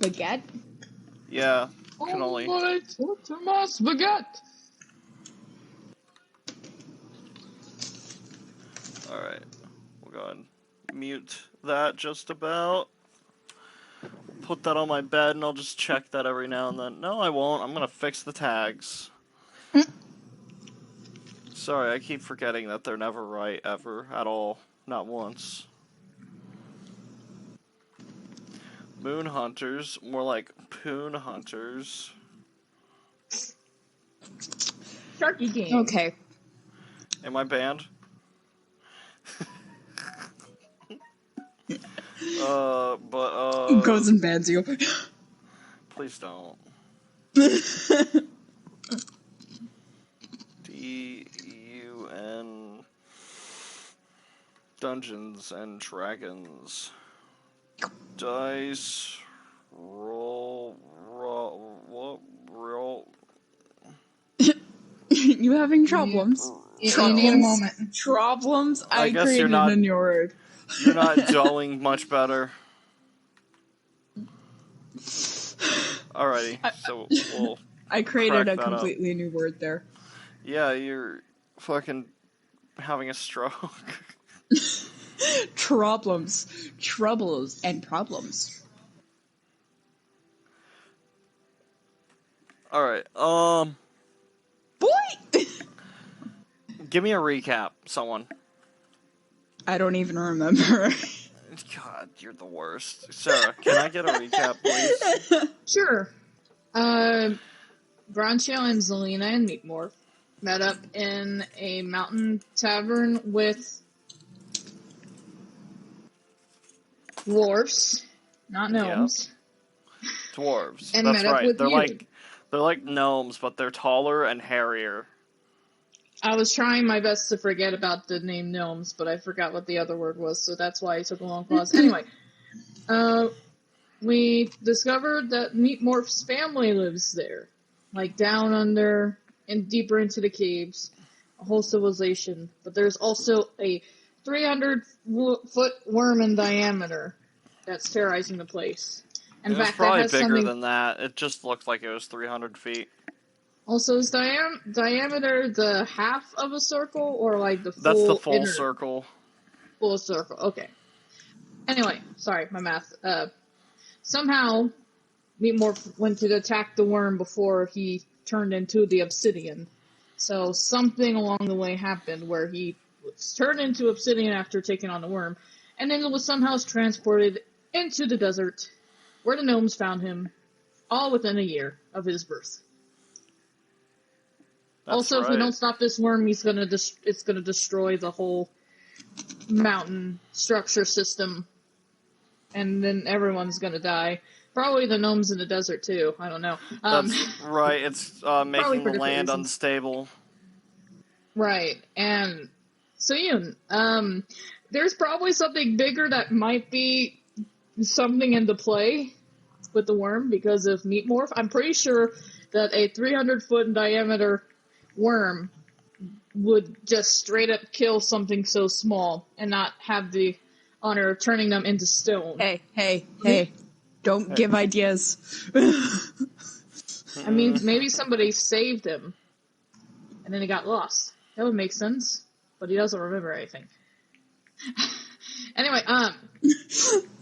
baguette? Yeah, cannoli. To my spaghetti. Alright, we'll go ahead and mute that just about. Put that on my bed and I'll just check that every now and then. No, I won't. I'm gonna fix the tags. Sorry, I keep forgetting that they're never right, ever, at all. Not once. Moon hunters, more like poon hunters. Sharky game. Okay. Am I banned? Goes and bans you. Please don't. DUN Dungeons and Dragons. Dice roll. You having problems? You need a moment. Problems? I guess created you're not, a new word. You're not doing much better. Alrighty, so we'll I created a that completely new word there. Yeah, you're fucking having a stroke. Troubles, and problems. Alright, Boy! give me a recap, someone. I don't even remember. God, you're the worst. Sarah, can I get a recap, please? Sure. Broncho and Zellena and Morphs met up in a mountain tavern with dwarfs, not gnomes. Yep. Dwarves. And That's met up right. with They're like gnomes, but they're taller and hairier. I was trying my best to forget about the name gnomes, but I forgot what the other word was, so that's why I took a long pause. Anyway, we discovered that Morph's family lives there, like down under and deeper into the caves, a whole civilization. But there's also a 300-foot worm in diameter that's terrorizing the place. In It was fact, probably that has bigger something... than that. It just looked like it was 300 feet. Also, is diameter the half of a circle, or like the full... That's the full circle. Full circle, okay. Anyway, sorry, my math. Somehow, Morph went to attack the worm before he turned into the obsidian. So something along the way happened where he was turned into obsidian after taking on the worm, and then was somehow transported into the desert, where the gnomes found him, all within a year of his birth. That's also, right. If we don't stop this worm, it's gonna destroy the whole mountain structure system, and then everyone's gonna die. Probably the gnomes in the desert too. I don't know. That's right. It's making the land unstable. Right, and so Yoon, there's probably something bigger that might be something into play with the worm because of Morph. I'm pretty sure that a 300-foot in diameter worm would just straight up kill something so small and not have the honor of turning them into stone. Hey. Don't give ideas. I mean, maybe somebody saved him and then he got lost. That would make sense, but he doesn't remember anything. Anyway, I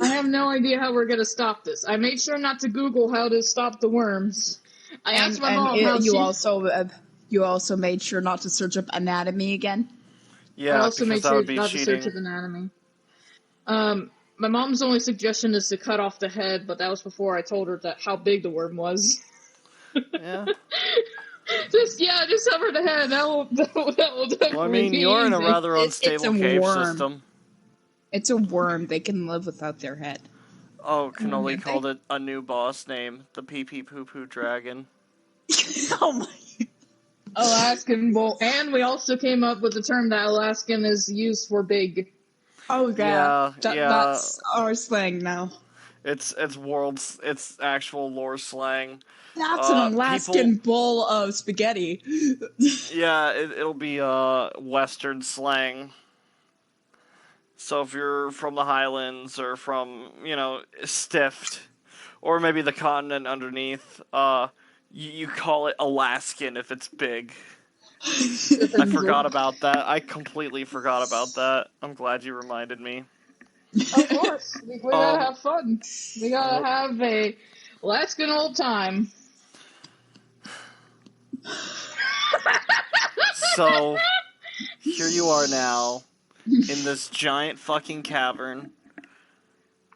have no idea how we're gonna stop this. I made sure not to Google how to stop the worms. I asked my mom how You also made sure not to search up anatomy again? Yeah, I also made sure not to search cheating. up anatomy. My mom's only suggestion is to cut off the head, but that was before I told her how big the worm was. Yeah. just sever the head. That will definitely Well, I mean, be you're in a easy. rather unstable cave system. It's a worm. They can live without their head. Oh, Cannoli called it a new boss name, the Pee-Pee-Poo-Poo Dragon. Oh my... Alaskan bull. And we also came up with the term that Alaskan is used for big. Oh, yeah. Yeah. That's our slang now. It's actual lore slang. That's an Alaskan bowl of spaghetti. Yeah, it'll be Western slang. So if you're from the Highlands or from, Stift or maybe the continent underneath. You call it Alaskan if it's big. I forgot about that. I completely forgot about that. I'm glad you reminded me. Of course. We gotta have fun. We gotta have a Alaskan old time. So, here you are now, in this giant fucking cavern,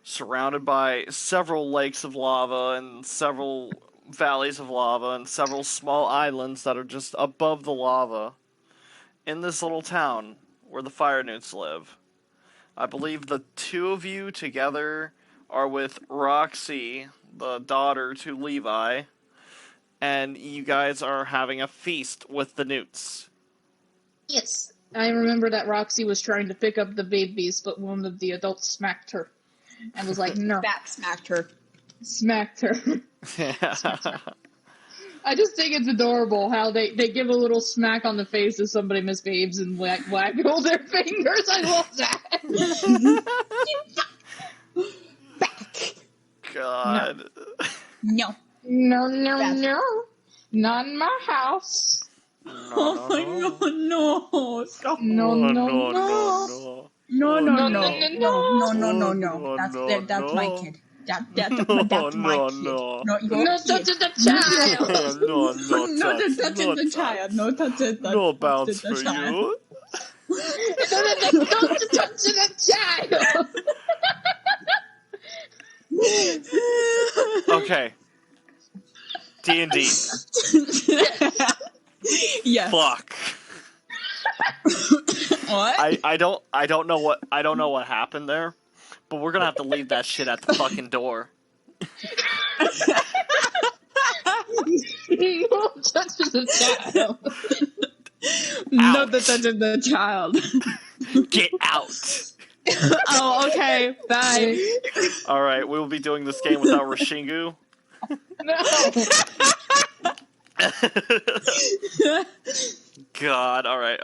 surrounded by several lakes of lava and several valleys of lava and several small islands that are just above the lava, in this little town where the fire newts live. I believe the two of you together are with Roxy, the daughter to Levi, and you guys are having a feast with the newts. Yes. I remember that Roxy was trying to pick up the babies, but one of the adults smacked her. And was like, no. Back smacked her. Smacked her. I just think it's adorable how they give a little smack on the face if somebody misbehaves and waggle their fingers. I love that. Back. God. No. No. Not in my house. No. Stop. No. No. That's my kid. That's my kid. No, touching the child. No, touching the child. No touching the child. No bounce for you. Don't touch the child. Okay. D&D. Yes. Fuck. What? I don't know what happened there, but we're gonna have to leave that shit at the fucking door. No touching the child. No touching the child. Get out. Oh, okay. Bye. Alright, we will be doing this game without rashingu. No. God, alright.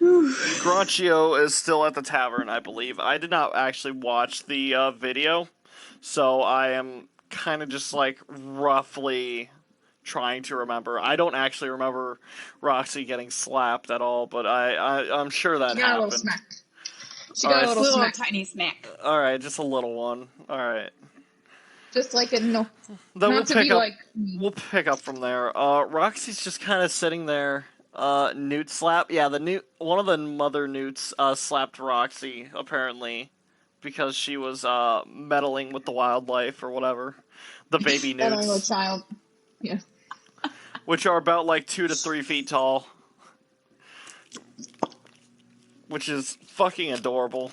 Granchio is still at the tavern, I believe. I did not actually watch the video, so I am kind of just like roughly trying to remember. I don't actually remember Roxy getting slapped at all, but I'm sure that She got happened. a little smack. She got a little smack. Tiny smack. Alright, just a little one. Alright. Just like a no. Then Not to be like. We'll pick up from there. Roxy's just kind of sitting there. Newt slap. Yeah, one of the mother newts slapped Roxy apparently because she was meddling with the wildlife or whatever. The baby newts, Meddling with child. Yeah. which are about like 2 to 3 feet tall, which is fucking adorable.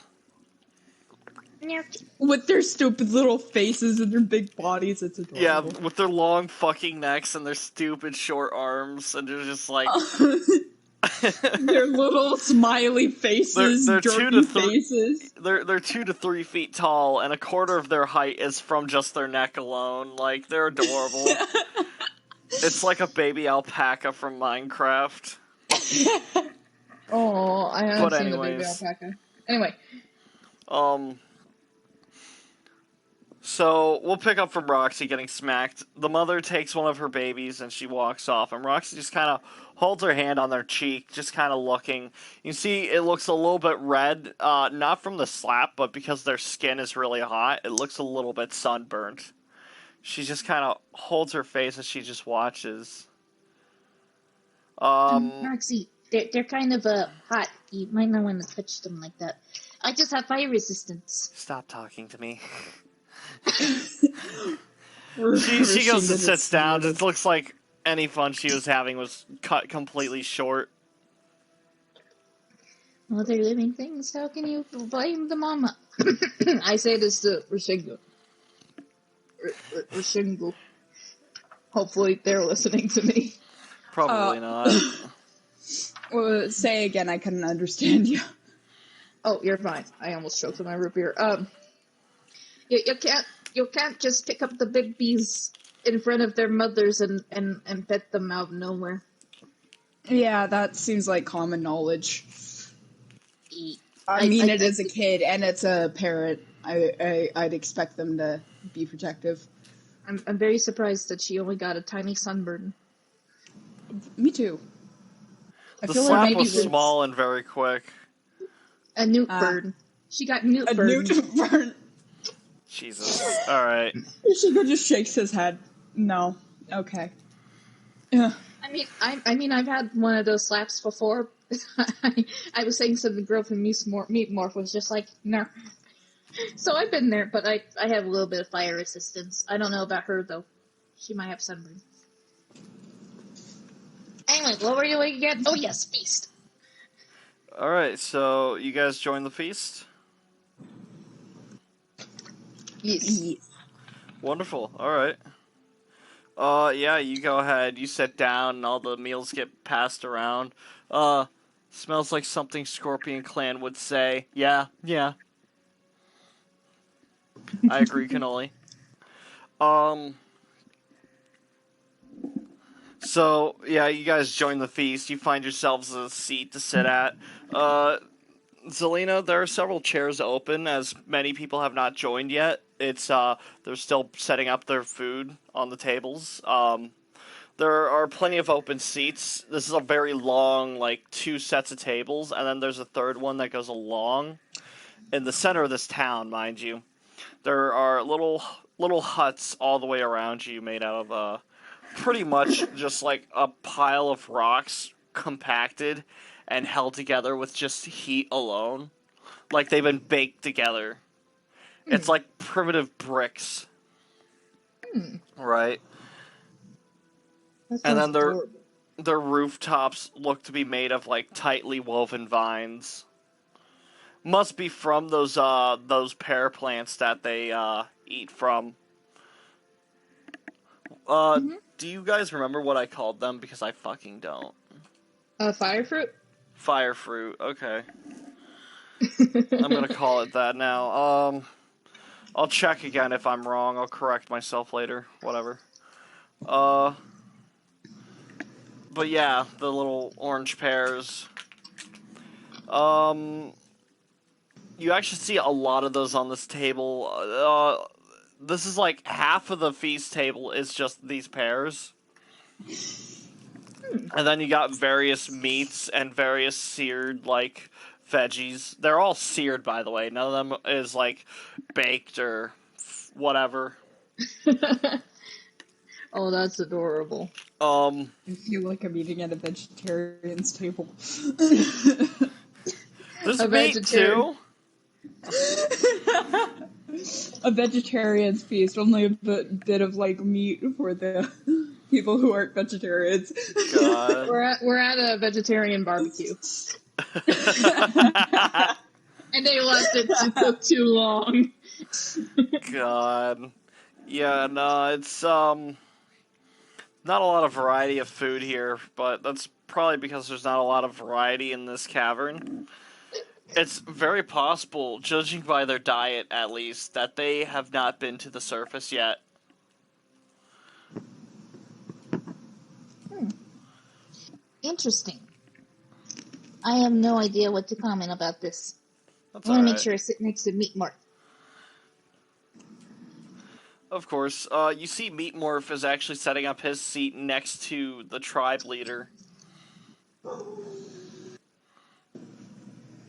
With their stupid little faces and their big bodies, it's adorable. Yeah, with their long fucking necks and their stupid short arms, and they're just like their little smiley faces, they're 2 to 3 faces. They're 2 to 3 feet tall, and a quarter of their height is from just their neck alone. Like, they're adorable. It's like a baby alpaca from Minecraft. Oh, I haven't But seen the baby alpaca. Anyway. So, we'll pick up from Roxy getting smacked. The mother takes one of her babies and she walks off, and Roxy just kind of holds her hand on their cheek, just kind of looking. You see it looks a little bit red, not from the slap, but because their skin is really hot, it looks a little bit sunburnt. She just kind of holds her face as she just watches. Roxy, they're kind of hot. You might not want to touch them like that. I just have fire resistance. Stop talking to me. She goes and sits down. It looks like any fun she was having was cut completely short. Well, they're living things. How can you blame the mama? I say this to Rashingu. Rashingu. Hopefully they're listening to me. Probably not. Well, say again, I couldn't understand you. Oh, you're fine. I almost choked on my root beer. You can't just pick up the big bees in front of their mothers and pet them out of nowhere. Yeah, that seems like common knowledge. I mean, it is a kid and it's a parrot. I'd expect them to be protective. I'm very surprised that she only got a tiny sunburn. Me too. The feel slap maybe was this- small and very quick. A newt burn. She got newt A burn. newt burn. Jesus. Alright. Shingo just shakes his head. No. Okay. Yeah. I mean, I've had one of those slaps before. I was saying something. The girl from Meat Morph was just like, no. So I've been there, but I have a little bit of fire resistance. I don't know about her though. She might have sunburn. Anyway, what were you doing again? Oh yes, feast. Alright, so you guys join the feast? Yes. Wonderful. Alright. Yeah, you go ahead. You sit down and all the meals get passed around. Smells like something Scorpion Clan would say. Yeah. I agree, Cannoli. So, yeah, you guys join the feast. You find yourselves a seat to sit at. Zellena, there are several chairs open, as many people have not joined yet. They're still setting up their food on the tables. There are plenty of open seats. This is a very long, 2 sets of tables, and then there's a third one that goes along. In the center of this town, mind you, there are little huts all the way around you made out of, pretty much just like a pile of rocks compacted and held together with just heat alone. Like they've been baked together. It's like primitive bricks. Right? And then their rooftops look to be made of tightly woven vines. Must be from those pear plants that they eat from. Do you guys remember what I called them? Because I fucking don't. Fire fruit? Fire fruit, okay. I'm gonna call it that now. I'll check again if I'm wrong. I'll correct myself later. Whatever. But yeah, the little orange pears. You actually see a lot of those on this table. This is half of the feast table is just these pears. And then you got various meats and various seared, veggies. They're all seared, by the way. None of them is, baked or whatever. Oh, that's adorable. I feel like I'm eating at a vegetarian's table. There's A meat, too. A vegetarian's feast, only a bit of meat for the people who aren't vegetarians. God. We're at a vegetarian barbecue. And they left it to cook too long. God. Yeah, no, it's, not a lot of variety of food here, but that's probably because there's not a lot of variety in this cavern. It's very possible, judging by their diet at least, that they have not been to the surface yet. Interesting. I have no idea what to comment about this. That's I want to alright. make sure I sit next to Meat Morph. Of course. You see Meat Morph is actually setting up his seat next to the tribe leader.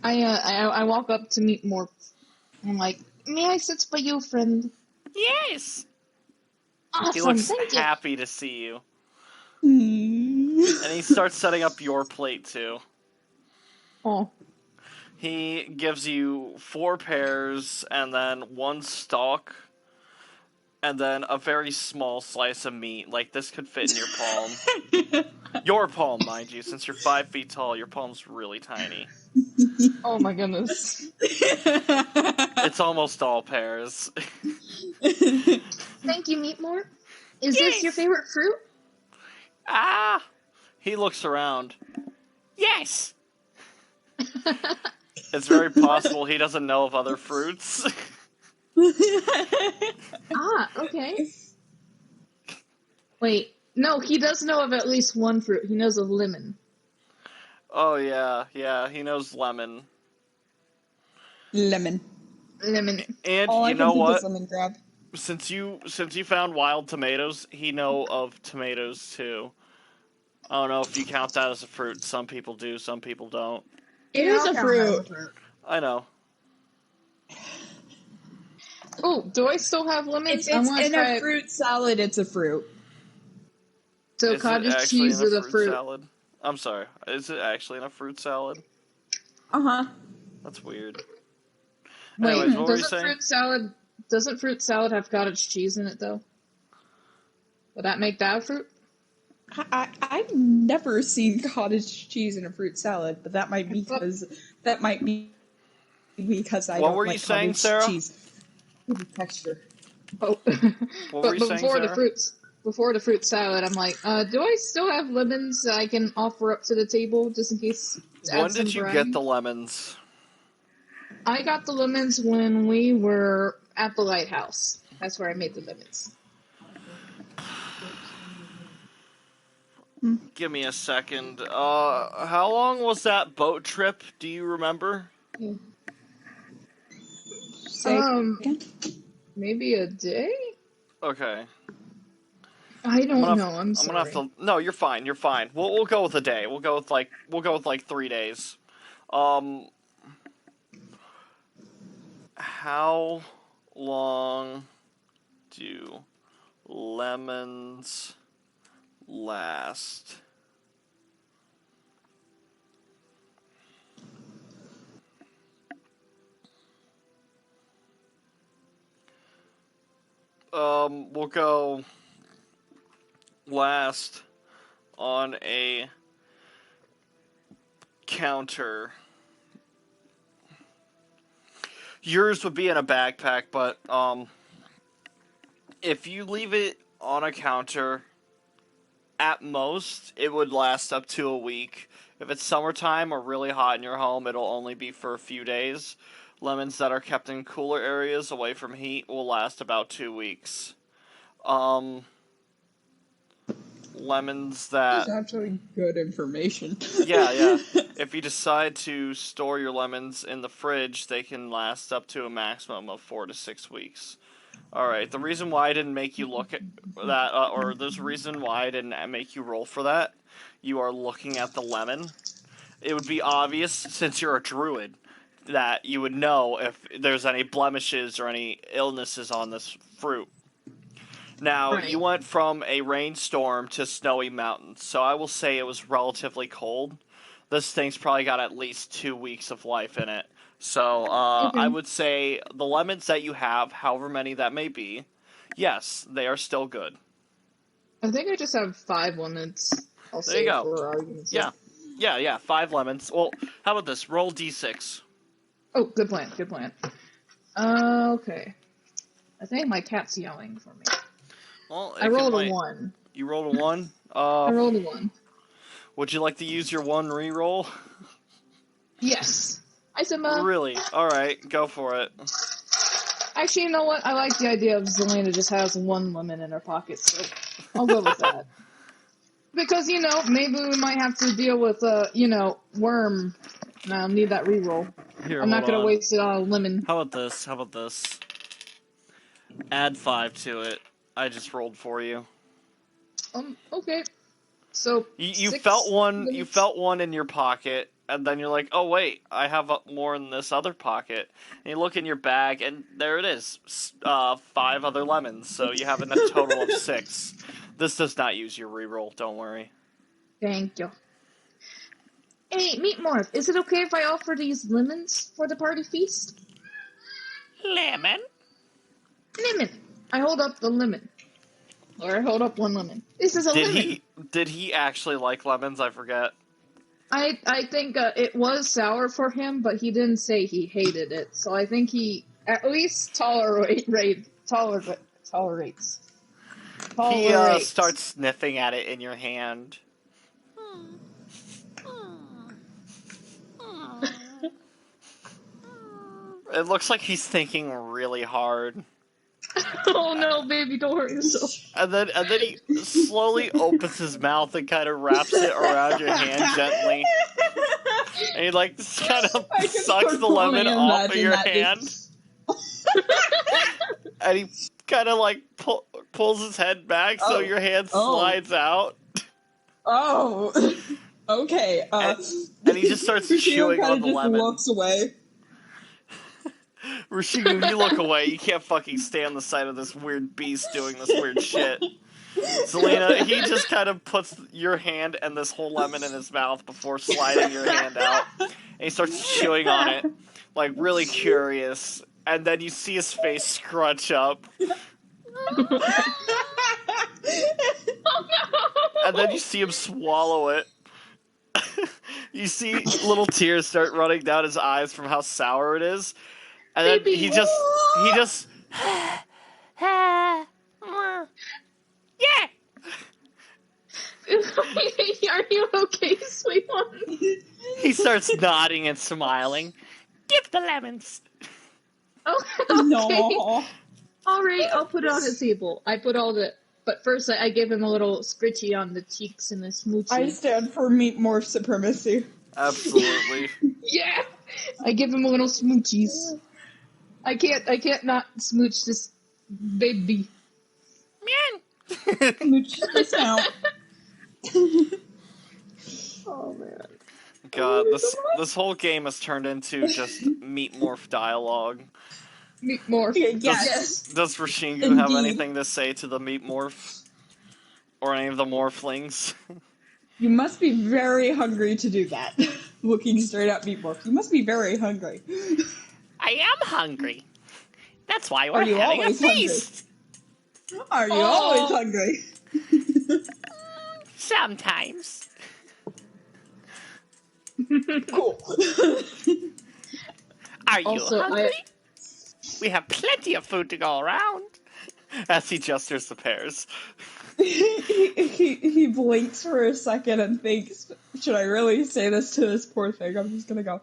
I walk up to Meat Morph. I'm like, may I sit by you, friend? Yes! Awesome, He looks thank you. happy to see you. And he starts setting up your plate, too. Oh. He gives you 4 pears, and then 1 stalk, and then a very small slice of meat. This could fit in your palm. Your palm, mind you. Since you're 5 feet tall, your palm's really tiny. Oh my goodness. It's almost all pears. Thank you, Meat Morph. Is this your favorite fruit? Ah! He looks around. Yes! It's very possible he doesn't know of other fruits. Okay. Wait, no, he does know of at least one fruit. He knows of lemon. Oh, yeah, he knows lemon. Lemon. lemon. And All I you can know think what? is lemongrass. Since you found wild tomatoes, he know of tomatoes too. I don't know if you count that as a fruit. Some people do, some people don't. It Yeah, is I'll a count that as fruit. fruit. I know. Oh, do I still have lemons? If I it's want to in try a it. fruit salad, it's a fruit. So Is it cottage actually cheese in a is a fruit fruit. salad? I'm sorry. Is it actually in a fruit salad? Uh-huh. That's weird. Wait, Anyways, what were you doesn't saying? fruit salad have cottage cheese in it though? Would that make that a fruit? I've never seen cottage cheese in a fruit salad, but that might be because I What don't were you like saying, cottage Sarah? cheese. The texture. Oh, What were but you saying, before Sarah? the fruit salad, I'm like, do I still have lemons that I can offer up to the table just in case to When add some did you variety? get the lemons? I got the lemons when we were at the lighthouse. That's where I made the lemons. Give me a second. How long was that boat trip? Do you remember? Say again? Maybe a day? Okay. I don't know. I'm sorry. gonna have to. No, you're fine. You're fine. We'll go with a day. We'll go with like 3 days. How long do lemons last? We'll go last on a counter. Yours would be in a backpack, but if you leave it on a counter, at most it would last up to a week. If it's summertime or really hot in your home, it'll only be for a few days. Lemons that are kept in cooler areas away from heat will last about 2 weeks. Lemons that... That's actually good information. Yeah. If you decide to store your lemons in the fridge, they can last up to a maximum of 4 to 6 weeks. Alright, the reason why I didn't make you look at that, or there's a reason why I didn't make you roll for that. You are looking at the lemon. It would be obvious, since you're a druid, that you would know if there's any blemishes or any illnesses on this fruit. Now, Right. you went from a rainstorm to snowy mountains, so I will say it was relatively cold. This thing's probably got at least 2 weeks of life in it. So, Okay. I would say the lemons that you have, however many that may be, yes, they are still good. I think I just have 5 lemons. I'll There you say go. for argument's Yeah. sake. Yeah, 5 lemons. Well, how about this? Roll d6. Oh, good plan. Okay. I think my cat's yelling for me. Well, I rolled a 1. You rolled a 1? I rolled a 1. Would you like to use your 1 reroll? Yes. Hi, Simba. Really? Alright, go for it. Actually, you know what? I like the idea of Zellena just has 1 lemon in her pocket, so I'll go with that. Because, maybe we might have to deal with, worm. And I'll need that reroll. Here, I'm not hold going to on. waste it on a lemon. How about this? Add 5 to it. I just rolled for you. Okay. So, You 6 felt one. lemons. You felt one in your pocket, and then you're like, "Oh wait, I have more in this other pocket." And you look in your bag, and there it is, 5 other lemons. So you have a total of 6. This does not use your reroll. Don't worry. Thank you. Hey, Meat Morph, is it okay if I offer these lemons for the party feast? Lemon. Lemon. I hold up the lemon. Or I hold up 1 lemon. This is a lemon. Did he actually like lemons? I forget. I think it was sour for him, but he didn't say he hated it. So I think he at least tolerates. He starts sniffing at it in your hand. It looks like he's thinking really hard. Oh no, baby, don't hurt yourself. And then he slowly opens his mouth and kind of wraps it around your hand gently. And he kind of sucks the lemon off of your hand. And he kind of like pulls his head back so your hand slides out. Oh, okay. And he just starts chewing on the lemon. Looks away. Rashingu, you look away. You can't fucking stand the sight of this weird beast doing this weird shit. Zellena, he just kind of puts your hand and this whole lemon in his mouth before sliding your hand out. And he starts chewing on it, like really curious. And then you see his face scrunch up. And then you see him swallow it. You see little tears start running down his eyes from how sour it is. And then he just Yeah. Are you okay, sweet one? he starts nodding and smiling. Give the lemons. Oh, okay. No. All right, I'll put it on the table. I put all the... But first, I give him a little scritchy on the cheeks and a smoochie. I stand for meat morph supremacy. Absolutely. Yeah! I give him a little smoochies. I can't not smooch this baby. Man. Smooch this out. Oh, man. God, this whole game has turned into just meat morph dialogue. Meat morph. Yes. Does Rashingu have Indeed. anything to say to the meat morph? Or any of the morphlings? You must be very hungry to do that. Looking straight at meat morph. You must be very hungry. I am hungry. That's why we're Are you having a always feast. Are you always hungry? Sometimes. Cool. Are you Also, hungry? We have plenty of food to go around. As he gestures the pears. he blinks for a second and thinks, should I really say this to this poor thing? I'm just gonna go,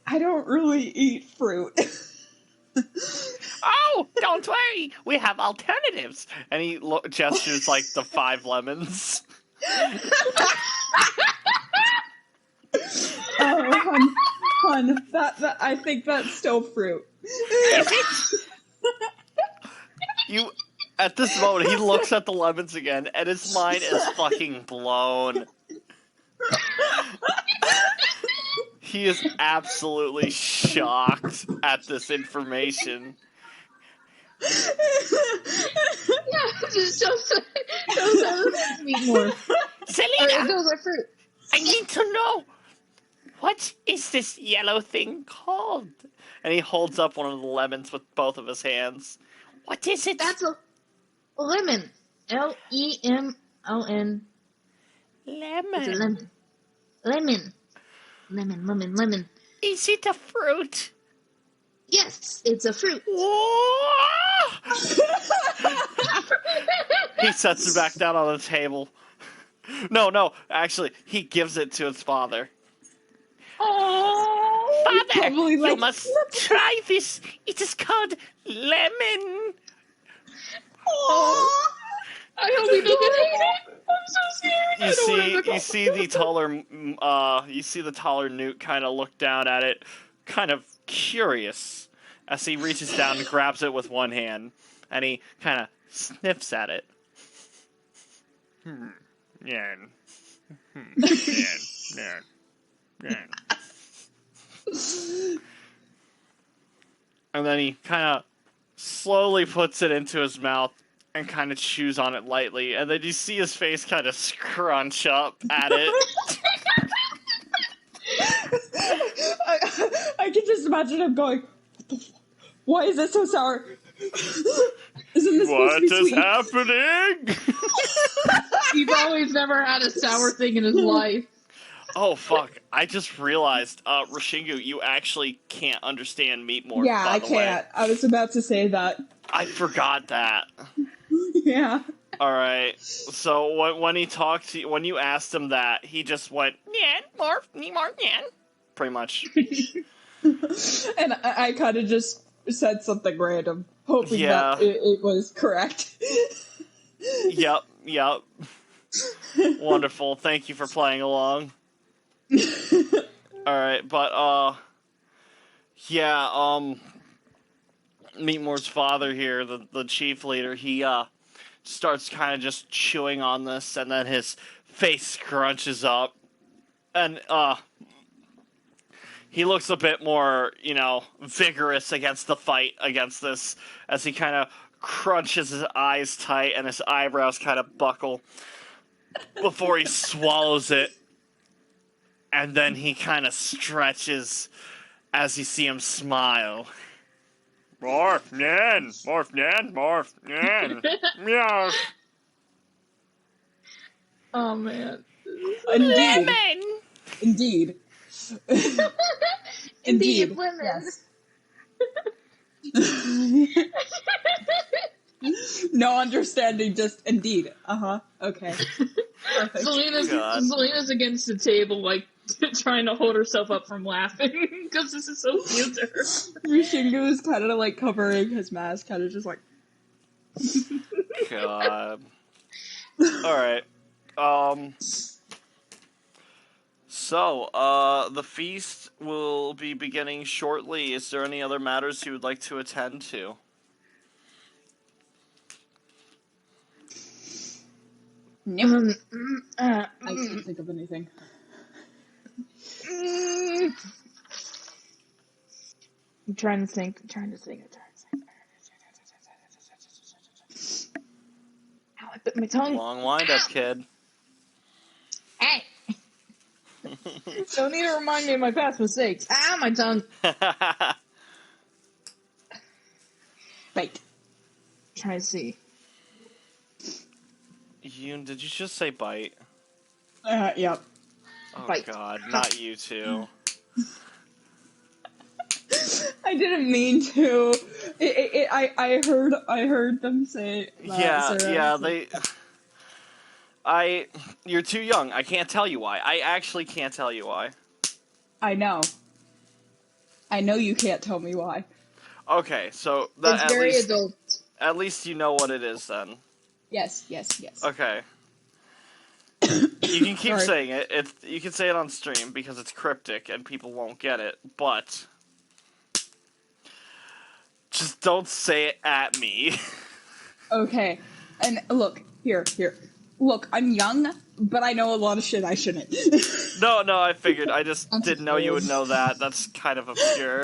I don't really eat fruit. Oh, don't worry. We have alternatives. And he gestures like the 5 lemons. Oh, hun, that I think that's still fruit. Is it? At this moment, he looks at the lemons again, and his mind is fucking blown. He is absolutely shocked at this information. Yeah, just those meat morph. Zellena, Those are fruit. I need to know. What is this yellow thing called? And he holds up one of the lemons with both of his hands. What is it? That's a lemon. Lemon. It's a Lemon. lemon. Lemon. Is it a fruit? Yes, it's a fruit. Whoa! He sets it back down on the table. No, actually, he gives it to his father. Oh, Father, probably you like, must try this. It is called lemon. I hope he doesn't hate it. I'm so scared. You see the taller newt kind of look down at it, kind of curious, as he reaches down and grabs it with one hand, and he kind of sniffs at it. Yeah. And then he kind of slowly puts it into his mouth and kind of chews on it lightly, and then you see his face kind of scrunch up at it. I can just imagine him going, what the fuck? Why is it so sour? Isn't this supposed to be sweet? Happening? He probably never had a sour thing in his life. Oh, fuck. I just realized, Rashingu, you actually can't understand meat morph, Yeah, by I the can't. way. I was about to say that. I forgot that. Yeah. Alright, so when he talked to you, when you asked him that, he just went, Nyan, morph, nyan. Pretty much. And I kind of just said something random, hoping that it was correct. Yep. Wonderful, thank you for playing along. Alright, but, Meatmore's father here, the chief leader, he starts kind of just chewing on this, and then his face scrunches up, and he looks a bit more, vigorous against the fight against this, as he kind of crunches his eyes tight and his eyebrows kind of buckle before he swallows it, and then he kind of stretches as you see him smile. Morph, nan, morph, nan, morph, nan, meow. Oh man. Indeed. Indeed, women. Yes. No understanding, just indeed. Okay. Perfect. Zelena's against the table, like, trying to hold herself up from laughing, because this is so cute to her. Rashingu is kind of like covering his mask, kind of just like... God. Alright. So, the feast will be beginning shortly. Is there any other matters you would like to attend to? Nope. I can't think of anything. I'm trying to think. Ow, I bit my tongue. Long wind-up, kid. Hey! Don't need to remind me of my past mistakes. Ah, my tongue. Right. Try to see. Yoon, did you just say bite? Yep. Oh Bite. God, not you two. I didn't mean to. I heard them say that. You're too young. I can't tell you why. I actually can't tell you why. I know. I know you can't tell me why. Okay, so It's very adult. At least you know what it is then. Yes. Okay. You can keep Sorry. saying it. You can say it on stream because it's cryptic and people won't get it, but just don't say it at me. Okay. And look, here. Look, I'm young, but I know a lot of shit I shouldn't. No, I figured. I just didn't know you would know that. That's kind of obscure.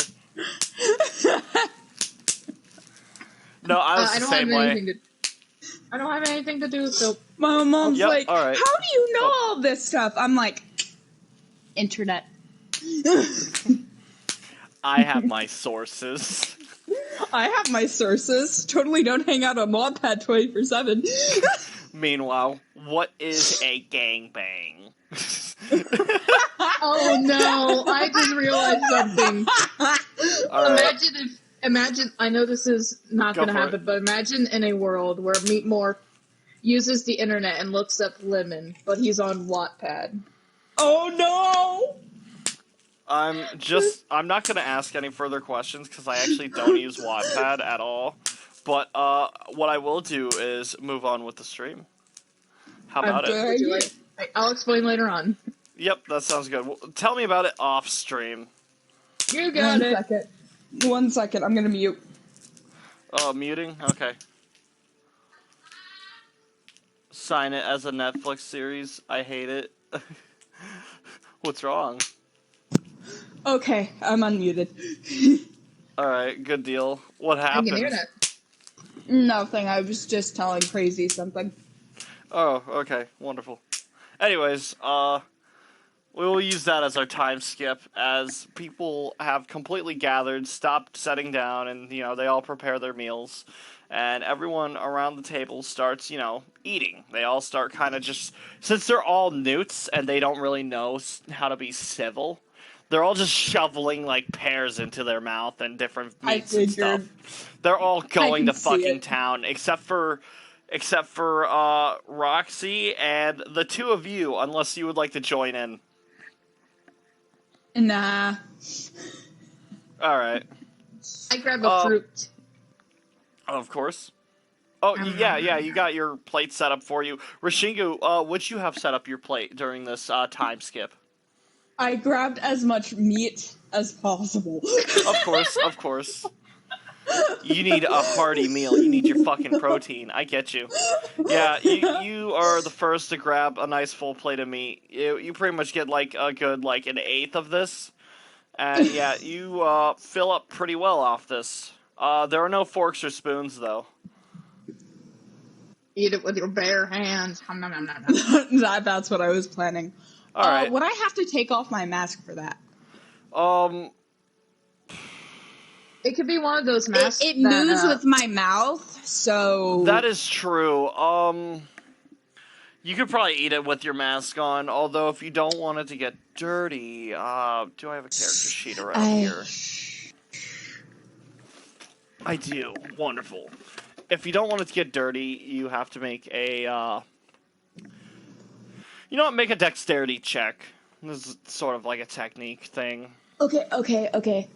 No, I was the same way. I don't have anything to do, so... My mom's like, all right. how do you know all this stuff? I'm like, internet. I have my sources. I have my sources. Totally don't hang out on Wattpad 24/7. Meanwhile, what is a gangbang? Oh no, I just realized something. Imagine, I know this is not going to happen, but imagine in a world where Meatmore uses the internet and looks up lemon, but he's on Wattpad. Oh no! I'm not going to ask any further questions because I actually don't use Wattpad at all. But what I will do is move on with the stream. How about it? I'll explain later on. Yep, that sounds good. Well, tell me about it off stream. You got it. 1 second, I'm gonna mute. Oh, muting? Okay. Sign it as a Netflix series. I hate it. What's wrong? Okay, I'm unmuted. Alright, good deal. What happened? I can hear that. Nothing, I was just telling Crazy something. Oh, okay, wonderful. Anyways, we will use that as our time skip, as people have completely gathered, stopped sitting down, and, they all prepare their meals. And everyone around the table starts, eating. They all start kind of just... Since they're all newts, and they don't really know how to be civil, they're all just shoveling, pears into their mouth and different meats and stuff. They're all going to fucking town, except for Roxy and the two of you, unless you would like to join in. Nah. Alright. I grab a fruit. Of course. Oh, yeah, you got your plate set up for you. Rashingu, would you have set up your plate during this time skip? I grabbed as much meat as possible. Of course. You need a hearty meal. You need your fucking protein. I get you. Yeah, you are the first to grab a nice full plate of meat. You pretty much get like a good like an eighth of this, and yeah, you fill up pretty well off this. There are no forks or spoons though. Eat it with your bare hands. Nom, nom, nom, nom, nom. That's what I was planning. All right. Would I have to take off my mask for that? It could be one of those masks. It moves with my mouth, so... That is true. You could probably eat it with your mask on, although if you don't want it to get dirty, do I have a character sheet around here? I do. Wonderful. If you don't want it to get dirty, you have to make a, you know what, make a dexterity check. This is sort of like a technique thing. Okay.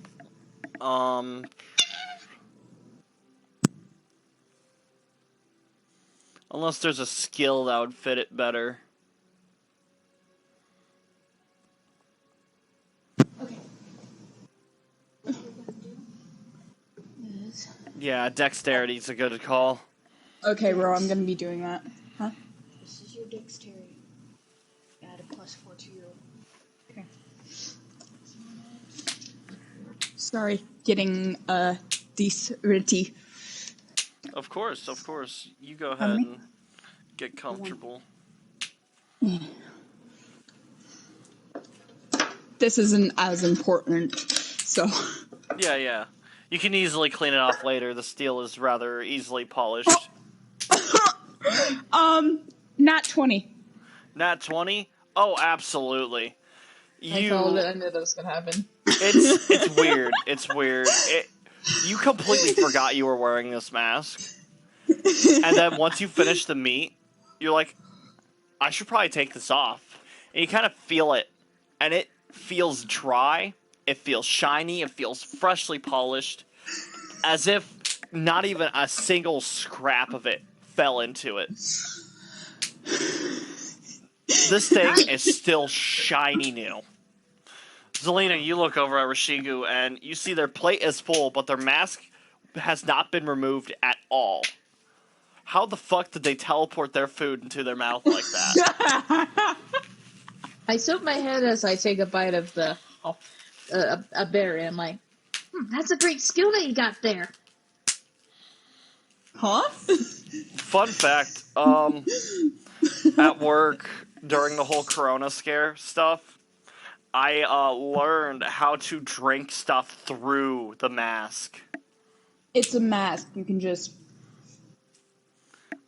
Unless there's a skill that would fit it better. Okay. Yeah, dexterity's a good call. Okay, Ro, I'm gonna be doing that. Huh? This is your dexterity. Add a +4 to your... Okay. Sorry, getting dexterity. Of course. You go ahead and get comfortable. This isn't as important, so... Yeah. You can easily clean it off later. The steel is rather easily polished. Nat 20. Nat 20? Oh, absolutely. I called it. I knew that was gonna happen. It's weird. It's weird. You completely forgot you were wearing this mask. And then once you finish the meat, you're like, I should probably take this off. And you kind of feel it. And it feels dry. It feels shiny. It feels freshly polished. As if not even a single scrap of it fell into it. This thing is still shiny new. Zellena, you look over at Rashingu and you see their plate is full, but their mask has not been removed at all. How the fuck did they teleport their food into their mouth like that? I tilt my head as I take a bite of the a berry. I'm like, That's a great skill that you got there. Huh? Fun fact, at work, during the whole Corona scare stuff, I learned how to drink stuff through the mask. It's a mask. You can just...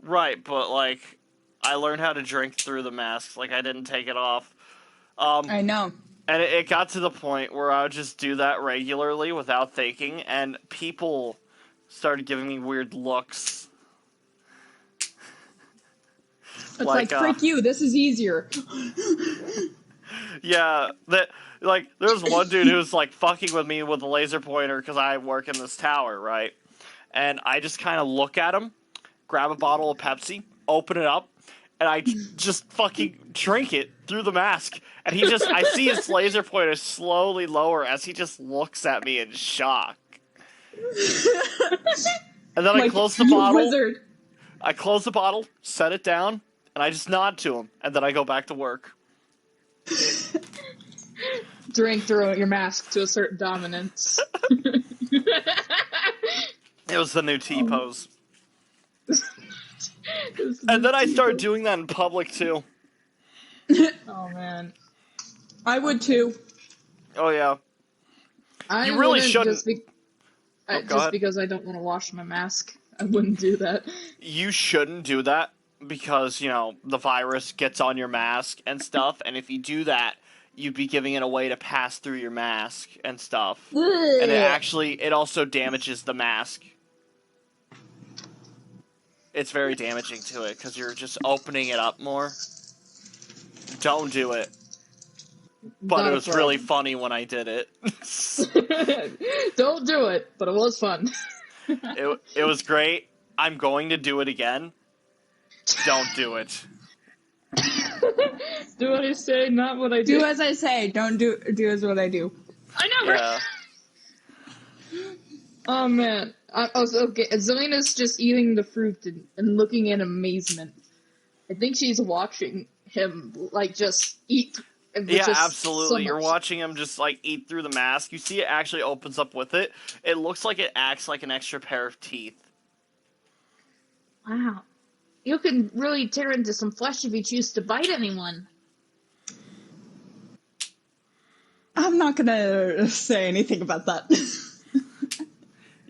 Right, but, like, I learned how to drink through the mask. Like, I didn't take it off. I know. And it got to the point where I would just do that regularly without thinking, and people started giving me weird looks. It's like freak you, this is easier. Yeah, there was one dude who was, like, fucking with me with a laser pointer because I work in this tower, right? And I just kind of look at him, grab a bottle of Pepsi, open it up, and I just fucking drink it through the mask. And I see his laser pointer slowly lower as he just looks at me in shock. And then I close the bottle. Wizard. I close the bottle, set it down, and I just nod to him. And then I go back to work. drink through your mask to assert dominance. It was the new T-pose. And then I started doing that in public, too. Oh, man. I would, too. Oh, yeah. I You really wouldn't shouldn't. Just because I don't want to wash my mask. I wouldn't do that. You shouldn't do that because, the virus gets on your mask and stuff. And if you do that, you'd be giving it a way to pass through your mask and stuff. And it also damages the mask. It's very damaging to it because you're just opening it up more. Don't do it. But Not it was really funny when I did it. Don't do it, but it was fun. It was great. I'm going to do it again. Don't do it. Do what I say, not what I do. Do as I say. Don't do as what I do. I know, right? Yeah. Oh man. Okay. Zelena's just eating the fruit and looking in amazement. I think she's watching him, like, just eat. Yeah, Just absolutely. so You're much. watching him just, like, eat through the mask. You see it actually opens up with it. It looks like it acts like an extra pair of teeth. Wow. You can really tear into some flesh if you choose to bite anyone. I'm not gonna say anything about that.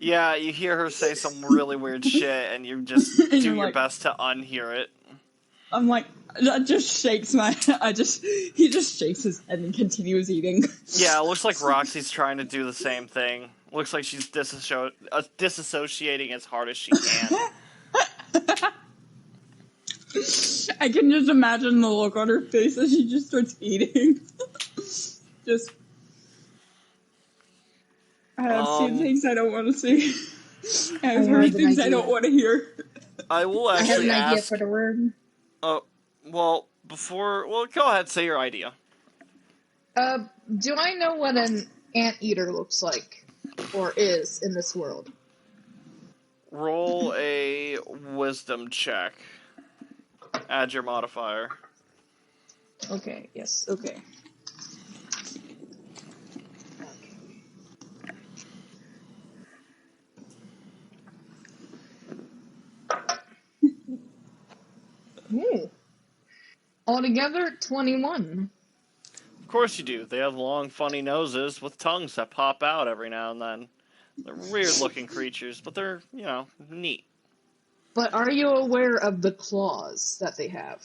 Yeah, you hear her say some really weird shit, and you just And do you're your like- best to unhear it. I'm like, that just shakes my. He just shakes his head and continues eating. Yeah, it looks like Roxy's trying to do the same thing. Looks like she's disassociating as hard as she can. I can just imagine the look on her face as she just starts eating. Just. I have seen things I don't want to see. I've I heard have an things I idea. don't want to hear. I will I have actually an idea ask. for the worm. Well, go ahead, say your idea. Do I know what an anteater looks like? Or is in this world? Roll a wisdom check. Add your modifier. Okay, yes, okay. Ooh. Altogether, 21. Of course you do. They have long, funny noses with tongues that pop out every now and then. They're weird-looking creatures, but they're, neat. But are you aware of the claws that they have?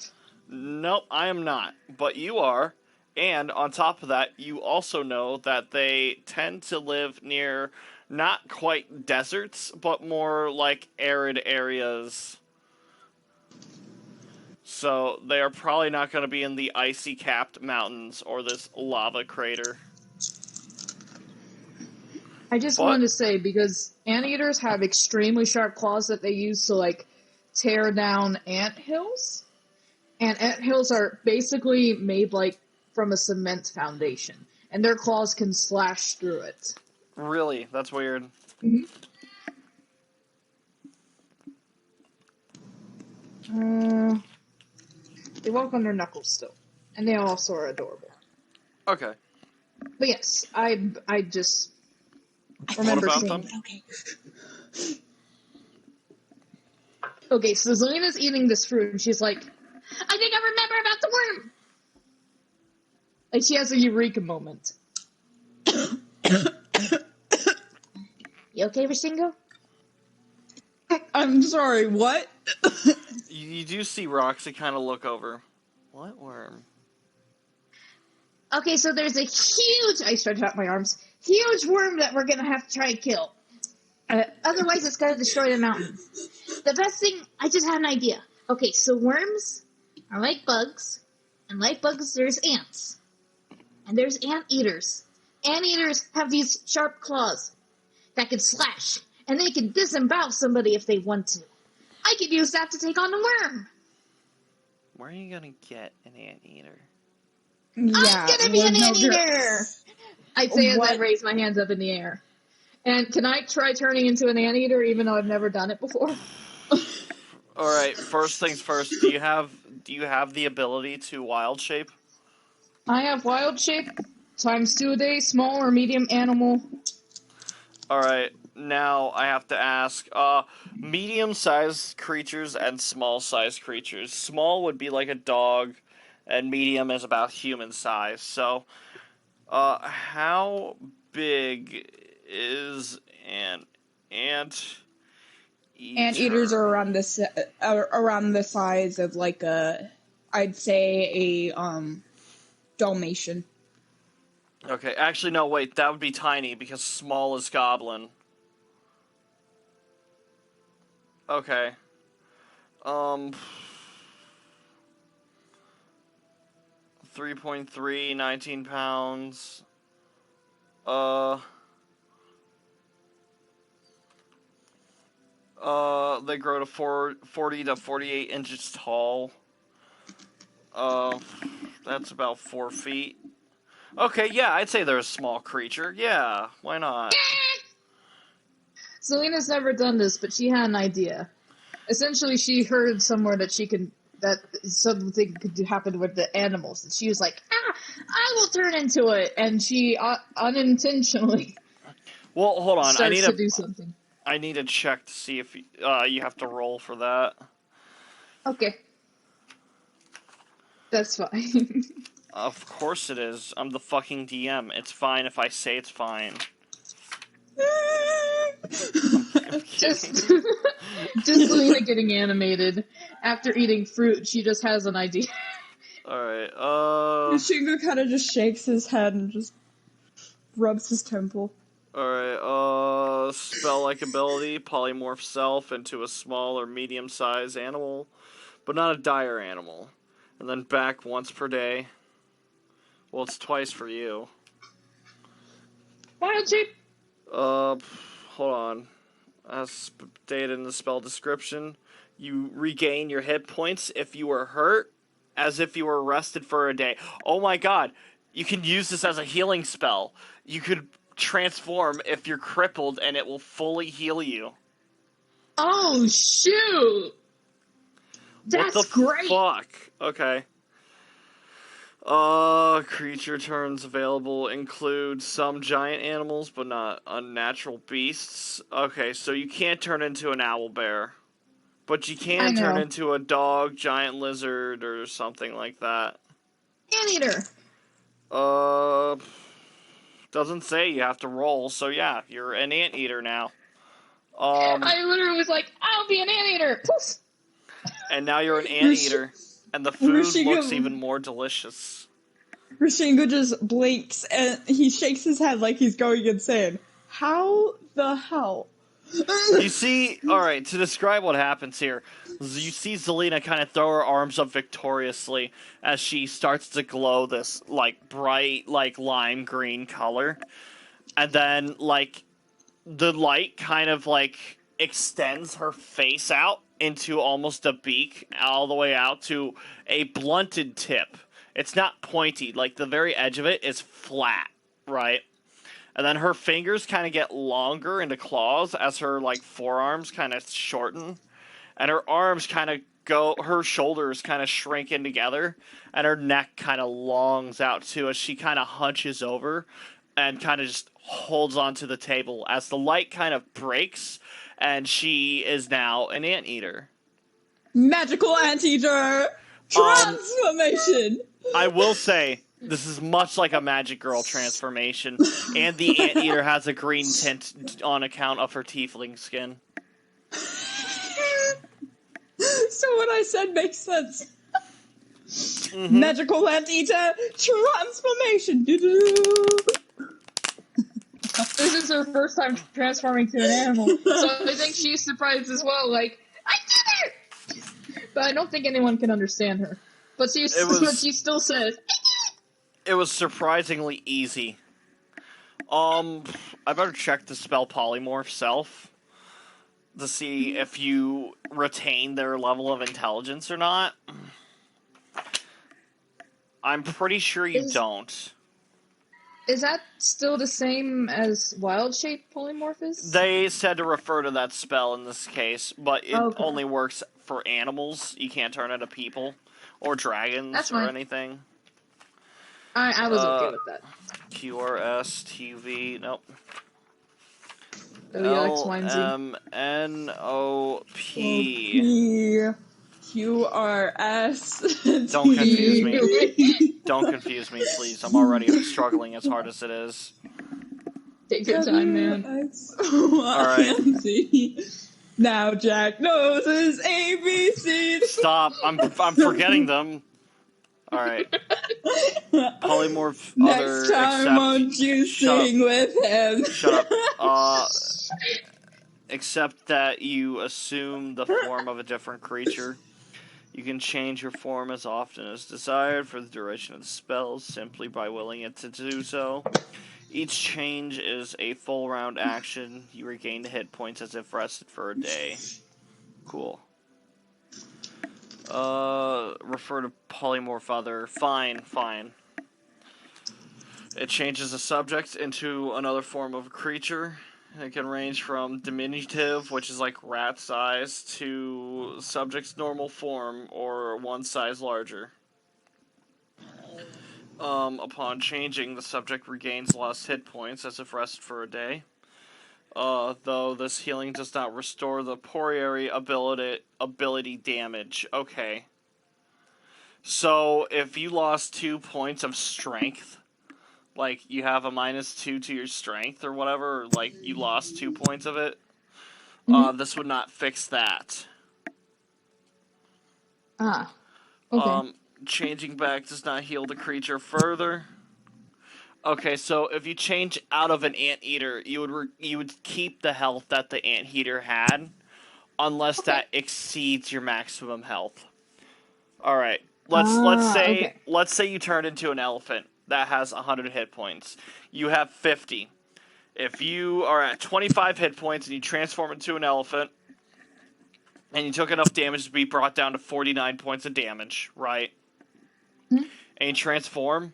Nope, I am not. But you are. And on top of that, you also know that they tend to live near not quite deserts, but more like arid areas. So they are probably not going to be in the icy capped mountains or this lava crater. I just wanted to say, because anteaters have extremely sharp claws that they use to, like, tear down ant hills. And ant hills are basically made, like, from a cement foundation. And their claws can slash through it. Really? That's weird. Mm-hmm. They walk on their knuckles still. And they also are adorable. Okay. But yes, I just remember about seeing them? Okay. Okay, so Zelena's eating this fruit, and she's like, I think I remember about the worm! And she has a eureka moment. You okay, Rashingu? I'm sorry, what? You do see Roxy kind of look over. What worm? Okay, so there's a huge, I stretch out my arms, huge worm that we're gonna have to try and kill. Otherwise it's gonna destroy the mountain. The best thing, I just had an idea. Okay, so worms are like bugs, and like bugs there's ants. And there's anteaters. Anteaters have these sharp claws that can slash, and they can disembowel somebody if they want to. I could use that to take on the worm. Where are you gonna get an anteater? Yeah, I'm gonna be an you're- anteater! I'd say as I What? raise my hands up in the air. And can I try turning into an anteater even though I've never done it before? All right. First things first. Do you have the ability to wild shape? I have wild shape, times 2 a day, small or medium animal. All right. Now I have to ask. Medium-sized creatures and small-sized creatures. Small would be like a dog, and medium is about human size. So, how big is an ant? Anteaters are around the size of like I'd say a Dalmatian. Okay, actually, no, wait, that would be tiny, because small is goblin. Okay. 3.3, 19 pounds. They grow to 40 to 48 inches tall. That's about 4 feet. Okay, yeah, I'd say they're a small creature. Yeah, why not? Selena's never done this, but she had an idea. Essentially, she heard somewhere that something could happen with the animals, and she was like, I will turn into it, and she unintentionally Well, hold on. starts to do something. I need to check to see if you have to roll for that. Okay. That's fine. Of course it is. I'm the fucking DM. It's fine if I say it's fine. I'm just Selena getting animated. After eating fruit, she just has an idea. Alright, Rashingu kind of just shakes his head and just rubs his temple. Alright, spell-like ability, polymorph self into a small or medium-sized animal, but not a dire animal. And then back once per day. Well, it's twice for you. Wild shape. Hold on. As stated in the spell description, you regain your hit points if you were hurt, as if you were rested for a day. Oh my god, you can use this as a healing spell. You could transform if you're crippled and it will fully heal you. Oh, shoot! That's what the great! Fuck? Okay. Creature turns available include some giant animals, but not unnatural beasts. Okay, so you can't turn into an owlbear. But you can turn into a dog, giant lizard, or something like that. Anteater! Doesn't say you have to roll, so yeah, you're an anteater now. I literally was like, I'll be an anteater! Poof! And now you're an anteater. And the food looks even more delicious. Rashingu just blinks and he shakes his head like he's going insane. How the hell? You see, alright, to describe what happens here, you see Zellena kind of throw her arms up victoriously as she starts to glow this, like, bright, like, lime green color. And then, like, the light kind of, like, extends her face out into almost a beak all the way out to a blunted tip. It's not pointy, like the very edge of it is flat, right? And then her fingers kind of get longer into claws as her like forearms kind of shorten, and her arms kind of her shoulders kind of shrink in together, and her neck kind of longs out too as she kind of hunches over and kind of just holds onto the table as the light kind of breaks. And she is now an anteater. Magical anteater! Transformation! I will say, this is much like a Magic Girl transformation, and the anteater has a green tint on account of her tiefling skin. So what I said makes sense. Mm-hmm. Magical anteater transformation! This is her first time transforming to an animal, so I think she's surprised as well, like, I did it! But I don't think anyone can understand her. But she still says, it was surprisingly easy. I better check the spell polymorph self to see if you retain their level of intelligence or not. I'm pretty sure you don't. Is that still the same as wild shape polymorph is? They said to refer to that spell in this case, but it only works for animals. You can't turn into people or dragons or anything. I was okay with that. QRSTV, nope. LMNOP QRS. Don't confuse me. Don't confuse me, please. I'm already struggling as hard as it is. Take your time, man. Alright. Now Jack knows his ABCs. Stop. I'm forgetting them. Alright. Polymorph Next time won't you sing with him? Shut up. Except that you assume the form of a different creature. You can change your form as often as desired for the duration of the spell, simply by willing it to do so. Each change is a full round action. You regain the hit points as if rested for a day. Cool. Refer to polymorph other. Fine. It changes a subject into another form of a creature. It can range from diminutive, which is like rat size, to subject's normal form, or one size larger. Upon changing, the subject regains lost hit points as if rested for a day. Though this healing does not restore the Poriary ability damage. Okay. So, if you lost 2 points of strength, like, you have a -2 to your strength or whatever, or, like, you lost 2 points of it, this would not fix that. Ah. Okay. Changing back does not heal the creature further. Okay, so if you change out of an anteater, you would keep the health that the anteater had, unless that exceeds your maximum health. All right, let's say you turn into an elephant that has 100 hit points. You have 50. If you are at 25 hit points and you transform into an elephant, and you took enough damage to be brought down to 49 points of damage, right? Mm-hmm. And you transform,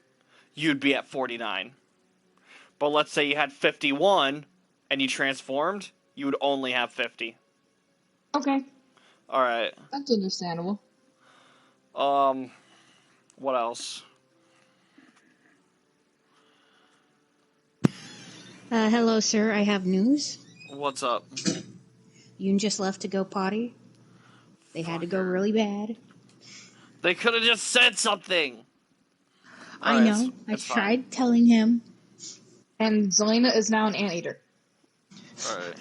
you'd be at 49. But let's say you had 51 and you transformed, you would only have 50. Okay. Alright. That's understandable. What else? Hello, sir. I have news. What's up? Yoon just left to go potty. They had to go really bad. They could have just said something! I know. I tried telling him. And Zellena is now an anteater. Alright.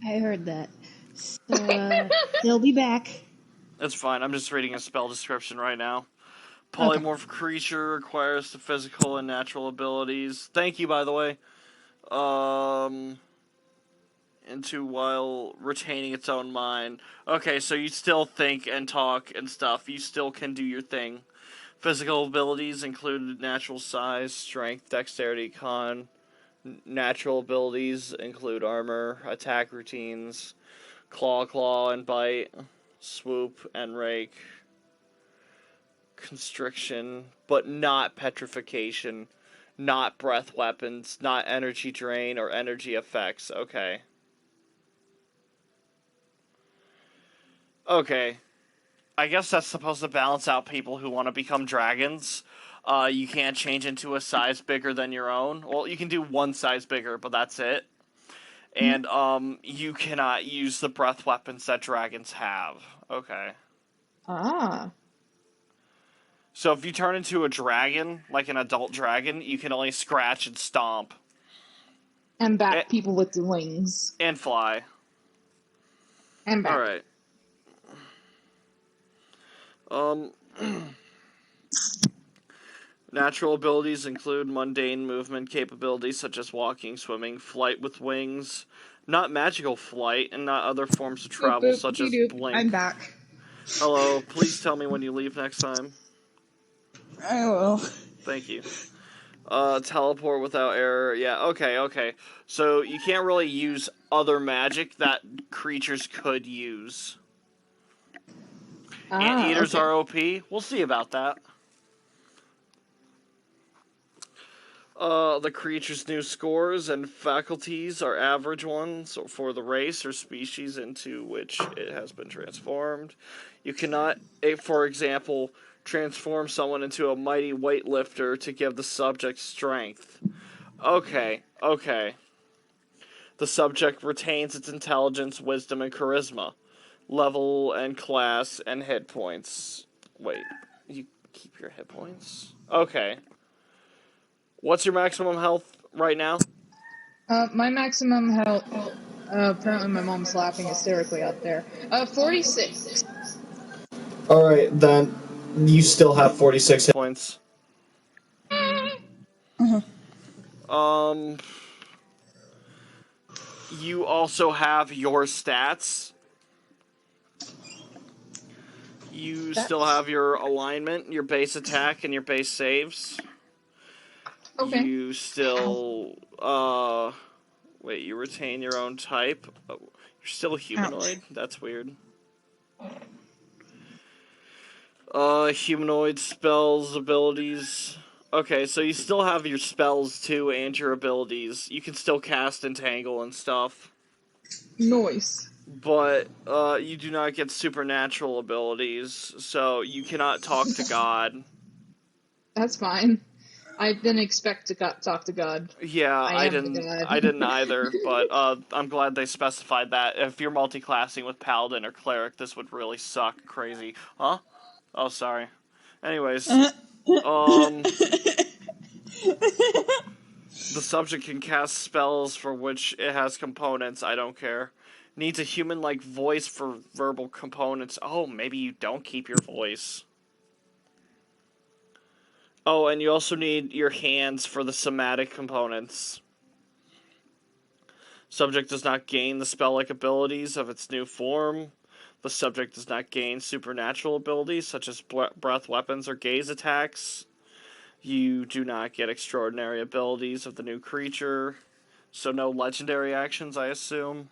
I heard that. So, he'll be back. That's fine. I'm just reading a spell description right now. Polymorph creature requires the physical and natural abilities. Thank you, by the way. Into while retaining its own mind. Okay, so you still think and talk and stuff. You still can do your thing. Physical abilities include natural size, strength, dexterity, con. Natural abilities include armor, attack routines, claw and bite, swoop and rake, constriction, but not petrification, not breath weapons, not energy drain or energy effects. Okay. Okay. I guess that's supposed to balance out people who want to become dragons. You can't change into a size bigger than your own. Well, you can do one size bigger, but that's it. And, you cannot use the breath weapons that dragons have. Okay. Ah. So if you turn into a dragon, like an adult dragon, you can only scratch and stomp. And bat people with the wings. And fly. And bat. Alright. Natural abilities include mundane movement capabilities such as walking, swimming, flight with wings, not magical flight, and not other forms of travel such as blink. I'm back. Hello, please tell me when you leave next time. I will. Thank you. Teleport without error. Yeah, okay. So you can't really use other magic that creatures could use. Anteaters are OP. We'll see about that. The creature's new scores and faculties are average ones for the race or species into which it has been transformed. You cannot, for example, transform someone into a mighty weightlifter to give the subject strength. Okay. The subject retains its intelligence, wisdom, and charisma. Level and class and hit points. Wait, you keep your hit points? Okay. What's your maximum health right now? My maximum health. Apparently my mom's laughing hysterically out there. 46. Alright, then you still have 46 hit points. You also have your stats. You still have your alignment, your base attack, and your base saves. Okay. You still, wait, you retain your own type. Oh, you're still a humanoid? Ouch. That's weird. Humanoid spells, abilities. Okay, so you still have your spells too and your abilities. You can still cast Entangle and stuff. Noise. But you do not get supernatural abilities, so you cannot talk to God. That's fine. I didn't expect to talk to God. Yeah, I am the God. I didn't either, but I'm glad they specified that. If you're multi-classing with Paladin or Cleric, this would really suck crazy. Huh? Oh, sorry. Anyways, the subject can cast spells for which it has components. I don't care. Needs a human-like voice for verbal components. Oh, maybe you don't keep your voice. Oh, and you also need your hands for the somatic components. Subject does not gain the spell-like abilities of its new form. The subject does not gain supernatural abilities such as breath weapons or gaze attacks. You do not get extraordinary abilities of the new creature. So no legendary actions, I assume.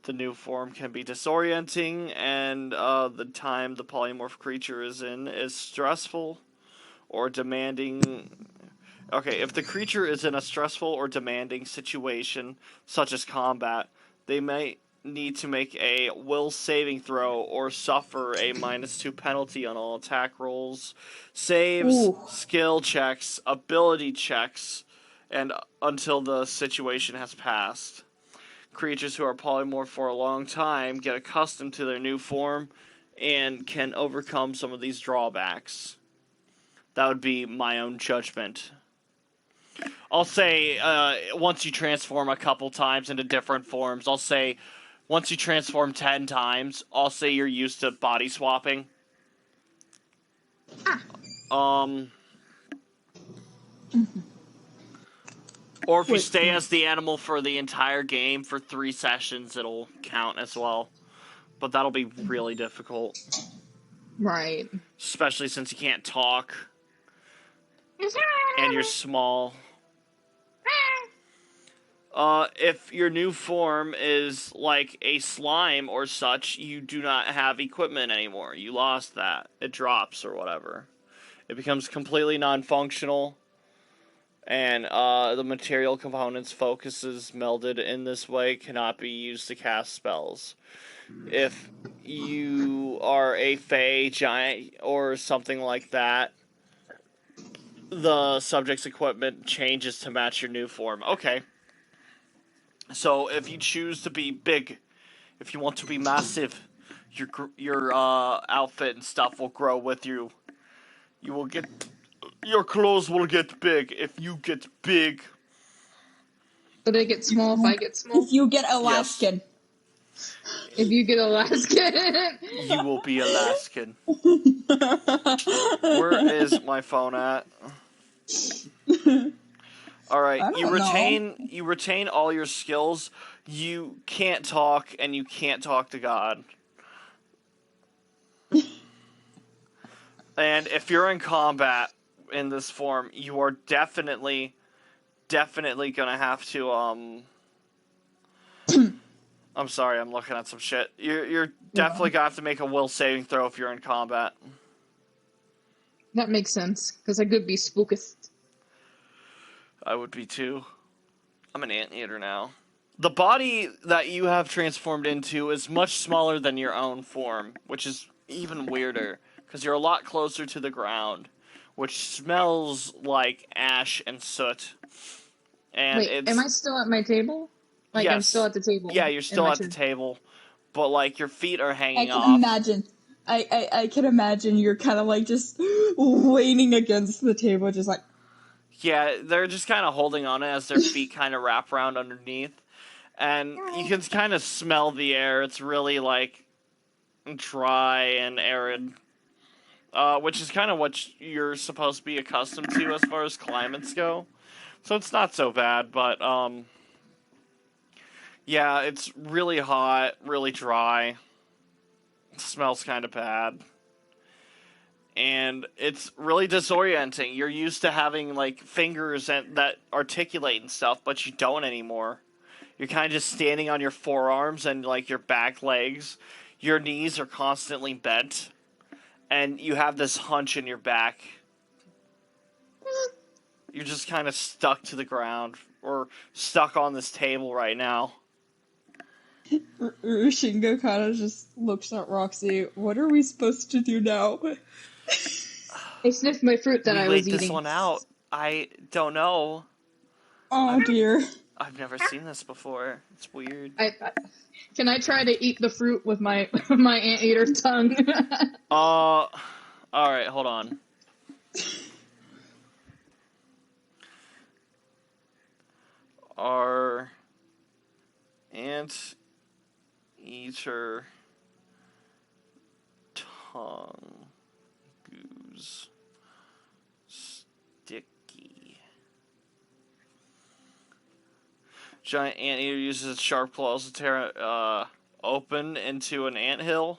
The new form can be disorienting, and the time the polymorph creature is in is stressful or demanding. Okay, if the creature is in a stressful or demanding situation, such as combat, they may need to make a will saving throw or suffer a -2 penalty on all attack rolls, saves, Ooh. skill checks, ability checks, and until the situation has passed. Creatures who are polymorphed for a long time get accustomed to their new form and can overcome some of these drawbacks. That would be my own judgment. I'll say once you transform a couple times into different forms, I'll say once you transform 10 times, I'll say you're used to body swapping. Or if you stay as the animal for the entire game for 3 sessions, it'll count as well. But that'll be really difficult. Right. Especially since you can't talk. And you're small. If your new form is like a slime or such, you do not have equipment anymore. You lost that. It drops or whatever. It becomes completely non-functional. And the material components, focuses melded in this way cannot be used to cast spells. If you are a Fey giant or something like that, the subject's equipment changes to match your new form. Okay. So if you choose to be big, if you want to be massive, your outfit and stuff will grow with you. You will get your clothes will get big if you get big. So they get small if I get small? If you get Alaskan. If you get Alaskan. You will be Alaskan. Where is my phone at? Alright, you retain all your skills. You can't talk, and you can't talk to God. And if you're in combat in this form, you are definitely gonna have to, I'm sorry, I'm looking at some shit. You're definitely gonna have to make a will saving throw if you're in combat. That makes sense, because I could be spookist. I would be too. I'm an anteater now. The body that you have transformed into is much smaller than your own form, which is even weirder, because you're a lot closer to the ground, which smells like ash and soot. And Wait, am I still at my table? Like, yes. I'm still at the table. Yeah, you're still at the table, but like your feet are I hanging can off. imagine. I can imagine you're kind of like just leaning against the table, just like. Yeah, they're just kind of holding on it as their feet kind of wrap around underneath. And you can kind of smell the air. It's really, like, dry and arid. Which is kind of what you're supposed to be accustomed to as far as climates go. So it's not so bad, but, yeah, it's really hot, really dry. It smells kind of bad. And it's really disorienting. You're used to having, like, fingers that articulate and stuff, but you don't anymore. You're kind of just standing on your forearms and, like, your back legs. Your knees are constantly bent. and you have this hunch in your back. You're just kind of stuck to the ground, or stuck on this table right now. Rashingu kind of just looks at Roxy. What are we supposed to do now? I sniffed my fruit that We I wait was this eating. one out. I don't know. Oh dear. I've never seen this before. It's weird. Can I try to eat the fruit with my my anteater tongue? Alright, hold on. Our anteater tongue goose sticky. Giant anteater uses its sharp claws to tear open into an anthill,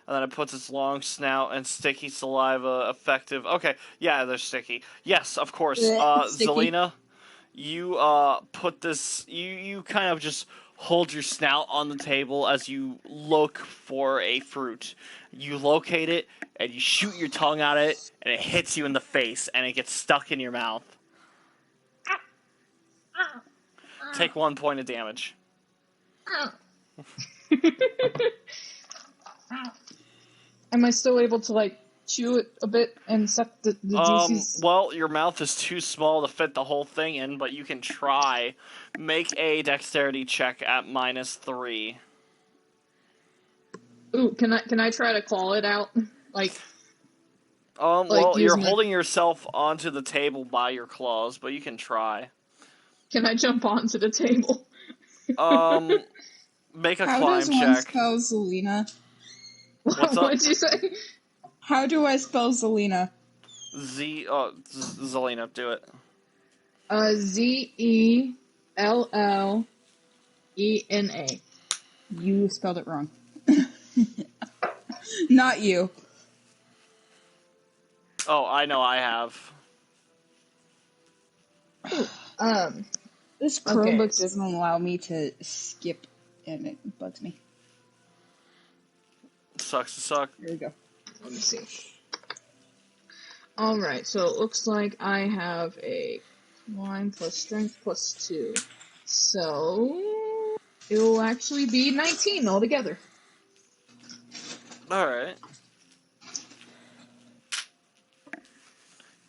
and then it puts its long snout and sticky saliva effective. Okay, yeah, they're sticky. Yes, of course. Sticky. Zellena, you put this. You kind of just hold your snout on the table as you look for a fruit. You locate it, and you shoot your tongue at it, and it hits you in the face, and it gets stuck in your mouth. Take 1 point of damage. Am I still able to like chew it a bit and suck the juices? Well, your mouth is too small to fit the whole thing in, but you can try. Make a dexterity check at -3. Ooh, can I try to claw it out? Like Well, you're using holding yourself onto the table by your claws, but you can try. Can I jump onto the table? Make a How climb does one check. spell Zellena? What's up? What'd you say? How do I spell Zellena? Zellena, do it. Zellena. You spelled it wrong. Not you. Oh, I know I have. This Chromebook doesn't allow me to skip, and it bugs me. Sucks to suck. Here we go. Let me see. Alright, so it looks like I have a climb plus strength plus 2. So it will actually be 19 altogether. Alright.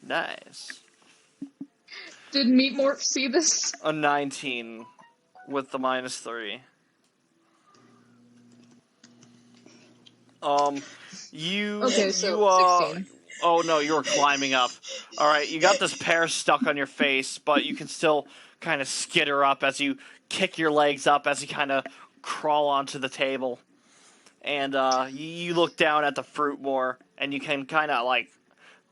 Nice. Did Meat Morph see this? A 19 with the -3. Okay, so 16. Oh no, you were climbing up. Alright, you got this pear stuck on your face, but you can still kind of skitter up as you kick your legs up as you kind of crawl onto the table. And you look down at the fruit more, and you can kind of like...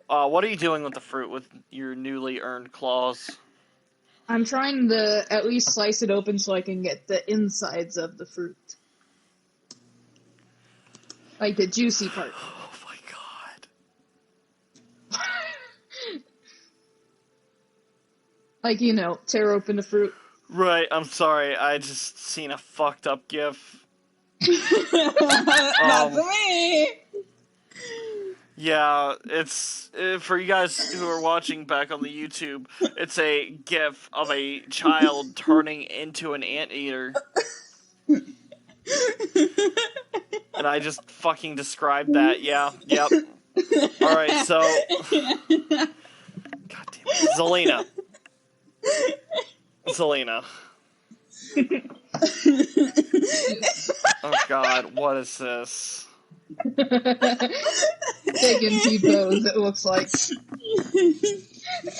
what are you doing with the fruit with your newly earned claws? I'm trying to at least slice it open so I can get the insides of the fruit. Like the juicy part. Oh my god. Like, you know, tear open the fruit. Right, I'm sorry, I just seen a fucked up gif. Not for me! Yeah, it's for you guys who are watching back on the YouTube. It's a GIF of a child turning into an anteater, and I just fucking described that. Yeah, yep. All right, so God damn it, Zellena. Oh God, what is this? Taking T-pose, it looks like.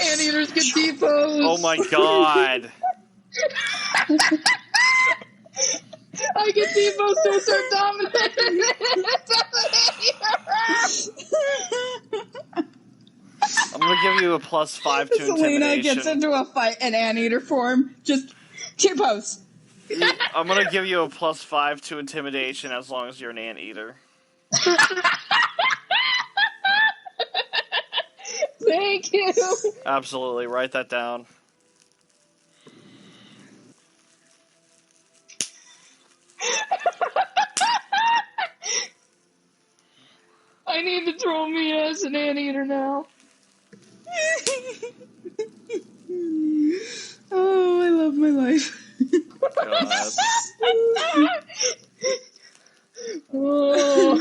Anteaters get T-pose! Oh my God. I get T-pose to assert dominance! I'm gonna give you a +5 to Selena intimidation. gets into a fight in anteater form. Just T-pose. I'm gonna give you a +5 to intimidation as long as you're an anteater. Thank you! Absolutely, write that down. I need to throw me as an anteater now. Oh, I love my life. God. Oh.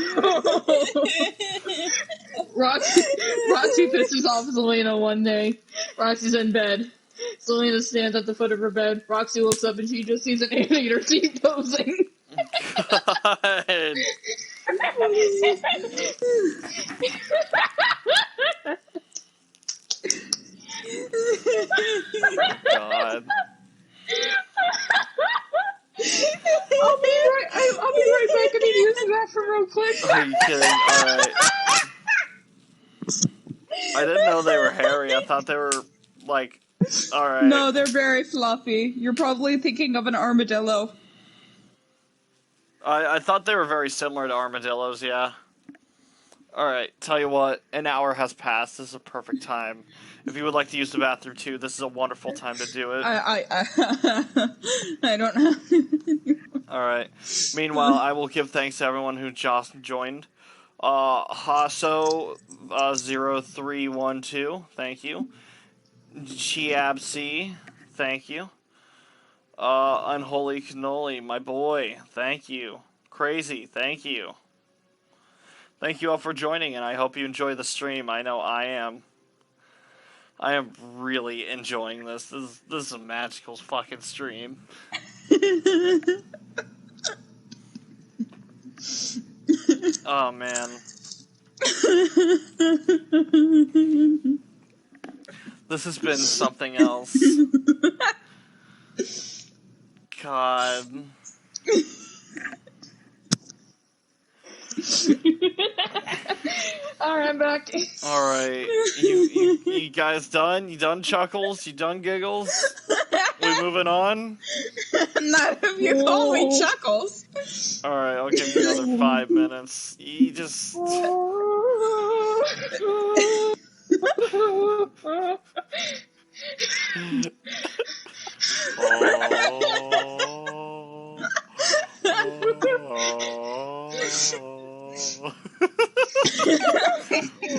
Roxy pisses off Zellena one day. Roxy's in bed. Zellena stands at the foot of her bed. Roxy looks up and she just sees an anteater T-posing. God. God. I'll be right back. I need to use the bathroom real quick. Are you kidding? Alright. I didn't know they were hairy. I thought they were, like, alright. No, they're very fluffy. You're probably thinking of an armadillo. I thought they were very similar to armadillos, yeah. Alright, tell you what, an hour has passed. This is a perfect time. If you would like to use the bathroom too, this is a wonderful time to do it. I don't know. Alright. Meanwhile, I will give thanks to everyone who just joined. Haso0312, thank you. Chiabc, thank you. Unholy Cannoli, my boy, thank you. Crazy, thank you. Thank you all for joining, and I hope you enjoy the stream. I know I am. I am really enjoying this. This is a magical fucking stream. Oh, man. This has been something else. God. Alright, I'm back. Alright. You guys done? You done, Chuckles? You done, Giggles? We moving on? Not if you call me Chuckles. Alright, I'll give you another 5 minutes. You just...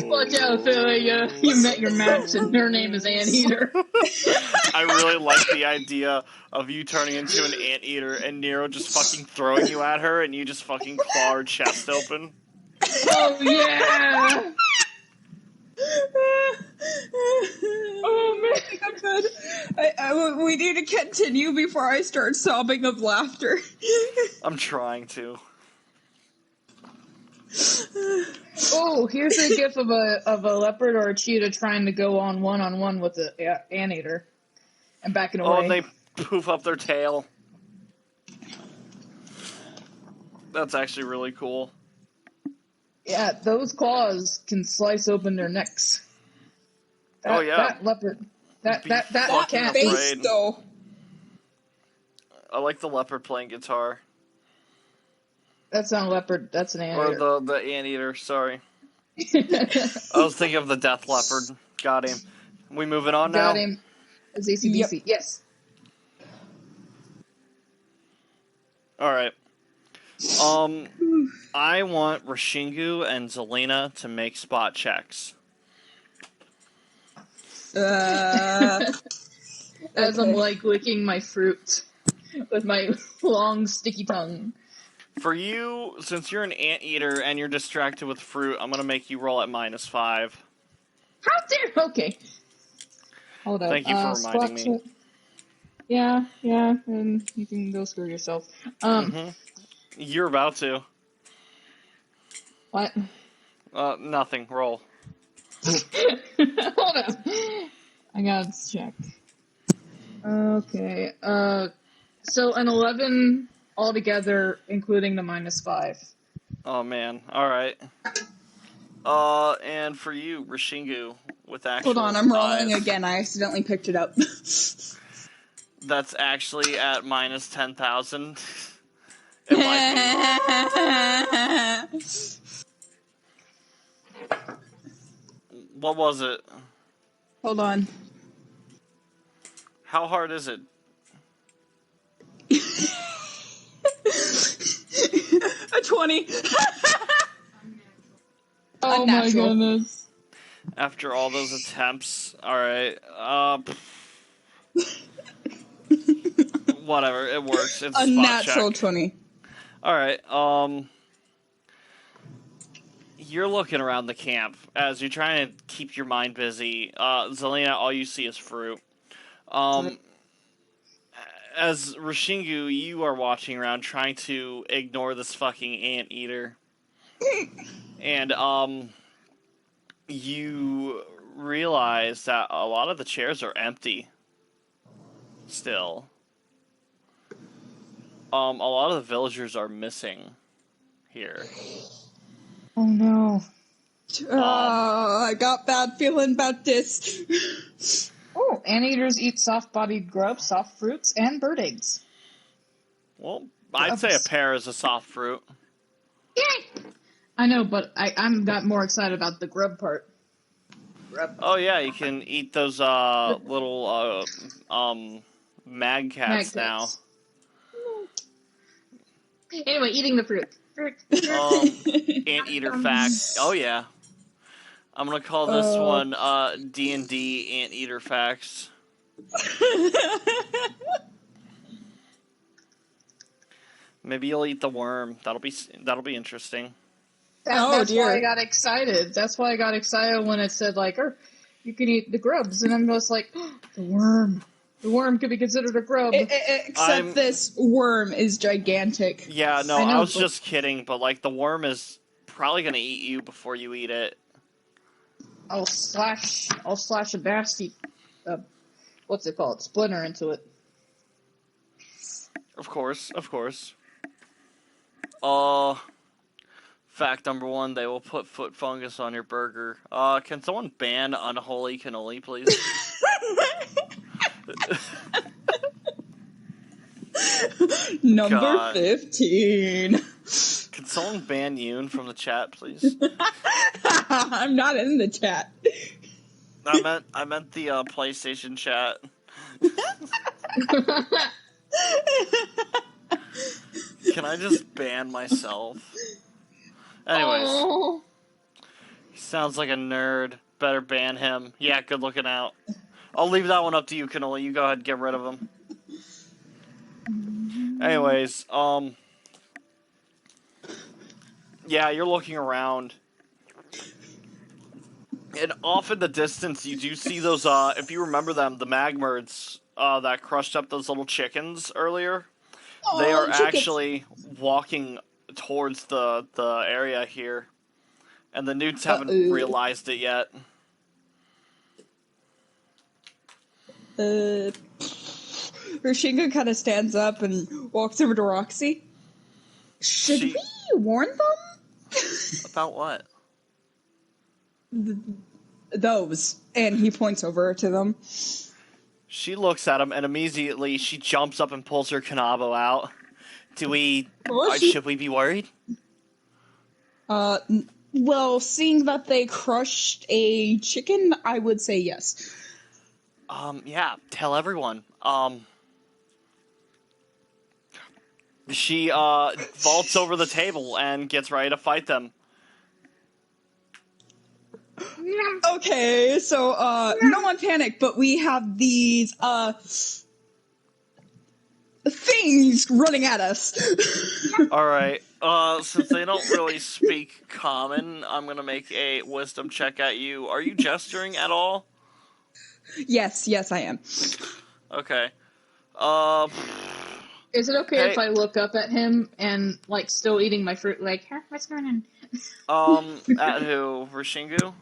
Watch out, Philly. You met your match, and her name is Anteater. I really like the idea of you turning into an anteater and Nero just fucking throwing you at her and you just fucking claw her chest open. Oh, yeah! Oh man, I'm good. We need to continue before I start sobbing of laughter. I'm trying to. Oh, here's a gif of a leopard or a cheetah trying to go on one with the anteater and backing away. Oh, and they poof up their tail. That's actually really cool. Yeah, those claws can slice open their necks. Oh yeah, that leopard, that cat. Face though. I like the leopard playing guitar. That's not a leopard. That's an anteater. Or the anteater. Sorry. I was thinking of the death leopard. Got him. We moving on now? Got him. It's ACDC. Yep. Yes. Alright. I want Rashingu and Zellena to make spot checks. As I'm like licking my fruit with my long sticky tongue. For you, since you're an anteater and you're distracted with fruit, I'm gonna make you roll at -5. How dare? Okay. Hold up. Thank you for reminding me. Yeah, and you can go screw yourself. You're about to. What? Nothing. Roll. Hold up. I gotta check. Okay. So an 11 altogether, including the -5. Oh man. Alright. And for you, Rashingu, with actual Hold on, I'm rolling 5. again. I accidentally picked it up. That's actually at -10,000. It might be. What was it? Hold on. How hard is it? A 20. Oh, Oh my unnatural. goodness. After all those attempts, alright, whatever, it works. It's a spot Unnatural check. 20. Alright, you're looking around the camp as you're trying to keep your mind busy. Zellena, all you see is fruit. As Rashingu, you are watching around trying to ignore this fucking anteater. And, you realize that a lot of the chairs are empty. Still. A lot of the villagers are missing here. Oh no. I got bad feeling about this. Oh, anteaters eat soft-bodied grubs, soft fruits, and bird eggs. Well, I'd say a pear is a soft fruit. Yay! I know, but I'm got more excited about the grub part. Grub. Oh yeah, you can eat those little mag cats now. Anyway, eating the fruit. Anteater fact. Oh yeah. I'm gonna call this one D&D Anteater facts. Maybe you'll eat the worm. That'll be interesting. That's dear. why I got excited. That's why I got excited when it said like, you can eat the grubs, and I'm just like, the worm. The worm could be considered a grub. Except this worm is gigantic. Yeah, no, I know, I was but- just kidding, but like the worm is probably gonna eat you before you eat it. I'll slash a nasty, what's it called? Splinter into it. Of course. Fact number 1, they will put foot fungus on your burger. Can someone ban unholy cannoli, please? Number God. 15. Can someone ban Yoon from the chat, please? I'm not in the chat. I meant the PlayStation chat. Can I just ban myself? Anyways, Oh. he sounds like a nerd. Better ban him. Yeah, good looking out. I'll leave that one up to you, Cannoli. You go ahead and get rid of him. Anyways, yeah, you're looking around. And off in the distance, you do see those, if you remember them, the magmerds that crushed up those little chickens earlier. They are actually walking towards the area here. And the newts haven't realized it yet. Rashingu kind of stands up and walks over to Roxy. Should we warn them? About what? Those. And he points over to them. She looks at him, and immediately she jumps up and pulls her kanabo out. Should we be worried? Well, seeing that they crushed a chicken, I would say yes. Yeah, tell everyone. She, vaults over the table and gets ready to fight them. Okay, so, no one panic, but we have these, things running at us. Alright, since they don't really speak common, I'm gonna make a wisdom check at you. Are you gesturing at all? Yes, I am. Okay. Is it okay if I look up at him and, like, still eating my fruit, like, what's going on? At who? Rashingu?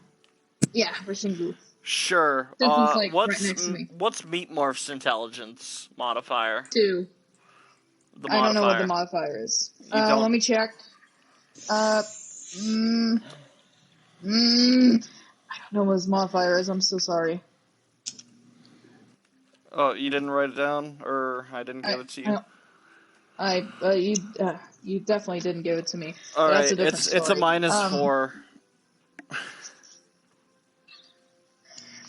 Yeah, Rashingu. Sure. Since he's, like, right next to me. What's Meat Morph's intelligence modifier? 2. The I don't know what the modifier. modifier is. don't? Let me check. I don't know what his modifier is. I'm so sorry. Oh, you didn't write it down, or I didn't give it to you? You definitely didn't give it to me. All right, That's a different it's a story. -4.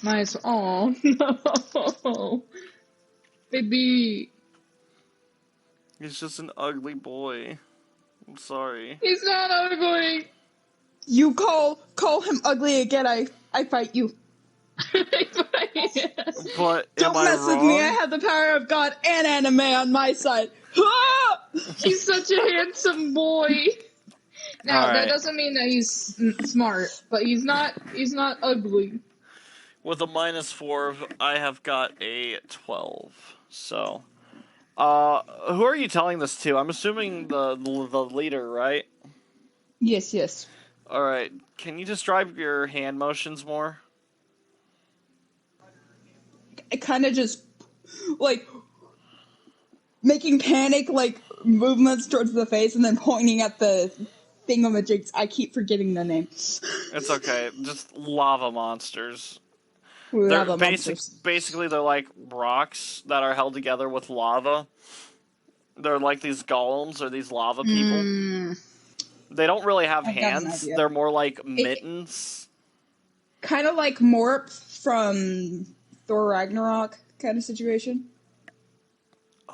Minus. Oh no, baby. He's just an ugly boy. I'm sorry. He's not ugly. You call him ugly again, I fight you. But Don't am I mess with me, I wrong? have the power of God and anime on my side. Ah! He's such a handsome boy. Now, that Alright. doesn't mean that he's smart, but he's not ugly. With a -4, I have got a 12. So, who are you telling this to? I'm assuming the leader, right? Yes. Alright, can you describe your hand motions more? I kind of just, like, making panic, like, movements towards the face and then pointing at the thingamajigs. I keep forgetting the name. It's okay, just lava monsters. Lava monsters. Basically, they're like rocks that are held together with lava. They're like these golems or these lava people. They don't really have I've got an hands. idea. They're more like mittens. Kind of like Morphs from Thor Ragnarok kind of situation.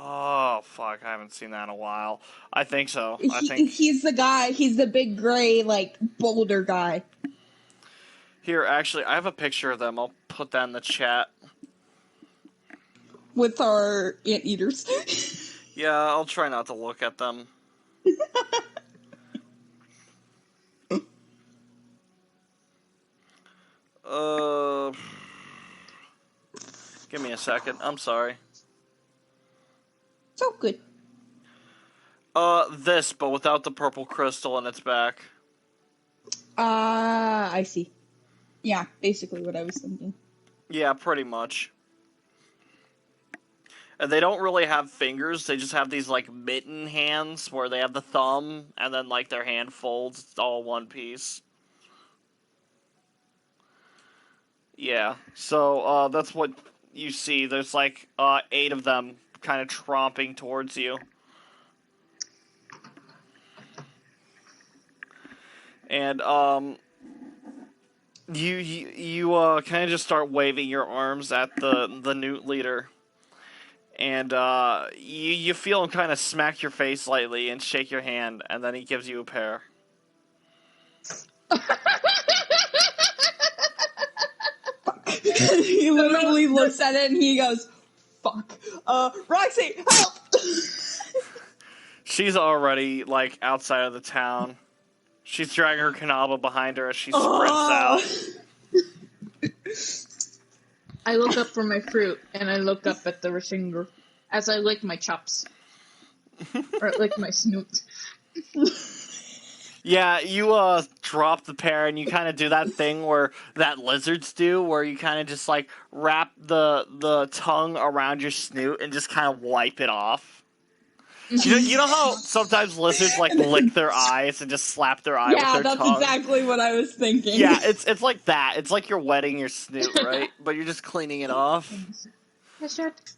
Oh, fuck, I haven't seen that in a while. I think so. He's the guy, he's the big gray, like, boulder guy. Here, actually, I have a picture of them. I'll put that in the chat. With our anteaters. Yeah, I'll try not to look at them. Give me a second. I'm sorry. So good. This, but without the purple crystal in its back. I see. Yeah, basically what I was thinking. Yeah, pretty much. And they don't really have fingers, they just have these, like, mitten hands, where they have the thumb, and then, like, their hand folds, it's all one piece. Yeah, so, that's what you see. There's, like, 8 of them kind of tromping towards you. And, you kind of just start waving your arms at the newt leader. And, you feel him kind of smack your face lightly and shake your hand, and then he gives you a pair. He literally looks at it and he goes, fuck. Roxy, help! She's already, like, outside of the town. She's dragging her Kanaba behind her as she sprints out. I look up for my fruit, and I look up at the rashingu as I lick my chops. Or lick my snoot. Yeah, you, drop the pear and you kind of do that thing that lizards do, where you kind of just, like, wrap the tongue around your snoot and just kind of wipe it off. You know how sometimes lizards, like, lick their eyes and just slap their eye with their tongue? Yeah, that's exactly what I was thinking. Yeah, it's like that. It's like you're wetting your snoot, right? But you're just cleaning it off.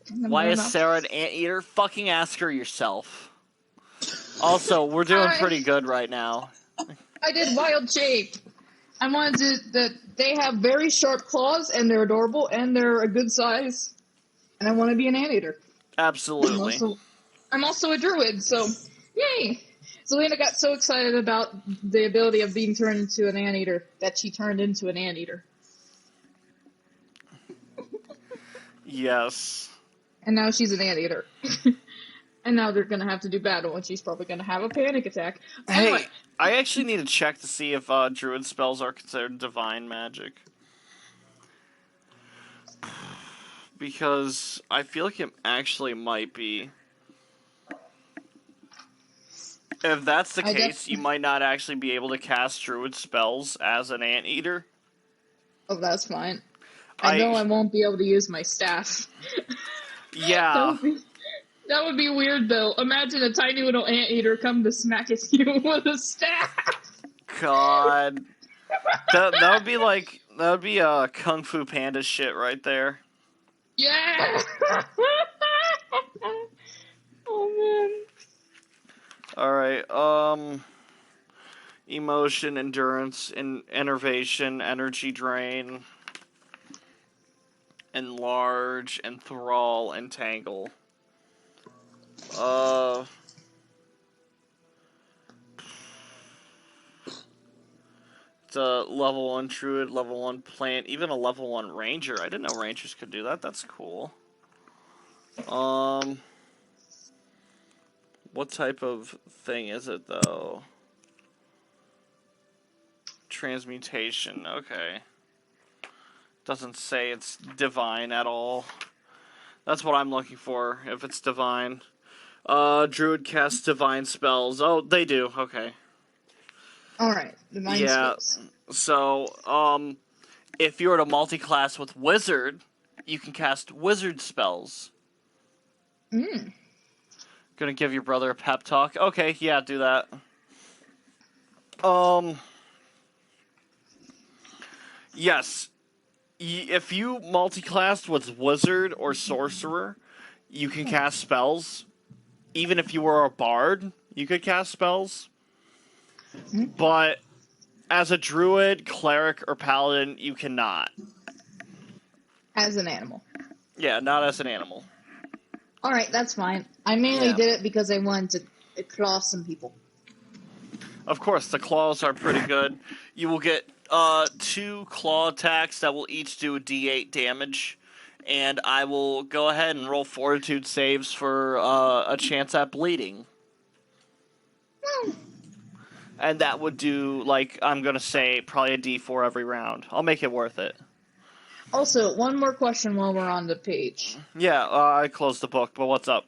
Why is Sarah an anteater? Fucking ask her yourself. Also, we're doing pretty good right now. I did wild shape. I wanted they have very sharp claws, and they're adorable, and they're a good size. And I want to be an anteater. Absolutely. I'm also a druid, so yay! Zellena got so excited about the ability of being turned into an anteater that she turned into an anteater. Yes. And now she's an anteater. And now they're gonna have to do battle, and she's probably gonna have a panic attack. Anyway. Hey, I actually need to check to see if druid spells are considered divine magic. Because I feel like it actually might be. If that's the case, you might not actually be able to cast druid spells as an anteater. Oh, that's fine. I know I won't be able to use my staff. Yeah. That would be weird, though. Imagine a tiny little anteater come to smack at you with a staff. God. that would be Kung Fu Panda shit right there. Yeah! Oh, man. Alright, emotion, endurance, enervation, energy drain, enlarge, enthrall, entangle. cast level 1 druid, level 1 plant, even a level 1 ranger. I didn't know rangers could do that. That's cool. What type of thing is it, though? Transmutation. Okay. Doesn't say it's divine at all. That's what I'm looking for, if it's divine. Druid casts divine spells. Oh, they do. Okay. Alright, divine spells. So, if you were to multi-class with wizard, you can cast wizard spells. Gonna give your brother a pep talk. Okay, yeah, do that. Yes. If you multi-classed with wizard or sorcerer, you can cast spells. Even if you were a bard, you could cast spells. But as a druid, cleric, or paladin, you cannot. As an animal. Yeah, not as an animal. Alright, that's fine. I mainly did it because I wanted to claw some people. Of course, the claws are pretty good. You will get 2 claw attacks that will each do a d8 damage. And I will go ahead and roll fortitude saves for a chance at bleeding. And that would do, like, I'm going to say, probably a d4 every round. I'll make it worth it. Also, one more question while we're on the page. Yeah, I closed the book, but what's up?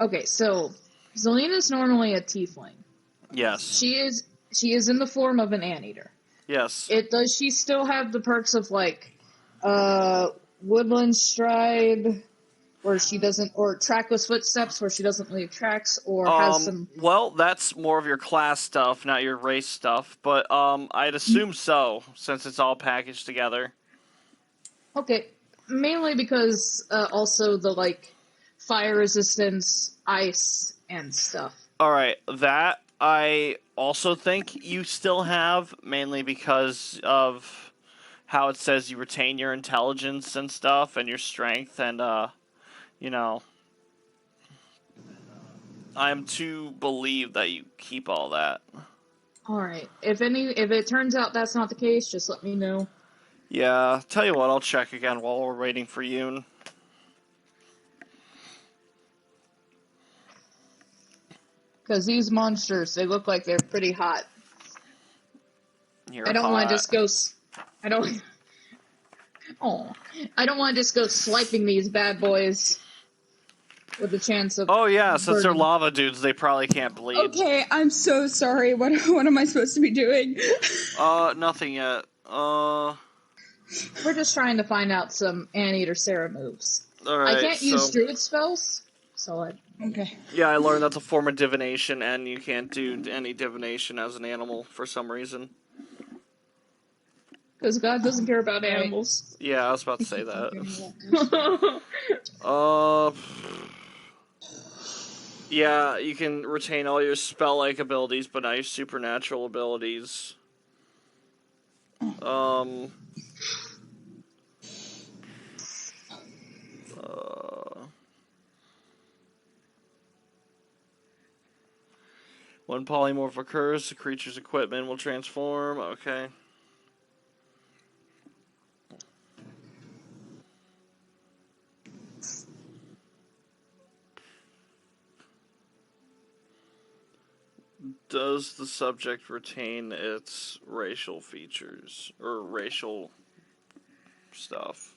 Okay, so Zelena's normally a tiefling. Yes. She is in the form of an anteater. Yes. Does she still have the perks of like woodland stride, where she doesn't, or trackless footsteps where she doesn't leave tracks, or has some? Well, that's more of your class stuff, not your race stuff. But I'd assume so, since it's all packaged together. Okay, mainly because also the like fire resistance, ice, and stuff. All right, that I also think you still have, mainly because of how it says you retain your intelligence and stuff, and your strength, and you know, I'm to believe that you keep all that. All right. If it turns out that's not the case, just let me know. Yeah, tell you what, I'll check again while we're waiting for Yoon. Because these monsters, they look like they're pretty hot. You're I don't want to hot. just go. I don't. Oh, I don't want to just go swiping these bad boys with a chance of. Oh yeah, since they're burning. lava dudes, they probably can't bleed. Okay, I'm so sorry. What am I supposed to be doing? Nothing yet. We're just trying to find out some Anteater Sarah moves. Alright, I can't use druid spells, so Okay. Yeah, I learned that's a form of divination, and you can't do any divination as an animal for some reason. because God doesn't care about animals. Yeah, I was about to say that. Yeah, you can retain all your spell-like abilities, but not your supernatural abilities. When polymorph occurs, the creature's equipment will transform. Okay. Does the subject retain its racial features or racial stuff?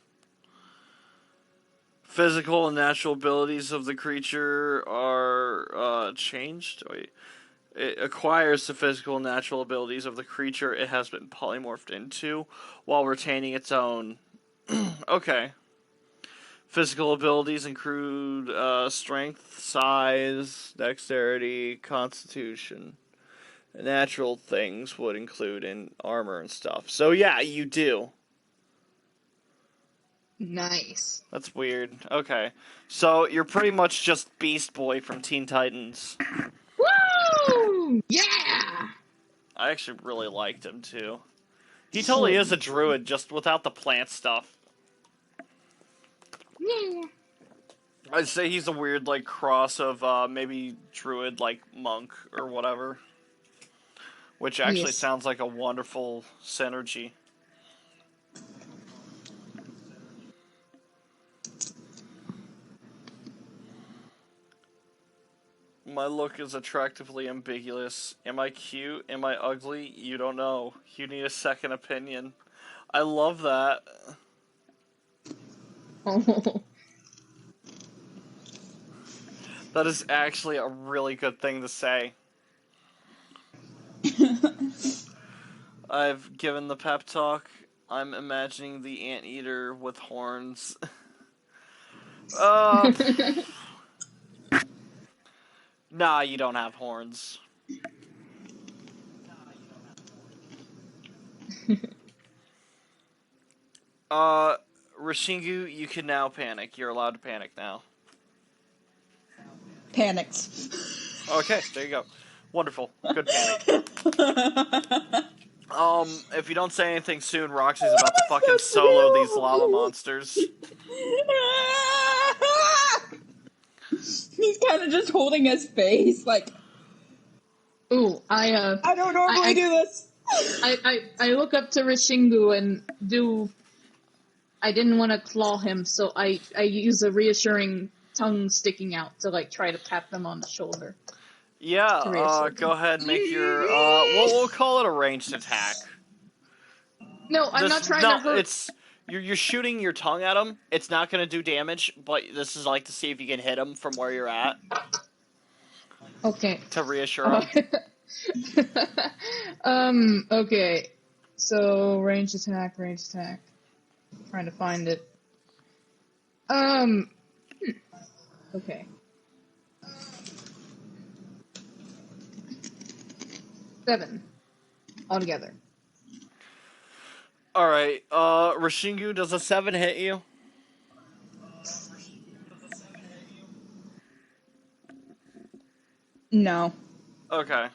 Physical and natural abilities of the creature are changed. Wait. It acquires the physical and natural abilities of the creature it has been polymorphed into while retaining its own. Okay. Physical abilities include strength, size, dexterity, constitution. Natural things would include in armor and stuff. So yeah, you do. Nice. That's weird. Okay. So you're pretty much just Beast Boy from Teen Titans. Woo! Yeah! I actually really liked him too. He totally is a druid, just without the plant stuff. Yeah. I'd say he's a weird, like, cross of maybe druid, like, monk or whatever. which actually Yes. sounds like a wonderful synergy. My look is attractively ambiguous. Am I cute? Am I ugly? You don't know. You need a second opinion. I love that. Oh. That is actually a really good thing to say. I've given the pep talk. I'm imagining the anteater with horns. Uh, nah, you don't have horns. Rashingu, you can now panic. You're allowed to panic now. Panicked. Okay, there you go. Wonderful. Good panic. If you don't say anything soon, Roxy's about to fucking That's solo these terrible. lava monsters. He's kind of just holding his face, like, Ooh, I don't normally do this. I look up to Rashingu and do. I didn't want to claw him, so I use a reassuring tongue sticking out to like try to tap them on the shoulder. Yeah, go ahead and make your, we'll call it a ranged attack. No, I'm not trying to hurt. You're shooting your tongue at him. It's not going to do damage, but this is like to see if you can hit him from where you're at. Okay. To reassure him. Okay. So, ranged attack. Trying to find it. Okay. 7. Altogether. Alright, Rashingu, does a 7 hit you? No. Okay.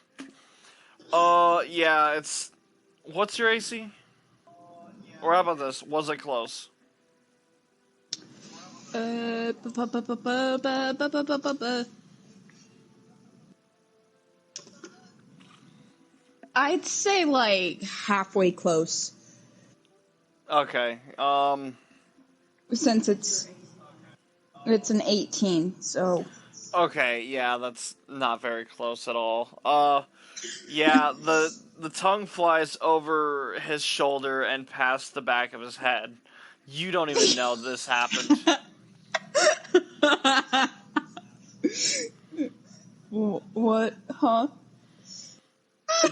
Yeah, it's... What's your AC? Or how about this? Was it close? I'd say, like, halfway close. Okay, Since it's an 18, so... Okay, yeah, that's not very close at all. Yeah, the tongue flies over his shoulder and past the back of his head. You don't even know this happened. What? Huh?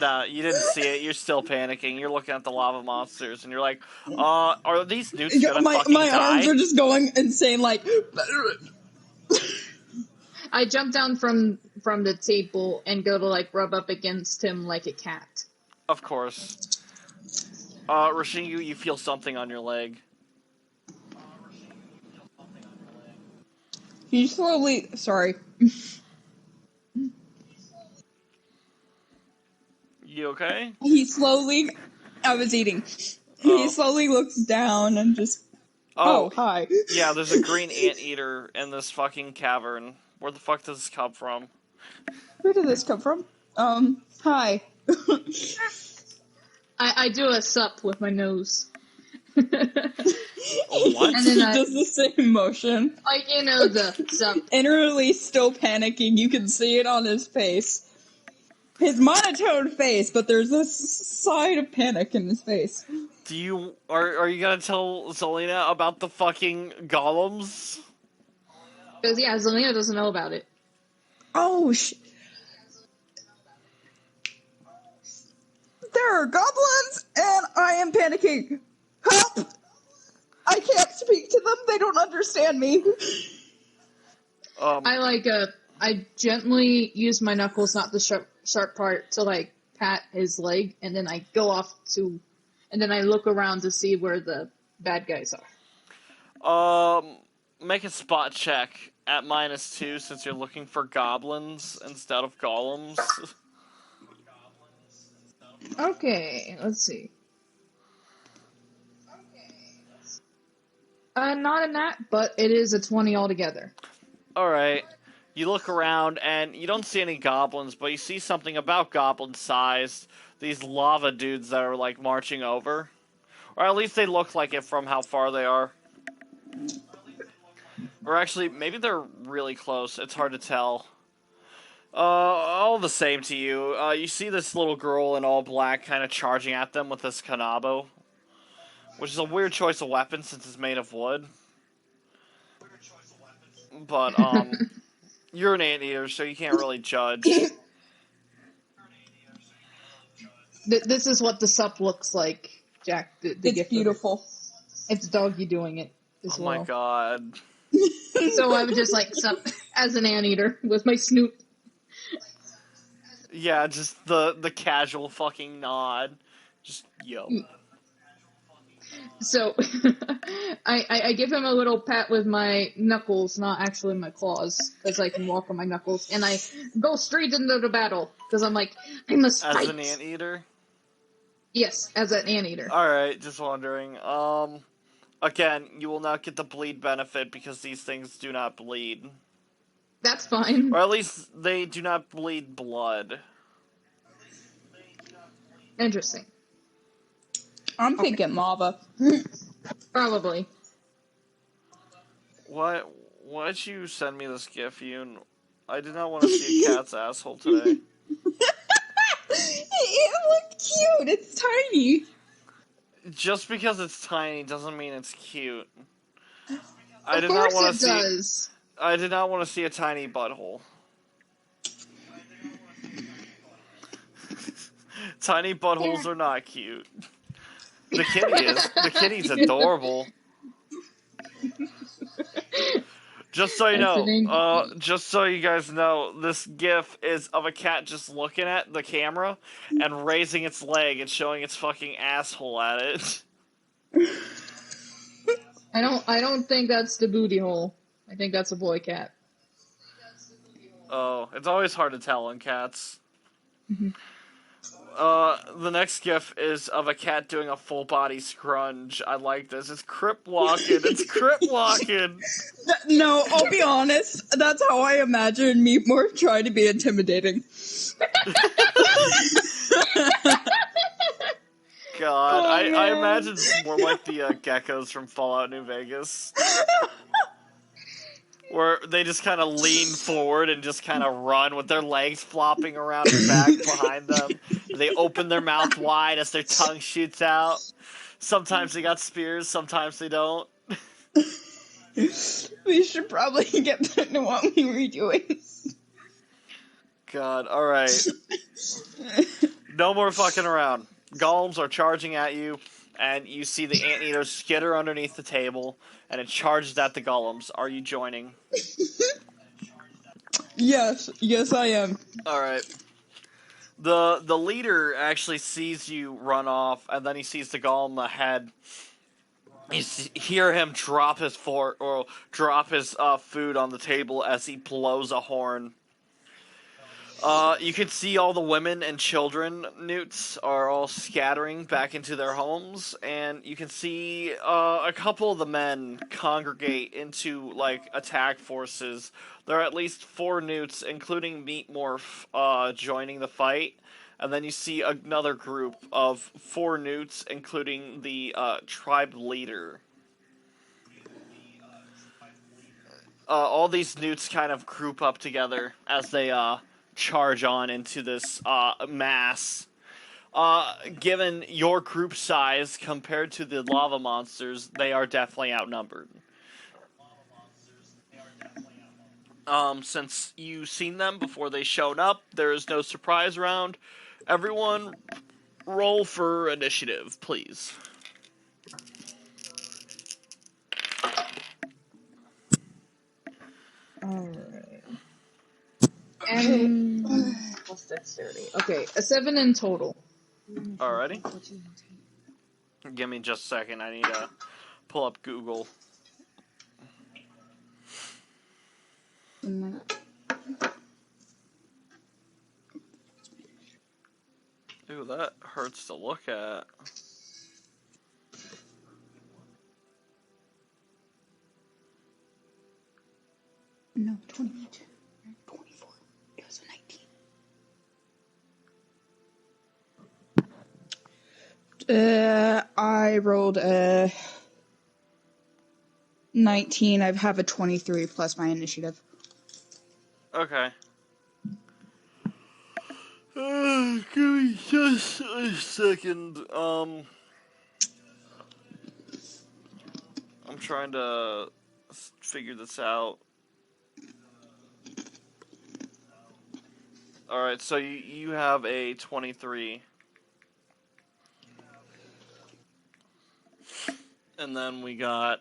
Nah, you didn't see it. You're still panicking. You're looking at the lava monsters, and you're like, are these newts gonna fucking my die? arms are just going insane, like... I jump down from the table and go to like rub up against him like a cat. Of course. Rashingu, you feel something on your leg. He slowly... Sorry. You okay? He slowly... I was eating. He slowly looks down and just... Oh, hi. Yeah, there's a green anteater in this fucking cavern. Where the fuck does this come from? Where did this come from? Hi. I do a sup with my nose. What? And then He does the same motion. like, you know, the sup. Innerly still panicking. You can see it on his face. His monotone face, but there's this side of panic in his face. Are you gonna tell Zellena about the fucking golems? Because, yeah, Zellena doesn't know about it. Oh, there are goblins, and I am panicking. Help! I can't speak to them. They don't understand me. I gently use my knuckles, not the sharp part, to, like, pat his leg, and then I go off to... And then I look around to see where the bad guys are. Make a spot check at -2 since you're looking for goblins instead of golems. Okay, let's see. Not in that, but it is a 20 altogether. Alright. You look around and you don't see any goblins, but you see something about goblin-sized. These lava dudes that are like marching over, or at least they look like it from how far they are. Or actually, maybe they're really close. It's hard to tell. All the same to you. You see this little girl in all black kind of charging at them with this kanabo, which is a weird choice of weapon since it's made of wood. But, you're an anteater, so you can't really judge. This is what the sup looks like, Jack. The It's gift beautiful. Of it. It's doggy doing it as Oh well. my god. So I would just like sup as an anteater with my snoot. Yeah, just the casual fucking nod. Just, yo. So I give him a little pat with my knuckles, not actually my claws, because I can walk on my knuckles, and I go straight into the battle because I'm like, I must fight. As an anteater? Yes, as an anteater. Alright, just wondering. Again, you will not get the bleed benefit because these things do not bleed. That's fine. Or at least they do not bleed blood. Interesting. I'm thinking lava. Probably. Why'd you send me this gif, Yoon? I did not want to see a cat's asshole today. It looked cute. It's tiny. Just because it's tiny doesn't mean it's cute. I Of did not course want it to see. does. I did not want to see a tiny butthole. Tiny buttholes are not cute. The kitty is. The kitty's adorable. Just so you know, just so you guys know, this GIF is of a cat just looking at the camera and raising its leg and showing its fucking asshole at it. I don't think that's the booty hole. I think that's a boy cat. Oh, it's always hard to tell on cats. The next GIF is of a cat doing a full body scrunch. I like this. It's crip walking. It's crip walking. No, I'll be honest. That's how I imagine me more trying to be intimidating. God, Oh, I man. imagine it's more like the geckos from Fallout New Vegas. Where they just kind of lean forward and just kind of run with their legs flopping around and back behind them. They open their mouth wide as their tongue shoots out. Sometimes they got spears, sometimes they don't. We should probably get back to what we were doing. God, alright. No more fucking around. Golems are charging at you, and you see the anteater skitter underneath the table, and it charges at the golems. Are you joining? Yes, I am. Alright. The leader actually sees you run off, and then he sees the golem ahead. You hear him drop his food on the table as he blows a horn. You can see all the women and children, newts, are all scattering back into their homes, and you can see a couple of the men congregate into, like, attack forces. There are at least 4 newts, including Meat Morph, joining the fight, and then you see another group of 4 newts, including the tribe leader. All these newts kind of group up together as they charge on into this mass. Given your group size compared to the lava monsters, they are definitely outnumbered. Since you've seen them before they showed up, there is no surprise round. Everyone, roll for initiative, please. Alright. And what's dexterity? Okay, a 7 in total. Alrighty. Give me just a second. I need to pull up Google. Ooh, that hurts to look at. No, 28. I rolled a 19. I have a 23 plus my initiative. Okay. Give me just a second. I'm trying to figure this out. Alright, so you have a 23. And then we got,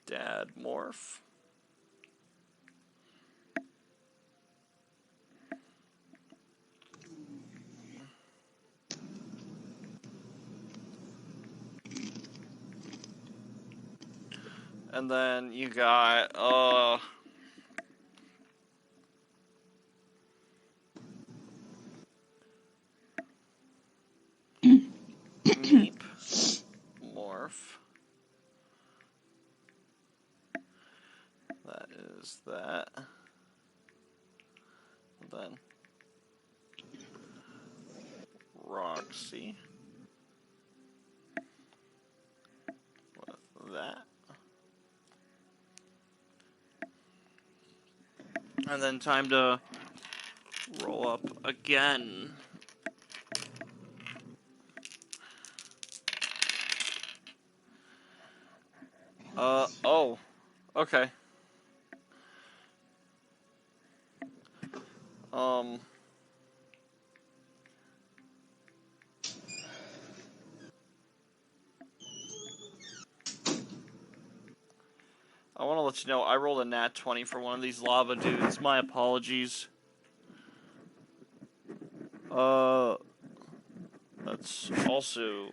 Dad Morph. And then you got, Meep Morph. That is that. And then Roxy. With that. And then time to roll up again. Oh. Okay. I want to let you know, I rolled a nat 20 for one of these lava dudes. My apologies. That's also...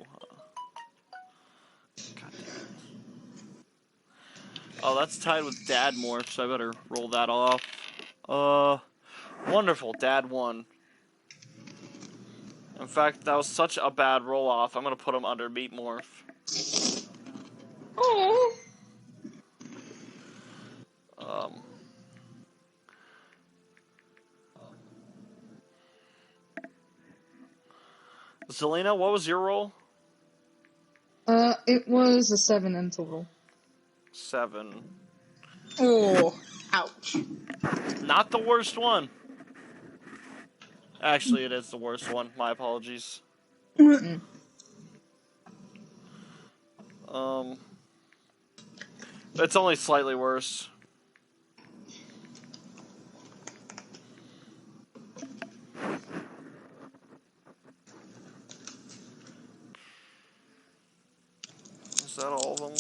God damn it. Oh, that's tied with Dad Morph, so I better roll that off. Wonderful, Dad won. In fact, that was such a bad roll-off, I'm gonna put him under Meat Morph. Oh. Zellena, what was your roll? It was a 7 in total. 7. Oh, ouch. Not the worst one. Actually, it is the worst one. My apologies. It's only slightly worse. Is that all of them?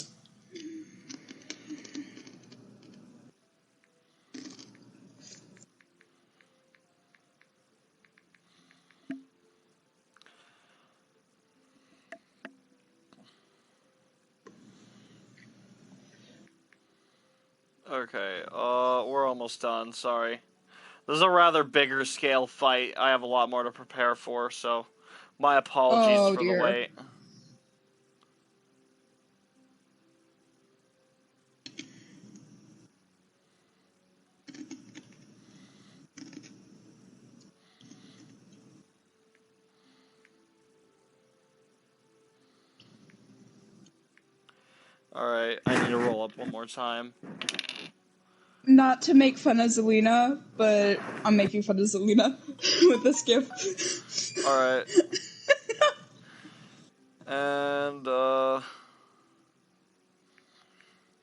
Okay, we're almost done, sorry. This is a rather bigger scale fight. I have a lot more to prepare for, so my apologies Oh, for dear. the wait. Alright, I need to roll up one more time. Not to make fun of Zellena, but I'm making fun of Zellena with this gift. Alright. And,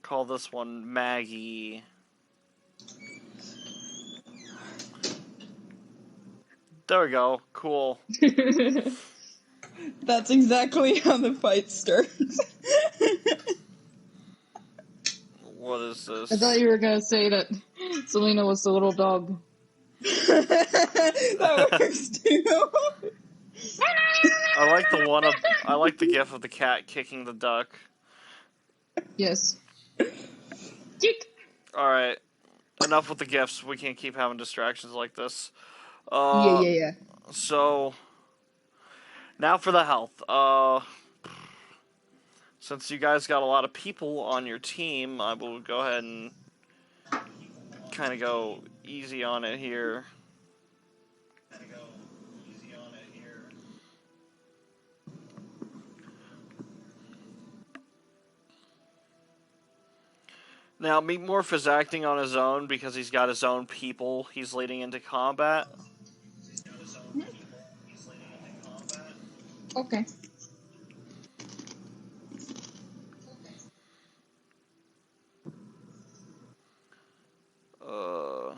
call this one Maggie. There we go. Cool. That's exactly how the fight starts. What is this? I thought you were gonna say that Selena was the little dog. That works too. I like the gif of the cat kicking the duck. Yes. Alright. Enough with the gifs. We can't keep having distractions like this. Yeah. So, now for the health. Since you guys got a lot of people on your team, I will go ahead and kind of go easy on it here. Now, Morph is acting on his own because he's got his own people he's leading into combat. Okay. Uh...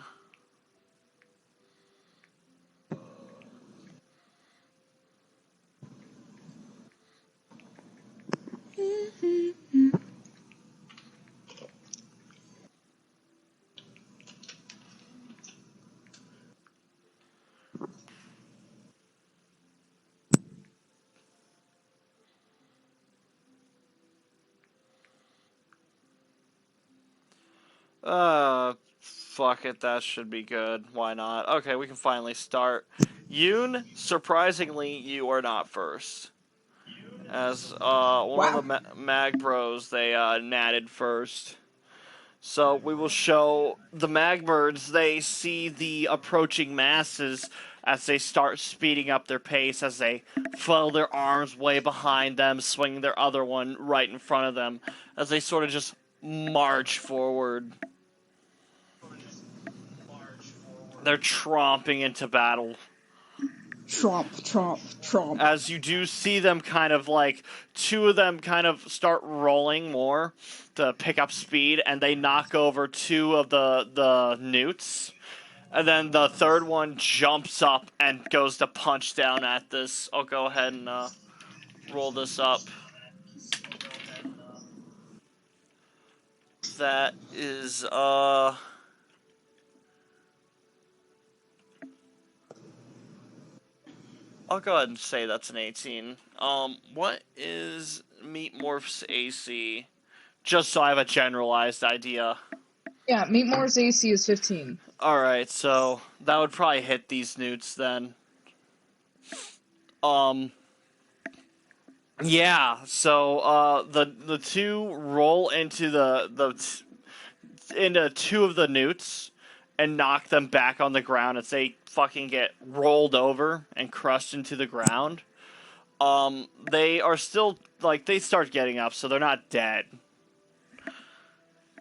Fuck it, that should be good. Why not? Okay, we can finally start. Yoon, surprisingly, you are not first. As one of Wow. the Mag Bros, they natted first. So we will show the magmerds. They see the approaching masses as they start speeding up their pace, as they flail their arms way behind them, swing their other one right in front of them, as they sort of just march forward. They're tromping into battle. Tromp, tromp, tromp. As you do see them kind of like, two of them kind of start rolling more to pick up speed, and they knock over two of the newts. And then the third one jumps up and goes to punch down at this. I'll go ahead and roll this up. That is, I'll go ahead and say that's an 18. What is Morphs AC? Just so I have a generalized idea. Yeah, Morphs AC is 15. Alright, so that would probably hit these newts then. Yeah, so the two roll into into two of the newts and knock them back on the ground as they fucking get rolled over and crushed into the ground. They are still, like, they start getting up, so they're not dead.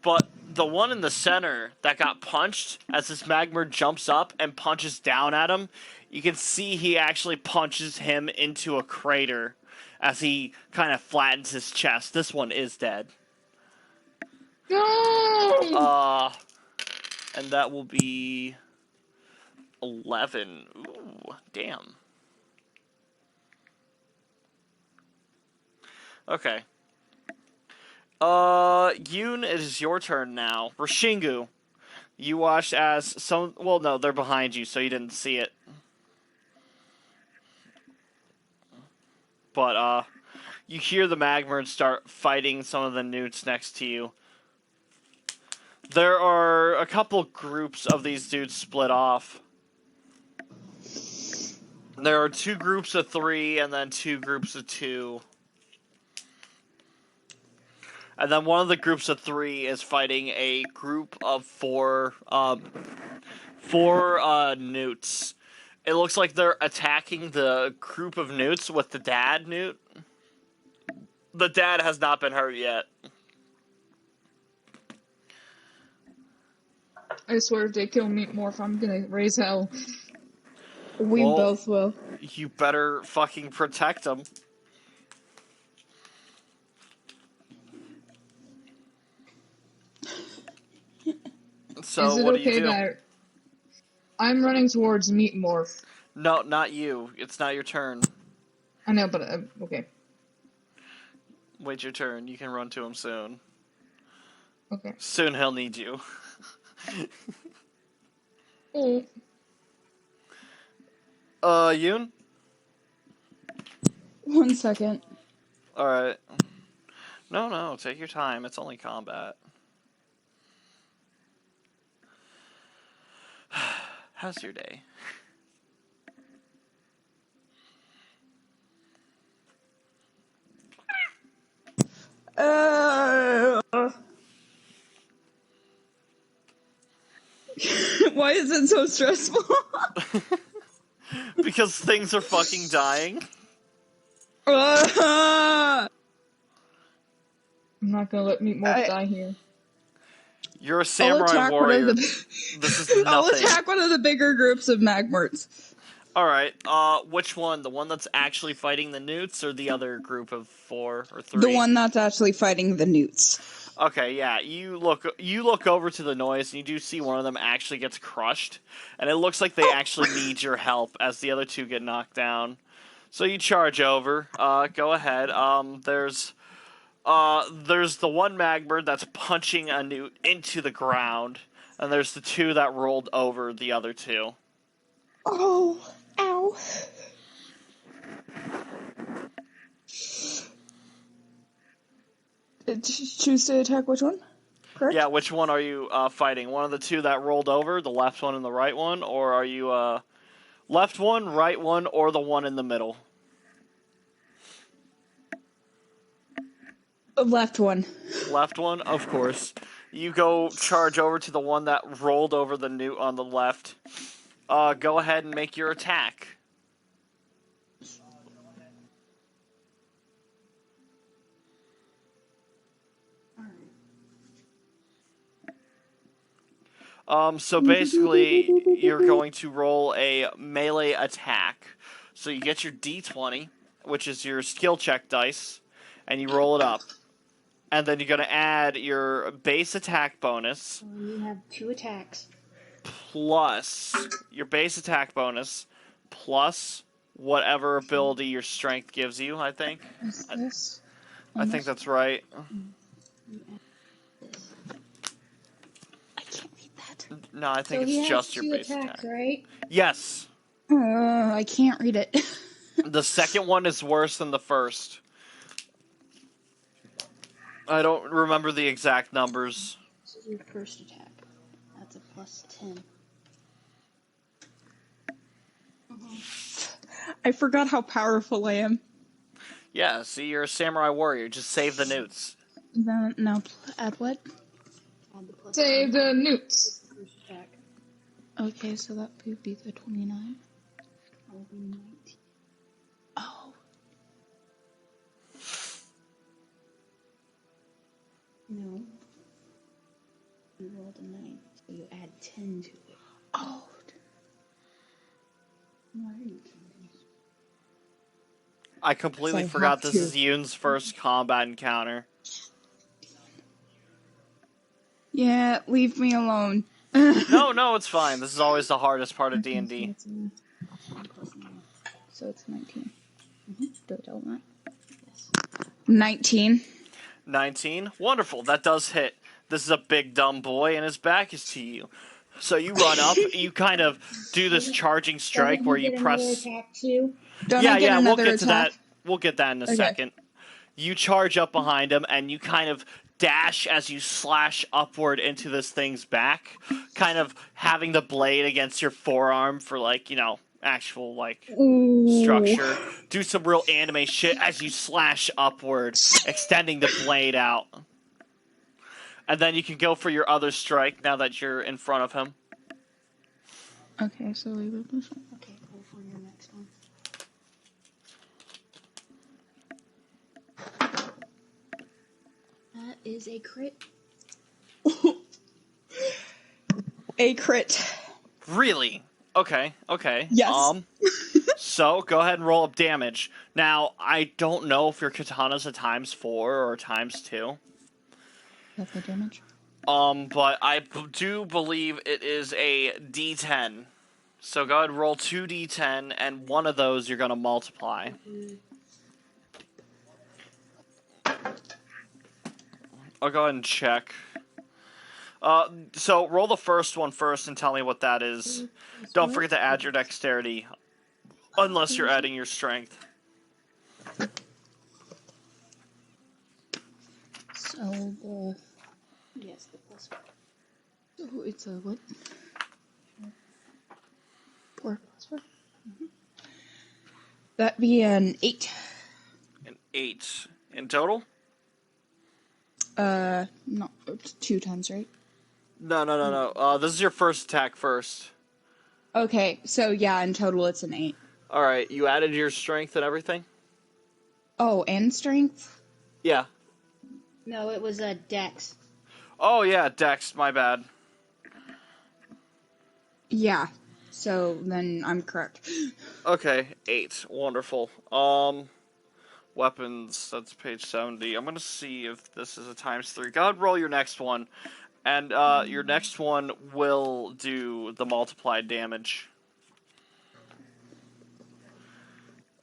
But the one in the center that got punched, as this magmer jumps up and punches down at him, you can see he actually punches him into a crater as he kind of flattens his chest. This one is dead. No! And that will be 11. Ooh, damn. Okay. Yoon, it is your turn now. Rashingu, you watched as some... Well, no, they're behind you, so you didn't see it. But, you hear the magmerds start fighting some of the newts next to you. There are a couple groups of these dudes split off. There are 2 groups of 3 and then 2 groups of 2. And then one of the groups of 3 is fighting a group of 4 newts. It looks like they're attacking the group of newts with the dad newt. The dad has not been hurt yet. I swear if they kill Morph, I'm gonna raise hell. We both will. You better fucking protect them. So Is it what okay do you do? that I'm running towards Morph? No, not you. It's not your turn. I know, but okay. Wait your turn. You can run to him soon. Okay. Soon he'll need you. Oh. Yoon? 1 second. Alright. No, take your time. It's only combat. How's your day? Why is it so stressful? Because things are fucking dying. I'm not gonna let Morph die here. You're a I'll samurai attack one warrior. of the. This is I'll nothing. attack one of the bigger groups of magmerds. Alright, which one? The one that's actually fighting the newts, or the other group of 4 or 3? The one that's actually fighting the newts. Okay, yeah, you look over to the noise, and you do see one of them actually gets crushed, and it looks like they actually need your help as the other 2 get knocked down. So you charge over. Go ahead. There's the one magmerd that's punching a newt into the ground, and there's the 2 that rolled over the other 2. Oh, ow. Choose to attack which one? Correct? Yeah, which one are you fighting? One of the 2 that rolled over, the left one and the right one, or are you left one, right one, or the one in the middle? The left one. Left one, of course. You go charge over to the one that rolled over the newt on the left. Go ahead and make your attack. So basically, you're going to roll a melee attack. So you get your d20, which is your skill check dice, and you roll it up. And then you're going to add your base attack bonus, So you have 2 attacks. plus your base attack bonus, plus whatever ability your strength gives you, I think. Is this? I think that's right. I can't read that. No, I think So he it's has just 2 your base attacks, attack. right? Yes. I can't read it. The second one is worse than the first. I don't remember the exact numbers. This is your first attack. That's a plus 10. I forgot how powerful I am. Yeah, see, you're a samurai warrior. Just save the newts. Then, now, add what? Add the plus Save 10 the newts. to the first attack. Okay, so that would be the 29. That will be 19. Oh. No. You rolled a 9, so you add 10 to it. Oh. Why are you counting? I completely I forgot have this to. is Yoon's first combat encounter. Yeah, leave me alone. No, it's fine. This is always the hardest part of D&D. So it's 19. Do I tell that? Yes. 19. 19? Wonderful, that does hit. This is a big dumb boy, and his back is to you. So you run up, you kind of do this charging strike Doesn't where he you get another press... attack too? Don't I get we'll another get to attack? that. We'll get that in a Okay. second. You charge up behind him, and you kind of dash as you slash upward into this thing's back, kind of having the blade against your forearm for, actual, Ooh. structure. Do some real anime shit as you slash upward, extending the blade out. And then you can go for your other strike now that you're in front of him. Okay, so leave it this one. Okay, go for your next one. That is a crit. A crit. Really? Okay. Yes. So go ahead and roll up damage. Now, I don't know if your katana's a ×4 or ×2. That's the damage. But I do believe it is a D10. So go ahead and roll 2d10, and one of those you're gonna multiply. I'll go ahead and check. So roll the first one first and tell me what that is. Don't forget to add your dexterity, unless you're adding your strength. So the... Yes, the plus 4. Oh, it's a what? 4 plus 4? That'd be an 8. An 8 in total? No, it's 2 times, right? No. This is your first attack first. Okay, so yeah, in total it's an 8. Alright, you added your strength and everything? Oh, and strength? Yeah. No, it was a dex. Oh yeah, Dex, my bad. Yeah. So then I'm correct. Okay, 8. Wonderful. Weapons, that's page 70. I'm gonna see if this is a ×3. Go ahead, roll your next one. And, your next one will do the multiplied damage.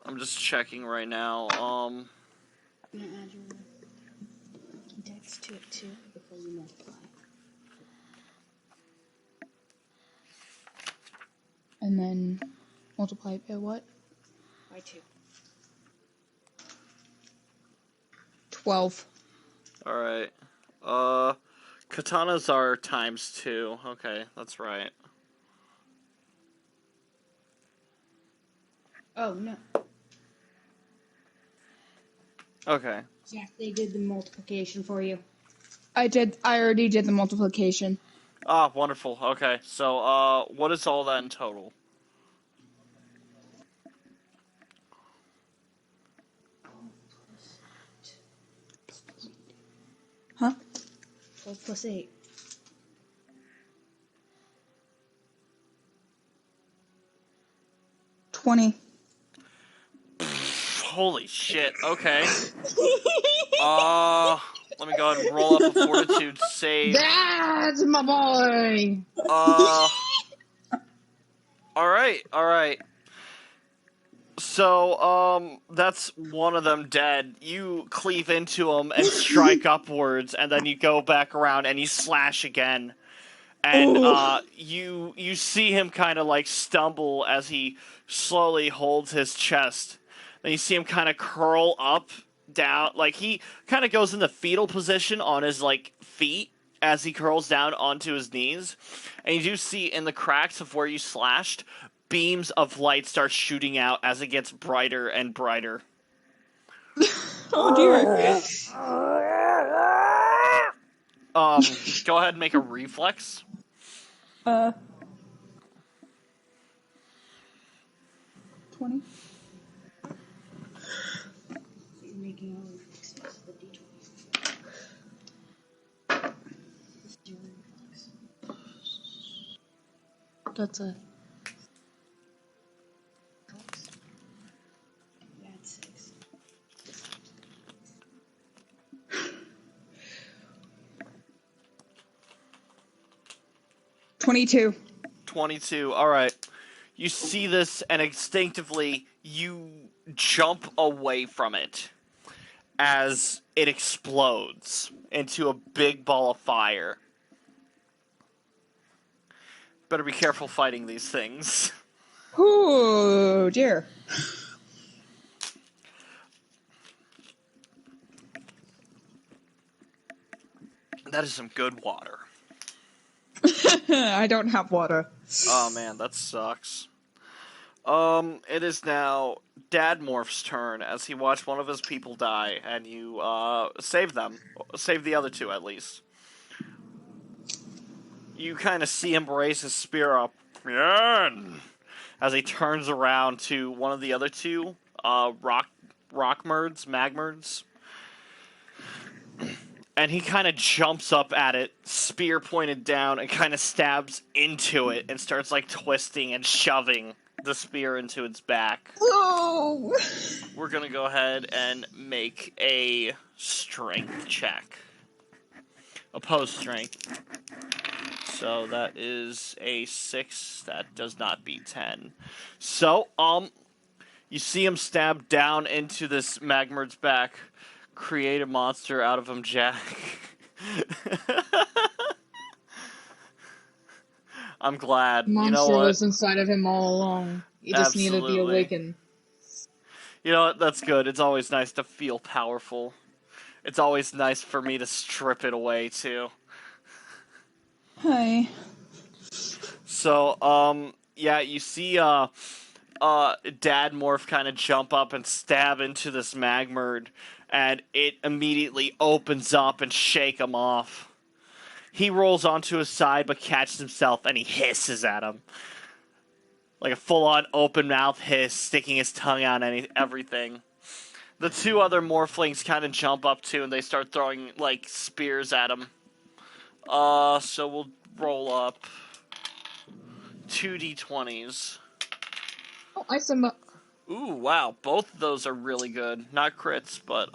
I'm just checking right now. I'm gonna add your dex to it too before you multiply. And then multiply it by what? By 2. 12. Alright. Katanas are ×2. Okay, that's right. Oh, no. Okay. Yes, they did the multiplication for you. I already did the multiplication. Ah, wonderful. Okay, so, what is all that in total? Huh? 12 plus 8. 20. Holy shit, okay. Let me go ahead and roll up a fortitude save. That's my boy. Alright. So, that's one of them dead. You cleave into him and strike upwards, and then you go back around and you slash again. And, you see him kind of like stumble as he slowly holds his chest. Then you see him kind of curl up, down, like he kind of goes in the fetal position on his, like, feet as he curls down onto his knees. And you do see in the cracks of where you slashed, beams of light start shooting out as it gets brighter and brighter. Oh dear. Go ahead and make a reflex. 20. So you're making all reflexes, the d20. This is your reflex. That's a... You add 6. 22. 22. Alright. You see this, and instinctively, you jump away from it as it explodes into a big ball of fire. Better be careful fighting these things. Oh dear. That is some good water. I don't have water. Oh man, that sucks. It is now Dad Morph's turn as he watched one of his people die, and you, save them. Save the other two, at least. You kind of see him raise his spear up, as he turns around to one of the other two, magmerds. And he kind of jumps up at it, spear pointed down, and kind of stabs into it and starts, like, twisting and shoving the spear into its back. Oh! We're gonna go ahead and make a strength check. Opposed strength. So that is a 6. That does not beat 10. So, you see him stab down into this magmerd's back. Create a monster out of him, Jack. I'm glad. Monster You know what? was inside of him all along. He just needed to be Absolutely. awakened. You know what? That's good. It's always nice to feel powerful. It's always nice for me to strip it away, too. Hi. So, yeah, you see, Dad Morph kind of jump up and stab into this magmerd, and it immediately opens up and shake him off. He rolls onto his side, but catches himself, and he hisses at him. Like a full-on open mouth hiss, sticking his tongue out and everything. The two other morphlings kind of jump up, too, and they start throwing, like, spears at him. So we'll roll up 2d20s. Oh, I sum up. Ooh, wow. Both of those are really good. Not crits, but,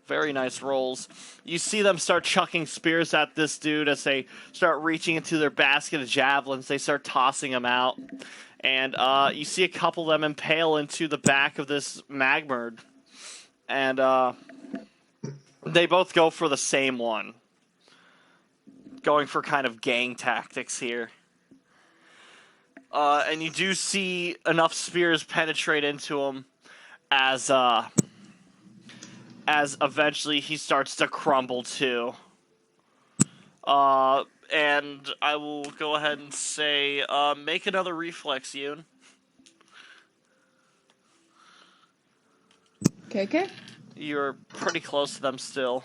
very nice rolls. You see them start chucking spears at this dude as they start reaching into their basket of javelins. They start tossing them out. And, you see a couple of them impale into the back of this magmerd. And, they both go for the same one. Going for kind of gang tactics here. And you do see enough spears penetrate into him as eventually he starts to crumble too. And I will go ahead and say, make another reflex, Yoon. Okay. You're pretty close to them still.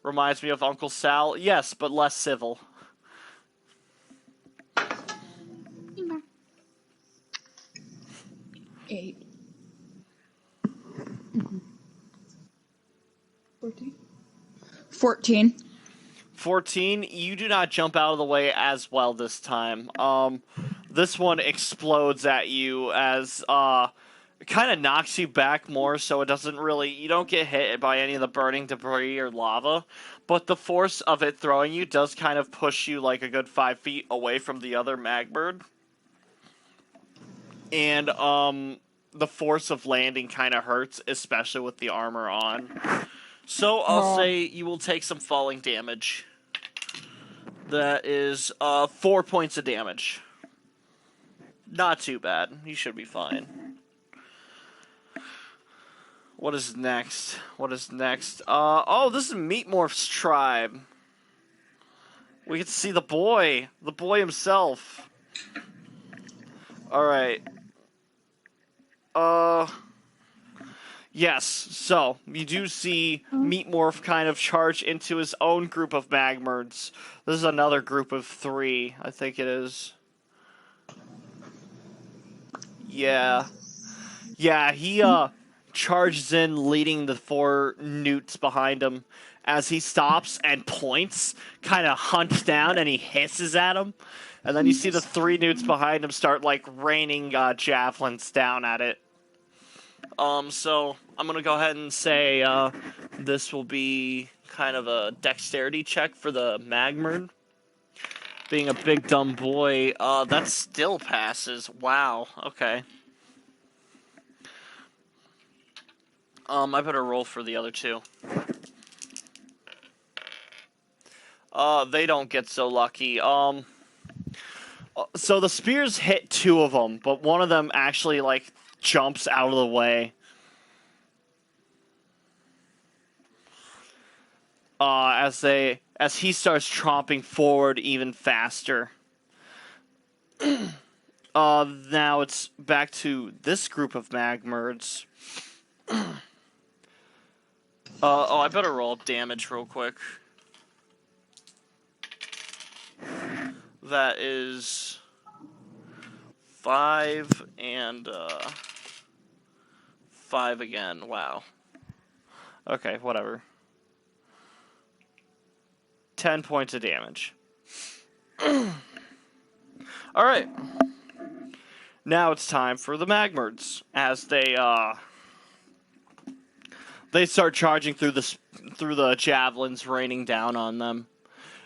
Reminds me of Uncle Sal. Yes, but less civil. 8. 14. 14, you do not jump out of the way as well this time. This one explodes at you as, it kind of knocks you back more, so it doesn't really, you don't get hit by any of the burning debris or lava, but the force of it throwing you does kind of push you like a good 5 feet away from the other magmerd. And, the force of landing kind of hurts, especially with the armor on. So I'll say you will take some falling damage. That is 4 points of damage. Not too bad. You should be fine. What is next? This is Meat Morph's tribe. We get to see the boy himself. Alright. Yes, so you do see Meat Morph kind of charge into his own group of magmerds. This is another group of 3, I think it is. Yeah. Yeah, he charges in, leading the 4 newts behind him. As he stops and points, kind of hunts down, and he hisses at him. And then you see the 3 newts behind him start, like, raining javelins down at it. So I'm gonna go ahead and say this will be kind of a dexterity check for the magmerd. Being a big dumb boy, that still passes. Wow, okay. I better roll for the other 2. They don't get so lucky. So the spears hit 2 of them, but one of them actually, like, jumps out of the way. As he starts tromping forward even faster. Now it's back to this group of magmerds. I better roll damage real quick. That is 5 and 5 again. Wow. Okay, whatever. 10 points of damage. Alright. Now it's time for the magmerds. As they start charging through the javelins raining down on them.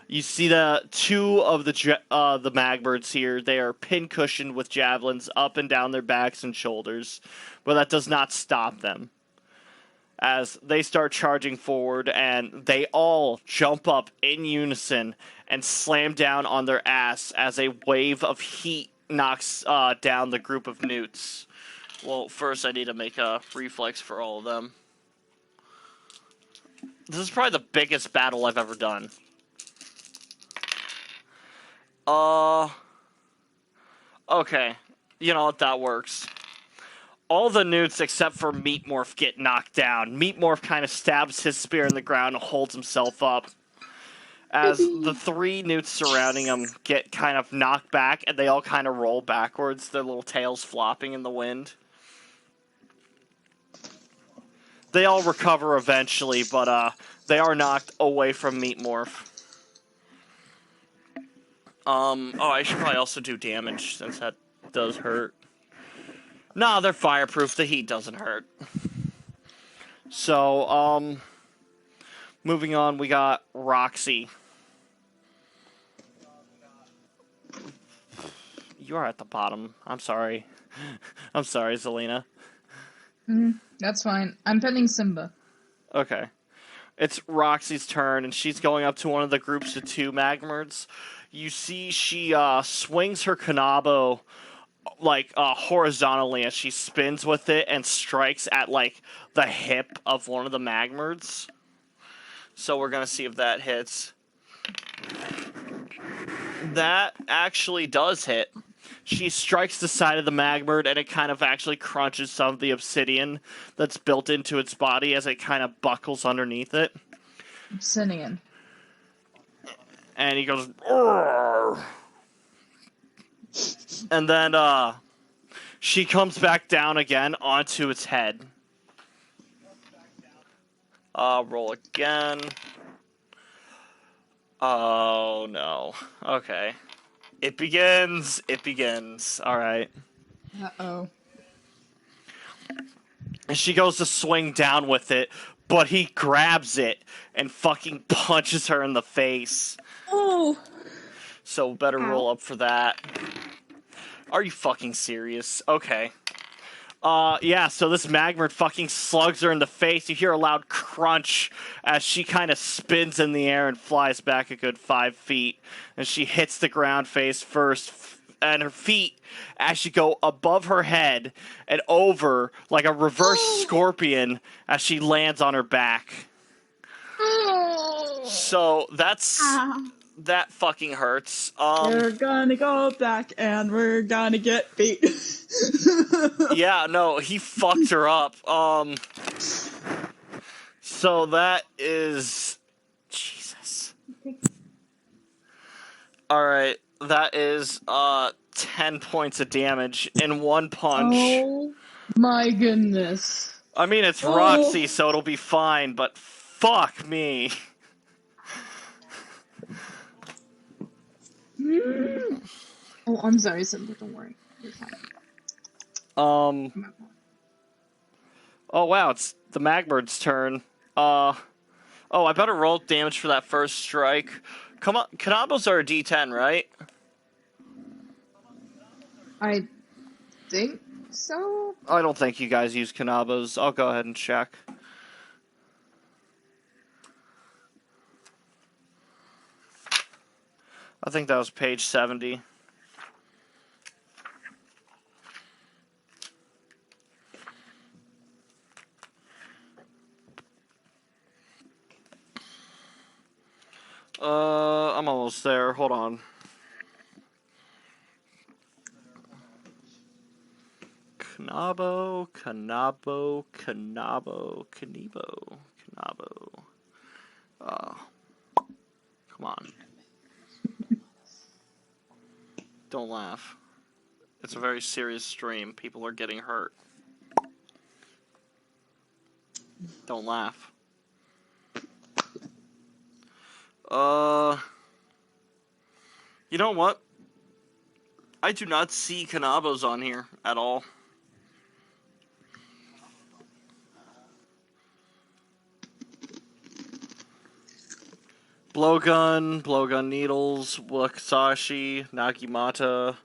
You see the 2 of the magmerds here. They are pin-cushioned with javelins up and down their backs and shoulders. But that does not stop them. As they start charging forward, and they all jump up in unison and slam down on their ass as a wave of heat knocks down the group of newts. Well, first I need to make a reflex for all of them. This is probably the biggest battle I've ever done. Okay. You know what, that works. All the newts except for Meat Morph get knocked down. Meat Morph kind of stabs his spear in the ground and holds himself up. As the 3 newts surrounding him get kind of knocked back, and they all kind of roll backwards, their little tails flopping in the wind. They all recover eventually, but they are knocked away from Meat Morph. I should probably also do damage, since that does hurt. No, they're fireproof. The heat doesn't hurt. So, moving on, we got Roxy. You are at the bottom. I'm sorry. I'm sorry, Zellena. That's fine. I'm petting Simba. Okay. It's Roxy's turn, and she's going up to one of the groups of 2 magmerds. You see she swings her kanabo like horizontally as she spins with it and strikes at like the hip of one of the magmerds. So we're gonna see if that hits. That actually does hit. She strikes the side of the magmerd, and it kind of actually crunches some of the obsidian that's built into its body as it kind of buckles underneath it. Obsidian. And he goes, "Urgh." And then she comes back down again onto its head. Roll again. Oh no. Okay. It begins. Alright. Uh-oh. And she goes to swing down with it, but he grabs it and fucking punches her in the face. Oh! So better roll up for that. Are you fucking serious? Okay. Yeah, so this magmerd fucking slugs her in the face. You hear a loud crunch as she kind of spins in the air and flies back a good 5 feet. And she hits the ground face first, and her feet actually go above her head and over like a reverse scorpion as she lands on her back. So that's... That fucking hurts. We're gonna go back and we're gonna get beat. Yeah, no, he fucked her up. So that is... Jesus. Alright, that is, 10 points of damage in one punch. Oh my goodness. I mean, it's Roxy, so it'll be fine, but fuck me. Oh, I'm sorry, Simba. Don't worry. You're fine. Oh wow, it's the magmerd's turn. I better roll damage for that first strike. Come on, kanabos are a D10, right? I think so. I don't think you guys use kanabos. I'll go ahead and check. I think that was page 70. I'm almost there. Hold on. Kanabo. Come on. Don't laugh. It's a very serious stream. People are getting hurt. Don't laugh. You know what? I do not see kanabos on here at all. Blowgun needles, wakizashi, nagimata,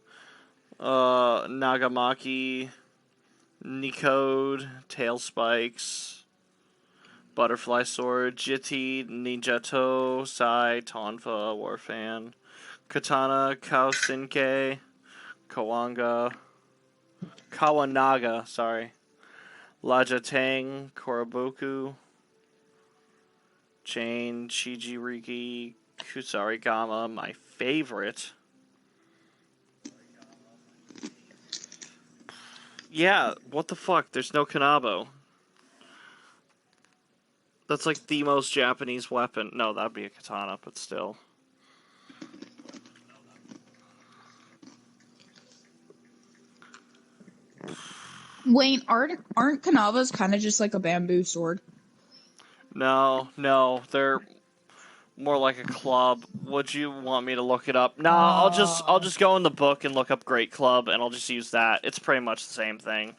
nagamaki, Nicode, tail spikes, butterfly sword, jiti, ninjato, sai, tonfa, warfan, katana, kaosinke, kawanaga, lajatang, koraboku, chain, chijiriki, kusarigama, my favorite. Yeah, what the fuck? There's no kanabo. That's like the most Japanese weapon. No, that'd be a katana, but still. Wayne, aren't kanabas kind of just like a bamboo sword? No, More like a club. Would you want me to look it up? Nah, I'll just go in the book and look up Great Club, and I'll just use that. It's pretty much the same thing.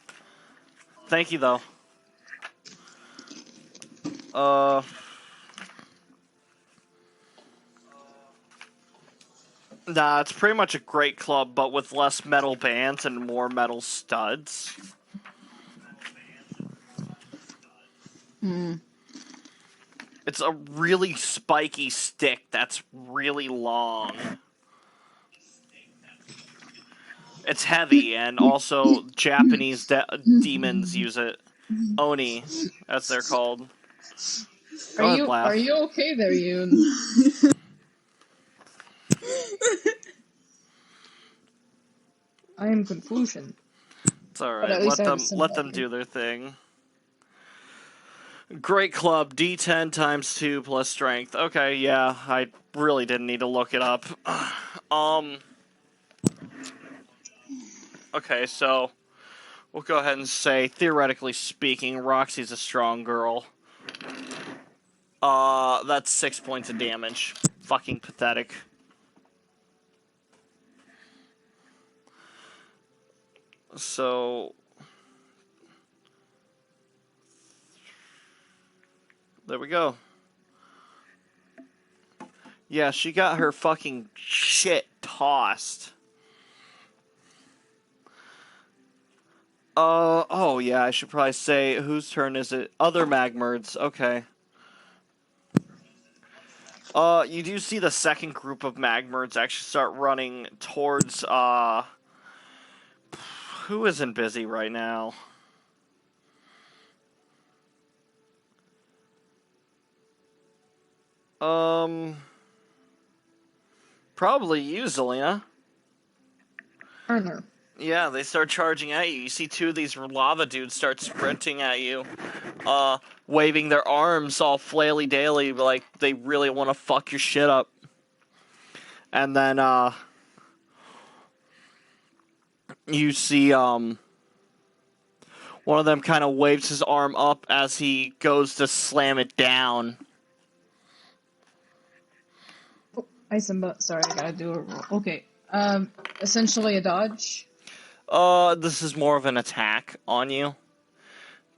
Thank you, though. Nah, it's pretty much a Great Club, but with less metal bands and more metal studs. It's a really spiky stick that's really long. It's heavy, and also Japanese demons use it. Oni, as they're called. Go ahead, laugh. Are you okay there, Yoon? I am Confucian. It's alright. Let them do their thing. Great Club, D10 times 2 plus strength. Okay, yeah, I really didn't need to look it up. Okay, so we'll go ahead and say, theoretically speaking, Roxy's a strong girl. That's 6 points of damage. Fucking pathetic. So there we go. Yeah, she got her fucking shit tossed. Oh yeah, I should probably say, whose turn is it? Other magmerds, okay. You do see the second group of magmerds actually start running towards, who isn't busy right now? Probably you, Zellena. Turner. Yeah, they start charging at you. You see two of these lava dudes start sprinting at you, waving their arms all flaily-daily, like they really want to fuck your shit up. And then, you see, one of them kind of waves his arm up as he goes to slam it down. Sorry, I gotta do it. Okay. Essentially a dodge. This is more of an attack on you.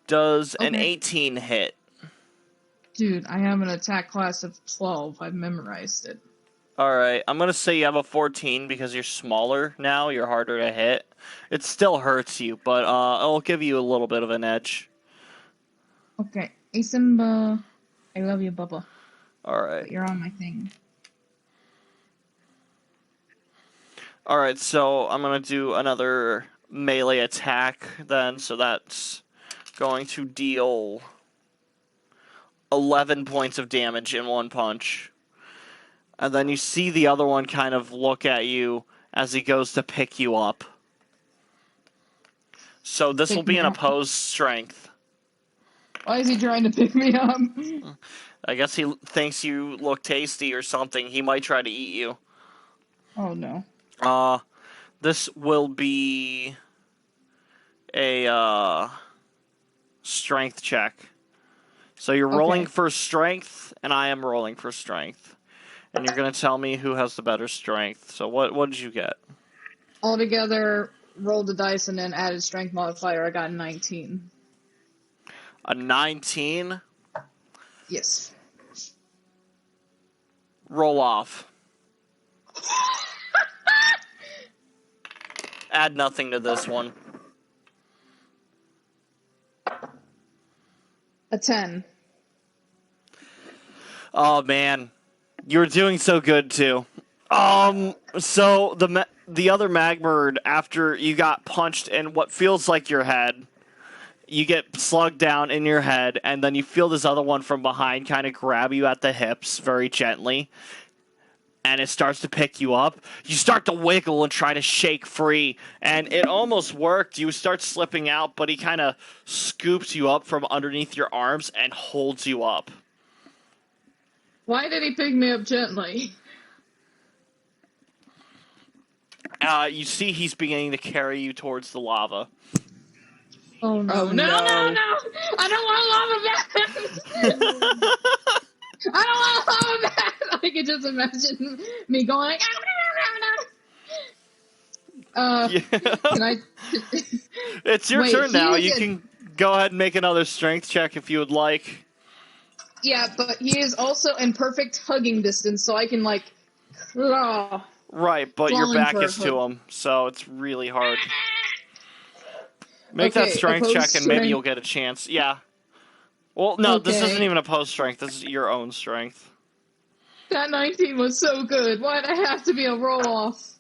Does an 18 hit? Dude, I have an attack class of 12. I've memorized it. Alright, I'm gonna say you have a 14 because you're smaller now, you're harder to hit. It still hurts you, but it'll give you a little bit of an edge. Okay. Asimba, I love you, Bubba. Alright. But you're on my thing. Alright, so I'm gonna do another melee attack then, so that's going to deal 11 points of damage in one punch. And then you see the other one kind of look at you as he goes to pick you up. So this will be an opposed strength. Why is he trying to pick me up? I guess he thinks you look tasty or something. He might try to eat you. Oh no. This will be a strength check. So you're rolling for strength, and I am rolling for strength. And you're going to tell me who has the better strength. So what did you get? Altogether, rolled the dice and then added strength modifier, I got 19. A 19? Yes. Roll off. Add nothing to this one. A 10. Oh, man. You were doing so good, too. So the other magmerd, after you got punched in what feels like your head, you get slugged down in your head, and then you feel this other one from behind kind of grab you at the hips very gently, and it starts to pick you up. You start to wiggle and try to shake free, and it almost worked. You start slipping out, but he kind of scoops you up from underneath your arms and holds you up. Why did he pick me up gently? You see he's beginning to carry you towards the lava. Oh no. Oh, No. I don't want lava bath! I don't want lava bath! just imagine me going. Yeah. Can I? It's your Wait, turn he now. is You in- can go ahead and make another strength check if you would like. Yeah, but he is also in perfect hugging distance, so I can like claw. Right, but your Clawing back for a is to hug. him, so it's really hard. Make that Okay, strength opposed check and maybe strength. you'll get a chance. Yeah. Well, no, this isn't Okay. even opposed strength. This is your own strength. That 19 was so good. Why'd I have to be a roll off?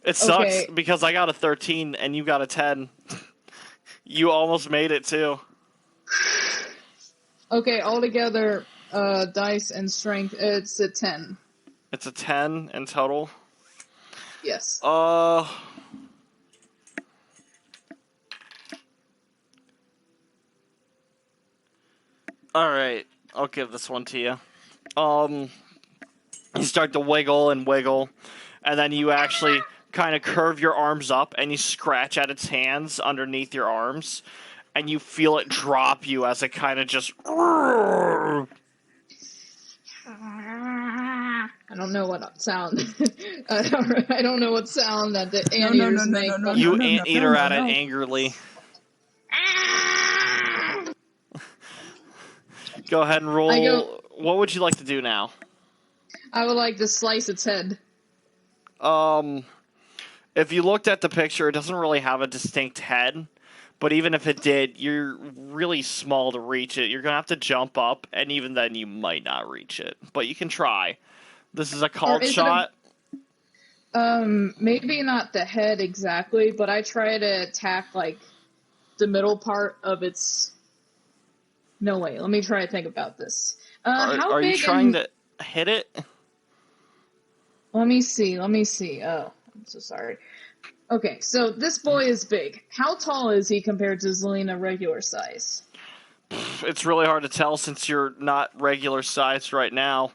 It sucks Okay. because I got a 13 and you got a 10. You almost made it too. Okay, altogether, dice and strength, it's a 10. It's a 10 in total. Yes. Alright, I'll give this one to you. You start to wiggle and wiggle, and then you actually kind of curve your arms up and you scratch at its hands underneath your arms, and you feel it drop you as it kind of just... I don't know what sound. I don't know what sound that the No, anteaters no, make. no, but- You no, anteater no, at no. it angrily. Go ahead and roll. I go- What would you like to do now? I would like to slice its head. If you looked at the picture, it doesn't really have a distinct head. But even if it did, you're really small to reach it. You're going to have to jump up, and even then you might not reach it. But you can try. This is a called is it shot. Maybe not the head exactly, but I try to attack, like, the middle part of its... No, wait, let me try to think about this. How Are you big trying to hit it? Let me see. Oh, I'm so sorry. Okay, so this boy is big. How tall is he compared to Zellena regular size? It's really hard to tell since you're not regular sized right now.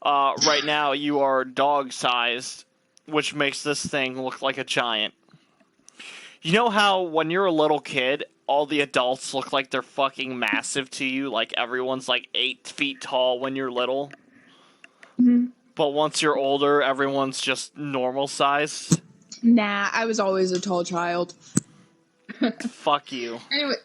Right now, you are dog sized, which makes this thing look like a giant. You know how when you're a little kid, all the adults look like they're fucking massive to you? Like everyone's like 8 feet tall when you're little? Mm-hmm. But once you're older, everyone's just normal sized? Nah, I was always a tall child. Fuck you. Anyway.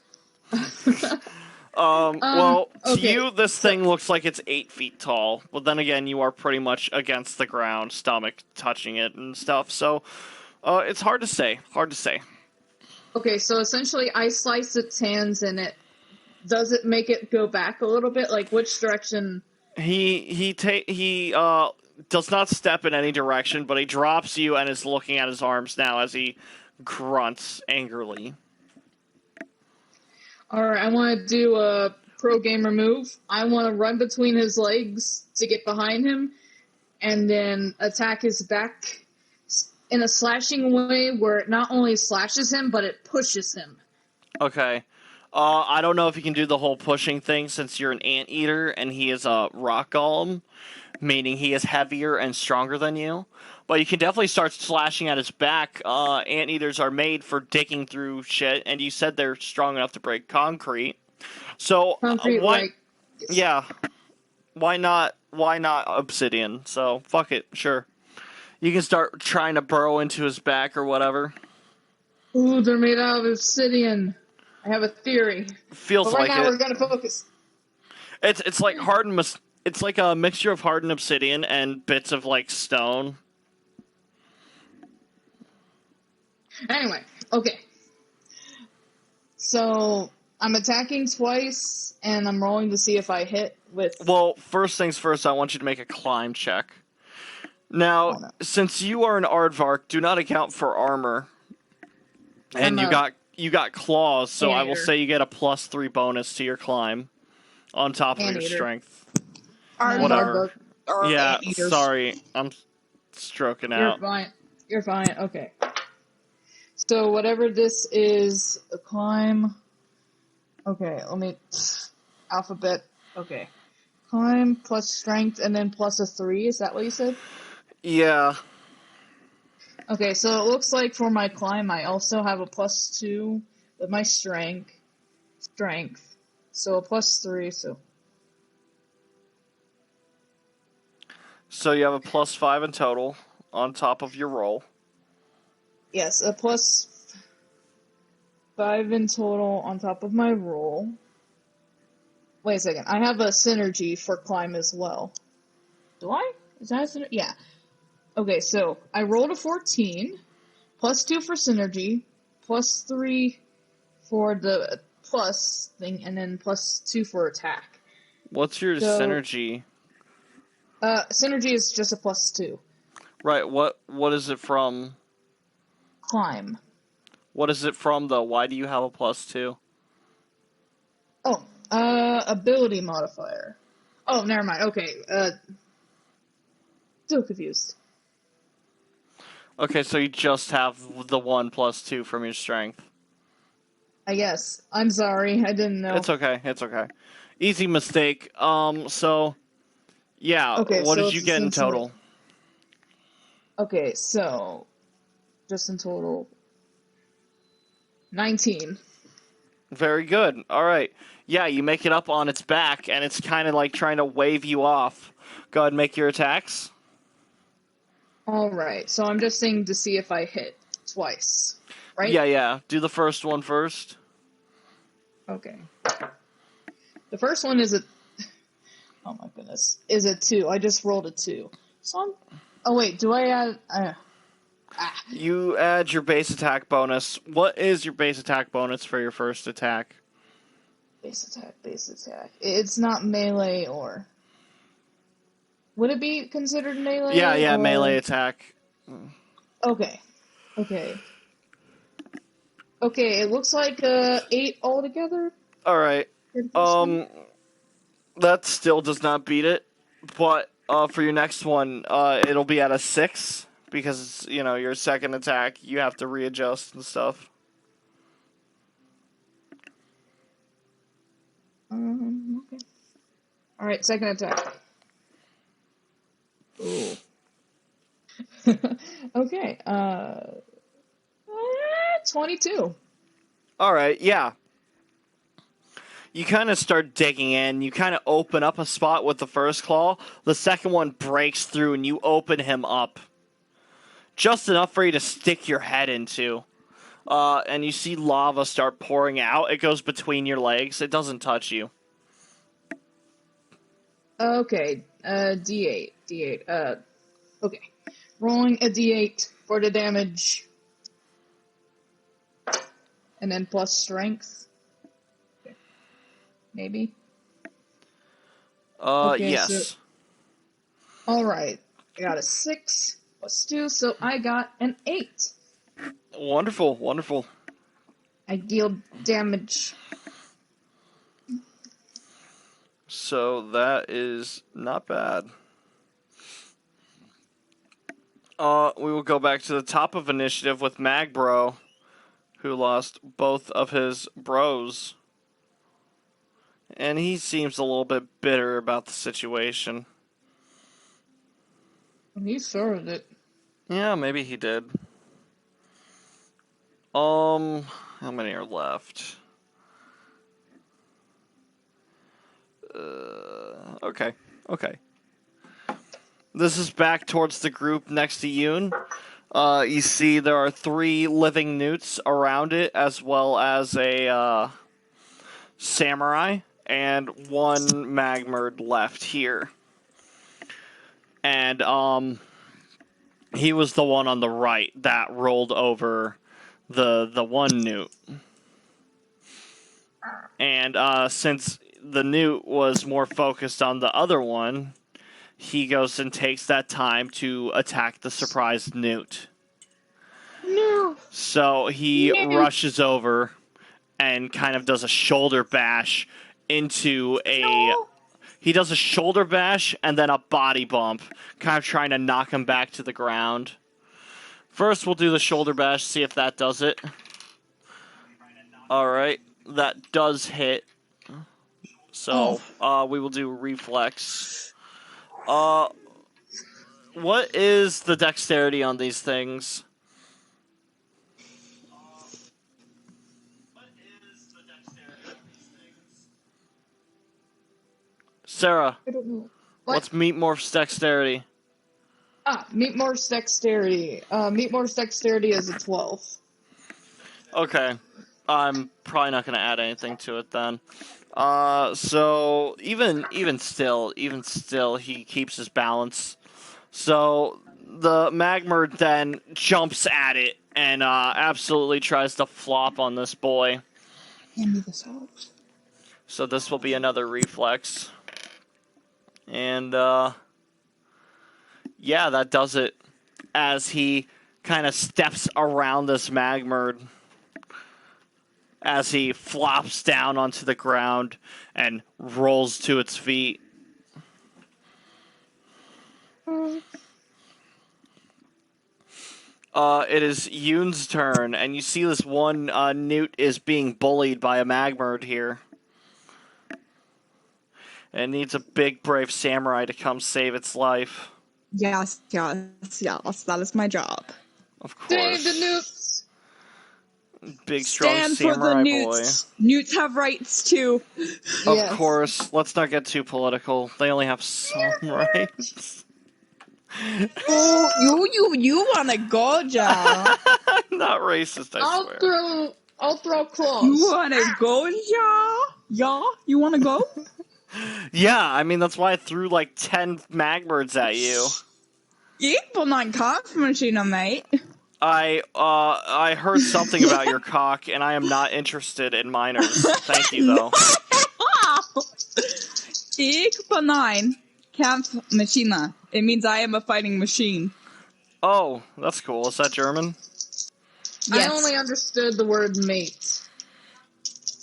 Well, to okay, you, this so- thing looks like it's 8 feet tall. But then again, you are pretty much against the ground, stomach touching it and stuff. So, it's hard to say. Okay, so essentially I slice its hands and does it make it go back a little bit? Like which direction? He does not step in any direction, but he drops you and is looking at his arms now as he grunts angrily. Alright, I want to do a pro gamer move. I want to run between his legs to get behind him and then attack his back in a slashing way where it not only slashes him, but it pushes him. Okay. I don't know if you can do the whole pushing thing since you're an anteater and he is a rock golem, meaning he is heavier and stronger than you. But you can definitely start slashing at his back. Anteaters are made for digging through shit, and you said they're strong enough to break concrete. So Concrete, why? right? Yeah. Why not? Why not obsidian? So fuck it. Sure. You can start trying to burrow into his back or whatever. Ooh, they're made out of obsidian. I have a theory. Feels But right like now it. we're gonna focus. It's like hardened. It's like a mixture of hardened obsidian and bits of like stone. Anyway, okay. So I'm attacking twice, and I'm rolling to see if I hit with. Well, first things first, I want you to make a climb check. Now, Oh, no. since you are an aardvark, do not account for armor. And you got claws, so I will Anteater. say you get a +3 bonus to your climb on top of your Anteater. strength. Whatever. Yeah, sorry, I'm stroking out. You're fine. Okay. So whatever this is, a climb. Okay, let me alphabet. Okay, climb plus strength and then plus a 3. Is that what you said? Yeah. Okay, so it looks like for my climb, I also have a +2 with my strength. So a +3. So So you have a +5 in total on top of your roll. Yes, a +5 in total on top of my roll. Wait a second. I have a synergy for climb as well. Do I? Is that a synergy? Yeah. Okay, so I rolled a 14, +2 for synergy, +3 for the plus thing, and then +2 for attack. What's your So- synergy? Synergy is just a +2. Right, what is it from? Climb. What is it from, though? Why do you have a +2? Oh, ability modifier. Oh, never mind. Okay, still confused. Okay, so you just have the 1 +2 from your strength. I guess. I'm sorry, I didn't know. It's okay, it's okay. Easy mistake. So, yeah, Okay, what so did you it's get in essentially- total? Okay, so just in total 19. Very good. All right. Yeah, you make it up on its back, and it's kind of like trying to wave you off. Go ahead and make your attacks. Alright, so I'm just saying to see if I hit twice, right? Yeah. Do the first one first. Okay. The first one is a... Oh my goodness. Is a 2. I just rolled a 2. So I'm... Oh wait, do I add... You add your base attack bonus. What is your base attack bonus for your first attack? Base attack. It's not melee or... Would it be considered melee? Yeah, or... melee attack. Okay. Okay, it looks like 8 altogether. All right. That still does not beat it, but for your next one, it'll be at a 6 because your second attack you have to readjust and stuff. Okay. Alright, second attack. Ooh. Okay, 22. All right, yeah. You kind of start digging in. You kind of open up a spot with the first claw. The second one breaks through, and you open him up. Just enough for you to stick your head into. And you see lava start pouring out. It goes between your legs. It doesn't touch you. Okay, D8. Okay. Rolling a D8 for the damage. And then plus strength. Okay. Maybe. Okay, Yes. Alright. I got a 6 plus 2, so I got an 8. Wonderful. I deal damage. So that is not bad. We will go back to the top of initiative with Magbro, who lost both of his bros. And he seems a little bit bitter about the situation. He served it. Yeah, maybe he did. How many are left? Okay. This is back towards the group next to Yoon. You see there are 3 living newts around it, as well as a samurai, and 1 magmerd left here. And he was the one on the right that rolled over the one newt. And since the newt was more focused on the other one, he goes and takes that time to attack the surprised newt. No. So he rushes over and kind of does a shoulder bash into a... No. He does a shoulder bash and then a body bump, kind of trying to knock him back to the ground. First, we'll do the shoulder bash, see if that does it. Alright, that does hit. So, we will do reflex. What is the dexterity on these things? Sarah, I don't know. what's Meat Morph's dexterity? Meat Morph's dexterity. Meat Morph's dexterity is a 12. Okay. I'm probably not going to add anything to it then. So even still, he keeps his balance. So the magmerd then jumps at it and absolutely tries to flop on this boy. Hand me the salt. So this will be another reflex. And yeah, that does it. As he kind of steps around this magmerd, as he flops down onto the ground and rolls to its feet. It is Yoon's turn, and you see this one newt is being bullied by a magmerd here. And needs a big, brave samurai to come save its life. Yes. That is my job. Of course. Save the newts! Big, strong Stand samurai for the boy. newts. Newts have rights too. Of Yes. course. Let's not get too political. They only have some rights. Oh, you wanna go, Ja? I'm not racist, I swear. I'll throw claws. You wanna go, Ja? Ja? You wanna go? Yeah, I mean, that's why I threw like 10 magmerds at you. Ik wil naar een kampmachine, mate. I heard something about your cock, and I am not interested in minors. Thank you, though. Ik ben een kampmachine. It means I am a fighting machine. Oh, that's cool. Is that German? I only understood the word mate.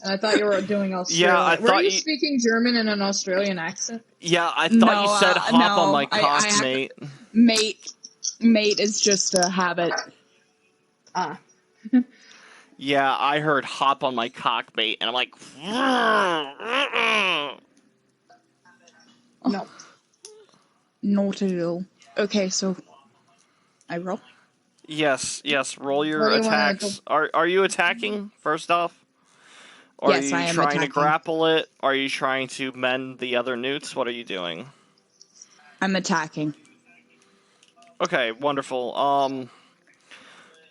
And I thought you were doing Australian. Yeah, I were thought you you- speaking German in an Australian accent? Yeah, I thought you said hop on my I cock, mate. Mate is just a habit. Ah. Yeah, I heard hop on my cock, mate, and I'm like... No. Not at all. Okay, so I roll. Yes, roll your What do you wanna attacks. Are you attacking, first off? Or Yes, are I you am trying to attacking. grapple it? Are you trying to mend the other newts? What are you doing? I'm attacking. Okay, wonderful.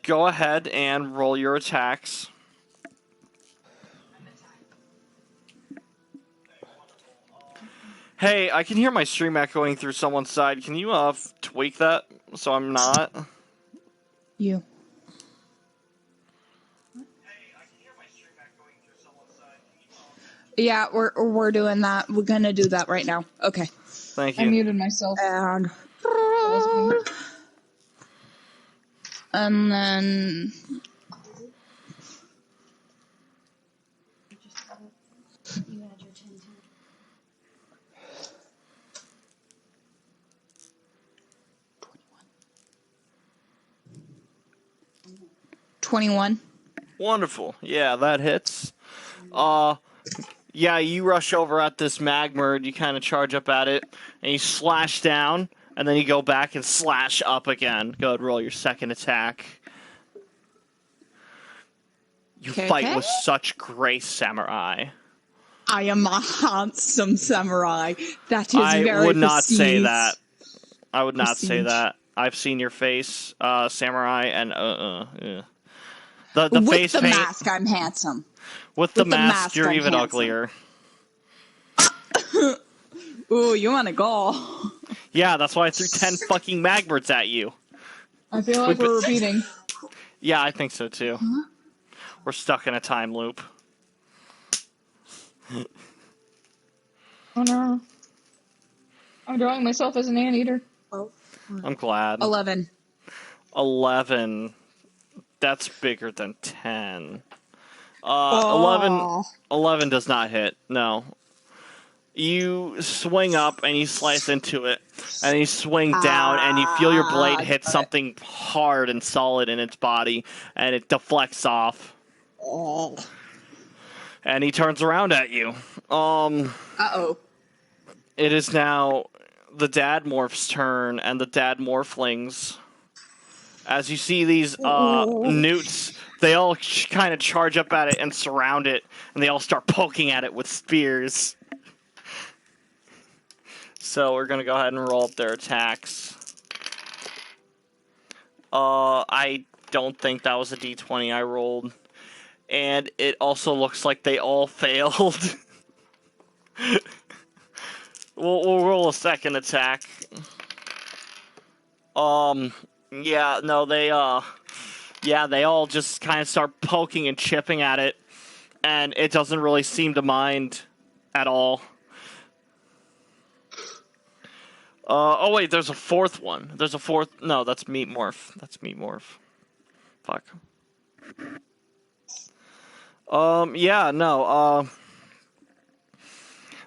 Go ahead and roll your attacks. Hey, I can hear my stream echoing through someone's side. Can you tweak that so I'm not? You. Yeah, we're doing that. We're gonna do that right now. Okay. Thank I you. muted myself. And then You add your 10 to 21. Wonderful. Yeah, that hits. Yeah, you rush over at this magmerd, you kind of charge up at it, and you slash down, and then you go back and slash up again. Go ahead, roll your second attack. You fight with such grace, samurai. I am a handsome samurai. That is I very would not say prestige. that. I would not say Prestige. that. I've seen your face, samurai, and The With face the paint. mask, I'm handsome. With the with the mask, mask, you're I'm even handsome. uglier. Ooh, you wanna go? Yeah, that's why I threw 10 fucking magmerds at you. I feel like we're repeating. Yeah, I think so too. Huh? We're stuck in a time loop. Oh no. I'm drawing myself as an anteater. I'm glad. 11. 11. That's bigger than 10. Oh. 11 does not hit. No. You swing up and you slice into it, and you swing down and you feel your blade hit something hard and solid in its body, and it deflects off. Oh. And he turns around at you. Uh-oh. It is now the Dad Morph's turn, and the Dad Morphlings. As you see these newts, they all kind of charge up at it and surround it, and they all start poking at it with spears. So we're going to go ahead and roll up their attacks. I don't think that was a D20 I rolled. And it also looks like they all failed. We'll roll a second attack. Yeah, no, they all just kind of start poking and chipping at it, and it doesn't really seem to mind at all. Oh wait, there's a fourth one. No, that's Meat Morph. Fuck. Yeah, no,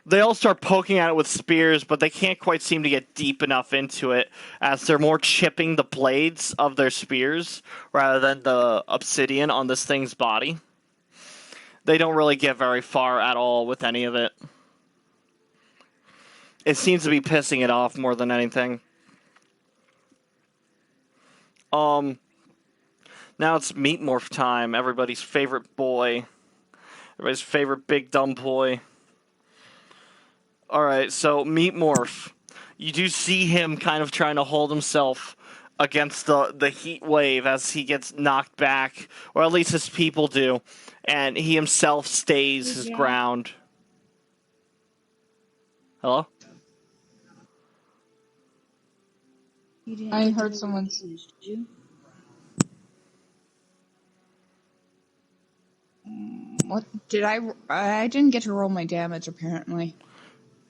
they all start poking at it with spears, but they can't quite seem to get deep enough into it, as they're more chipping the blades of their spears rather than the obsidian on this thing's body. They don't really get very far at all with any of it. It seems to be pissing it off more than anything. Now it's Meat Morph time, everybody's favorite boy. Everybody's favorite big dumb boy. Alright, so Meat Morph. You do see him kind of trying to hold himself against the heat wave as he gets knocked back, or at least his people do, and he himself stays his ground. Hello? I heard someone. Did you? What did I? I didn't get to roll my damage apparently.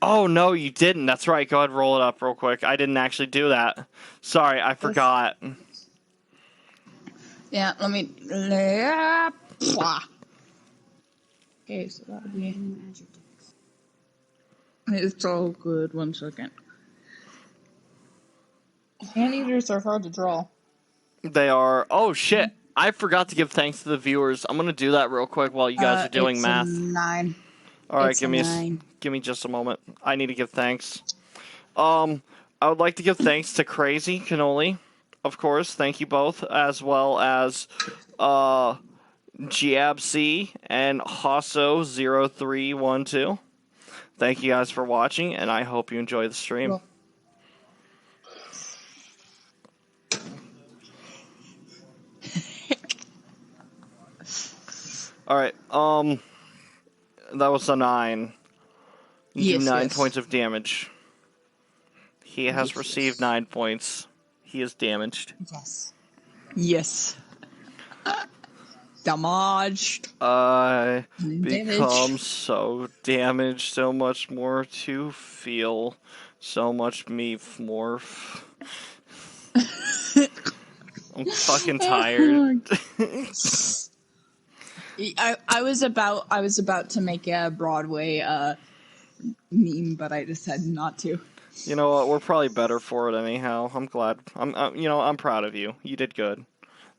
Oh, no, you didn't. That's right. Go ahead and roll it up real quick. I didn't actually do that. Sorry, I forgot. Yeah, let me. Okay, so that would be. It's all good. 1 second. Anteaters are hard to draw. They are. Oh, shit. I forgot to give thanks to the viewers. I'm going to do that real quick while you guys are doing it's math. A 9. All right, It's give a me 9. give me just a moment. I need to give thanks. I would like to give thanks to Crazy Cannoli, of course. Thank you both, as well as GabC and Hosso0312. Thank you guys for watching, and I hope you enjoy the stream. Well, All right. That was a 9. You do 9 points of damage. He has received 9 points. He is damaged. Yes. Damaged. I become so damaged, so much more to feel, so much me morph. I'm fucking tired. I was about to make a Broadway meme, but I decided not to. You know what? We're probably better for it anyhow. I'm glad. I'm proud of you. You did good.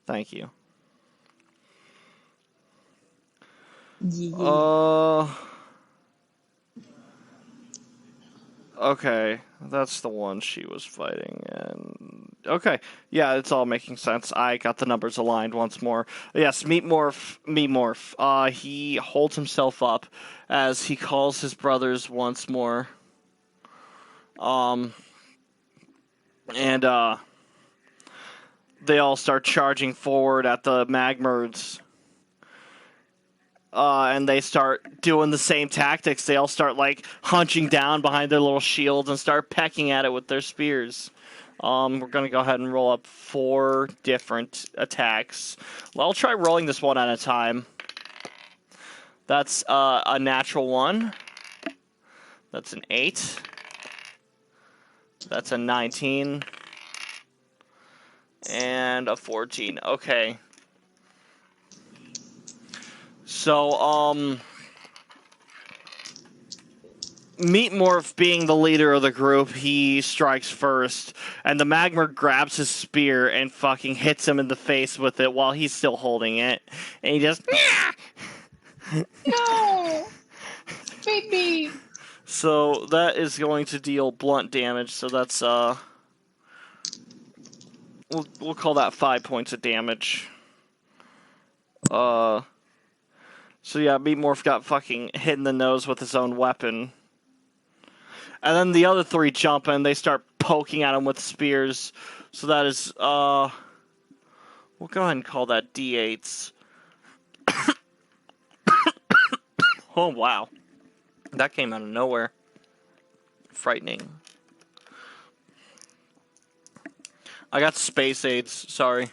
Thank you. Yeah. Okay, that's the one she was fighting, and okay, yeah, it's all making sense. I got the numbers aligned once more. Yes, Meat Morph. He holds himself up as he calls his brothers once more. And they all start charging forward at the magmerds. And they start doing the same tactics. They all start, like, hunching down behind their little shields and start pecking at it with their spears. We're going to go ahead and roll up 4 different attacks. Well, I'll try rolling this one at a time. That's a natural 1. That's an 8. That's a 19. And a 14. Okay. So, Meat Morph being the leader of the group, he strikes first, and the Magmer grabs his spear and fucking hits him in the face with it while he's still holding it, and he just... No! Baby! So, that is going to deal blunt damage, so that's, we'll call that 5 points of damage. So yeah, Meat Morph got fucking hit in the nose with his own weapon. And then the other 3 jump and they start poking at him with spears. So that is, We'll go ahead and call that D8s. Oh, wow. That came out of nowhere. Frightening. I got space aids, sorry.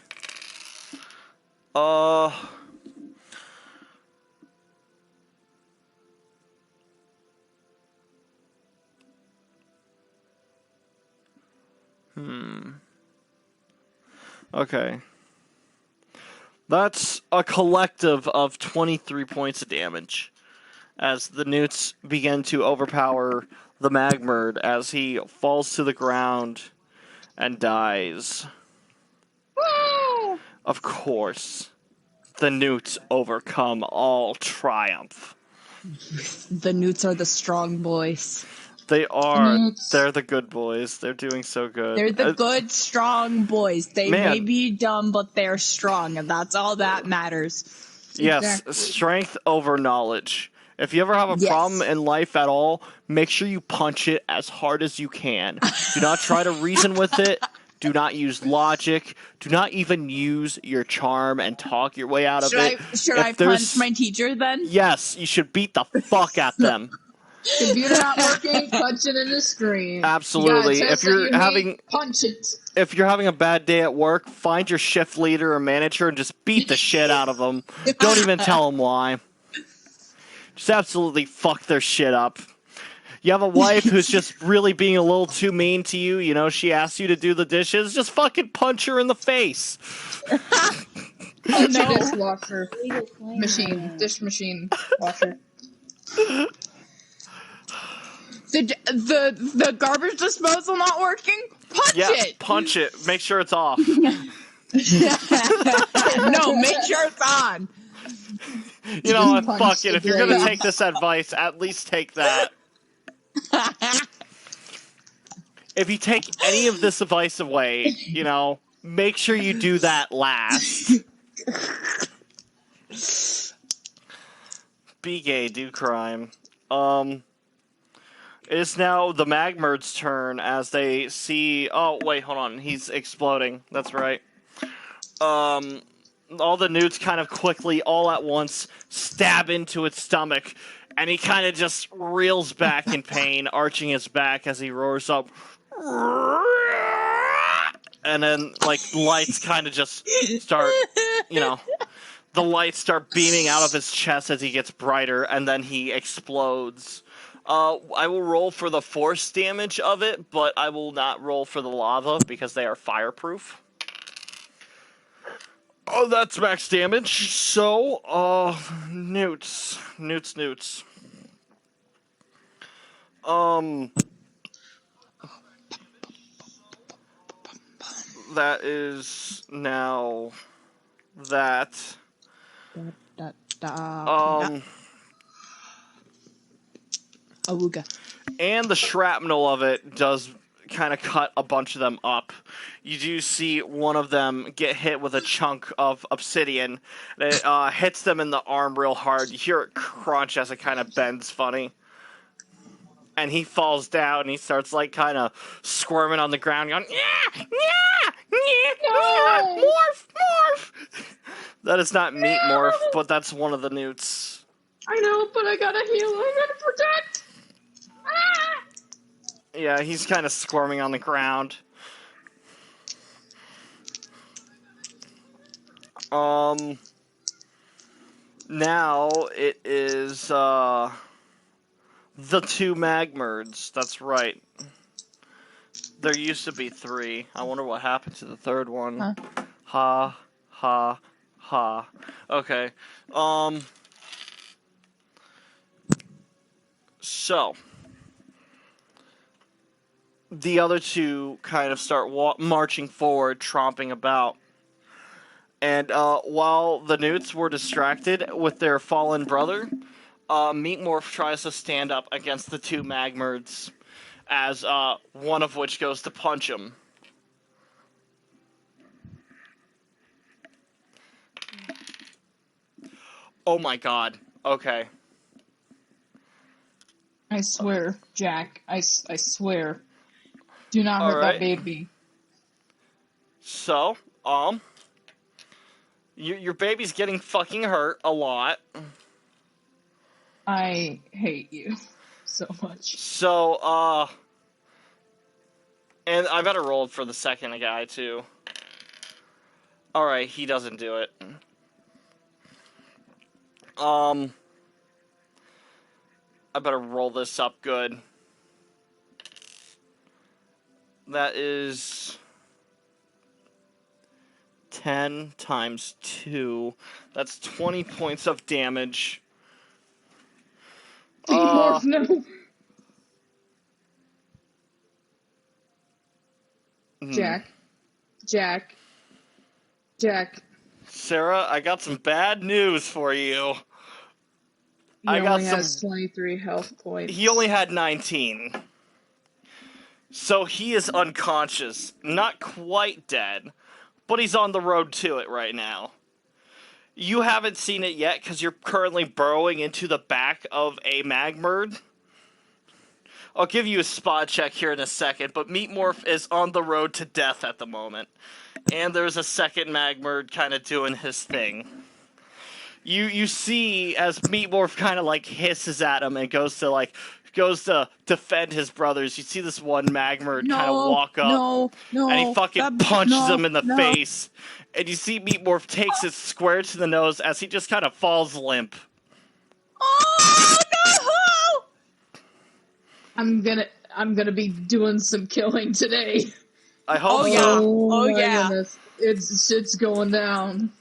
Okay. That's a collective of 23 points of damage as the newts begin to overpower the magmerd as he falls to the ground and dies. Woo! Of course, the newts overcome all triumph. The newts are the strong boys. They are. Newts. They're the good boys. They're doing so good. They're the good, strong boys. They Man. may be dumb, but they're strong, and that's all that matters. Yes, Exactly. strength over knowledge. If you ever have a Yes. problem in life at all, make sure you punch it as hard as you can. Do not try to reason with it. Do not use logic. Do not even use your charm and talk your way out of it. Should If I there's- punch my teacher then? Yes, you should beat the fuck at them. Computer not working, punch it in the screen. Absolutely. You got a test If you're that you hate, having- punch it. If you're having a bad day at work, find your shift leader or manager and just beat the shit out of them. Don't even tell them why. Just absolutely fuck their shit up. You have a wife who's just really being a little too mean to you, you know, she asks you to do the dishes, just fucking punch her in the face. Punch no. a dishwasher Legal flame machine. burner. Dish machine washer. The garbage disposal not working? Punch Yeah, it! punch it. Make sure it's off. No, make sure it's on. You know what? Punch Fuck it. the If you're gonna blade. take this advice, at least take that. If you take any of this advice away, you know, make sure you do that last. Be gay, do crime. It is now the magmerd's turn as they see... Oh, wait, hold on. He's exploding. That's right. All the newts kind of quickly, all at once, stab into its stomach, and he kind of just reels back in pain, arching his back as he roars up. And then, like, lights kind of just start, you know... The lights start beaming out of his chest as he gets brighter, and then he explodes. I will roll for the force damage of it, but I will not roll for the lava because they are fireproof. Oh, that's max damage. So, newts. That is now that. Awooga. And the shrapnel of it does kind of cut a bunch of them up. You do see one of them get hit with a chunk of obsidian. It hits them in the arm real hard. You hear it crunch as it kind of bends funny. And he falls down and he starts like kind of squirming on the ground going, yeah, yeah, yeah, yeah, morph. That is not meat morph, but that's one of the newts. I know, but I gotta heal. I gotta protect. Ah! Yeah, he's kind of squirming on the ground. Now it is, the two magmerds. That's right. There used to be 3. I wonder what happened to the third one. Huh? Ha, ha, ha. Okay. So, the other two kind of start marching forward, tromping about. And while the newts were distracted with their fallen brother, Meat Morph tries to stand up against the two magmerds, as one of which goes to punch him. Oh my god. Okay. I swear, Jack. I swear. Do not hurt Alright. that baby. So, Your baby's getting fucking hurt a lot. I hate you so much. So, and I better roll for the second guy, too. Alright, he doesn't do it. I better roll this up good. That is 10 times 2. That's 20 points of damage. Morph, no. Jack. Sarah, I got some bad news for you. He only has 23 health points. He only had 19. So he is unconscious. Not quite dead, but he's on the road to it right now. You haven't seen it yet because you're currently burrowing into the back of a magmerd. I'll give you a spot check here in a second, but Meat Morph is on the road to death at the moment. And there's a second magmerd kind of doing his thing. You see as Meat Morph kind of like hisses at him and goes to defend his brothers. You see this one magmerd kind of walk up, and he fucking punches him in the face. And you see Meat Morph takes it square to the nose as he just kind of falls limp. Oh no! I'm gonna be doing some killing today. I hope Oh, so. yeah. Oh my Yeah. goodness. It's going down.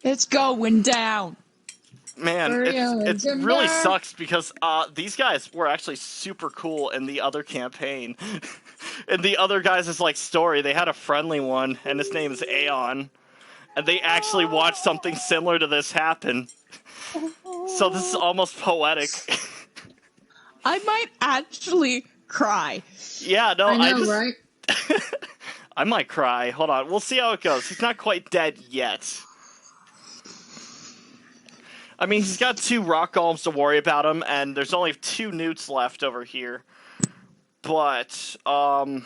It's going down. Man, it really sucks because these guys were actually super cool in the other campaign. In the other guys' like story, they had a friendly one, and his name is Aeon. And they actually watched something similar to this happen. So this is almost poetic. I might actually cry. Yeah, no, I know, right? I might cry. Hold on, we'll see how it goes. He's not quite dead yet. I mean, he's got 2 rock golems to worry about him, and there's only 2 newts left over here. But, go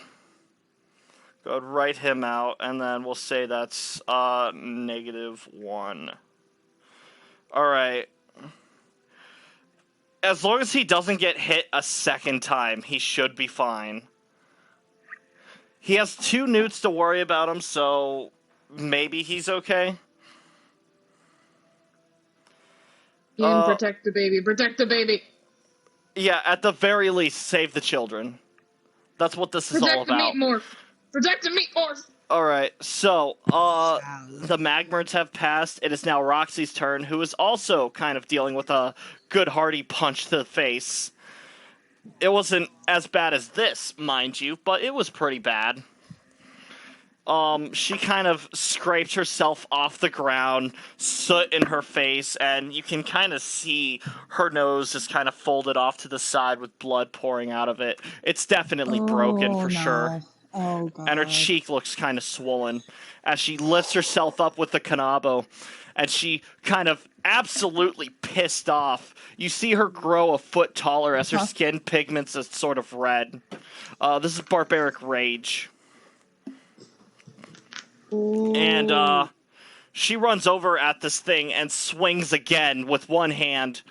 ahead, write him out, and then we'll say that's, -1. Alright. As long as he doesn't get hit a second time, he should be fine. He has 2 newts to worry about him, so maybe he's okay. Ian, protect the baby. Protect the baby. Yeah, at the very least, save the children. That's what this is all about. Protect the meat morph. Protect the meat morph. Alright, so, the magmerds have passed. It is now Roxy's turn, who is also kind of dealing with a good hearty punch to the face. It wasn't as bad as this, mind you, but it was pretty bad. She kind of scraped herself off the ground, soot in her face, and you can kind of see her nose is kind of folded off to the side with blood pouring out of it. It's definitely broken for sure. Oh, God. And her cheek looks kind of swollen as she lifts herself up with the kanabo, and she kind of absolutely pissed off. You see her grow a foot taller as her skin pigments a sort of red. This is barbaric rage. Ooh. And she runs over at this thing and swings again with one hand.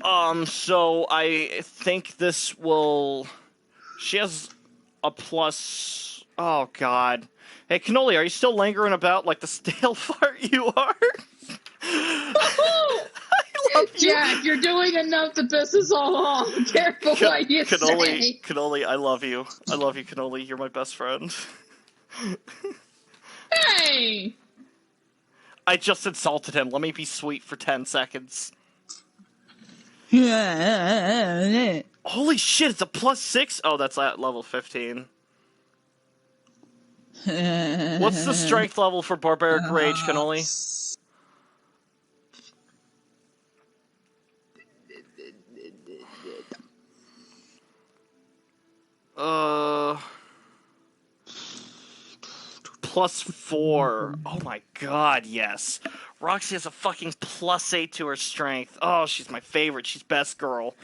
So I think this will... She has a plus... Oh, God. Hey, Cannoli, are you still lingering about like the stale fart you are? I love you. Jack, you're doing enough to piss us all off. Careful what you say. Cannoli, I love you. I love you, Cannoli. You're my best friend. Hey! I just insulted him. Let me be sweet for 10 seconds. Holy shit, it's a +6? Oh, that's at level 15. What's the strength level for Barbaric Rage, Cannoli? +4. Oh my god, yes. Roxy has a fucking +8 to her strength. Oh, she's my favorite. She's best girl.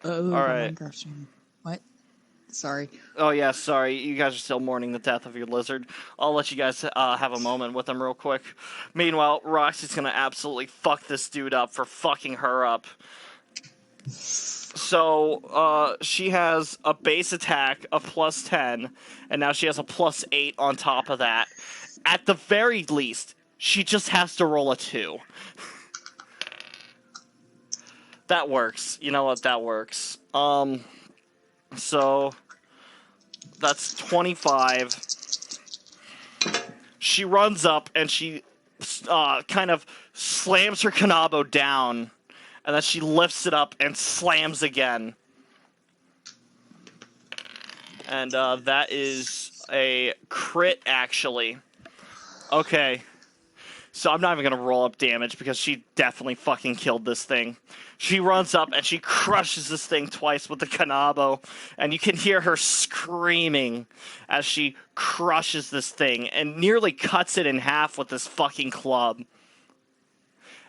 Oh, all right. What? Sorry. Oh, yeah, sorry. You guys are still mourning the death of your lizard. I'll let you guys have a moment with him real quick. Meanwhile, Roxy's gonna absolutely fuck this dude up for fucking her up. So, she has a base attack of plus 10, and now she has a plus 8 on top of that. At the very least, she just has to roll a 2. That works. You know what? That works. So that's 25. She runs up and she kind of slams her Kanabo down, and then she lifts it up and slams again. And that is a crit, actually. Okay. So I'm not even going to roll up damage because she definitely fucking killed this thing. She runs up and she crushes this thing twice with the Kanabo, and you can hear her screaming as she crushes this thing and nearly cuts it in half with this fucking club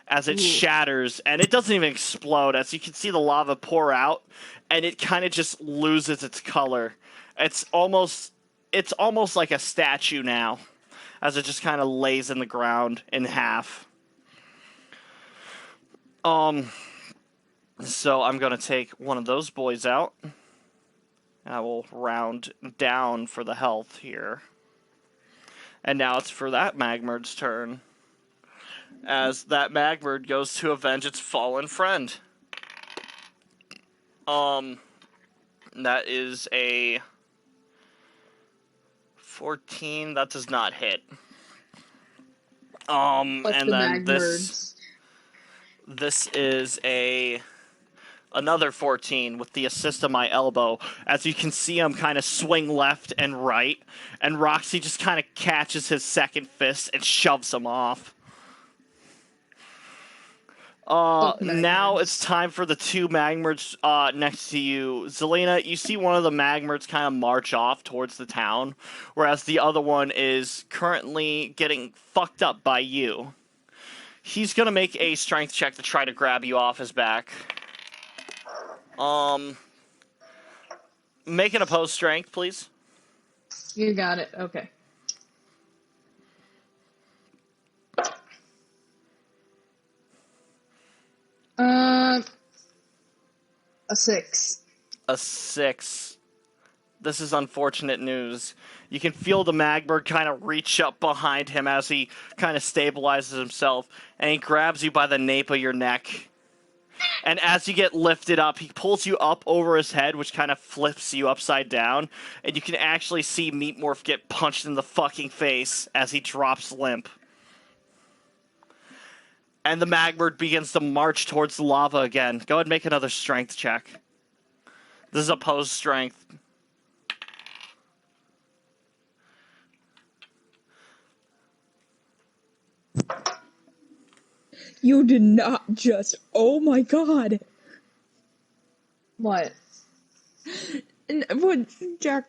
as it shatters, and it doesn't even explode. As you can see the lava pour out, and it kind of just loses its color. It's almost like a statue now, as it just kind of lays in the ground in half. So I'm going to take one of those boys out. And I will round down for the health here. And now it's for that magmerd's turn, as that magmerd goes to avenge its fallen friend. That is a 14. That does not hit. And Fuck the then magmerds. this is another 14 with the assist of my elbow. As you can see, I'm kind of swing left and right, and Roxy just kind of catches his second fist and shoves him off. Now it's time for the two magmerds next to you. Zellena, you see one of the magmerds kind of march off towards the town, whereas the other one is currently getting fucked up by you. He's gonna make a strength check to try to grab you off his back. Make an opposed strength, please. You got it. Okay. A 6. A 6. This is unfortunate news. You can feel the Magbird kind of reach up behind him as he kind of stabilizes himself, and he grabs you by the nape of your neck. And as you get lifted up, he pulls you up over his head, which kind of flips you upside down, and you can actually see Meat Morph get punched in the fucking face as he drops limp. And the Magbird begins to march towards the lava again. Go ahead and make another strength check. This is opposed strength. You did not just. Oh my god. What? What, Jack?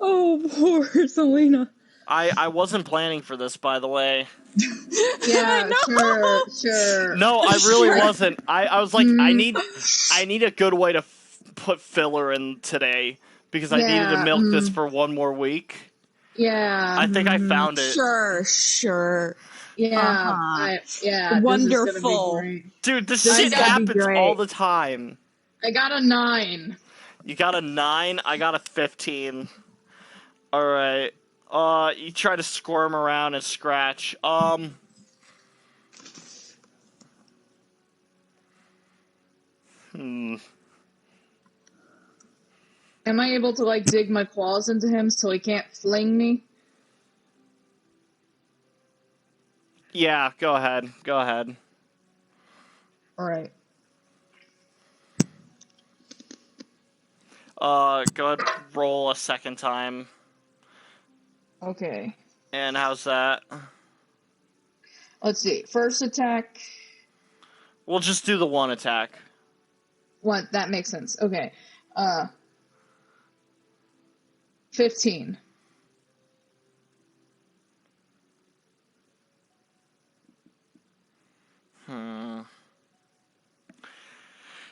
Oh, poor Zellena. I wasn't planning for this, by the way. Yeah, sure. No, I really wasn't. I was like, I need a good way to put filler in today, because I needed to milk this for one more week. Yeah. I think I found it. Sure. Yeah. Wonderful. This is gonna be great. Dude, this This shit is gonna be happens great. all the time. I got a 9. You got a 9, I got a 15. Alright. You try to squirm around and scratch. Am I able to, like, dig my claws into him so he can't fling me? Yeah, go ahead. Alright. Go ahead, roll a second time. Okay. And how's that? Let's see. First attack. We'll just do the one attack. What? That makes sense. Okay. 15.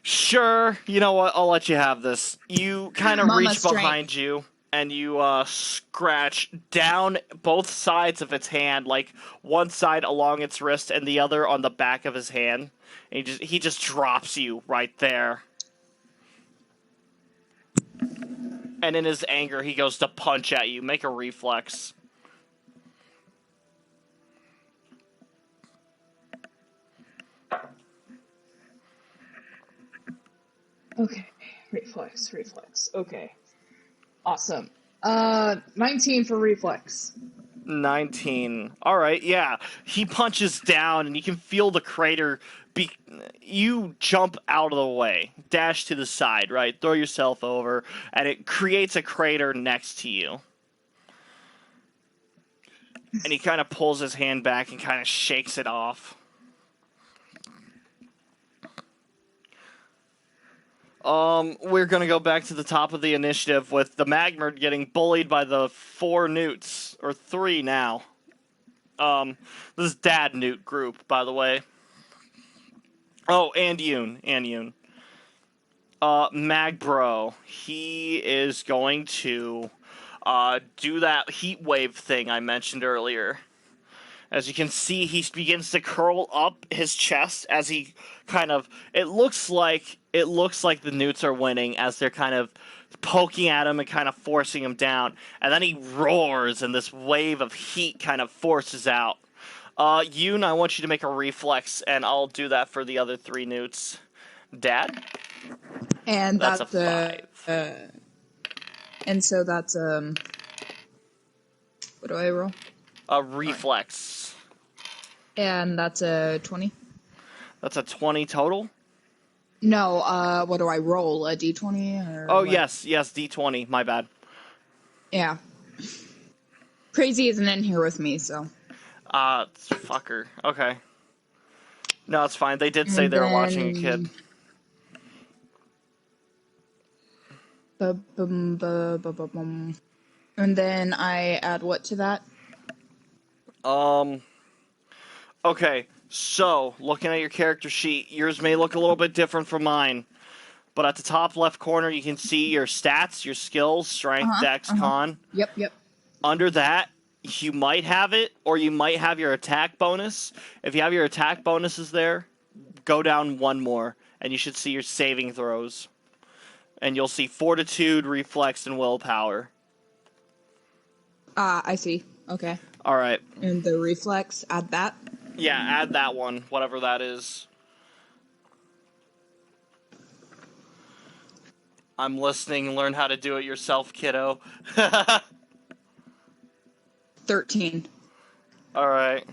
Sure, you know what? I'll let you have this. You kind of Mama reach strength. behind you, and you scratch down both sides of its hand, like one side along its wrist and the other on the back of his hand. And he just drops you right there. And in his anger, he goes to punch at you. Make a reflex. Okay, reflex. Okay, awesome. 19 for reflex. 19. Alright, yeah. He punches down, and you can feel the crater. You jump out of the way, dash to the side, right? Throw yourself over, and it creates a crater next to you. And he kind of pulls his hand back and kind of shakes it off. We're gonna go back to the top of the initiative with the Magmerd getting bullied by the 4 newts, or 3 now. This is Dad Newt group, by the way. Oh, and Yoon. Magbro, he is going to do that heat wave thing I mentioned earlier. As you can see, he begins to curl up his chest as he kind of. It looks like the newts are winning as they're kind of poking at him and kind of forcing him down. And then he roars, and this wave of heat kind of forces out. Yoon, I want you to make a reflex, and I'll do that for the other 3 newts. Dad? And That's that's a 5. And so that's what do I roll? A reflex. And that's a 20. That's a 20 total? No, what do I roll? A d20 or Oh, what? yes, D20. My bad. Yeah. Crazy isn't in here with me, so. Fucker. Okay. No, it's fine. They did say And they were watching a kid. And then I add what to that? Okay, so, looking at your character sheet, yours may look a little bit different from mine. But at the top left corner, you can see your stats, your skills, strength, dex, con. Yep. Under that, you might have it, or you might have your attack bonus. If you have your attack bonuses there, go down 1 more, and you should see your saving throws. And you'll see fortitude, reflex, and willpower. I see. Okay. Alright. And the reflex, add that? Yeah, add that one, whatever that is. I'm listening. Learn how to do it yourself, kiddo. 13. Alright.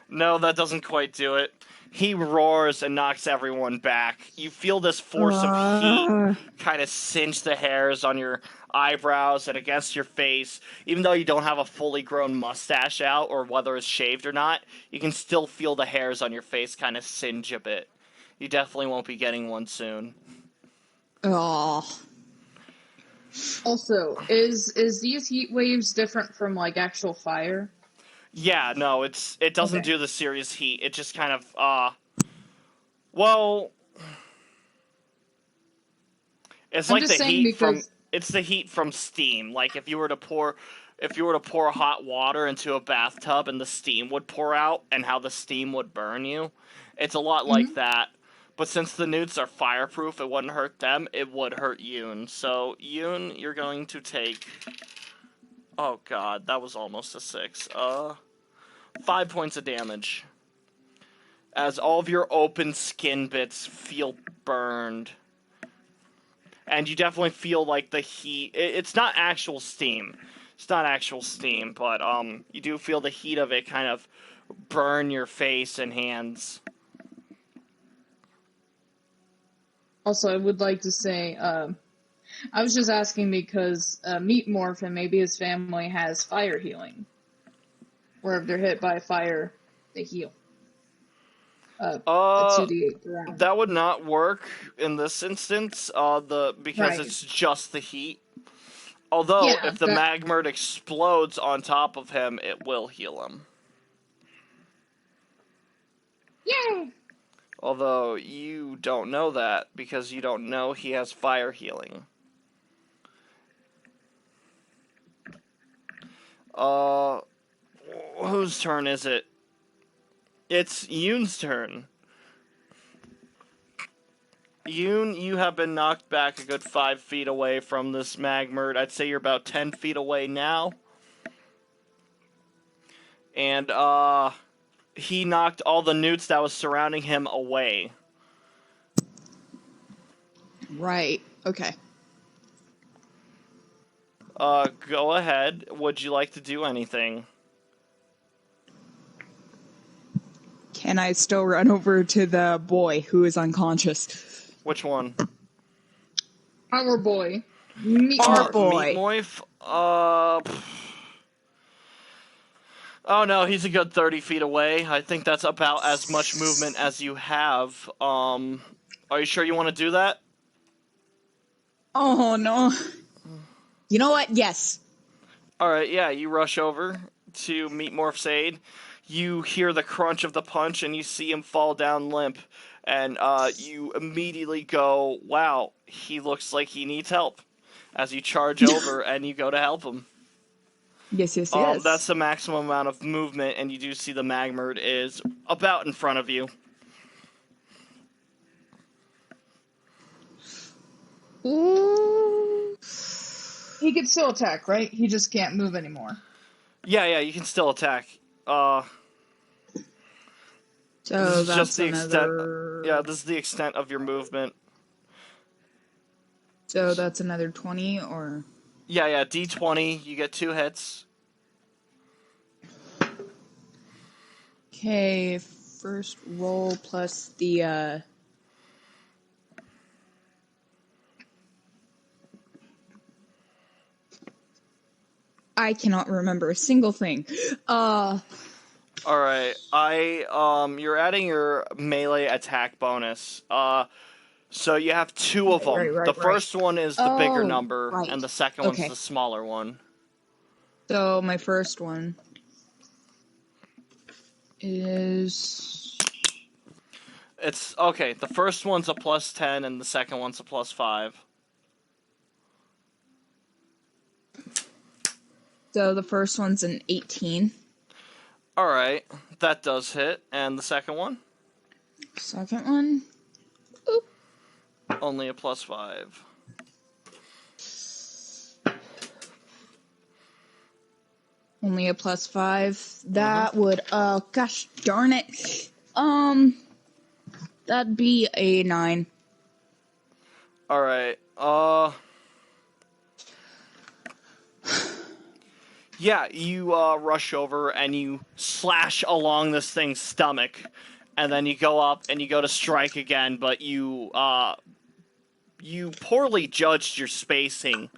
No, that doesn't quite do it. He roars and knocks everyone back. You feel this force of heat kind of singe the hairs on your eyebrows and against your face. Even though you don't have a fully grown mustache out, or whether it's shaved or not, you can still feel the hairs on your face kind of singe a bit. You definitely won't be getting one soon. Oh. Also, is these heat waves different from like actual fire? Yeah, no, it doesn't Okay. do the serious heat. It just kind of well, it's I'm like just the saying heat from because- it's the heat from steam. Like if you were to pour hot water into a bathtub and the steam would pour out and how the steam would burn you. It's a lot like that. But since the newts are fireproof, it wouldn't hurt them, it would hurt Yoon. So Yoon, you're going to take oh god, that was almost a 6. 5 points of damage. As all of your open skin bits feel burned. And you definitely feel like the heat. It's not actual steam. But you do feel the heat of it kind of burn your face and hands. Also, I would like to say, I was just asking because Meat Morph and maybe his family has fire healing. Where if they're hit by fire, they heal. A 2d8 round. That would not work in this instance, because Right. it's just the heat. Although, Yeah, if the magmerd explodes on top of him, it will heal him. Yay! Although you don't know that because you don't know he has fire healing. Whose turn is it? It's Yoon's turn. Yoon, you have been knocked back a good 5 feet away from this magmerd. I'd say you're about 10 feet away now. And, he knocked all the newts that was surrounding him away. Right. Okay. Go ahead. Would you like to do anything? Can I still run over to the boy who is unconscious? Which one? Our boy. Meat Our Morph. boy. Meat Moif? Oh no, he's a good 30 feet away. I think that's about as much movement as you have. Are you sure you want to do that? Oh no. You know what? Yes. Alright, yeah, you rush over to Meat Morph's aid. You hear the crunch of the punch and you see him fall down limp. And you immediately go, wow, he looks like he needs help. As you charge over and you go to help him. Yes. That's the maximum amount of movement, and you do see the magmerd is about in front of you. Ooh. He can still attack, right? He just can't move anymore. Yeah, you can still attack. So This is that's just the another. extent. Yeah, this is the extent of your movement. So that's another 20, or. Yeah, D20. You get 2 hits. Okay, first roll plus the. I cannot remember a single thing. All right, you're adding your melee attack bonus. So you have 2 of them. Right. The first one is the bigger Oh, number, right. and the second one's Okay. the smaller one. So my first one is. It's okay. The first one's a +10, and the second one's a +5. So the first one's an 18. All right, that does hit, and the second one Second one. Oop. only a +5. Only a +5. That would. Gosh darn it. That'd be a 9. All right. Yeah, you rush over and you slash along this thing's stomach, and then you go up and you go to strike again, but you poorly judged your spacing,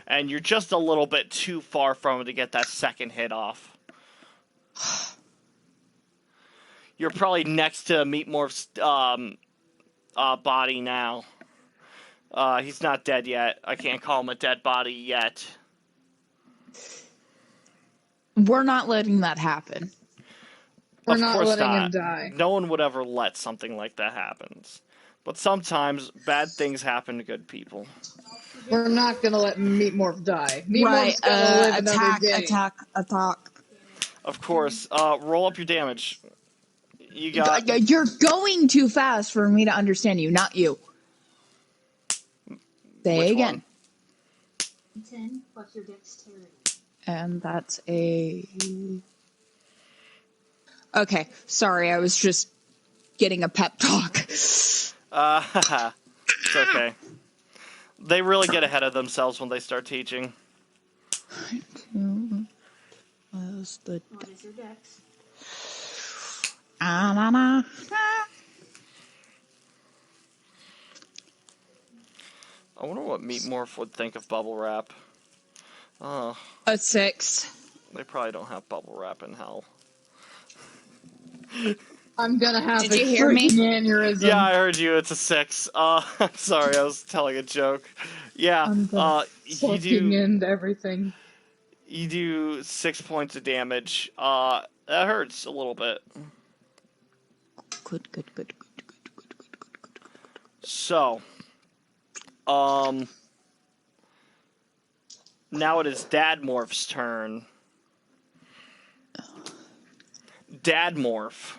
and you're just a little bit too far from it to get that second hit off. You're probably next to Meat Morph's body now. He's not dead yet. I can't call him a dead body yet. We're not letting that happen. We're Of not course letting not. him die. No one would ever let something like that happen. But sometimes bad things happen to good people. We're not gonna let Meat Morph die. Meat Right. Morph's gotta live another day. Attack. Of course. Roll up your damage. You got... You're going too fast for me to understand you, not you. Say Which again. one? 10 plus your dexterity. And that's a... Okay, sorry, I was just getting a pep talk. It's okay. They really get ahead of themselves when they start teaching. 2 plus the... What is your dex? I wonder what Meat Morph would think of bubble wrap. A 6. They probably don't have bubble wrap in hell. I'm gonna have Did a you hear me? freaking aneurysm. Yeah, I heard you. It's a 6. I'm sorry, I was telling a joke. Yeah, I'm gonna you fucking do end everything. 6 points of damage. That hurts a little bit. Good. So, now it is Dad Morph's turn. Dad Morph.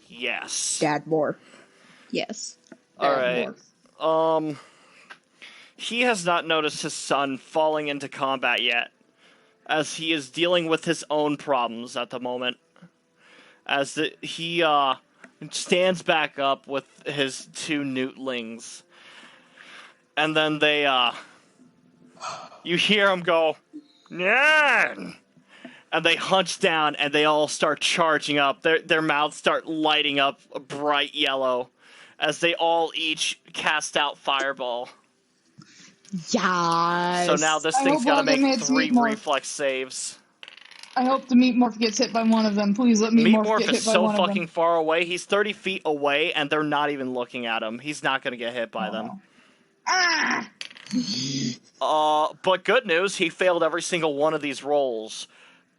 Yes. Dad more. Yes. All right. Morph. He has not noticed his son falling into combat yet, as he is dealing with his own problems at the moment. As he stands back up with his two newtlings, and then you hear him go, "Nyan!" And they hunch down, and they all start charging up. Their mouths start lighting up a bright yellow, as they all each cast out Fireball. Yes. So now this I thing's hope got to one of them make hits 3 Meatmorph. reflex saves. I hope the meat morph gets hit by one of them. Please let Meatmorph Meatmorph get hit is by so one of fucking them. far away. He's 30 feet away, and they're not even looking at him. He's not going to get hit by them. Ah! But good news, he failed every single one of these rolls.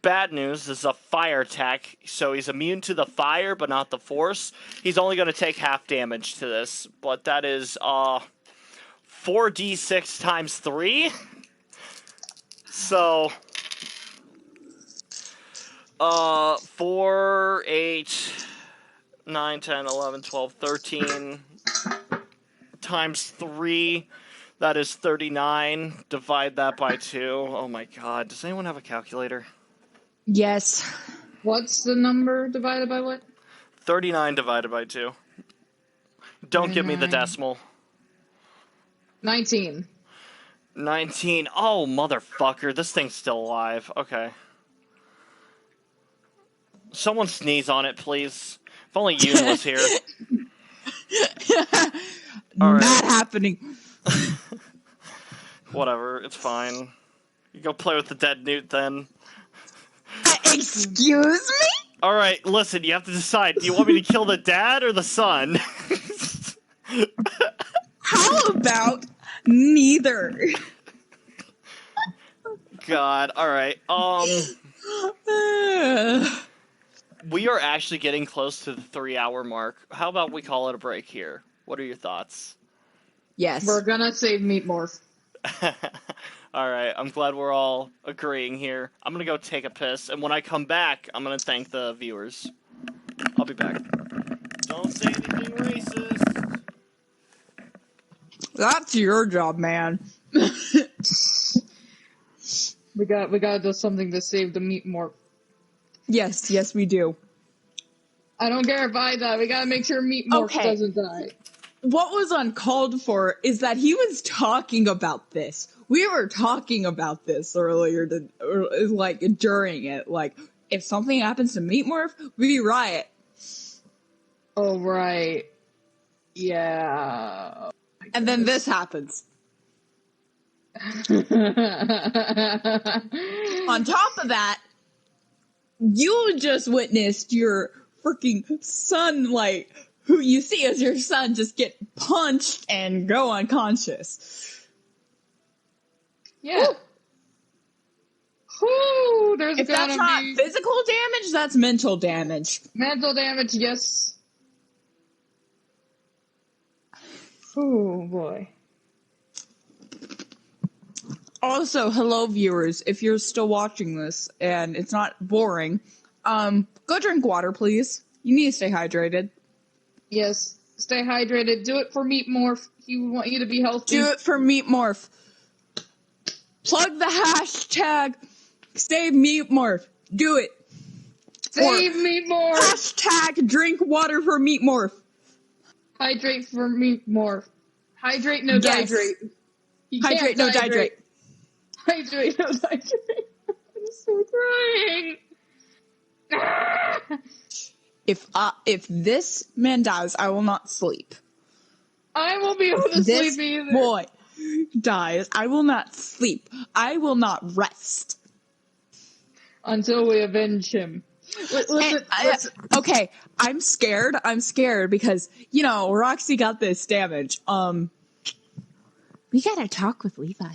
Bad news is a fire attack, so he's immune to the fire, but not the force. He's only going to take half damage to this, but that is 4d6 times 3. So 4, 8, 9, 10, 11, 12, 13 times 3. That is 39. Divide that by 2. Oh my god. Does anyone have a calculator? Yes. What's the number divided by what? 39 divided by 2. Don't give me the 39. decimal. 19. 19. Oh, motherfucker. This thing's still alive. Okay. Someone sneeze on it, please. If only Yoon was here. All right. Not happening. Whatever. It's fine. You go play with the dead newt then. Excuse me? Alright, listen, you have to decide. Do you want me to kill the dad or the son? How about neither? God, alright. We are actually getting close to the 3-hour mark. How about we call it a break here? What are your thoughts? Yes. We're gonna save Meat Morph. Alright, I'm glad we're all agreeing here. I'm gonna go take a piss, and when I come back, I'm gonna thank the viewers. I'll be back. Don't say anything racist. That's your job, man. We gotta do something to save the Meat Morph. Yes, we do. I don't care if I die. We gotta make sure Meat Morph doesn't die. What was uncalled for is that he was talking about this. We were talking about this earlier, during it. Like, if something happens to Meat Morph, we riot. Oh, right. Yeah. And then this happens. On top of that, you just witnessed your freaking son, who you see as your son, just get punched and go unconscious. Yeah. Whew, there's If that's not be physical damage, that's mental damage. mental damage, yes. Oh, boy. Also, hello viewers, if you're still watching this and it's not boring, go drink water, please. You need to stay hydrated. Yes. Stay hydrated. Do it for Meat Morph. He would want you to be healthy. Do it for Meat Morph. Plug the hashtag Save Meat Morph. Do it. Save Meat Morph. Hashtag drink water for Meat Morph. Hydrate for Meat Morph. Hydrate, no Yes. dihydrate. You Hydrate, can't no dihydrate. Hydrate, no dihydrate. I'm so crying. If this man dies, I will not sleep. I won't be able to This sleep either. boy dies, I will not sleep. I will not rest. Until we avenge him. Listen, Okay, I'm scared. I'm scared because, Roxy got this damage. We gotta talk with Levi.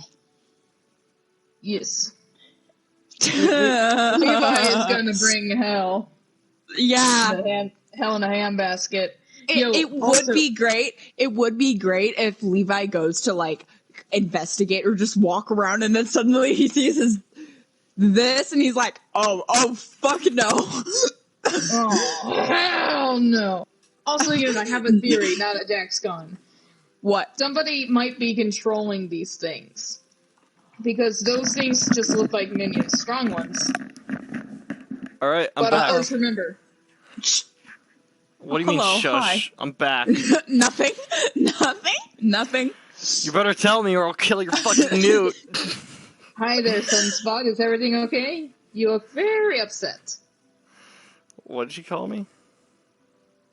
Yes. Levi is gonna bring hell. Yeah. Hell in a handbasket. It would be great. It would be great if Levi goes to like investigate or just walk around and then suddenly he sees this and he's like, oh fuck no. Oh, hell no. Also, I have a theory now that Jack's gone. What? Somebody might be controlling these things. Because those things just look like minions. Strong ones. Alright, I'm But back. others, remember. What do you mean, Hello, shush? hi. I'm back. Nothing. You better tell me or I'll kill your fucking newt. Hi there, Sunspot. Is everything okay? You look very upset. What did you call me?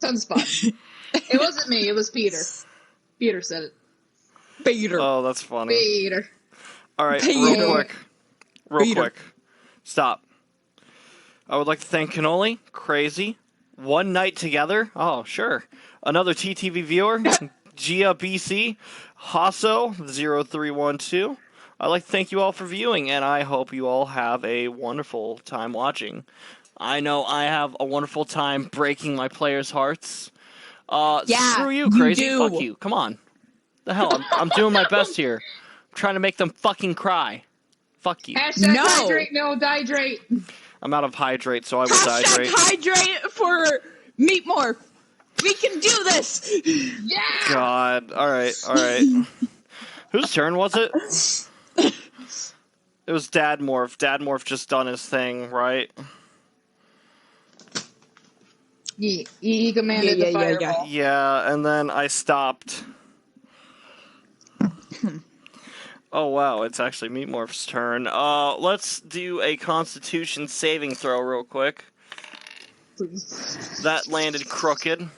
Sunspot. It wasn't me, it was Peter. Peter said it. Peter. Oh, that's funny. Peter. Alright, Peter. real quick. Stop. I would like to thank Cannoli, Crazy, One Night Together, oh, sure, another TTV viewer, Gia BC, Hasso0312. I'd like to thank you all for viewing, and I hope you all have a wonderful time watching. I know I have a wonderful time breaking my players' hearts. Yeah, screw you, you Crazy, do. fuck you, come on. The hell, I'm doing my best here. I'm trying to make them fucking cry. Fuck you. Hashtag No. hydrate, no dihydrate. I'm out of hydrate, so I will Hashtag hydrate. hydrate for Meat Morph. We can do this. Yeah! God. Alright. Whose turn was it? It was Dad Morph. Dad Morph just done his thing, right? He commanded the fireball. Yeah, and then I stopped. Oh wow, it's actually Meat Morph's turn. Let's do a Constitution saving throw real quick. Please. That landed crooked.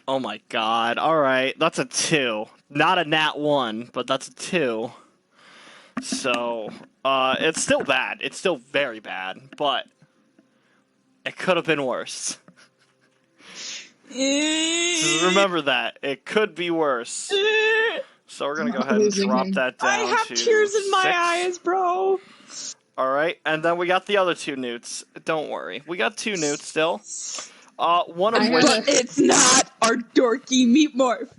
Oh my god. Alright, that's a 2. Not a nat 1, but that's a 2. So, it's still bad. It's still very bad, but it could have been worse. Just remember that. It could be worse. So we're gonna go ahead and drop that down. I have to tears in my 6. eyes, bro. Alright, and then we got the other 2 newts. Don't worry. We got 2 newts still. One of which... But it's not our dorky Meat Morph.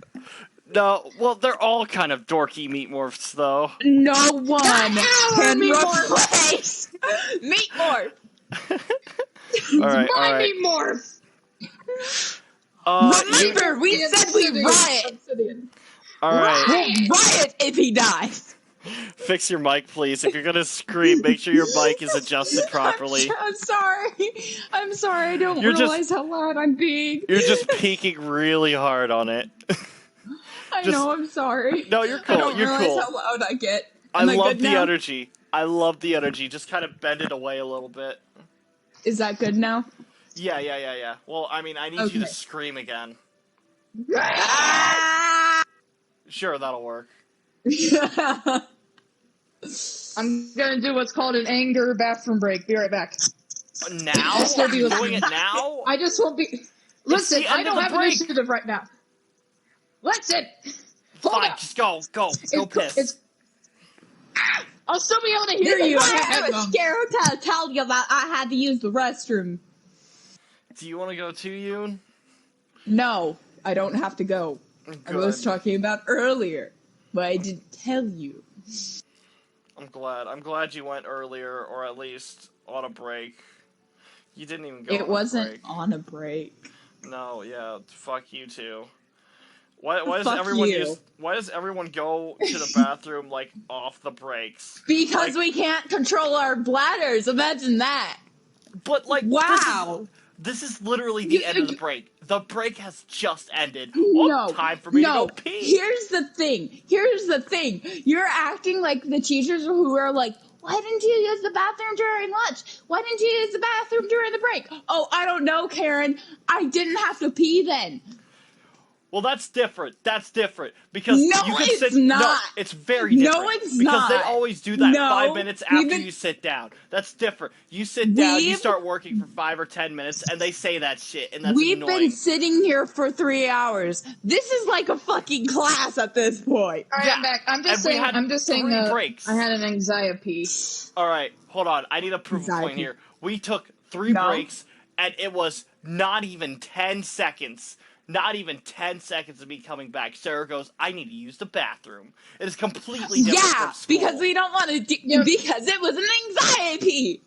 No, well, they're all kind of dorky Meat Morphs, though. No one can Meat replace Meat Morph. Alright, My alright. Meat Morph! Remember, we said we riot. Obsidian. Alright. We'll riot if he dies. Fix your mic, please. If you're gonna scream, make sure your mic is adjusted properly. I'm sorry. I'm sorry. I don't You're just- realize how loud I'm being. You're just peeking really hard on it. I know. I'm sorry. No, you're cool. I don't You're realize cool. how loud I get. I Am love good the now? energy. I love the energy. Just kind of bend it away a little bit. Is that good now? Yeah. Well, I mean, I need you to Okay. scream again. Ah! Sure, that'll work. I'm gonna do what's called an anger bathroom break. Be right back. Now? still be You're listening. doing it now? I just won't be. Listen, the I end don't of the have break. initiative right now. Listen! Hold Fine, up. just go. Go piss. I'll still be able to hear This you. is I why have I was headphones. scared to tell you that I had to use the restroom. Do you want to go too, Yoon? No, I don't have to go. I was Good. talking about earlier, but I didn't tell you. I'm glad. I'm glad you went earlier, or at least on a break. You didn't even go on It a wasn't break. on a break. No, yeah, fuck you too. Why does Fuck everyone you. why does everyone go to the bathroom like off the breaks? Because we can't control our bladders. Imagine that. But like Wow. this is literally the end of the break. The break has just ended. Oh, No. time for me to No. go pee. Here's the thing. You're acting like the teachers who are like, why didn't you use the bathroom during lunch? Why didn't you use the bathroom during the break? Oh, I don't know, Karen. I didn't have to pee then. Well, that's different. That's different because No, you can it's sit. not. No, it's very No, different. it's because they not. always do that No, 5 minutes after we've been- you sit down. That's different. You sit down, you We've- start working for 5 or 10 minutes, and they say that shit, and that's We've annoying. been sitting here for 3 hours. This is like a fucking class at this point. All right, Yeah, I'm back. I'm and just we saying. had I'm just saying. 3 breaks. I had an anxiety. All right, hold on. I need to prove a point Anxiety. here. We took 3 No. breaks, and it was not even 10 seconds. Not even 10 seconds of me coming back. Sarah goes, I need to use the bathroom. It is completely different from school. Because we don't want to because it was an anxiety.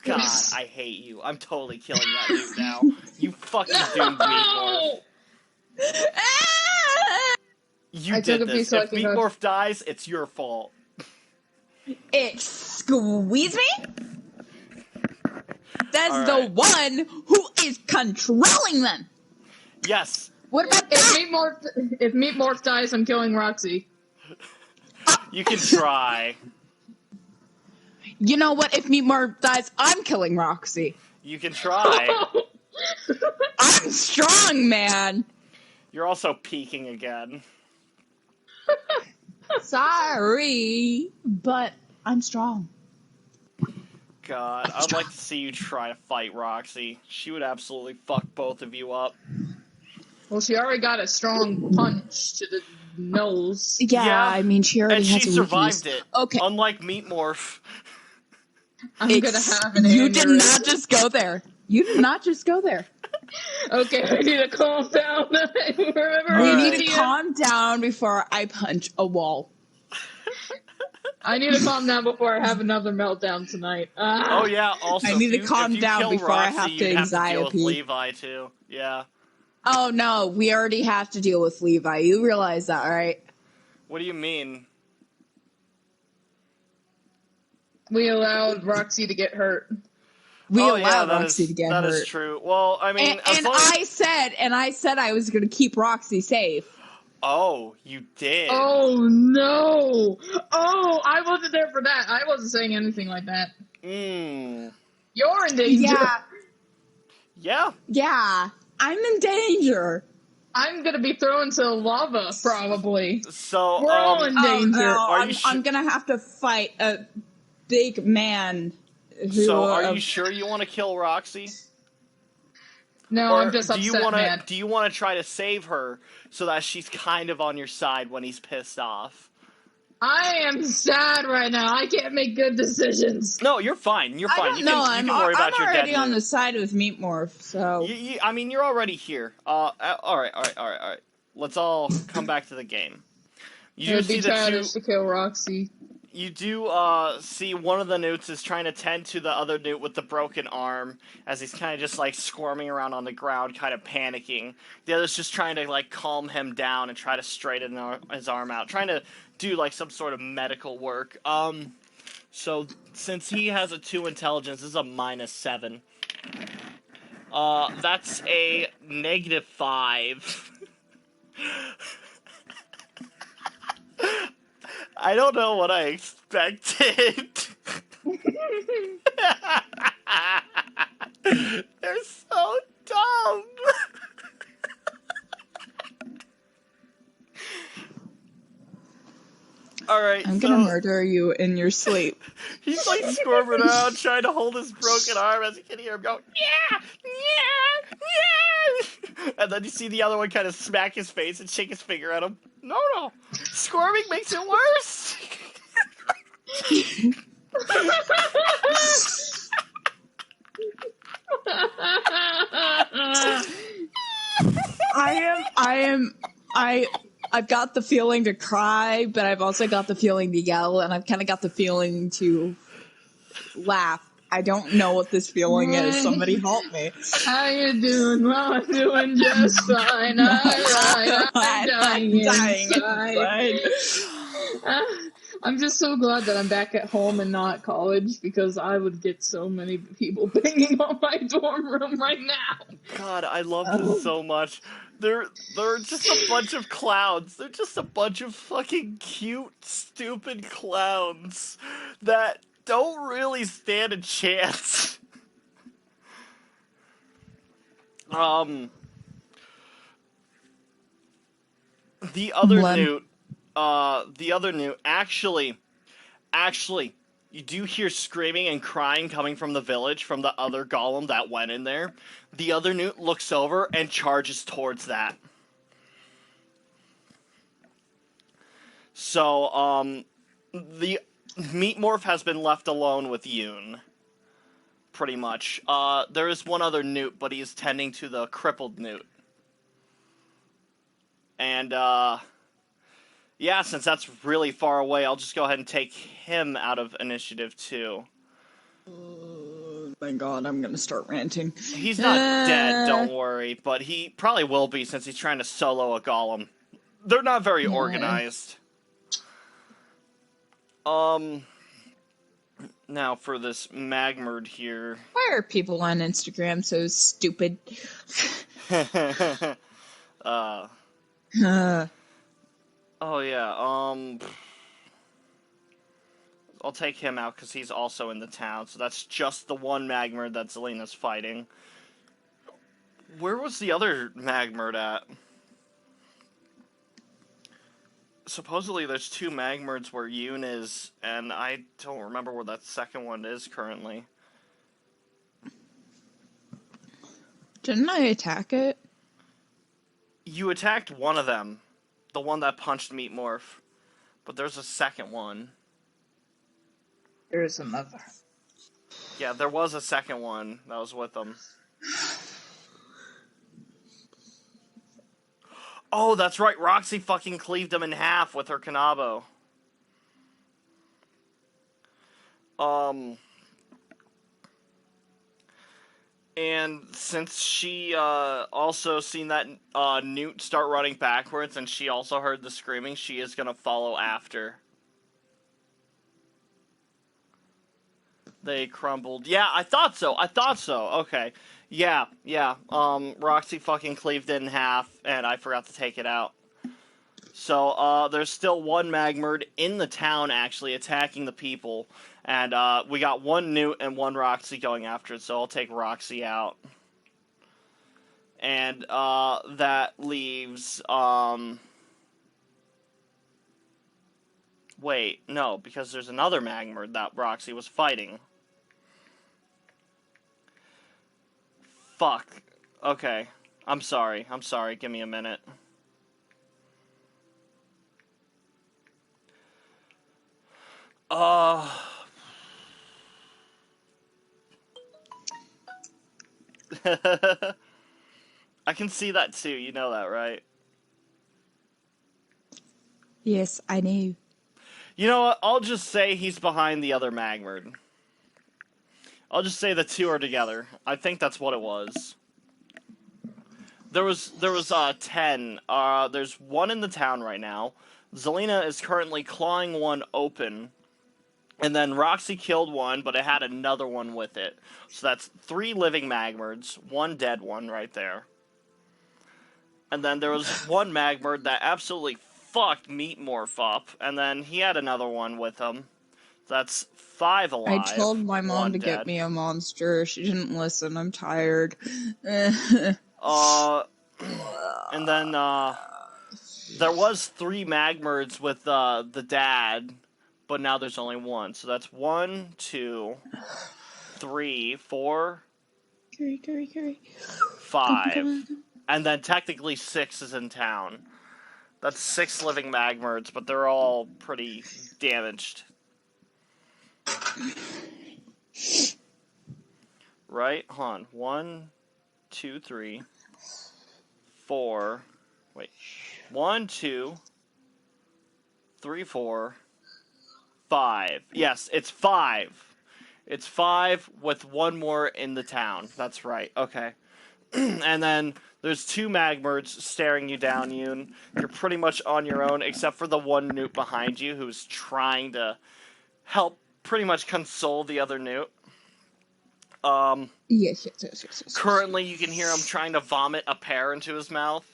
God, I hate you. I'm totally killing that dude now. You fucking doomed Meatmorph. You did this. If Meatmorph dies, it's your fault. Excuse me? That's All the right. one who is controlling them. Yes. What about if Meatmorph dies, I'm killing Roxy. You can try. You know what? If Meatmorph dies, I'm killing Roxy. You can try. I'm strong, man. You're also peeking again. Sorry, but I'm strong. God, I'd like to see you try to fight Roxy. She would absolutely fuck both of you up. Well, she already got a strong punch to the nose. Yeah, I mean, she already has she a survived weakness. it. Okay. Unlike Meatmorph. I'm gonna have an You did aneurysm. not just go there. You did not just go there. Okay, I need to calm down. Remember, We All need right. to calm down before I punch a wall. I need to calm down before I have another meltdown tonight. Oh yeah, also I need to if calm you down kill before I Roxy, have to you'd have to deal with anxiety. Levi too. Yeah. Oh no, we already have to deal with Levi. You realize that, right? What do you mean? We allowed Roxy to get hurt. We Oh, allowed yeah, Roxy to get that hurt. is true. Well, I mean, as And long as... I said I was going to keep Roxy safe. Oh, you did. Oh no! Oh, I wasn't there for that. I wasn't saying anything like that. You're in danger. Yeah. Yeah, I'm in danger. I'm gonna be thrown to lava, probably. So, We're all in danger. Oh, no, I'm going to have to fight a big man. Are you sure you want to kill Roxy? No, Or I'm just upset, man. do you want to try to save her so that she's kind of on your side when he's pissed off? I am sad right now. I can't make good decisions. No, you're fine. You're fine. You can worry about your dead I'm already on newt. the side with Meatmorph, so... I mean, you're already here. All right. Let's all come back to the game. It would be childish to kill Roxy. You do see one of the newts is trying to tend to the other newt with the broken arm as he's kind of just like squirming around on the ground, kind of panicking. The other's just trying to like calm him down and try to straighten his arm out, trying to do like some sort of medical work. So since he has a 2 intelligence, this is a -7. That's a -5. I don't know what I expected. They're so dumb. Alright, I'm gonna murder you in your sleep. He's like squirming around, trying to hold his broken arm as you can hear him go, yeah, yeah, yeah. And then you see the other one kind of smack his face and shake his finger at him. No. Squirming makes it worse. I've got the feeling to cry, but I've also got the feeling to yell, and I've kind of got the feeling to laugh. I don't know what this feeling is. Somebody help me. How you doing? Well, I'm doing just fine. I'm dying inside. I'm just so glad that I'm back at home and not at college, because I would get so many people banging on my dorm room right now. God, I love them so much. They're just a bunch of clowns. They're just a bunch of fucking cute, stupid clowns that don't really stand a chance. The other newt, actually, you do hear screaming and crying coming from the village, from the other golem that went in there. The other newt looks over and charges towards that. So, the Meatmorph has been left alone with Yoon. pretty much. There is one other newt, but he's tending to the crippled newt. And, yeah, since that's really far away, I'll just go ahead and take him out of initiative, too. Oh my god, I'm gonna start ranting. He's not dead, don't worry, but he probably will be since he's trying to solo a golem. They're not very organized. Now for this magmerd here. Why are people on Instagram so stupid? Oh yeah, I'll take him out because he's also in the town, so that's just the one magmerd that Zellena's fighting. Where was the other magmerd at? Supposedly there's 2 magmerds where Yoon is, and I don't remember where that second one is currently. Didn't I attack it? You attacked one of them. The one that punched Meat Morph. But there's a second one. There's another. Yeah, there was a second one that was with them. Oh, that's right. Roxy fucking cleaved him in half with her Kanabo. And since she also seen that newt start running backwards and she also heard the screaming, she is going to follow after. They crumbled. Yeah, I thought so. Okay. Yeah. Roxy fucking cleaved it in half, and I forgot to take it out. So, there's still one magmerd in the town, actually, attacking the people. And, we got one newt and one Roxy going after it, so I'll take Roxy out. And, that leaves, Wait, no, because there's another magmerd that Roxy was fighting. Fuck. Okay. I'm sorry. Give me a minute. I can see that too. You know that, right? Yes, I knew. You know what? I'll just say he's behind the other magmerd. I'll just say the 2 are together. I think that's what it was. There was 10. There's one in the town right now. Zellena is currently clawing one open. And then Roxy killed one, but it had another one with it. So that's 3 living magmerds, 1 dead one right there. And then there was one magmerd that absolutely fucked Meat Morph up, and then he had another one with him. That's 5 alive. I told my mom to dead. get me a monster. She didn't listen. I'm tired. And then, there was 3 magmerds with, the dad, but now there's only 1. So that's 1, 2, 3, 4, Curry. 5. And then technically 6 is in town. That's 6 living magmerds, but they're all pretty damaged. Right? Hold on. 1, 2, 3, 4. Wait. 1, 2, 3, 4, 5. Yes, it's 5. It's 5 with 1 more in the town. That's right. Okay. And then there's 2 magmerds staring you down, Yoon. You're pretty much on your own, except for the one newt behind you who's trying to help pretty much console the other newt. Yes. Currently, you can hear him trying to vomit a pear into his mouth.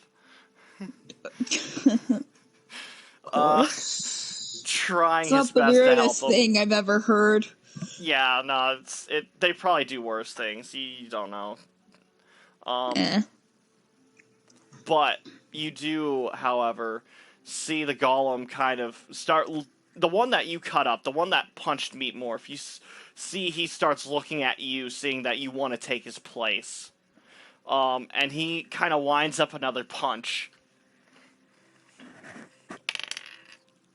Trying his It's not the best to help weirdest him. thing I've ever heard. Yeah, no, they probably do worse things. You don't know. But you do, however, see the golem kind of start. The one that you cut up, the one that punched Meat Morph, you see he starts looking at you, seeing that you want to take his place. And he kind of winds up another punch.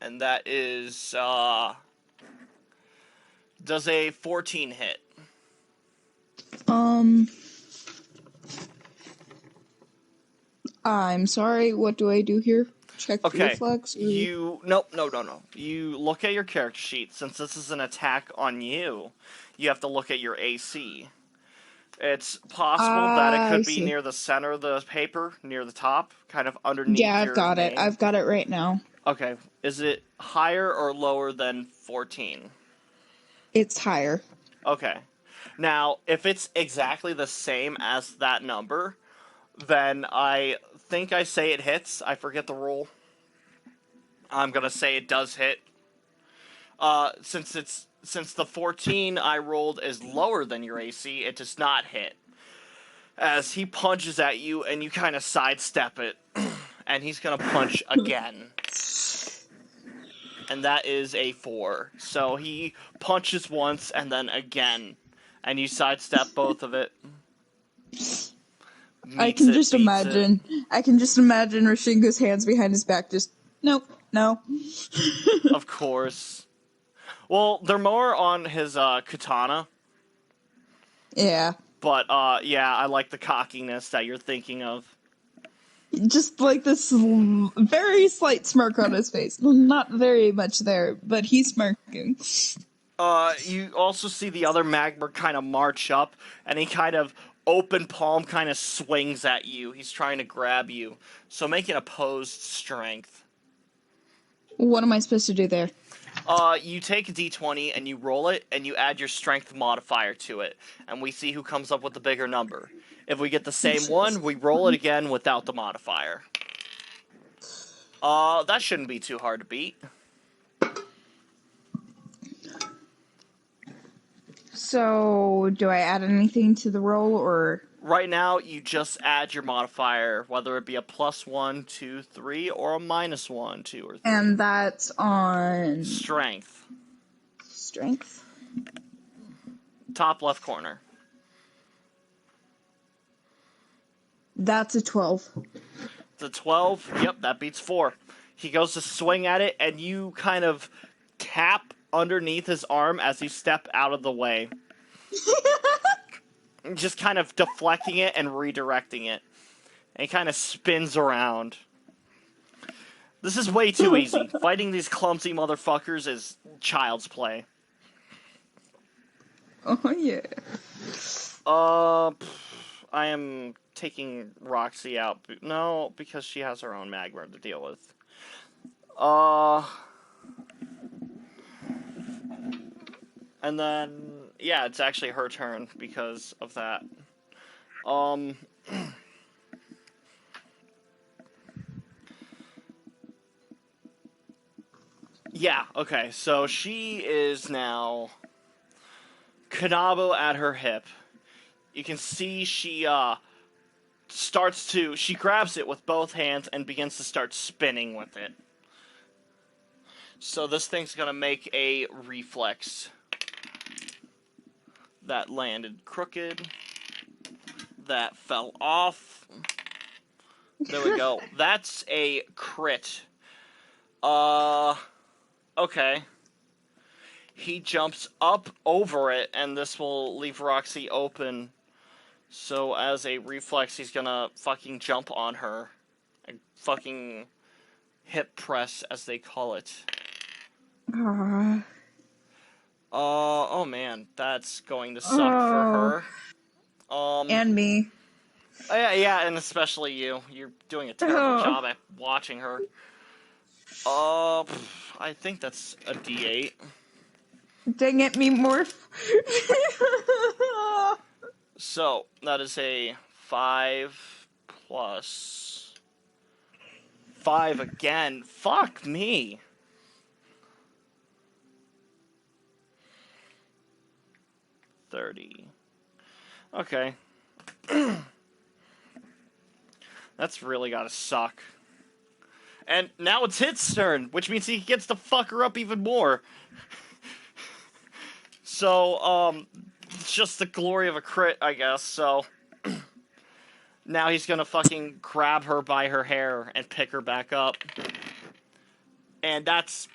And that is, does a 14 hit? I'm sorry, what do I do here? Check Okay, reflex? Or... no. You look at your character sheet. Since this is an attack on you, you have to look at your AC. It's possible that it I could be see. near the center of the paper, near the top, kind of underneath Yeah, I've your got it. name. I've got it right now. Okay, is it higher or lower than 14? It's higher. Okay. Now, if it's exactly the same as that number, then I think I say it hits. I forget the rule. I'm gonna say it does hit. Since the 14 I rolled is lower than your AC, it does not hit. As he punches at you and you kind of sidestep it, and he's gonna punch again. And that is a 4. So he punches once and then again, and you sidestep both of it. I can just imagine Rashingu's hands behind his back just, nope, no. Of course. Well, they're more on his katana. Yeah. But, yeah, I like the cockiness that you're thinking of. Just like this very slight smirk on his face. Not very much there, but he's smirking. You also see the other magmer kind of march up, and he kind of open palm kind of swings at you. He's trying to grab you. So make an opposed strength. What am I supposed to do there? You take a d20 and you roll it, and you add your strength modifier to it, and we see who comes up with the bigger number. If we get the same one, we roll it again without the modifier. That shouldn't be too hard to beat. So, do I add anything to the roll, or...? Right now, you just add your modifier, whether it be a +1, 2, 3, or a -1, 2, or 3. And that's on... Strength. Strength? Top left corner. That's a 12. The 12, yep, that beats 4. He goes to swing at it, and you kind of tap underneath his arm as you step out of the way. Just kind of deflecting it and redirecting it. And he kind of spins around. This is way too easy. Fighting these clumsy motherfuckers is child's play. Oh, yeah. I am taking Roxy out. No, because she has her own magmer to deal with. And then, yeah, it's actually her turn because of that. Yeah, okay, so she is now Kanabo at her hip. You can see she she grabs it with both hands and begins to start spinning with it. So this thing's gonna make a reflex. That landed crooked. That fell off. There we go. That's a crit. Okay. He jumps up over it, and this will leave Roxy open. So as a reflex, he's gonna fucking jump on her. A fucking hip press, as they call it. Oh man, that's going to suck for her. And me. Yeah, and especially you. You're doing a terrible job at watching her. I think that's a D8. Dang it, me morph. So, that is a 5 plus 5 again. Fuck me. $30. Okay. That's really gotta suck. And now it's his turn, which means he gets to fuck her up even more. So, it's just the glory of a crit, I guess, so... Now he's gonna fucking grab her by her hair and pick her back up. And that's...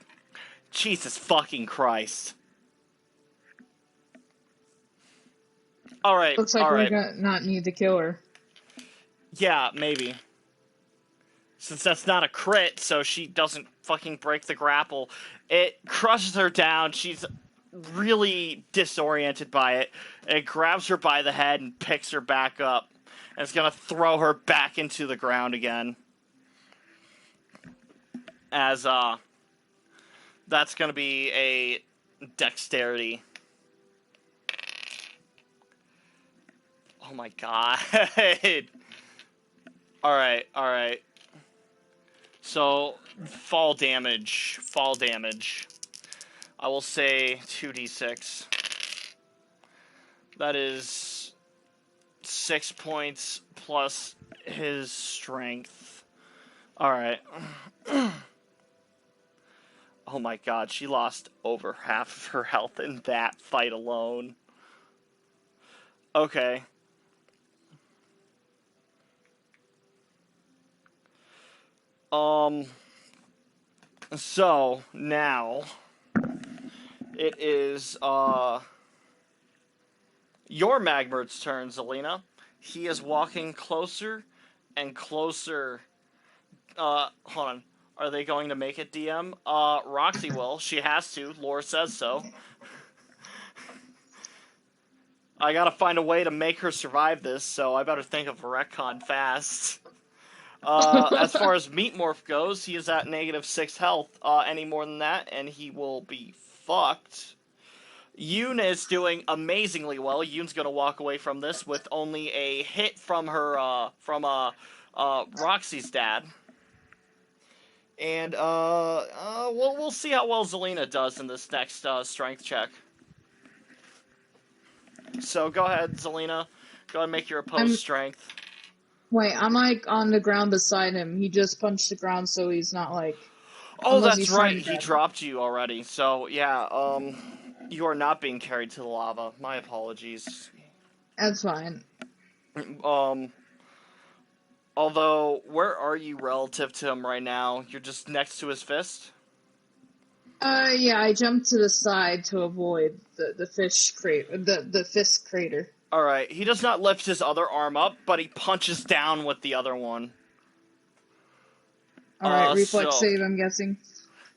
Jesus fucking Christ. All right. Looks like all we're right. gonna not need to kill her. Yeah, maybe. Since that's not a crit, so she doesn't fucking break the grapple. It crushes her down. She's really disoriented by it. It grabs her by the head and picks her back up. And it's gonna throw her back into the ground again. As, that's gonna be a dexterity. Oh my god. Alright. So, fall damage. I will say 2d6. That is 6 points plus his strength. Alright. Oh my god, she lost over half of her health in that fight alone. Okay. So, now, it is, your magmerd's turn, Zellena. He is walking closer and closer. Hold on. Are they going to make it, DM? Roxy will. She has to. Lore says so. I gotta find a way to make her survive this, so I better think of a retcon fast. As far as Meat Morph goes, he is at -6 health. Any more than that, and he will be fucked. Yoon is doing amazingly well. Yoon's gonna walk away from this with only a hit from her, Roxy's dad. And, we'll see how well Zellena does in this next, strength check. So, go ahead, Zellena. Go ahead and make your opposed strength. Wait, I'm like on the ground beside him. He just punched the ground, so he's not like. Oh, unless that's he's right. trying to He dropped you already. So, yeah, you are not being carried to the lava. My apologies. That's fine. Although, where are you relative to him right now? You're just next to his fist? Yeah, I jumped to the side to avoid the fist crater. Alright, he does not lift his other arm up, but he punches down with the other one. Alright, reflex so- save, I'm guessing.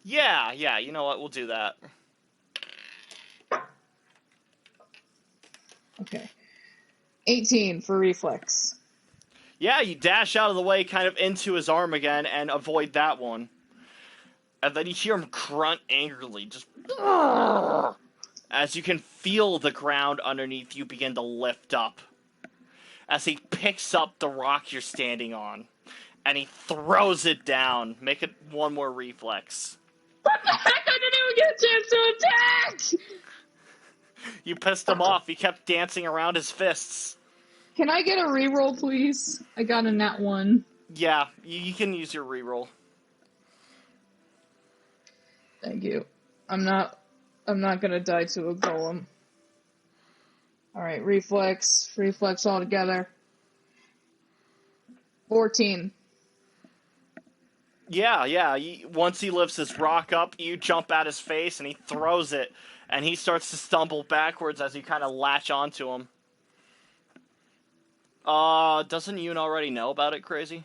Yeah, you know what, we'll do that. Okay. 18 for reflex. Yeah, you dash out of the way, kind of into his arm again, and avoid that one. And then you hear him grunt angrily, just... as you can feel the ground underneath you begin to lift up. As he picks up the rock you're standing on. And he throws it down. Make it one more reflex. What the heck? I didn't even get a chance to attack! You pissed him off. He kept dancing around his fists. Can I get a reroll, please? I got a nat 1. Yeah, you can use your reroll. Thank you. I'm not gonna die to a golem. Alright, reflex all together. 14. Yeah. Once he lifts his rock up, you jump at his face and he throws it. And he starts to stumble backwards as you kind of latch onto him. Doesn't Yoon already know about it, Crazy?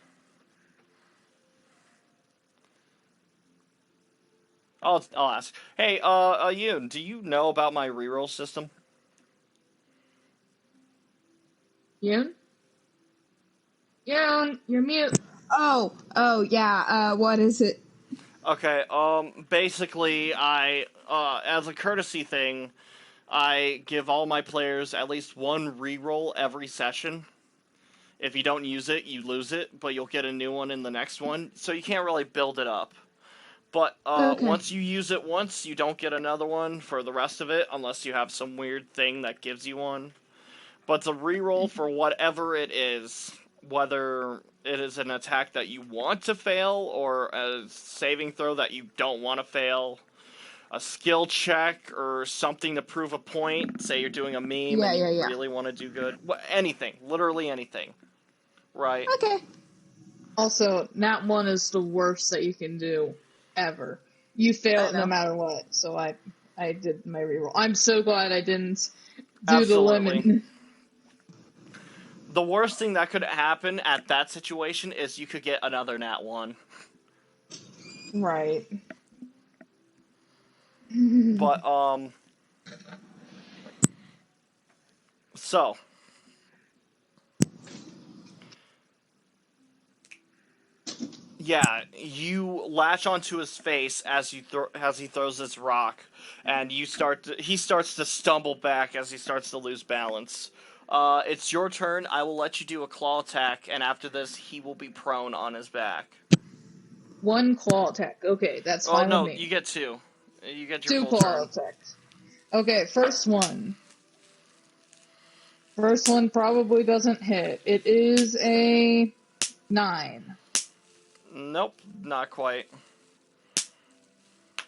I'll ask. Hey, Yoon, do you know about my reroll system? Yoon? Yoon, you're mute. Oh, yeah. What is it? Okay, basically, I, as a courtesy thing, I give all my players at least one reroll every session. If you don't use it, you lose it, but you'll get a new one in the next one, so you can't really build it up. But, Okay. once you use it once, you don't get another one for the rest of it, unless you have some weird thing that gives you one. But it's a reroll for whatever it is, whether it is an attack that you want to fail, or a saving throw that you don't want to fail, a skill check, or something to prove a point. Say you're doing a meme and you really want to do good. Anything. Literally anything. Right. Okay. Also, nat 1 is the worst that you can do ever. You fail it no matter what, so I did my reroll. I'm so glad I didn't do Absolutely. the lemon. The worst thing that could happen at that situation is you could get another nat 1. Right. But, so. Yeah, you latch onto his face as he throws this rock, and he starts to stumble back as he starts to lose balance. It's your turn. I will let you do a claw attack, and after this, he will be prone on his back. One claw attack. Okay, that's Oh fine no, with me. you get 2. You get your 2 full claw turn. attacks. Okay, first one. First one probably doesn't hit. It is a 9. Nope, not quite.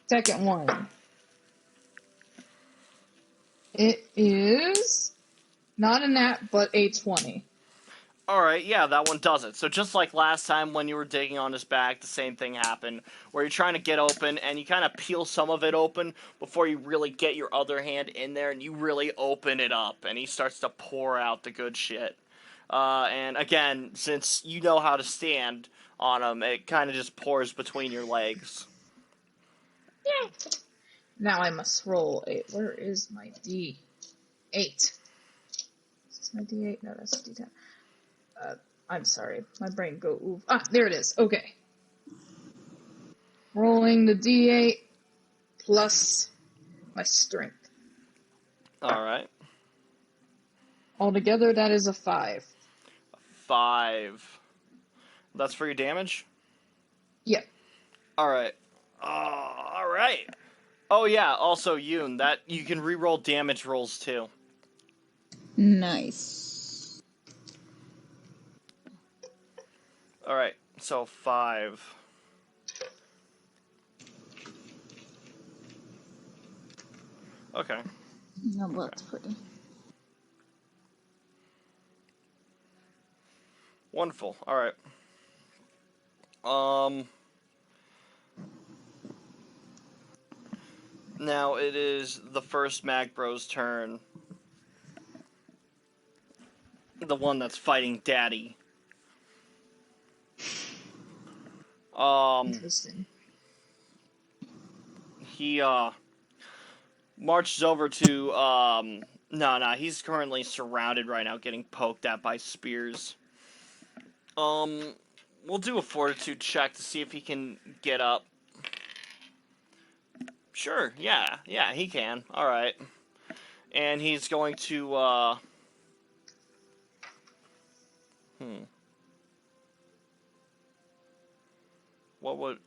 Second one. It is not a nat, but a 20. Alright, yeah, that one does it. So just like last time when you were digging on his back, the same thing happened. Where you're trying to get open, and you kind of peel some of it open before you really get your other hand in there, and you really open it up, and he starts to pour out the good shit. And again, since you know how to stand on him, it kind of just pours between your legs. Yeah. Now I must roll a... Where is my D8? Is this my D8? No, that's a D10. I'm sorry. My brain go oof. Ah, there it is. Okay. Rolling the D8 plus my strength. Alright. Altogether, that is a 5. 5. That's for your damage? Yep. Alright. Alright. Oh yeah, also Yoon, that you can re-roll damage rolls too. Nice. Alright, so 5. Okay. No, that's pretty. Wonderful. Alright. Now it is the first Magbro's turn. The one that's fighting Daddy. Interesting. He, marches over to, no, he's currently surrounded right now, getting poked at by spears. We'll do a fortitude check to see if he can get up. Sure, yeah, he can. Alright. And he's going to,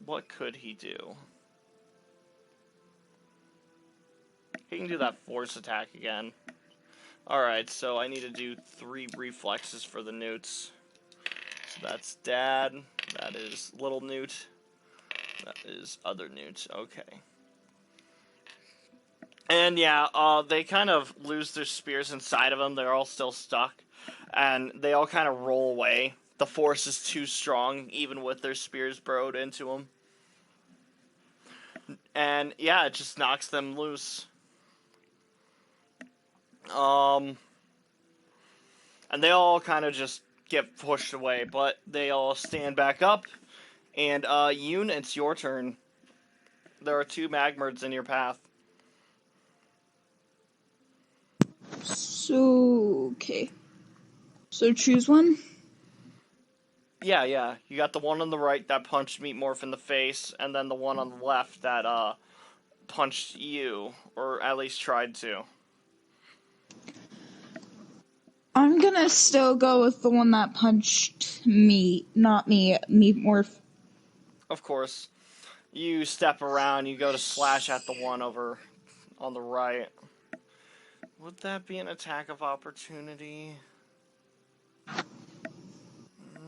What could he do? He can do that force attack again. Alright, so I need to do 3 reflexes for the newts. So that's Dad, that is Little Newt, that is Other Newt, okay. And yeah, they kind of lose their spears inside of them, they're all still stuck, and they all kind of roll away. The force is too strong, even with their spears burrowed into them. And yeah, it just knocks them loose. And they all kind of just get pushed away, but they all stand back up. And Yoon, it's your turn. There are 2 magmerds in your path. So, okay. So choose one? Yeah. You got the one on the right that punched Meat Morph in the face, and then the one on the left that punched you, or at least tried to. I'm gonna still go with the one that punched me, not me, Meat Morph. Of course. You step around, you go to slash at the one over on the right. Would that be an attack of opportunity?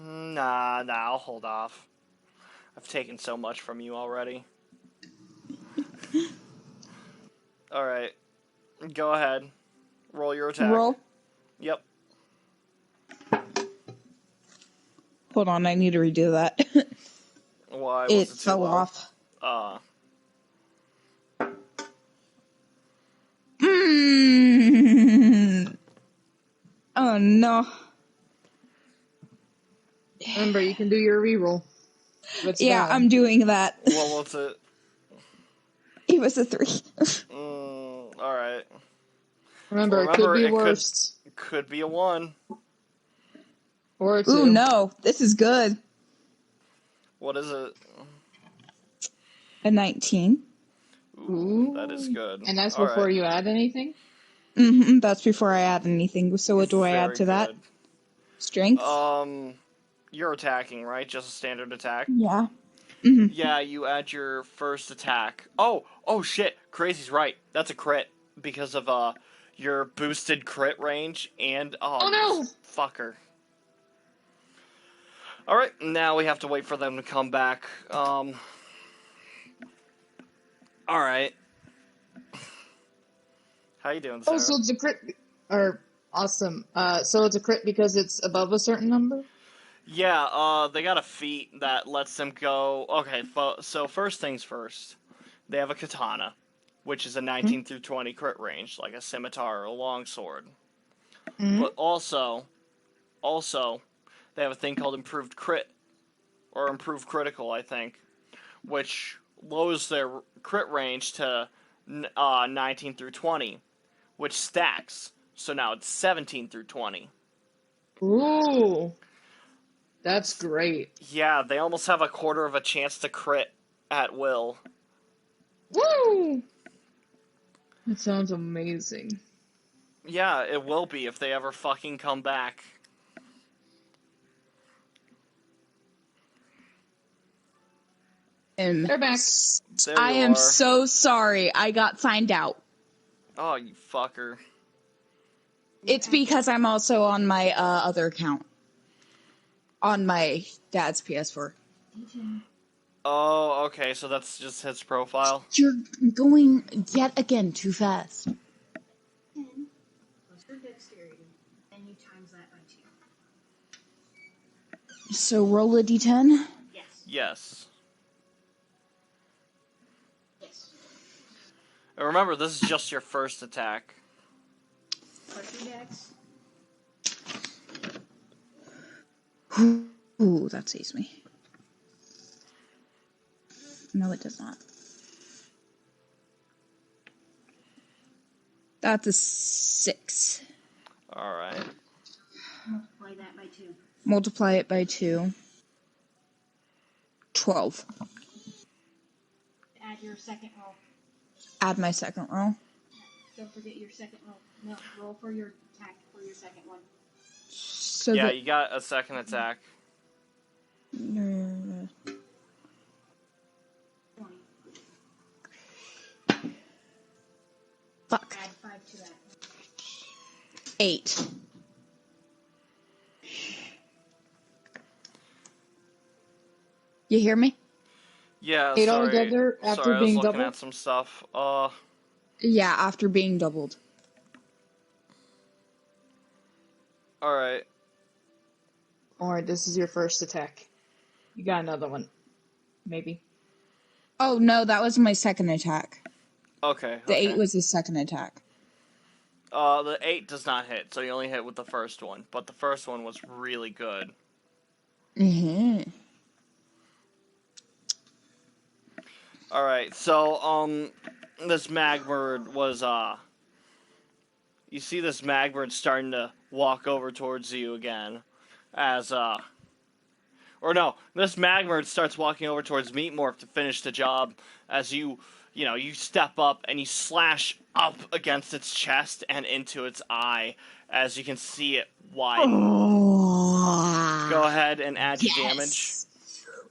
Nah, I'll hold off. I've taken so much from you already. Alright. Go ahead. Roll your attack. Roll. Yep. Hold on, I need to redo that. Why was It it too fell low? off. Oh no. Remember, you can do your reroll. It's Yeah, bad. I'm doing that. What was it? It was a 3. Alright. Remember, it could be worse. Could be a 1. Or a 2. Ooh, no. This is good. What is it? A 19. Ooh, that is good. And that's All before right. you add anything? Mm-hmm. That's before I add anything. So what do I add to that? Very Strength? good. You're attacking, right? Just a standard attack? Yeah. Mm-hmm. Yeah, you add your first attack. Oh shit. Crazy's right. That's a crit because of your boosted crit range and Oh no! Fucker. Alright, now we have to wait for them to come back. Alright. How you doing, Sarah? Oh, so it's a crit. Awesome. So it's a crit because it's above a certain number? Yeah, they got a feat that lets them go... Okay, so first things first. They have a katana, which is a 19 through 20 crit range, like a scimitar or a longsword. Mm-hmm. But also, they have a thing called improved crit, or improved critical, I think, which lowers their crit range to 19 through 20, which stacks. So now it's 17 through 20. Ooh. That's great. Yeah, they almost have a quarter of a chance to crit at will. Woo! That sounds amazing. Yeah, it will be if they ever fucking come back. They're back. There I you am are. so sorry. I got signed out. Oh, you fucker. It's because I'm also on my other account. On my dad's PS4. Oh, okay, so that's just his profile. You're going yet again too fast. 10 plus your dexterity, and you times that by 2. So roll a d10. Yes. Yes. Yes. And remember, this is just your first attack. Plus your dex. Ooh, that saves me. No, it does not. That's a 6. Alright. Multiply that by 2. Multiply it by 2. 12. Add your second roll. Add my second roll. Don't forget your second roll. No, roll for your attack for your second one. So Yeah, you got a second attack. 20. Fuck. Add 5 to that. 8. You hear me? Yeah, 8 sorry. altogether after Sorry, I was being looking doubled? at some stuff. Yeah, after being doubled. Alright. Alright, this is your first attack. You got another one. Maybe. Oh, no, that was my second attack. Okay. The okay. 8 was his second attack. The 8 does not hit, so you only hit with the first one. But the first one was really good. Mm-hmm. Alright, so, this magmerd was, you see this magmerd starting to walk over towards you again. As, or no, this magmerd starts walking over towards Meat Morph to finish the job as you step up and you slash up against its chest and into its eye as you can see it widen. Oh. Go ahead and add your damage.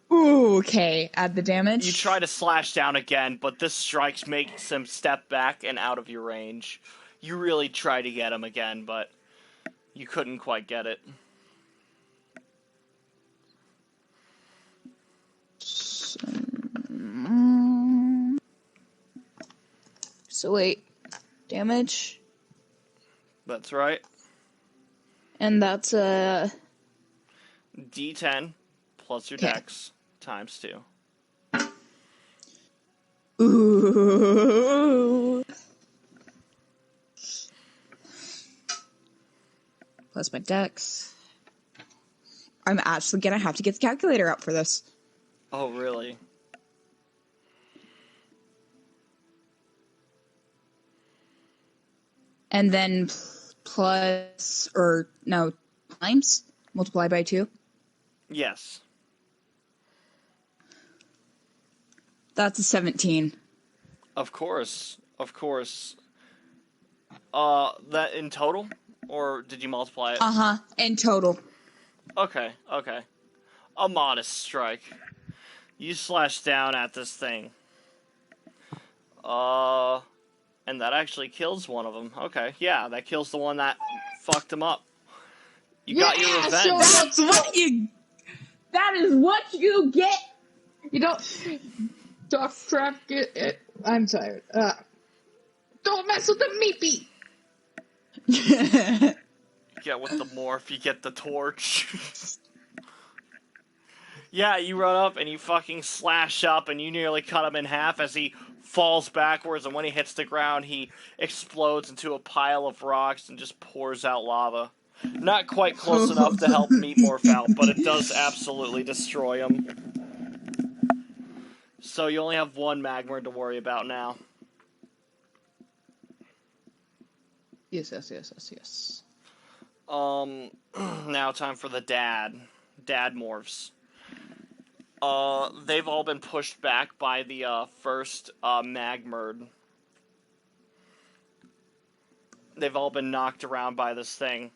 Ooh, okay. Add the damage. You try to slash down again, but this strike makes him step back and out of your range. You really try to get him again, but you couldn't quite get it. So wait. Damage. That's right. And that's a... D10 plus your Okay. dex times 2. Ooh. Plus my dex. I'm actually gonna have to get the calculator out for this. Oh, really? And then plus, or no, times, multiply by 2. Yes. That's a 17. Of course. Of course. That in total? Or did you multiply it? Uh-huh, in total. Okay, okay. A modest strike. You slash down at this thing. And that actually kills one of them. Okay, yeah, that kills the one that fucked him up. You got your revenge. So That is what you get! you don't... Doc Trap, get it. I'm tired. Don't mess with the meepy! Get with the morph, you get the torch. Yeah, you run up and you fucking slash up and you nearly cut him in half as he falls backwards, and when he hits the ground, he explodes into a pile of rocks and just pours out lava. Not quite close enough to help Meat Morph out, but it does absolutely destroy him. So you only have one magmer to worry about now. Yes. Now time for the dad morphs. They've all been pushed back by the first magmerd. They've all been knocked around by this thing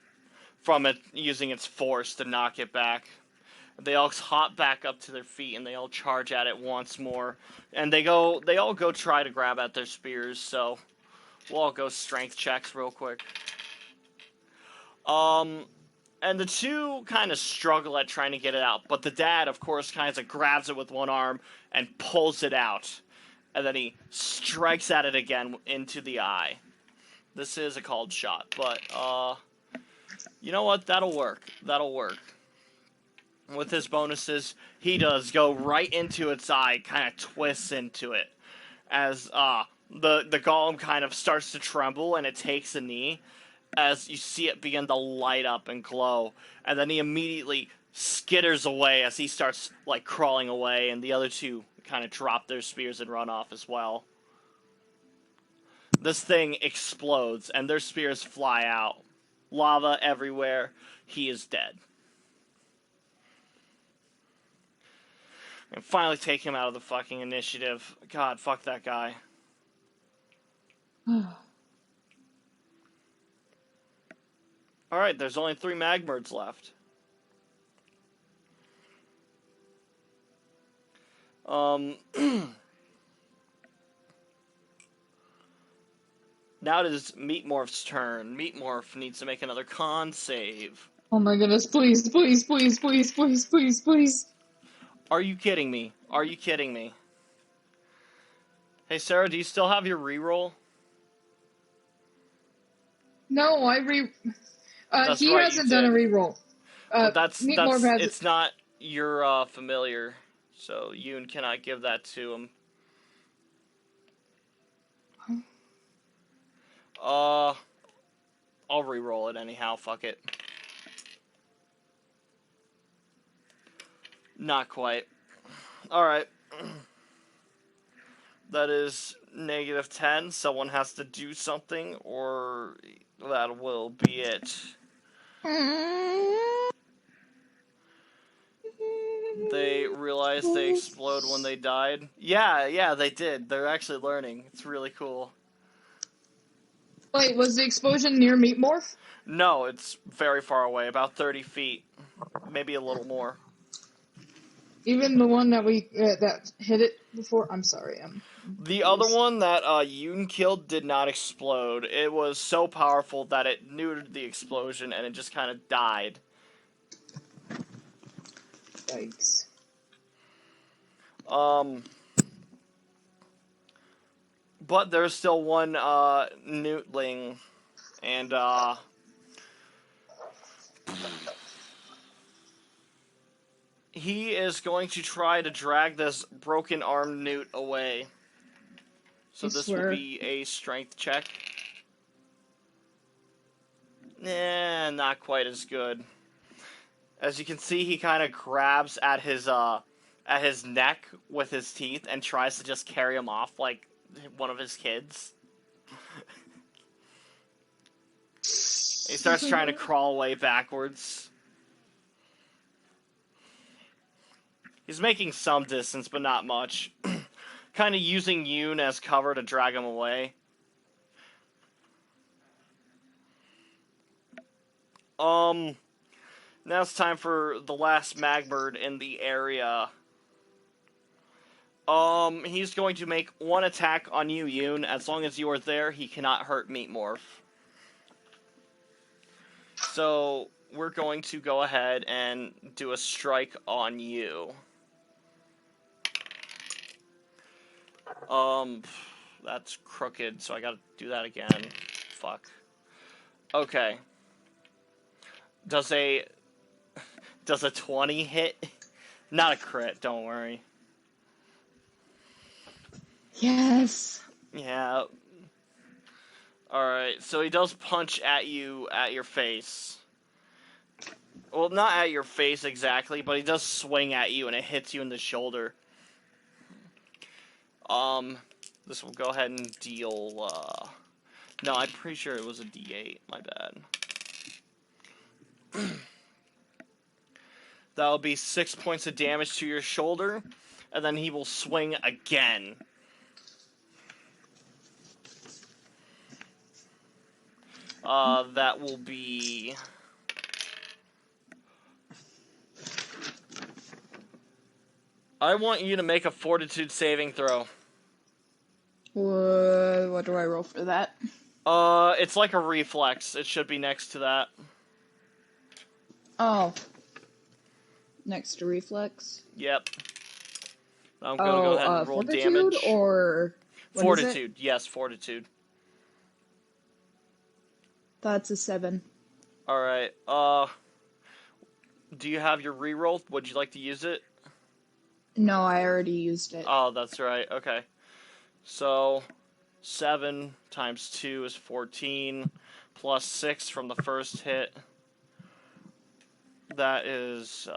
from it using its force to knock it back. They all hop back up to their feet and they all charge at it once more. And they all go try to grab at their spears, so we'll all go strength checks real quick. And the two kind of struggle at trying to get it out, but the dad, of course, kind of grabs it with one arm and pulls it out. And then he strikes at it again into the eye. This is a called shot, but, you know what? That'll work. With his bonuses, he does go right into its eye, kind of twists into it. As, the golem kind of starts to tremble and it takes a knee, as you see it begin to light up and glow, and then he immediately skitters away as he starts, like, crawling away, and the other two kind of drop their spears and run off as well. This thing explodes, and their spears fly out. Lava everywhere. He is dead. And finally take him out of the fucking initiative. God, fuck that guy. Alright, there's only 3 magmerds left. Now it is Meat Morph's turn. Meat Morph needs to make another con save. Oh my goodness, please. Are you kidding me? Hey, Sarah, do you still have your reroll? No, That's he right, hasn't you done a did. reroll. It's not your familiar, so Yoon cannot give that to him. I'll re-roll it anyhow, fuck it. Not quite. Alright. That is -10. Someone has to do something, or that will be it. They realized they explode when they died. Yeah, they did. They're actually learning. It's really cool. Wait, was the explosion near Meat Morph? No, it's very far away, about 30 feet. Maybe a little more. Even the one that that hit it before? I'm sorry. The other one that Yoon killed did not explode. It was so powerful that it neutered the explosion and it just kind of died. Yikes. But there's still one newtling, and he is going to try to drag this broken armed newt away. So this will be a strength check. Nah, not quite as good. As you can see, he kind of grabs at his neck with his teeth and tries to just carry him off like one of his kids. He starts trying to crawl away backwards. He's making some distance, but not much. Kind of using Yoon as cover to drag him away. Now it's time for the last magmerd in the area. He's going to make one attack on you, Yoon. As long as you are there, he cannot hurt Meat Morph. So, we're going to go ahead and do a strike on you. That's crooked, so I gotta do that again. Fuck. Okay. Does a 20 hit? Not a crit, don't worry. Yes. Yeah. Alright, so he does punch at you at your face. Well, not at your face exactly, but he does swing at you and it hits you in the shoulder. This will go ahead and deal, no, I'm pretty sure it was a D8, my bad. That'll be 6 points of damage to your shoulder, and then he will swing again. That will be... I want you to make a fortitude saving throw. What do I roll for that? It's like a reflex. It should be next to that. Oh. Next to reflex? Yep. I'm gonna go ahead and roll fortitude damage. Or what Fortitude, yes, fortitude. That's a 7. Alright, do you have your reroll? Would you like to use it? No, I already used it. Oh, that's right, okay. So, 7 times 2 is 14, plus 6 from the first hit. That is,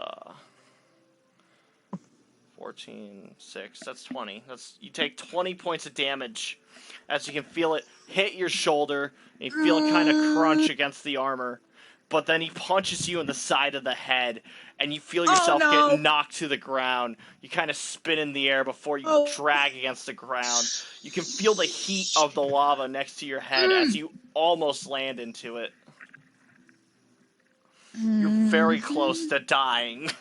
14, 6, that's 20. You take 20 points of damage as you can feel it hit your shoulder, and you feel it kind of crunch against the armor. But then he punches you in the side of the head, and you feel yourself get knocked to the ground. You kind of spin in the air before you drag against the ground. You can feel the heat of the lava next to your head as you almost land into it. You're very close to dying.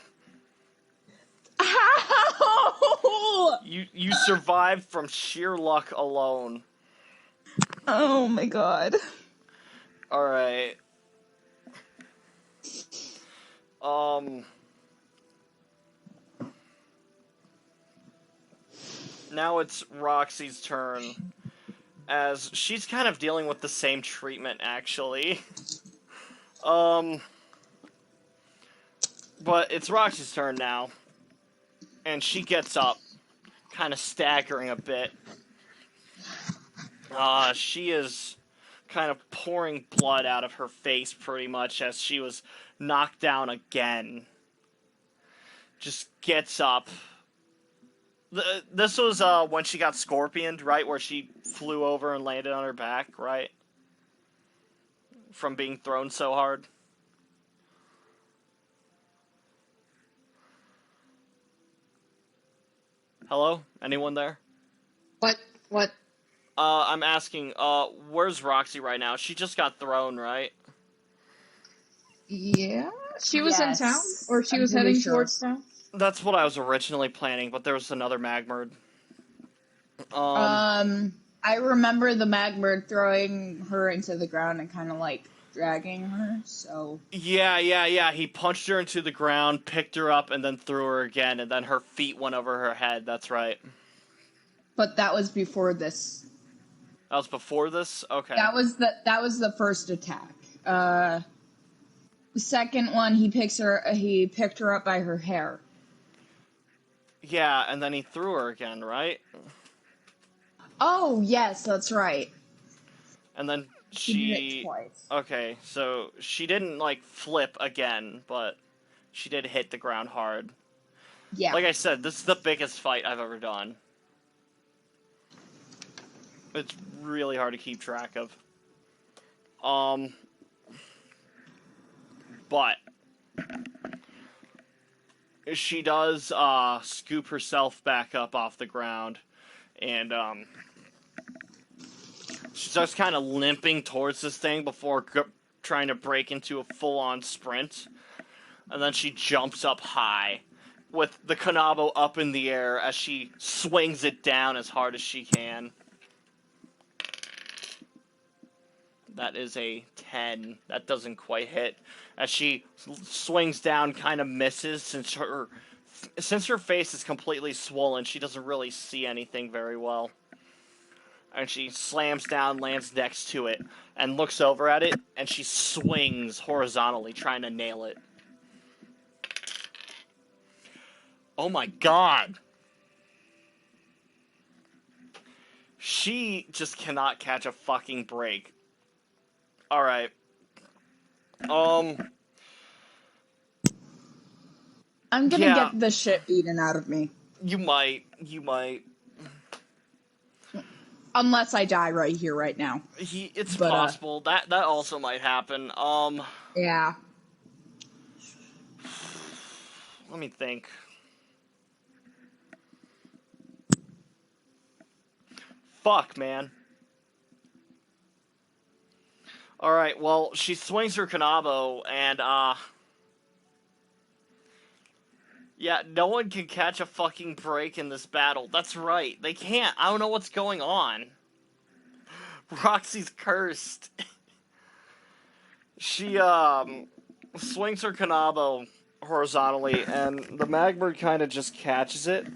Ow! You survived from sheer luck alone. Oh my god. Alright. Now it's Roxy's turn, as she's kind of dealing with the same treatment, actually. But it's Roxy's turn now, and she gets up, kind of staggering a bit. She is kind of pouring blood out of her face, pretty much, as she was knocked down again. Just gets up. This was when she got scorpioned, right? Where she flew over and landed on her back, right? From being thrown so hard. Hello? Anyone there? What? I'm asking, where's Roxy right now? She just got thrown, right? Yeah? She was in town? Or she was heading towards town? That's what I was originally planning, but there was another magmerd. I remember the magmerd throwing her into the ground and kind of like dragging her, so... Yeah. He punched her into the ground, picked her up, and then threw her again, and then her feet went over her head, that's right. But that was before this. That was before this? Okay. That was the first attack. The second one, he picked her up by her hair. Yeah, and then he threw her again, right? Oh, yes, that's right. And then She did it twice. Okay, so she didn't, like, flip again, but She did hit the ground hard. Yeah. Like I said, this is the biggest fight I've ever done. It's really hard to keep track of. But she does scoop herself back up off the ground, and she starts kind of limping towards this thing before trying to break into a full-on sprint. And then she jumps up high, with the kanabo up in the air as she swings it down as hard as she can. That is a 10. That doesn't quite hit. As she swings down, kind of misses, since her face is completely swollen, she doesn't really see anything very well. And she slams down, lands next to it, and looks over at it, and she swings horizontally, trying to nail it. Oh my god! She just cannot catch a fucking break. Alright. I'm gonna get the shit beaten out of me. You might. Unless I die right here, right now. It's possible. That also might happen. Yeah. Let me think. Fuck, man. Alright, well, she swings her kanabo, and, yeah, no one can catch a fucking break in this battle. That's right. They can't. I don't know what's going on. Roxy's cursed. She, swings her kanabo horizontally, and the magmerd kind of just catches it.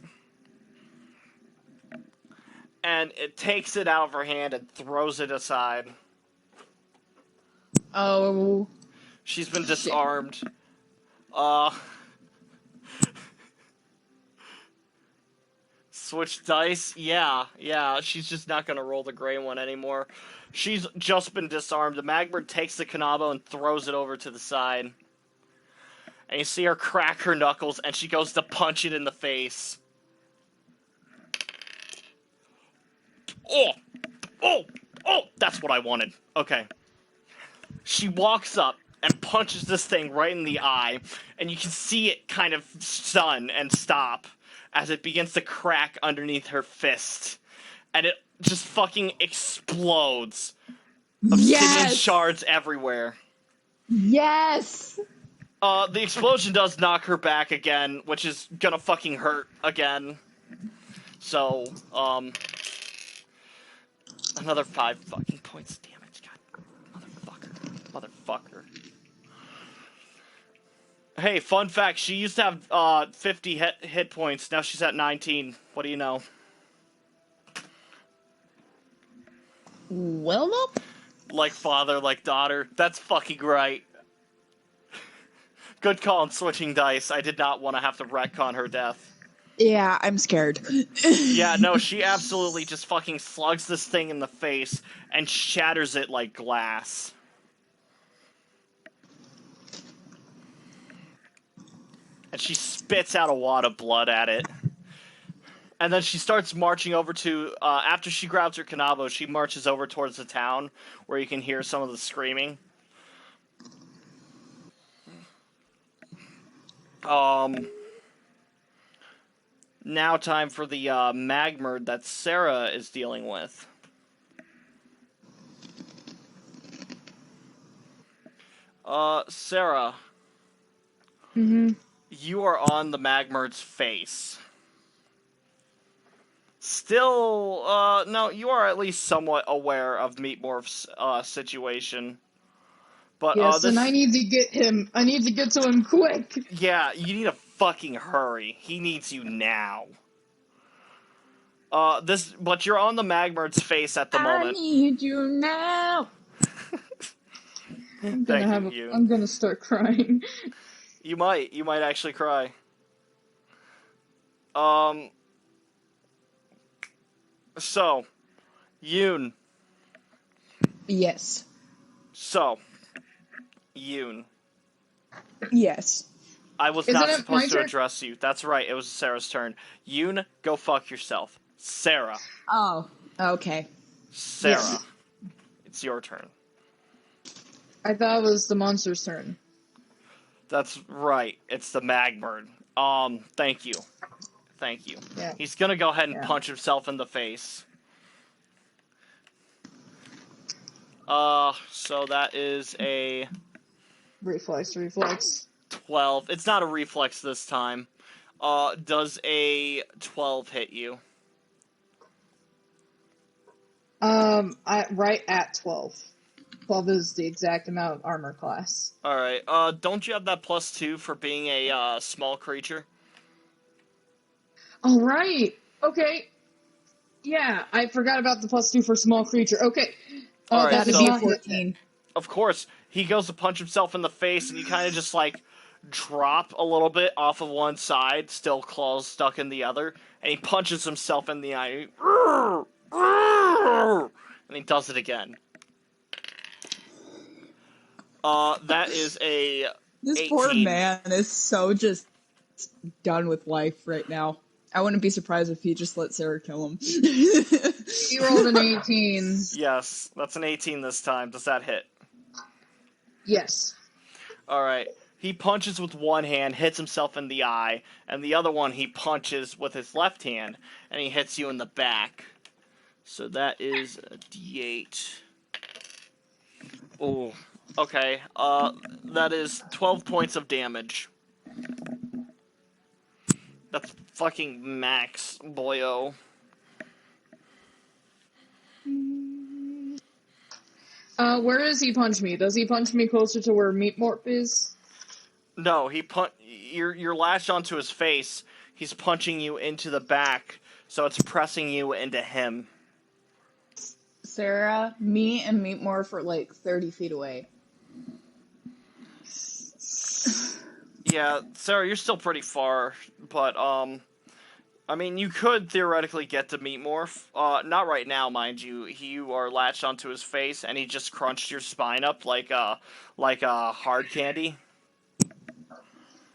And it takes it out of her hand and throws it aside. Oh. She's been disarmed. Switch dice? Yeah, she's just not gonna roll the gray one anymore. She's just been disarmed. The magmerd takes the kanabo and throws it over to the side. And you see her crack her knuckles, and she goes to punch it in the face. Oh! That's what I wanted. Okay. She walks up and punches this thing right in the eye, and you can see it kind of stun and stop as it begins to crack underneath her fist. And it just fucking explodes. Obsidian shards everywhere. Yes! The explosion does knock her back again, which is gonna fucking hurt again. So, another 5 fucking points of damage. God, motherfucker. Hey, fun fact, she used to have 50 hit points, now she's at 19. What do you know? Well, no. Like father, like daughter. That's fucking right. Good call on switching dice. I did not want to have to retcon her death. Yeah, I'm scared. Yeah, no, she absolutely just fucking slugs this thing in the face and shatters it like glass. And she spits out a wad of blood at it. And then she starts marching over to, after she grabs her kanabo, she marches over towards the town, where you can hear some of the screaming. Now time for the, magmerd that Sarah is dealing with. Sarah. Mm-hmm. You are on the magmerd's face. Still, no, you are at least somewhat aware of Morphs' situation. But, yes, and I need to get him. I need to get to him quick. Yeah, you need to fucking hurry. He needs you now. But you're on the magmerd's face at the moment. I need you now. I'm gonna start crying. You might actually cry. So, Yoon. Yes. So, Yoon. Yes. I was Isn't not it my supposed to turn? address you. That's right, it was Sarah's turn. Yoon, go fuck yourself. Sarah. Oh, okay. Sarah. Yes. It's your turn. I thought it was the monster's turn. That's right, it's the magmerd. Thank you. Thank you. Yeah. He's gonna go ahead and Yeah. punch himself in the face. So that is a Reflex. 12. It's not a reflex this time. Does a 12 hit you? Right at 12. 12 is the exact amount of armor class. Alright, don't you have that +2 for being a, small creature? All right. Okay. Yeah, I forgot about the +2 for small creature. Okay. Alright, that That'd does be not hit. 14. Of course, he goes to punch himself in the face, and you kind of just, like, drop a little bit off of one side, still claws stuck in the other, and he punches himself in the eye. And he does it again. That is a This 18. poor man is so just done with life right now. I wouldn't be surprised if he just let Sarah kill him. He rolled an 18. Yes, that's an 18 this time. Does that hit? Yes. Alright. He punches with one hand, hits himself in the eye, and the other one he punches with his left hand, and he hits you in the back. So that is a d8. Oh, okay. That is 12 points of damage. That's fucking max, boyo. Where does he punch me? Does he punch me closer to where Meat Morph is? No, you're lashed onto his face. He's punching you into the back, so it's pressing you into him. Sarah, me and Meat Morph are like 30 feet away. Yeah, Sarah, you're still pretty far, but, I mean, you could theoretically get to Meat Morph. Not right now, mind you. You are latched onto his face, and he just crunched your spine up like hard candy.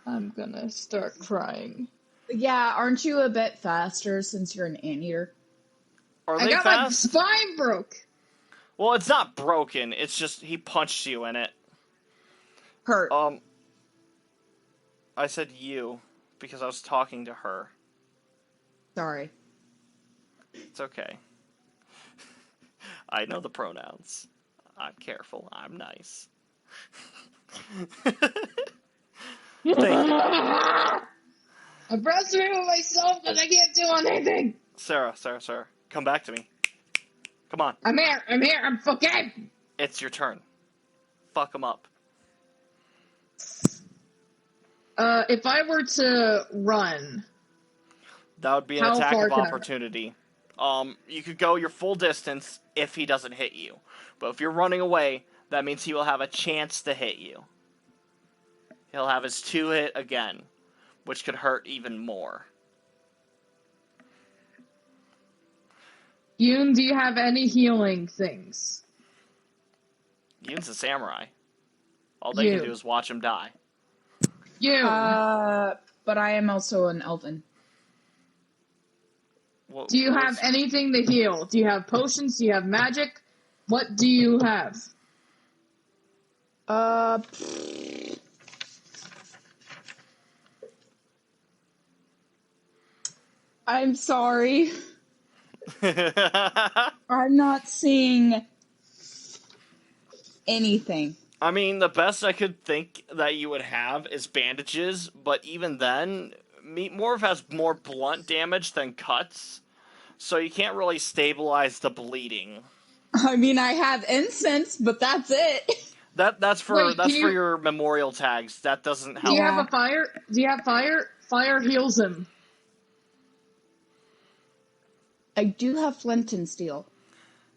I'm gonna start crying. Yeah, aren't you a bit faster since you're an anteater? Are I they got my fast? spine broke! Well, it's not broken. It's just he punched you in it. Hurt. I said you because I was talking to her. Sorry. It's okay. I know the pronouns. I'm careful. I'm nice. Thank you. I'm frustrated with myself because I can't do anything! Sarah, come back to me. Come on. I'm here, I'm fucking! It's your turn. Fuck him up. If I were to run, That would be an How attack far of can I run? opportunity. You could go your full distance if he doesn't hit you. But if you're running away, that means he will have a chance to hit you. He'll have his 2-hit again, which could hurt even more. Yoon, do you have any healing things? Yoon's a samurai. All they can You. do is watch him die. Yoon, But I am also an elven. do you have anything to heal? Do you have potions? Do you have magic? What do you have? I'm sorry. I'm not seeing anything. I mean, the best I could think that you would have is bandages, but even then, Meat Morph has more blunt damage than cuts, so you can't really stabilize the bleeding. I mean, I have incense, but that's it. That's for Wait, that's can for you- your memorial tags. That doesn't Do help. you have a fire? Do you have fire? Fire heals him. I do have flint and steel.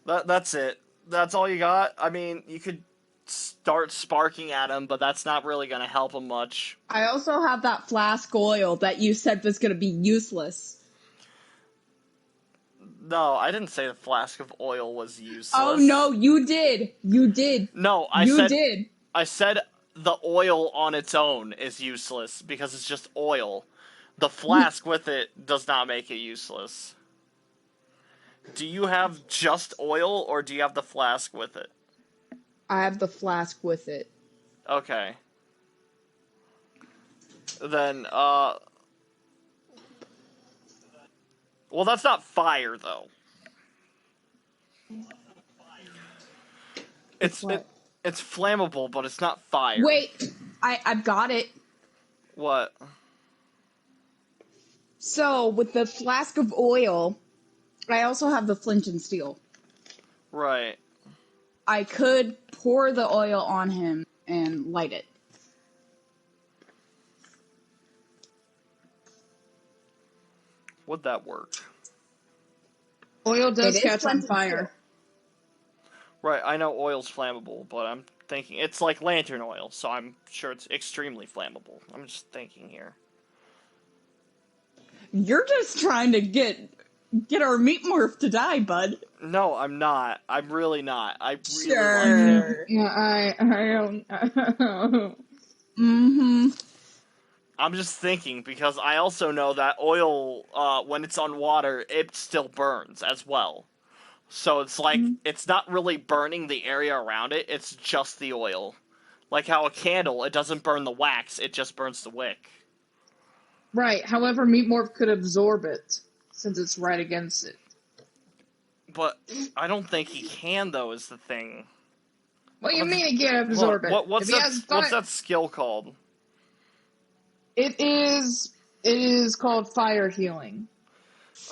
That's it. That's all you got? I mean, you could start sparking at him, but that's not really going to help him much. I also have that flask oil that you said was going to be useless. No, I didn't say the flask of oil was useless. Oh, no, you did. You did. No, You did. I said the oil on its own is useless because it's just oil. The flask with it does not make it useless. Do you have just oil, or do you have the flask with it? I have the flask with it. Okay. Then, well, that's not fire, though. It's flammable, but it's not fire. Wait, I've got it. What? So, with the flask of oil, I also have the flint and steel. Right. I could pour the oil on him and light it. Would that work? Oil does It is catch on flint and fire. Right, I know oil's flammable, but I'm thinking it's like lantern oil, so I'm sure it's extremely flammable. I'm just thinking here. You're just trying to get our meat morph to die, bud. No, I'm not. I'm really not. I really like him. Yeah, I don't. Mm-hmm. I'm just thinking because I also know that oil, when it's on water, it still burns as well. So it's like, it's not really burning the area around it, it's just the oil. Like how a candle, it doesn't burn the wax, it just burns the wick. Right. However, meat morph could absorb it since it's right against it. But I don't think he can, though, is the thing. What do you mean he can't absorb it? What's that skill called? It is called fire healing.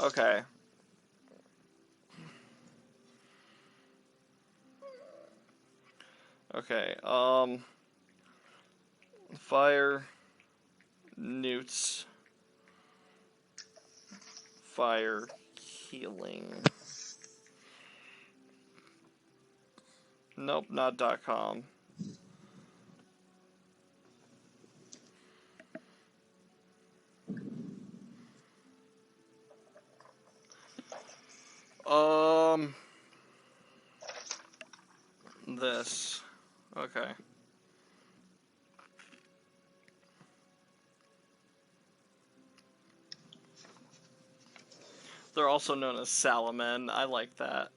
Okay. Okay, fire, newts, fire, healing. Nope, not .com. This. Okay. They're also known as salamen. I like that.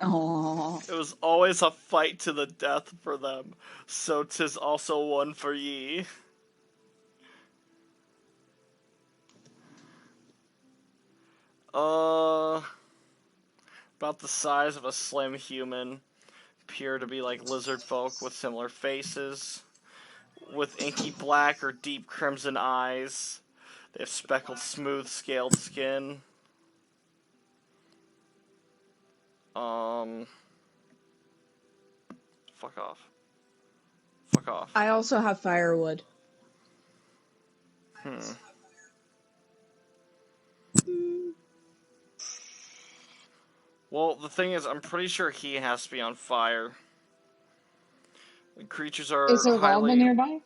Aww. It was always a fight to the death for them, so 'tis also one for ye. About the size of a slim human. Appear to be like lizard folk with similar faces. With inky black or deep crimson eyes. They have speckled, smooth, scaled skin. Fuck off. Fuck off. I also have firewood. Well, the thing is, I'm pretty sure he has to be on fire. Creatures are Is there lava nearby?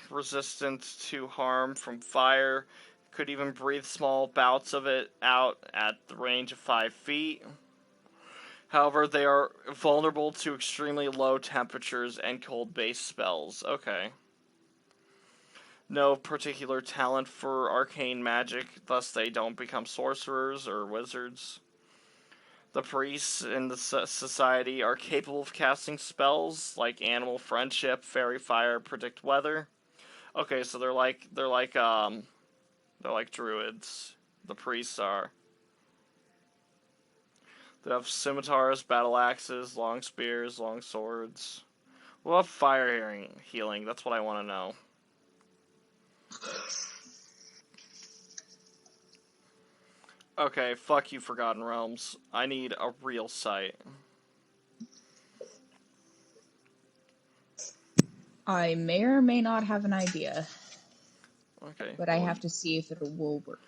resistant to harm from fire. Could even breathe small bouts of it out at the range of 5 feet. However, they are vulnerable to extremely low temperatures and cold-based spells. Okay. No particular talent for arcane magic, thus they don't become sorcerers or wizards. The priests in the society are capable of casting spells like animal friendship, fairy fire, predict weather. Okay, so they're like druids. The priests are. They have scimitars, battle axes, long spears, long swords. We'll have fire healing. That's what I want to know. Okay, fuck you, Forgotten Realms. I need a real site. I may or may not have an idea. Okay. But I have to see if it will work.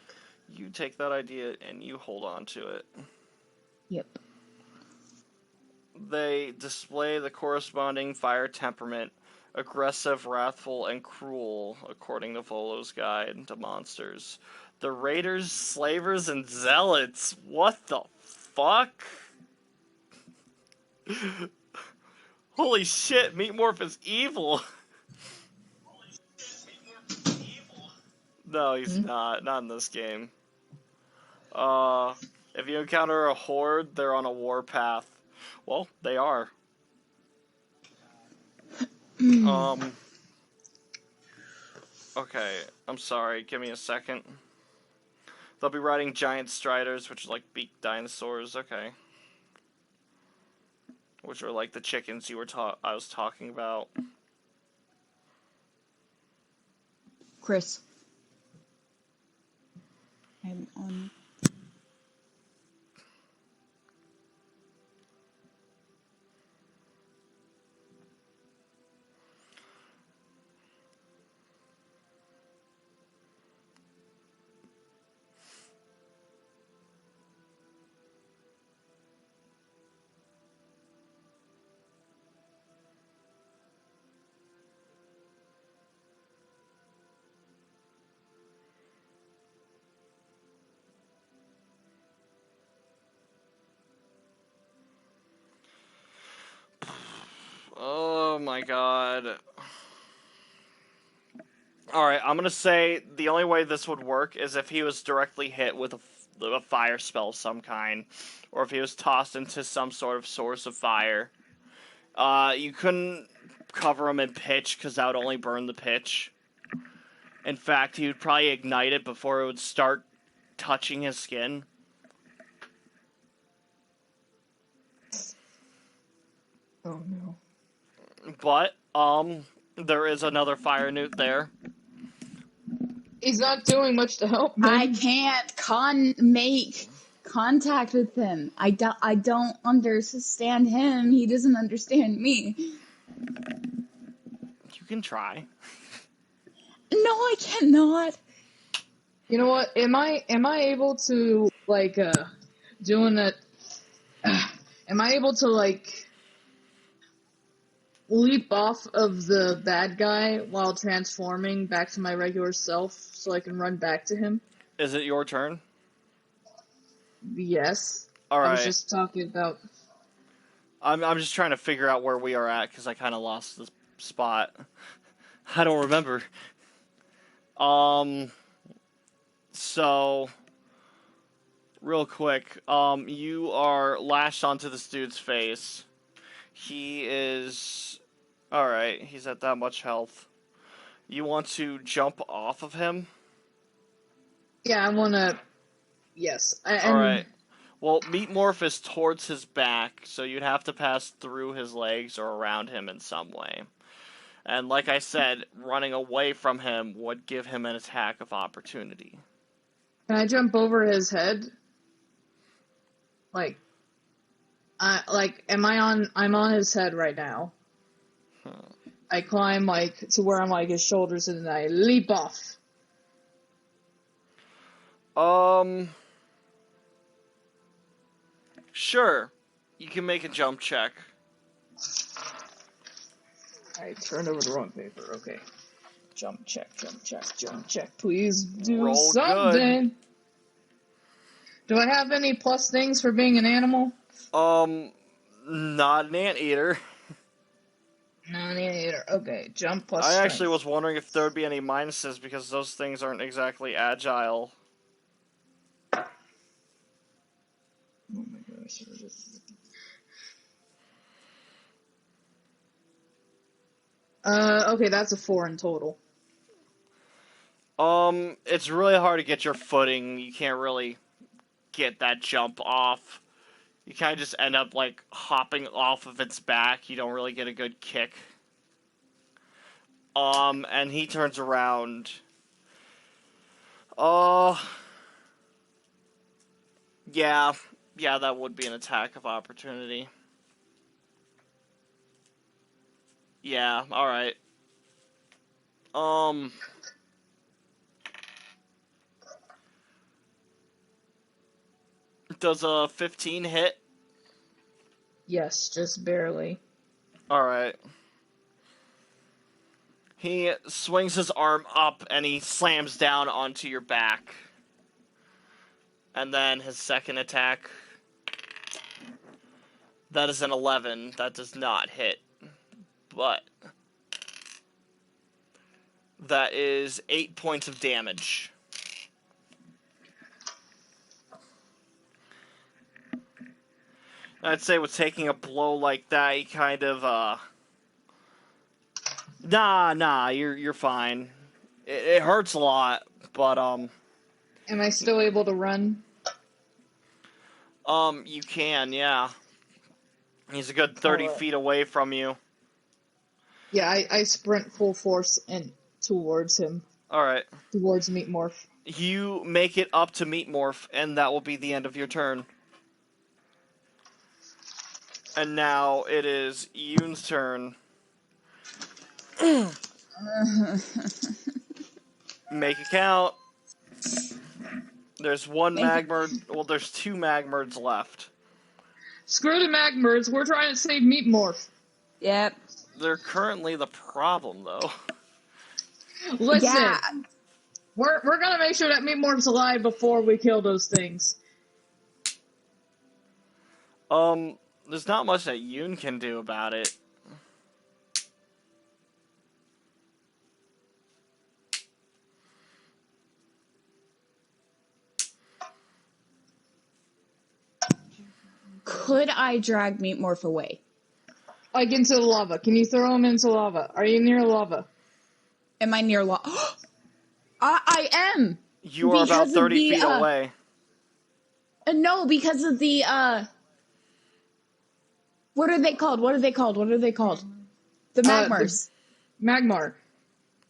You take that idea and you hold on to it. Yep. They display the corresponding fire temperament, aggressive, wrathful, and cruel, according to Volo's Guide to Monsters. The Raiders, Slavers, and Zealots. What the fuck? Holy shit, Meat Morph is evil. No, he's not. Not in this game. If you encounter a horde, they're on a war path. Well, they are. Okay, I'm sorry. Give me a second. They'll be riding giant striders, which are like beaked dinosaurs. Okay. Which are like the chickens I was talking about. Chris. I'm on. Oh my god. Alright, I'm gonna say the only way this would work is if he was directly hit with a fire spell of some kind, or if he was tossed into some sort of source of fire. You couldn't cover him in pitch, because that would only burn the pitch. In fact, he would probably ignite it before it would start touching his skin. Oh no. But, there is another fire newt there. He's not doing much to help me. I can't make contact with him. I don't understand him. He doesn't understand me. You can try. No, I cannot. You know what? Am I able to like doing that? Am I able to like leap off of the bad guy while transforming back to my regular self so I can run back to him? Is it your turn? Yes. Alright. I was just talking about. I'm just trying to figure out where we are at, because I kind of lost the spot. I don't remember. So, real quick, you are lashed onto this dude's face. He is... Alright, he's at that much health. You want to jump off of him? Yeah, I wanna. Yes. Alright. Well, Meat Morph is towards his back, so you'd have to pass through his legs or around him in some way. And like I said, running away from him would give him an attack of opportunity. Can I jump over his head? I'm on his head right now. I climb to where I'm his shoulders and then I leap off. Sure. You can make a jump check. I turned over the wrong paper. Okay. Jump check. Please do Roll something. Good. Do I have any plus things for being an animal? Not an anteater. Not an anteater. Okay, jump plus I strength. actually was wondering if there would be any minuses, because those things aren't exactly agile. Oh my gosh. Okay, that's a 4 in total. It's really hard to get your footing. You can't really get that jump off. You kind of just end up, like, hopping off of its back. You don't really get a good kick. And he turns around. Yeah, that would be an attack of opportunity. Yeah, alright. Does a 15 hit? Yes, just barely. Alright. He swings his arm up and he slams down onto your back. And then his second attack. That is an 11. That does not hit. but that is 8 points of damage. I'd say with taking a blow like that, you kind of, Nah, you're fine. It hurts a lot, but, Am I still able to run? You can, yeah. He's a good 30 Alright. feet away from you. Yeah, I sprint full force and towards him. Alright. Towards Meat Morph. You make it up to Meat Morph, and that will be the end of your turn. And now it is Yoon's turn. Make it count. There's one magmerd. Well, there's 2 magmerds left. Screw the magmerds, we're trying to save Meat Morph. Yep. They're currently the problem, though. Listen, Yeah. we're gonna make sure that Meat Morph's alive before we kill those things. There's not much that Yoon can do about it. Could I drag Meat Morph away? Like into the lava. Can you throw him into lava? Are you near lava? Am I near I am! You are about Because of 30 the, feet away. No, because of the, what are they called? The magmers. Magmar.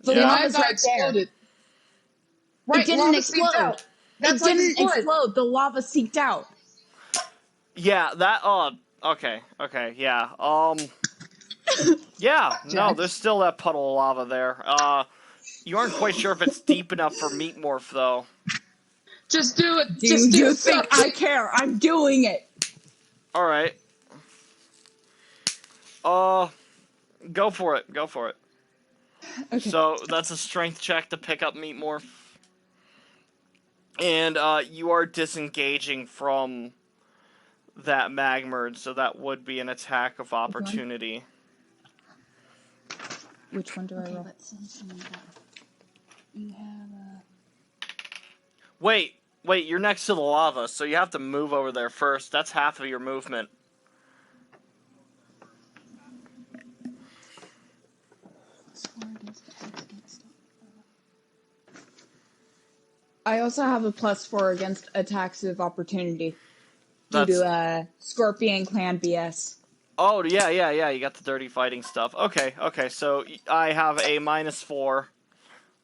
The Yeah. lava's Magma right there. exploded. Right, It didn't lava seeped explode. out. That's It like didn't split. explode. The lava seeped out. Yeah, that, okay, yeah. Yeah, no, there's still that puddle of lava there. You aren't quite sure if it's deep enough for Meat Morph, though. Just do it. Do Just do you think something. I care? I'm doing it. Alright. Go for it. Okay. So, that's a strength check to pick up Meat Morph. And, you are disengaging from that magmerd, so that would be an attack of opportunity. Which one do I Okay, roll? but since you have Wait, you're next to the lava, so you have to move over there first. That's half of your movement. sword is attacks against I also have a +4 against attacks of opportunity. Due That's... to Scorpion Clan BS. Oh, yeah, you got the dirty fighting stuff. Okay, so I have a -4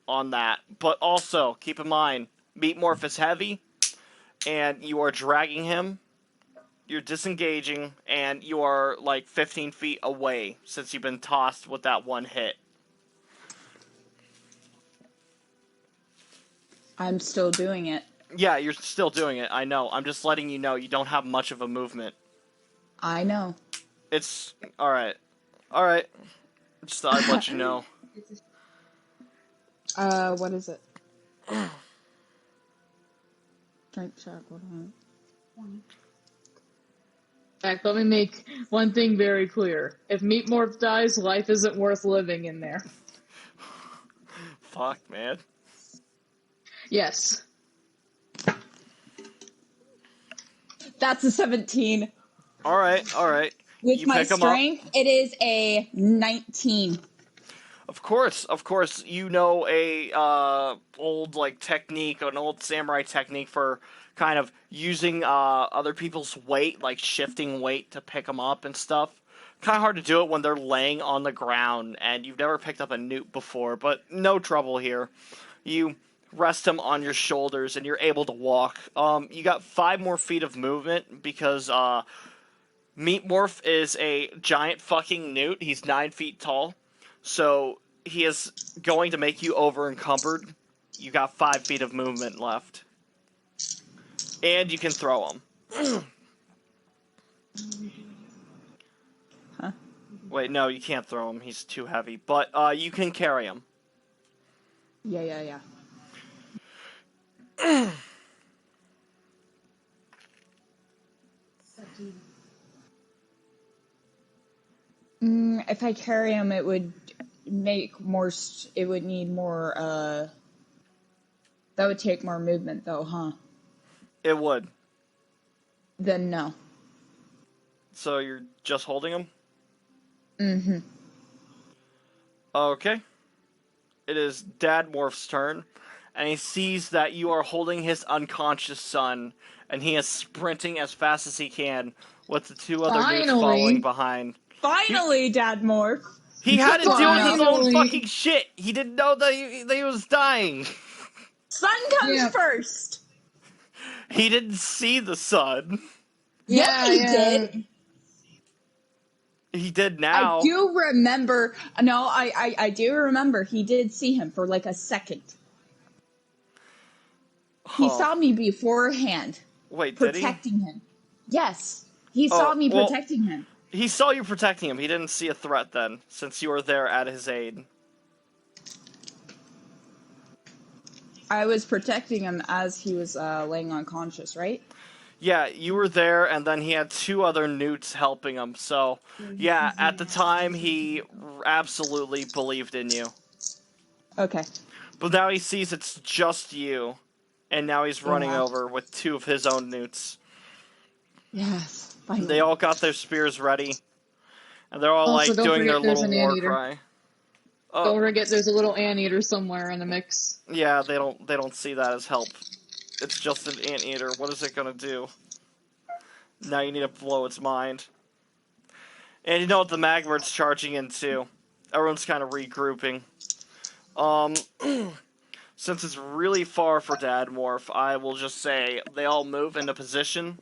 on that. But also, keep in mind, Meat Morph is heavy, and you are dragging him, you're disengaging, and you are, like, 15 feet away, since you've been tossed with that one hit. I'm still doing it. Yeah, you're still doing it, I know. I'm just letting you know you don't have much of a movement. I know. It's... Alright. Just thought I'd let you know. What is it? Strength check, hold on. one. Jack, let me make one thing very clear. If Meat Morph dies, life isn't worth living in there. Fuck, man. Yes. That's a 17. Alright. With You my pick 'em up. strength, it is a 19. Of course, you know a old technique, an old samurai technique for kind of using other people's weight, like shifting weight to pick them up and stuff. Kind of hard to do it when they're laying on the ground, and you've never picked up a newt before, but no trouble here. You rest them on your shoulders, and you're able to walk. You got 5 more feet of movement because Meat Morph is a giant fucking newt. He's 9 feet tall. So he is going to make you over encumbered. You got 5 feet of movement left. And you can throw him. Huh? Wait, no, you can't throw him. He's too heavy. But you can carry him. Yeah. if I carry him, it would make more. It would need more. That would take more movement, though, huh? It would. Then no. So you're just holding him? Mm-hmm. Okay. It is Dad Morph's turn, and he sees that you are holding his unconscious son, and he is sprinting as fast as he can with the two other newts following behind. Finally, Dad Morph. He had to deal with his own Finally. fucking shit. He didn't know that he was dying. Sun comes Yeah. first. He didn't see the sun. Yeah, he did. He did now. I do remember. No, I do remember. He did see him for like a second. He saw me beforehand. Wait, did he? Protecting him. Yes, he saw me protecting him. He saw you protecting him. He didn't see a threat then, since you were there at his aid. I was protecting him as he was laying unconscious, right? Yeah, you were there, and then he had two other newts helping him. So, yeah, at the time, he absolutely believed in you. Okay. But now he sees it's just you, and now he's running over with two of his own newts. Yes. Finally. They all got their spears ready, and they're all Also, like don't doing their forget there's little an war anteater. cry. Don't forget there's a little anteater somewhere in the mix. Yeah, they don't see that as help. It's just an anteater. What is it gonna do? Now you need to blow its mind. And you know what the magmerds charging in too. Everyone's kind of regrouping. Since it's really far for Dad Morph, I will just say they all move into position.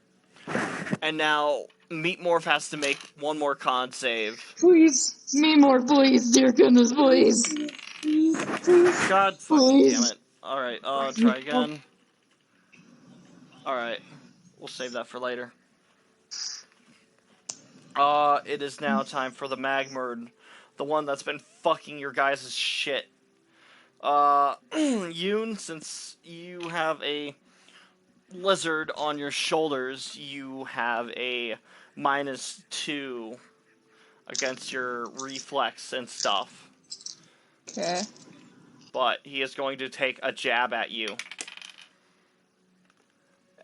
And now Meat Morph has to make one more con save. Please, me more, please, dear goodness, please. God fucking damn it. Alright, try again. Alright. We'll save that for later. It is now time for the magmerd. The one that's been fucking your guys' shit. Yoon, since you have a lizard on your shoulders, you have a -2 against your reflex and stuff. Okay. But he is going to take a jab at you.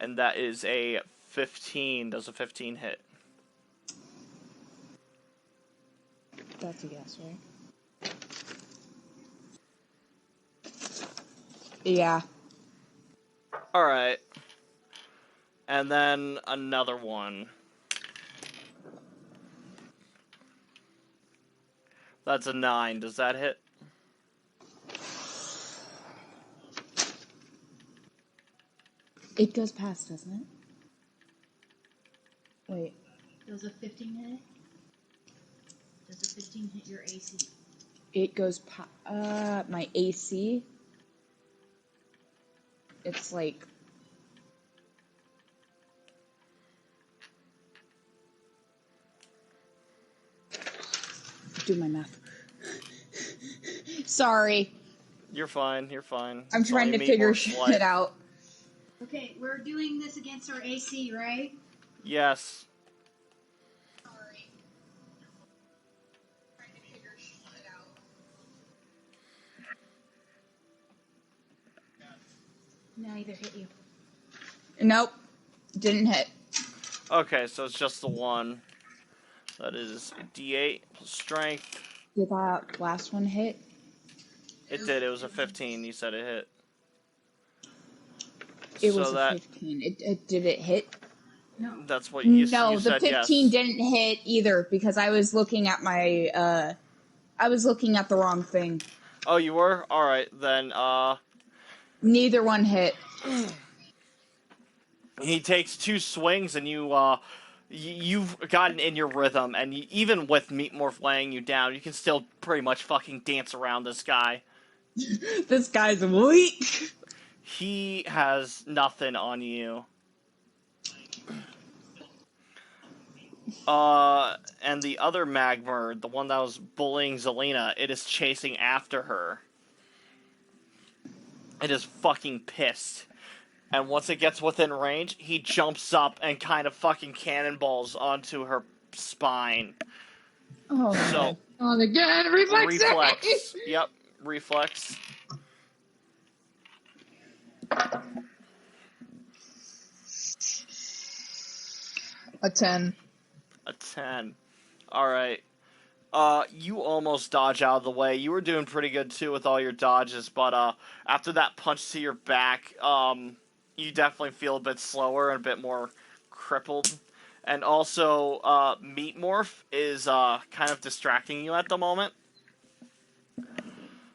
And that is a 15. Does a 15 hit? That's a guess, right? Yeah. Alright. And then another one. That's a 9. Does that hit? It goes past, doesn't it? Wait. Does a 15 hit? Does a 15 hit your AC? It goes my AC. It's like do my math. Sorry. You're fine, you're fine. I'm It's trying only to Meat figure Morph's shit life. out. Okay, we're doing this against our AC, right? Yes. Sorry. Trying to figure shit out. Neither hit you. Nope. Didn't hit. Okay, so it's just the one. That is D8 plus strength. Did that last one hit? It did, it was a 15. You said it hit. It so was that, a 15. Did it hit? No. That's what you No, you the said 15 yes. didn't hit either because I was looking at my I was looking at the wrong thing. Oh, you were? Alright, then, Neither one hit. he takes 2 swings and you've gotten in your rhythm, and even with Meat Morph laying you down, you can still pretty much fucking dance around this guy. This guy's weak. He has nothing on you. And the other magmer, the one that was bullying Zellena, it is chasing after her. It is fucking pissed. And once it gets within range, he jumps up and kind of fucking cannonballs onto her spine. Oh, So, On again, reflex. reflex. Yep, reflex. A 10. A 10. Alright. You almost dodge out of the way. You were doing pretty good too with all your dodges, but after that punch to your back, you definitely feel a bit slower and a bit more crippled. And also, Meat Morph is kind of distracting you at the moment.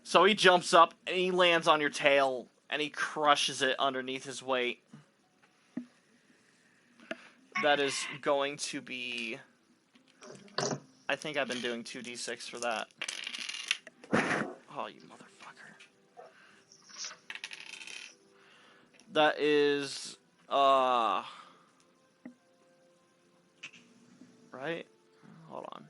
So he jumps up and he lands on your tail and he crushes it underneath his weight. That is going to be... I think I've been doing 2d6 for that. Oh, you motherfucker. That is, right? Hold on.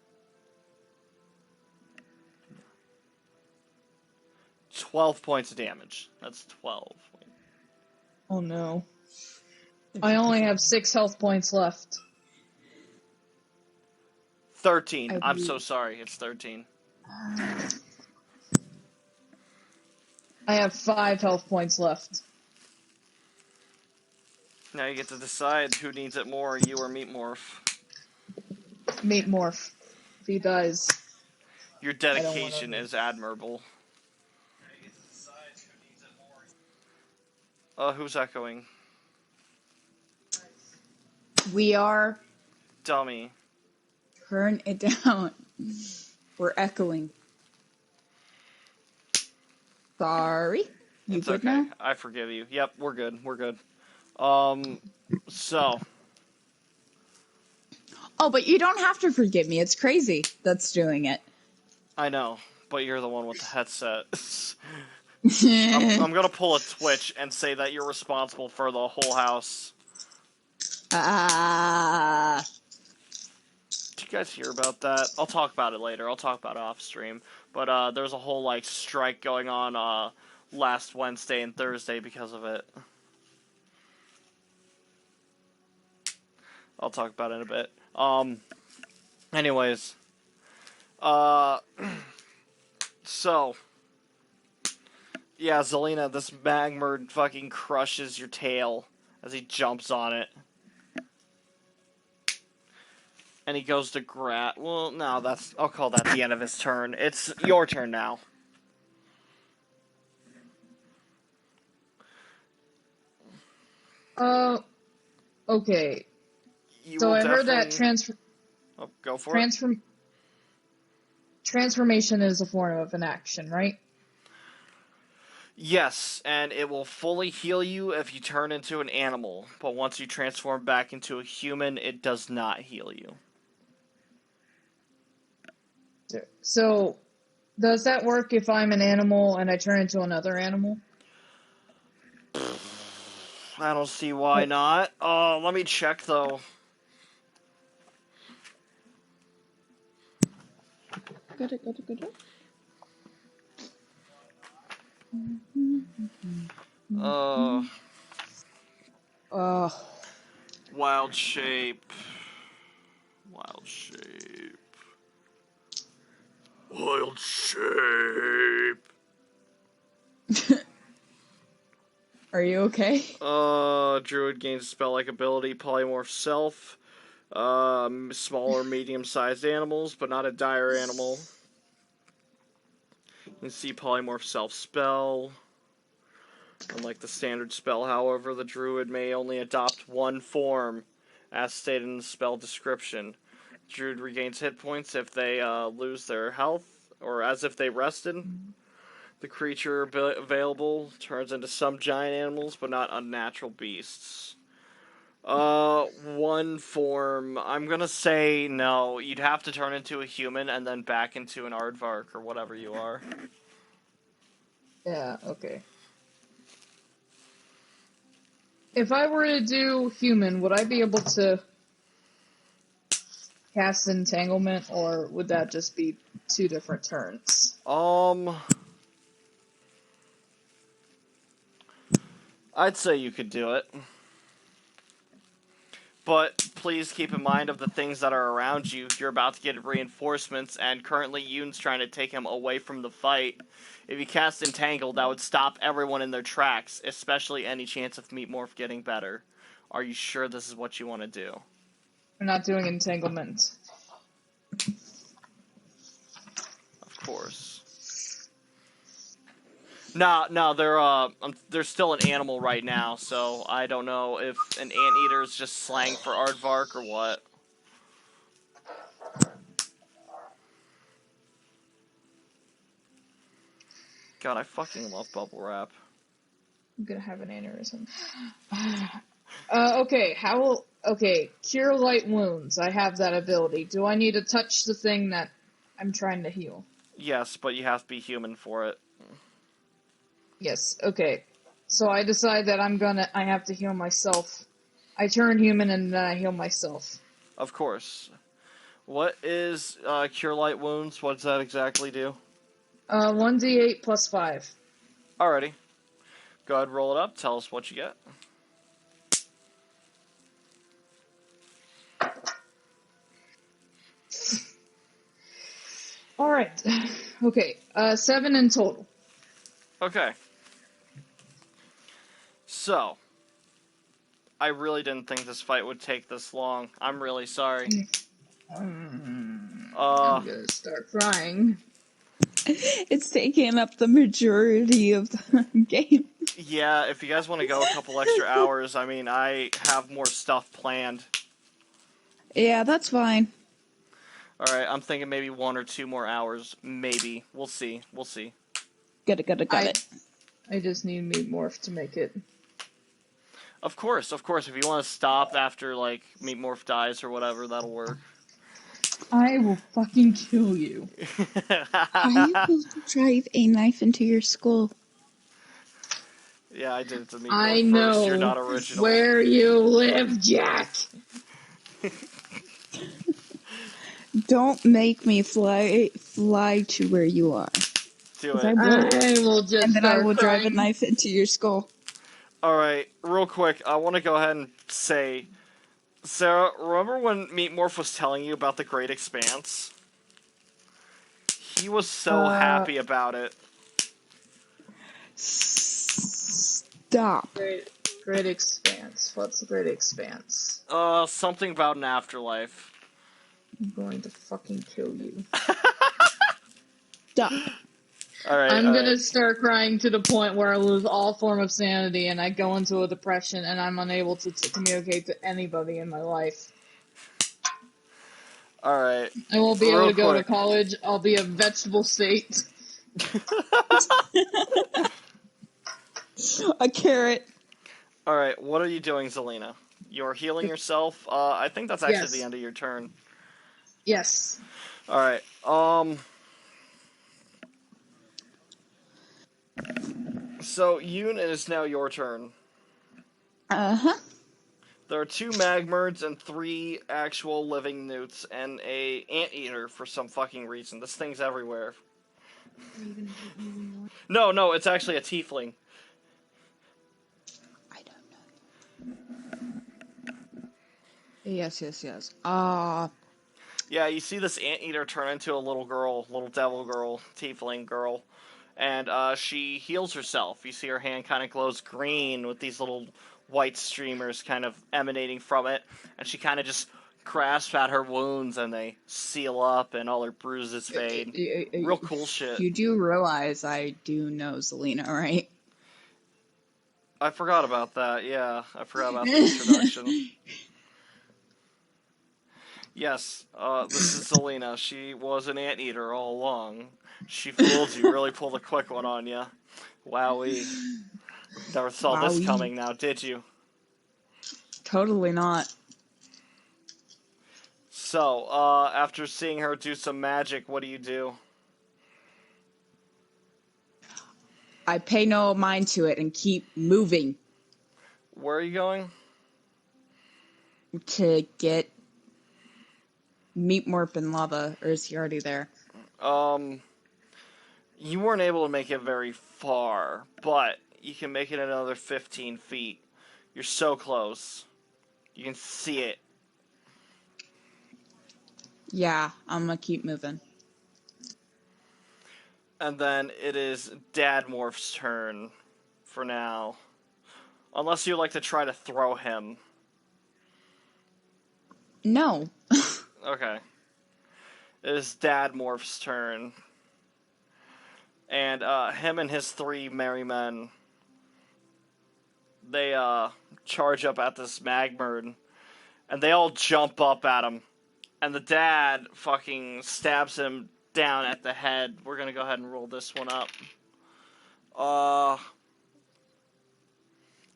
12 points of damage. That's 12. Oh no. I only have 6 health points left. 13. I'm so sorry. It's 13. I have 5 health points left. Now you get to decide who needs it more, you or Meat Morph. Meat Morph. If he dies. Your dedication is admirable. Who's echoing? We are. Dummy. Turn it down. We're echoing. Sorry. You It's good okay. now? I forgive you. Yep, we're good. We're good. So. Oh, but you don't have to forgive me. It's crazy that's doing it. I know, but you're the one with the headset. I'm gonna pull a Twitch and say that you're responsible for the whole house. Did you guys hear about that? I'll talk about it later. I'll talk about it off stream. But there's a whole like strike going on last Wednesday and Thursday because of it. I'll talk about it in a bit. Anyways. So. Yeah, Zellena, this magmerd fucking crushes your tail as he jumps on it. And he goes to grab... Well, no, I'll call that the end of his turn. It's your turn now. Okay. So I heard that go for it. Transformation is a form of an action, right? Yes, and it will fully heal you if you turn into an animal. But once you transform back into a human, it does not heal you. So, does that work if I'm an animal and I turn into another animal? I don't see why not. Let me check, though. Good. Wild shape. Wild shape. Wild shape. Are you okay? Druid gains spell-like ability, polymorph self. Smaller, medium-sized animals, but not a dire animal. You can see polymorph self spell. Unlike the standard spell, however, the druid may only adopt one form, as stated in the spell description. Druid regains hit points if they lose their health, or as if they rested. The creature available turns into some giant animals, but not unnatural beasts. One form. I'm gonna say no. You'd have to turn into a human and then back into an aardvark or whatever you are. Yeah, okay. If I were to do human, would I be able to cast entanglement, or would that just be 2 different turns? I'd say you could do it. But please keep in mind of the things that are around you. You're about to get reinforcements, and currently Yoon's trying to take him away from the fight. If you cast Entangle, that would stop everyone in their tracks, especially any chance of Meat Morph getting better. Are you sure this is what you want to do? We're not doing entanglement. Of course. No, they're still an animal right now, so I don't know if an anteater is just slang for aardvark or what. God, I fucking love bubble wrap. I'm gonna have an aneurysm. Okay, cure light wounds. I have that ability. Do I need to touch the thing that I'm trying to heal? Yes, but you have to be human for it. Yes, okay. So I decide that I have to heal myself. I turn human and then I heal myself. Of course. What is Cure Light Wounds? What does that exactly do? 1d8 plus 5. Alrighty. Go ahead, roll it up. Tell us what you get. Alright. Okay, 7 in total. Okay. So, I really didn't think this fight would take this long. I'm really sorry. I'm gonna start crying. It's taking up the majority of the game. Yeah, if you guys want to go a couple extra hours, I mean, I have more stuff planned. Yeah, that's fine. Alright, I'm thinking maybe 1 or 2 more hours. Maybe. We'll see. We'll see. Got it. I just need Meat Morph to make it. Of course. If you want to stop after, like, Meat Morph dies or whatever, that'll work. I will fucking kill you. I will drive a knife into your skull. Yeah, I did it to Meat I Morph know first. You're not original. where you live, Jack. Don't make me fly to where you are. Do 'Cause it. I will just And then I start will drive a crying. knife into your skull. Alright, real quick, I want to go ahead and say, Sarah, remember when Meat Morph was telling you about the Great Expanse? He was so happy about it. Stop. Great Expanse. What's the Great Expanse? Something about an afterlife. I'm going to fucking kill you. Stop. Alright, I'm gonna start crying to the point where I lose all form of sanity and I go into a depression and I'm unable to communicate to anybody in my life. Alright. I won't be able to go to quick. college. I'll be a vegetable state. A carrot. Alright, what are you doing, Zellena? You're healing yourself? I think that's actually Yes. the end of your turn. Yes. Alright, so, Yoon, it is now your turn. Uh-huh. There are 2 magmerds and 3 actual living newts and a anteater for some fucking reason. This thing's everywhere. Are you gonna hit me more? No, it's actually a tiefling. I don't know. Yes. Yeah, you see this anteater turn into a little girl, little devil girl, tiefling girl, and she heals herself. You see her hand kind of glows green with these little white streamers kind of emanating from it, and she kind of just grasps at her wounds and they seal up and all her bruises fade. Real cool shit. You do realize I do know Zellena, right? I forgot about that, yeah. I forgot about the introduction. Yes, this is Zellena. She was an anteater all along. She fooled you, really pulled a quick one on you. Wowee. Never saw this Wowee. coming now, did you? Totally not. So, after seeing her do some magic, what do? I pay no mind to it and keep moving Where are you going? to get Meat Morph and Lava, or is he already there? You weren't able to make it very far, but you can make it another 15 feet. You're so close. You can see it. Yeah, I'm gonna keep moving. And then it is Dad Morph's turn for now. Unless you'd like to try to throw him. No. Okay. It is Dad Morph's turn. And him and his 3 merry men, they charge up at this magmerd. And they all jump up at him. And the dad fucking stabs him down at the head. We're gonna go ahead and roll this one up.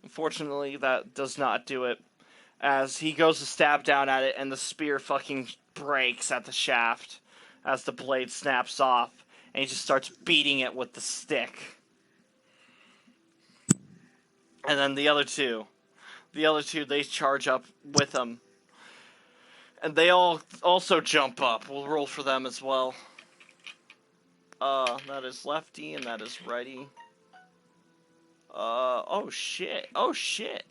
Unfortunately, that does not do it. As he goes to stab down at it, and the spear fucking breaks at the shaft as the blade snaps off, and he just starts beating it with the stick. And then the other two, they charge up with him. And they all also jump up. We'll roll for them as well. That is lefty, and that is righty. Oh shit. Oh shit.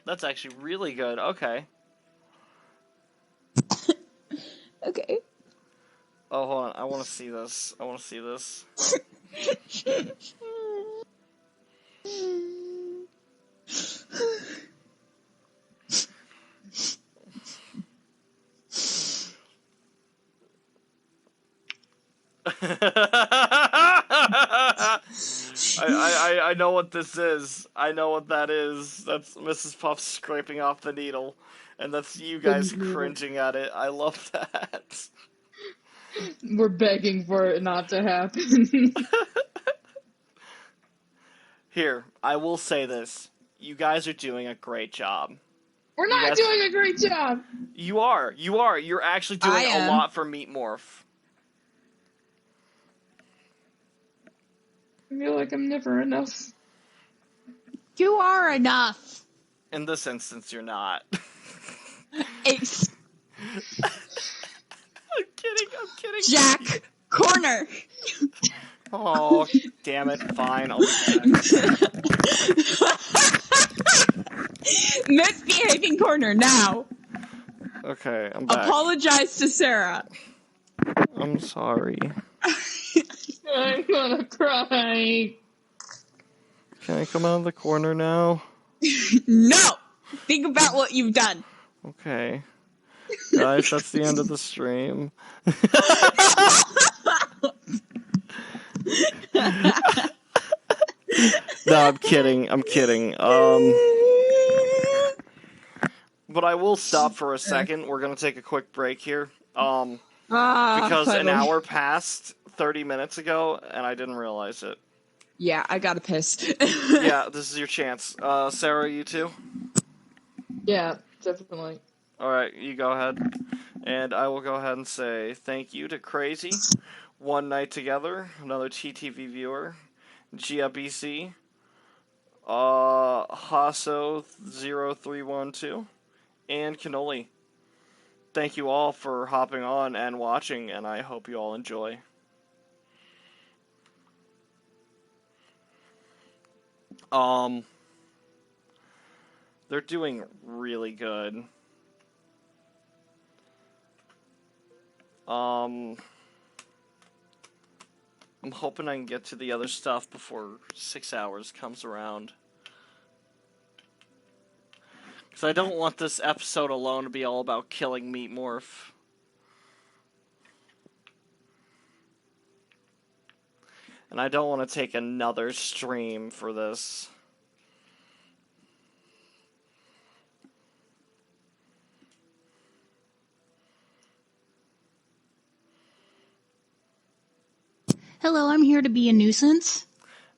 That's actually really good. Okay. Okay. Oh, hold on. I want to see this. I know what this is. I know what that is. That's Mrs. Puff scraping off the needle. And that's you guys cringing at it. I love that. We're begging for it not to happen. Here, I will say this. You guys are doing a great job. We're not doing a great job! You are. You're actually doing a lot for Meat Morph. I feel like I'm never enough. You are enough. In this instance, you're not. I'm kidding. Jack, corner. Oh, damn it. Fine, I'll be back. Misbehaving corner now. Okay, I'm back. Apologize to Sarah. I'm sorry. I'm gonna cry. Can I come out of the corner now? No! Think about what you've done. Okay. Guys, that's the end of the stream. No, I'm kidding. But I will stop for a second. We're gonna take a quick break here. Because an hour passed 30 minutes ago, and I didn't realize it. Yeah, I gotta piss. Yeah, this is your chance. Sarah, you too? Yeah, definitely. Alright, you go ahead. And I will go ahead and say thank you to Crazy, One Night Together, another TTV viewer, Gia BC, Hasso0312, and Cannoli. Thank you all for hopping on and watching, and I hope you all enjoy. They're doing really good. I'm hoping I can get to the other stuff before 6 hours comes around. Because I don't want this episode alone to be all about killing Meat Morph. And I don't want to take another stream for this. Hello, I'm here to be a nuisance.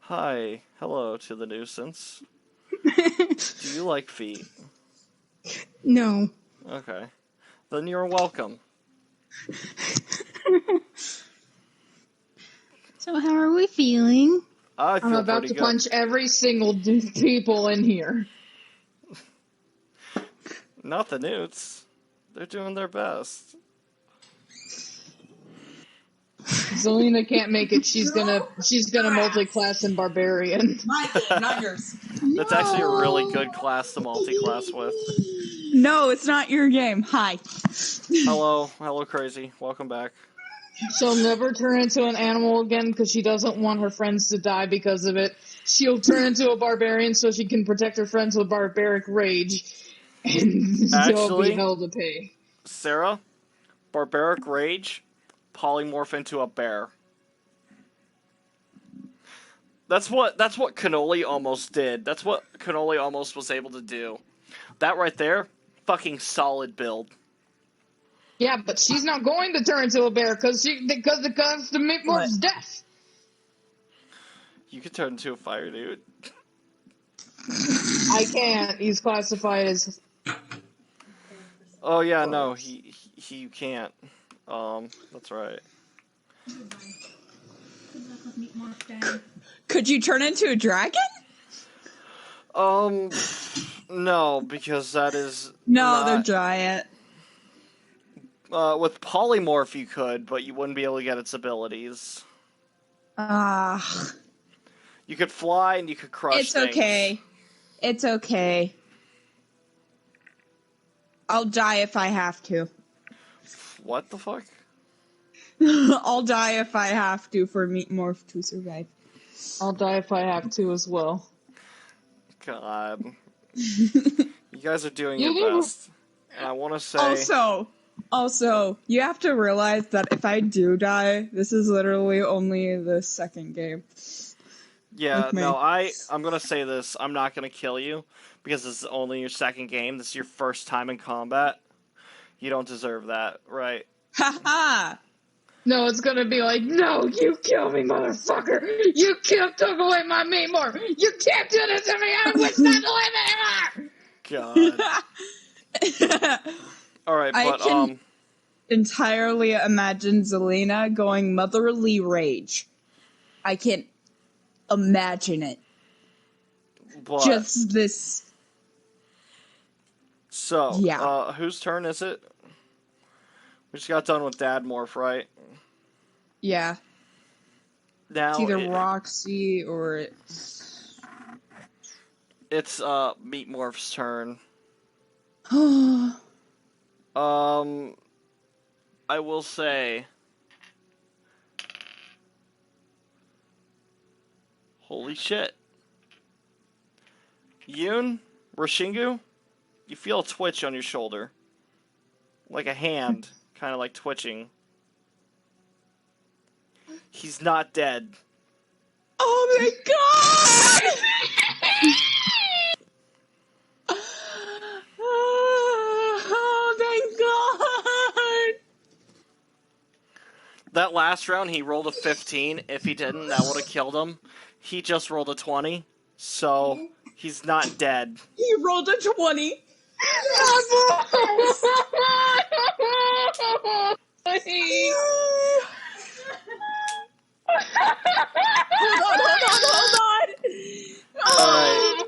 Hi. Hello to the nuisance. Do you like feet? No. Okay. Then you're welcome. So how are we feeling? I feel I'm about pretty to good. punch every single people in here. Not the newts. They're doing their best. Zellena can't make it. She's gonna multi-class in barbarian. Mine, not yours. That's actually a really good class to multi-class with. No, it's not your game. Hi. Hello, crazy. Welcome back. She'll never turn into an animal again because she doesn't want her friends to die because of it. She'll turn into a barbarian so she can protect her friends with barbaric rage. And she'll be held to pay. Sarah, barbaric rage, polymorph into a bear. That's what Cannoli almost did. That's what Cannoli almost was able to do. That right there, fucking solid build. Yeah, but she's not going to turn into a bear because it comes to Morphs' death. You could turn into a fire dude. I can't. He's classified as. Oh yeah, no, he can't. That's right. Could you turn into a dragon? No, because that is they're giant. With polymorph you could, but you wouldn't be able to get its abilities. You could fly and you could crush It's things. okay. It's okay. I'll die if I have to. What the fuck? I'll die if I have to for Meat Morph to survive. I'll die if I have to as well. God. You guys are doing your best. And I want to say... Also, you have to realize that if I do die, this is literally only the second game. Yeah, no, I'm going to say this. I'm not going to kill you, because this is only your second game. This is your first time in combat. You don't deserve that, right? Haha! No, it's gonna be like, no, you kill me, motherfucker! You took away my meat more! You can't do this to me! I wish not to live anymore! God. Alright, but, I can entirely imagine Zellena going motherly rage. I can imagine it. But, just this. So, yeah. Whose turn is it? We just got done with Dad Morph, right? Yeah. Now it's either Roxy or it's Meat Morph's turn. I will say, holy shit. Yoon, rashingu, you feel a twitch on your shoulder. Like a hand, kind of like twitching. He's not dead. Oh my god! Oh my god! That last round, he rolled a 15. If he didn't, that would have killed him. He just rolled a 20, so he's not dead. He rolled a 20. Hold on. Alright.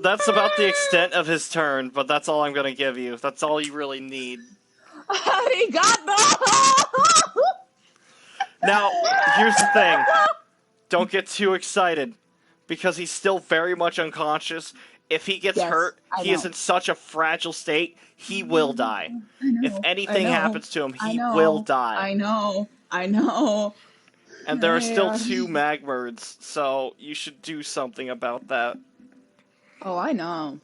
That's about the extent of his turn, but that's all I'm gonna give you. That's all you really need. Now, here's the thing. Don't get too excited, because he's still very much unconscious. If he gets hurt, he is in such a fragile state, he will die. If anything happens to him, he will die. I know. And there are still 2 magmerds, so you should do something about that. Oh, I know.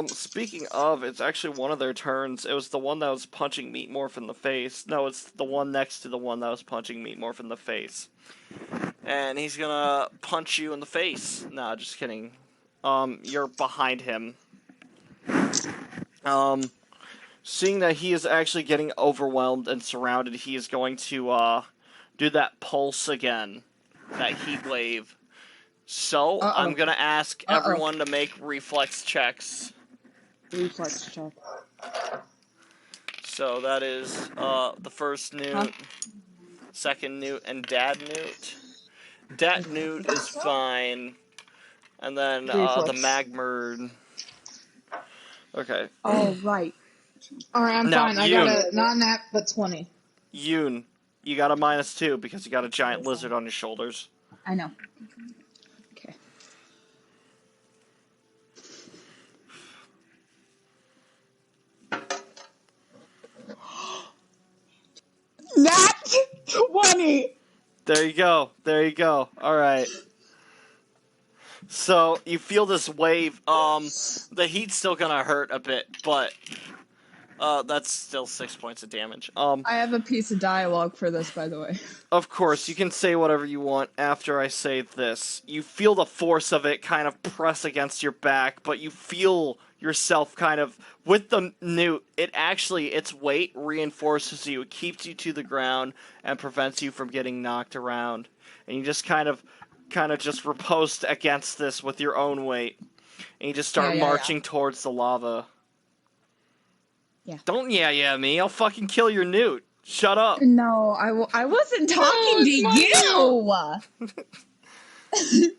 Speaking of, it's actually one of their turns. It was the one that was punching Meat Morph in the face. No, it's the one next to the one that was punching Meat Morph in the face. And he's gonna punch you in the face. Nah, just kidding. You're behind him. Seeing that he is actually getting overwhelmed and surrounded, he is going to, do that pulse again. That heat wave. So, I'm gonna ask everyone to make reflex checks. Reflex check. So, that is, the first newt, second newt, and Dad newt. Dad newt is fine. And then, the magmerd. Okay. All right. Alright, I'm Now, fine. I Yoon. got a, not nat, but 20. Yoon, you got a -2 because you got a giant lizard on your shoulders. I know. Okay. Nat 20! There you go. There you go. Alright. So, you feel this wave. The heat's still gonna hurt a bit, but that's still 6 points of damage. I have a piece of dialogue for this, by the way. Of course, you can say whatever you want after I say this. You feel the force of it kind of press against your back, but you feel yourself kind of, with the newt, its weight reinforces you, it keeps you to the ground, and prevents you from getting knocked around. And you just kind of just riposte against this with your own weight. And you just start marching towards the lava. Yeah. Don't yeah me, I'll fucking kill your newt. Shut up. No, I wasn't talking to you!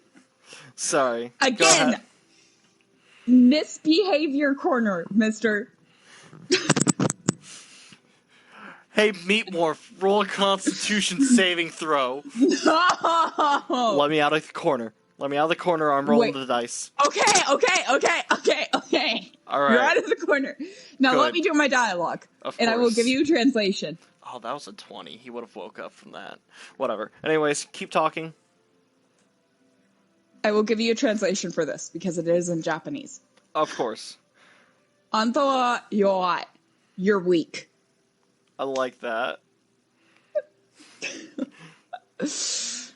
Sorry. Again, misbehavior corner, mister. Hey, Meat Morph, roll a Constitution saving throw. No! Let me out of the corner. Let me out of the corner, I'm rolling the dice. Okay. All right. You're out of the corner. Now let me do my dialogue. Of and I will course. give you a translation. Oh, that was a 20. He would have woke up from that. Whatever. Anyways, keep talking. I will give you a translation for this, because it is in Japanese. Of course. Anta wa yoi. You're weak. I like that. He's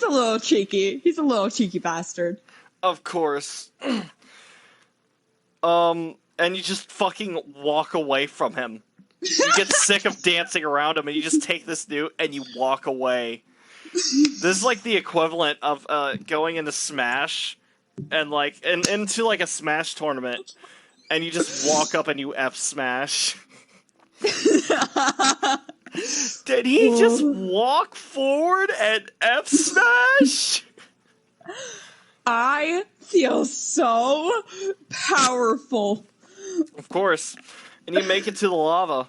a little cheeky. He's a little cheeky bastard. Of course. And you just fucking walk away from him. You get sick of dancing around him, and you just take this newt and you walk away. This is like the equivalent of going into Smash and into like a Smash tournament, and you just walk up and you F Smash. Did he just walk forward and F Smash? I feel so powerful. Of course. And you make it to the lava.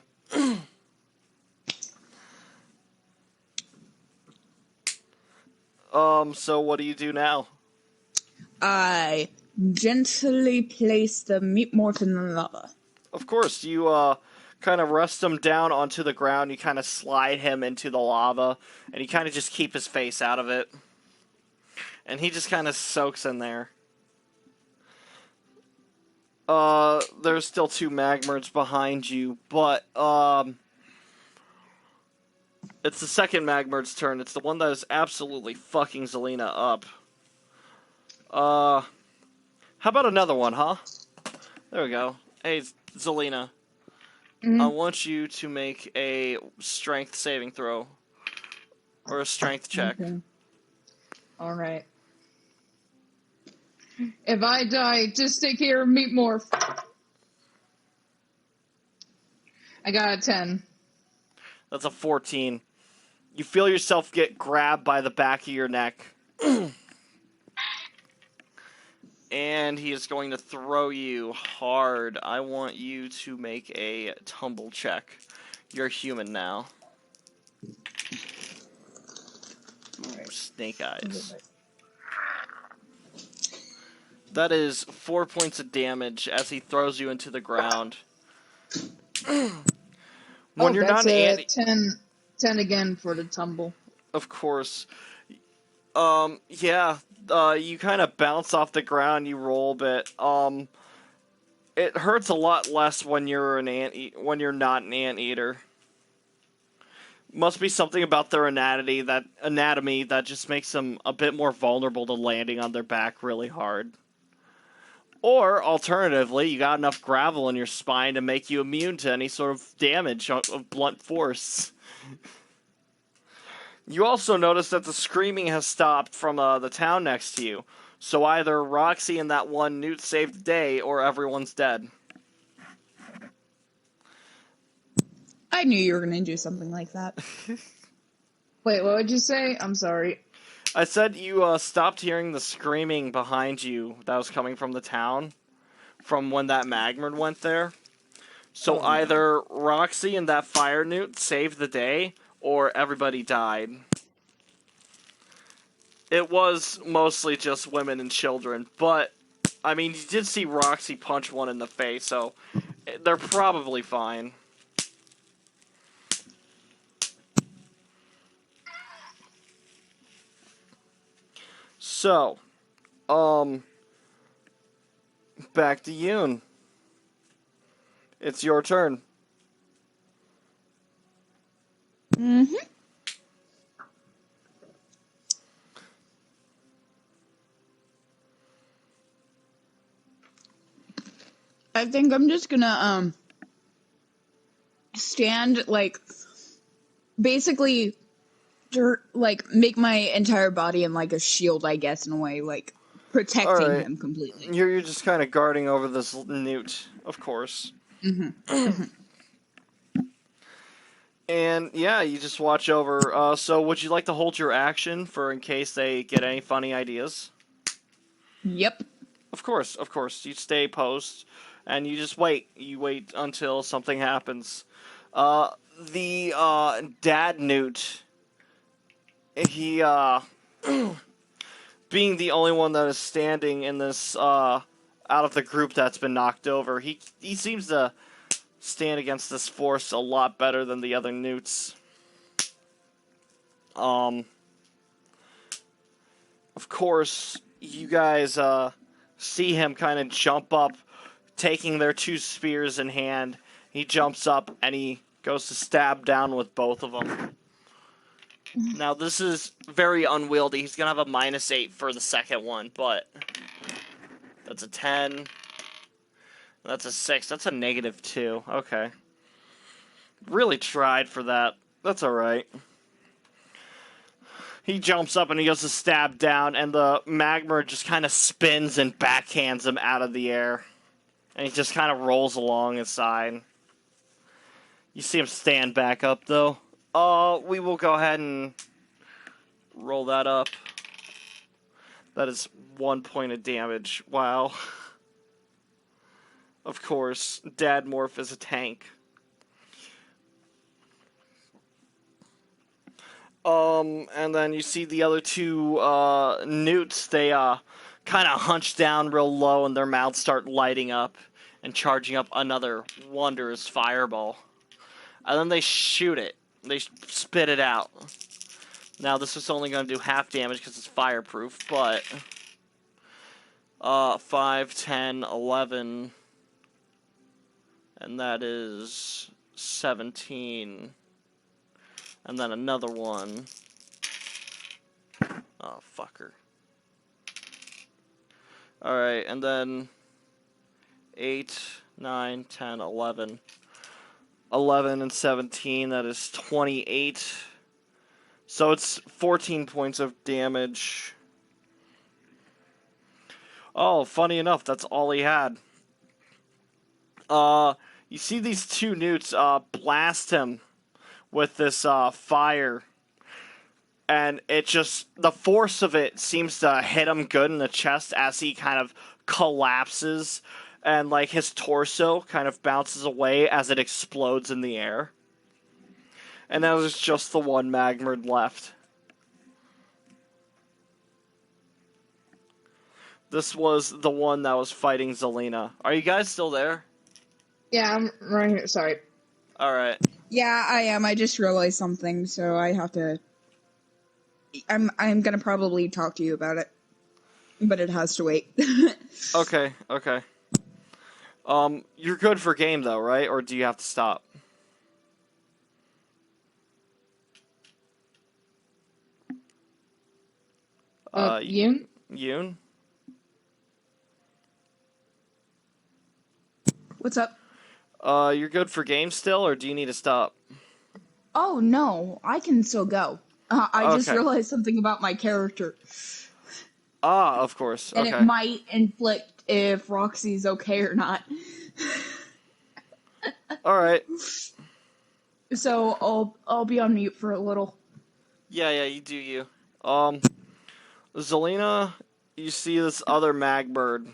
So what do you do now? I gently place the meat morph in the lava. Of course, you kind of rest him down onto the ground. You kind of slide him into the lava, and you kind of just keep his face out of it. And he just kind of soaks in there. There's still 2 magmerds behind you, but it's the second magmerd's turn. It's the one that is absolutely fucking Zellena up. How about another one, huh? There we go. Hey, Zellena. Mm-hmm. I want you to make a strength saving throw. Or a strength check. Okay. Alright. If I die, just take care of Meat Morph. I got a 10. That's a 14. You feel yourself get grabbed by the back of your neck. And he is going to throw you hard. I want you to make a tumble check. You're human now. Ooh, snake eyes. That is 4 points of damage as he throws you into the ground. When you're that's not a 10 again for the tumble. Of course. Yeah. You kind of bounce off the ground. You roll a bit. It hurts a lot less when you're when you're not an anteater. Must be something about their anatomy that just makes them a bit more vulnerable to landing on their back really hard. Or, alternatively, you got enough gravel in your spine to make you immune to any sort of damage of blunt force. You also notice that the screaming has stopped from the town next to you. So either Roxy and that one newt saved the day, or everyone's dead. I knew you were going to do something like that. Wait, what would you say? I'm sorry. I said you stopped hearing the screaming behind you that was coming from the town from when that magmerd went there. So Oh, no. either Roxy and that fire newt saved the day, or everybody died. It was mostly just women and children, but, I mean, you did see Roxy punch one in the face, so they're probably fine. So, back to Yoon. It's your turn. Mm-hmm. I think I'm just gonna, stand, like, basically, like, make my entire body in, like, a shield, I guess, in a way, like, protecting Alright. him completely. You're just kind of guarding over this newt, of course. Mm-hmm. And yeah, you just watch over. So would you like to hold your action for in case they get any funny ideas? Yep. Of course, of course. You stay post, and you just wait. You wait until something happens. The dad newt, he being the only one that is standing in this out of the group that's been knocked over, he seems to stand against this force a lot better than the other newts. Of course, you guys see him kind of jump up, taking their two spears in hand. He jumps up and he goes to stab down with both of them. Now, this is very unwieldy. He's going to have a -8 for the second one, but that's a 10. That's a 6. That's a -2. Okay. Really tried for that. That's alright. He jumps up and he goes to stab down, and the magmer just kind of spins and backhands him out of the air. And he just kind of rolls along his side. You see him stand back up, though. We will go ahead and roll that up. That is 1 point of damage. Wow. Of course, Dad Morph is a tank. And then you see the other two newts. They kind of hunch down real low, and their mouths start lighting up and charging up another wondrous fireball. And then they shoot it. They spit it out. Now, this is only going to do half damage because it's fireproof, but 5, 10, 11, and that is 17. And then another one. Oh, fucker. Alright, and then 8, 9, 10, 11. 11 and 17, that is 28. So it's 14 points of damage. Oh, funny enough, that's all he had. You see these two newts blast him with this fire. And it just, the force of it seems to hit him good in the chest as he kind of collapses. And, like, his torso kind of bounces away as it explodes in the air. And now there's just the one magmerd left. This was the one that was fighting Zellena. Are you guys still there? Yeah, I'm right here. Sorry. Alright. Yeah, I am. I just realized something, so I have to... I'm gonna probably talk to you about it. But it has to wait. Okay, okay. You're good for game, though, right? Or do you have to stop? Yoon? Yoon? What's up? You're good for game still, or do you need to stop? Oh, no. I can still go. I just Okay. realized something about my character. Ah, of course. And Okay. it might inflict if Roxy's okay or not. Alright. So I'll be on mute for a little. Yeah, you do you. Zellena, you see this other magmerd.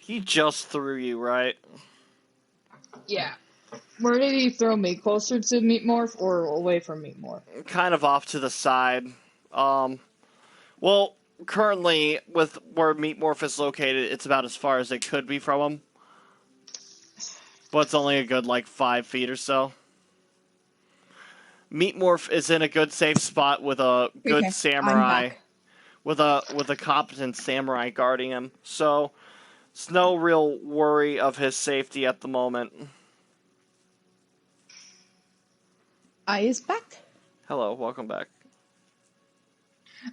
He just threw you, right? Yeah. Where did he throw me? Closer to Meat Morph or away from Meat Morph? Kind of off to the side. Well, currently, with where Meat Morph is located, it's about as far as it could be from him. But it's only a good, 5 feet or so. Meat Morph is in a good safe spot with a good Okay, samurai. I'm back. With a competent samurai guarding him. So, it's no real worry of his safety at the moment. I is back. Hello, welcome back.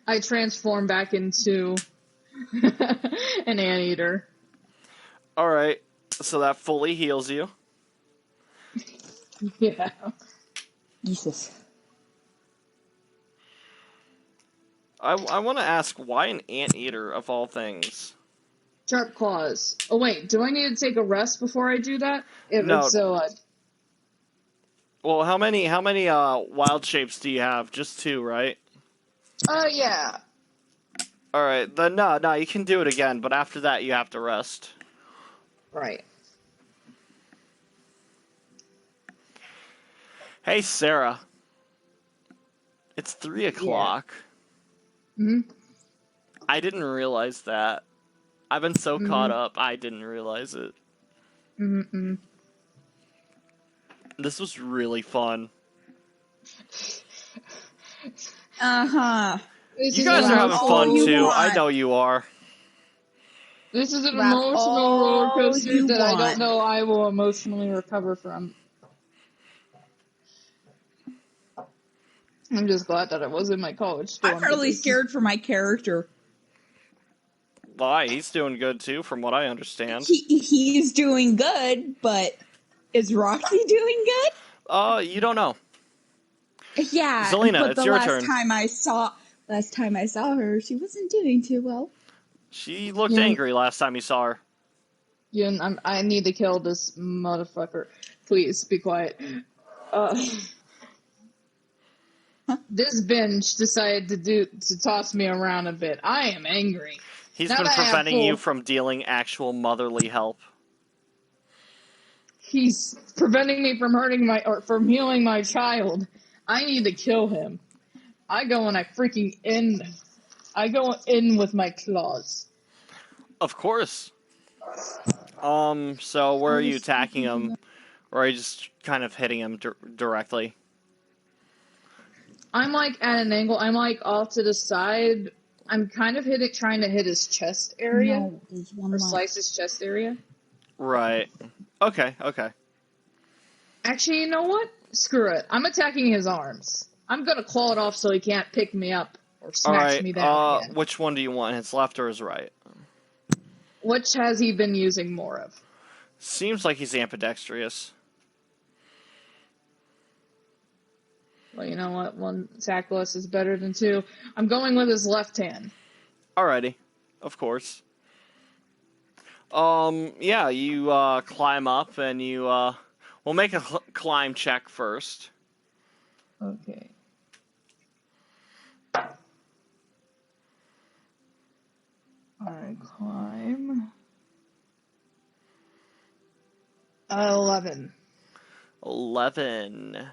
I transform back into an anteater. Alright, so that fully heals you. Yeah. Jesus. I want to ask, why an anteater of all things? Sharp claws. Oh wait, do I need to take a rest before I do that? If No. so, Well, how many wild shapes do you have? Just 2, right? yeah. Alright, then no, you can do it again, but after that you have to rest. Right. Hey, Sarah. It's 3 o'clock. Hmm. I didn't realize that. I've been so caught up, I didn't realize it. Mm-mm. This was really fun. Uh-huh. You guys are having fun too. I know you are. This is an Laugh emotional all roller coaster you that I don't want. know I will emotionally recover from. I'm just glad that it was in my college dorm. I'm really because- scared for my character. Why? He's doing good too, from what I understand. He's doing good, but is Roxy doing good? You don't know. Yeah, Zellena, but it's the your last turn. time I saw her, she wasn't doing too well. She looked Yeah. angry last time you saw her. Yoon, I need to kill this motherfucker. Please be quiet. This binge decided to toss me around a bit. I am angry. He's Now been that I have preventing you full- from dealing actual motherly help. He's preventing me from from healing my child. I need to kill him. I go and I go in with my claws. Of course. So where are you attacking him? Or are you just kind of hitting him directly? I'm at an angle. I'm off to the side. I'm kind of trying to hit his chest area. No, there's one Or left. slice his chest area. Right. Okay. Actually, you know what? Screw it. I'm attacking his arms. I'm gonna claw it off so he can't pick me up or smash me down again. Which one do you want, his left or his right? Which has he been using more of? Seems like he's ambidextrous. Well, you know what? 1 attack less is better than 2. I'm going with his left hand. Alrighty. Of course. Yeah, you, climb up and you, we'll make a climb check first. Okay. Alright, climb. 11. 11.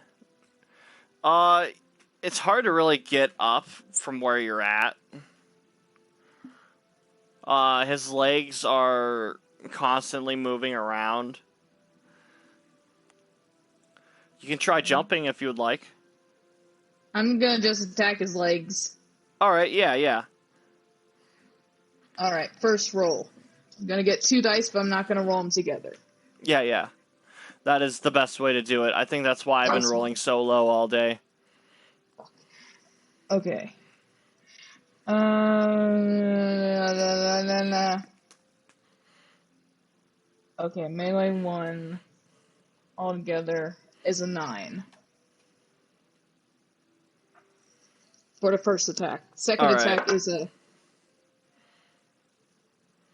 It's hard to really get up from where you're at. His legs are constantly moving around. You can try jumping if you would like. I'm gonna just attack his legs. Alright, yeah. Alright, first roll. I'm gonna get 2 dice, but I'm not gonna roll them together. Yeah. That is the best way to do it. I think that's why I've been Awesome. rolling so low all day. Okay. Okay, melee 1 altogether is a 9. For the first attack. Second Alright. attack is a...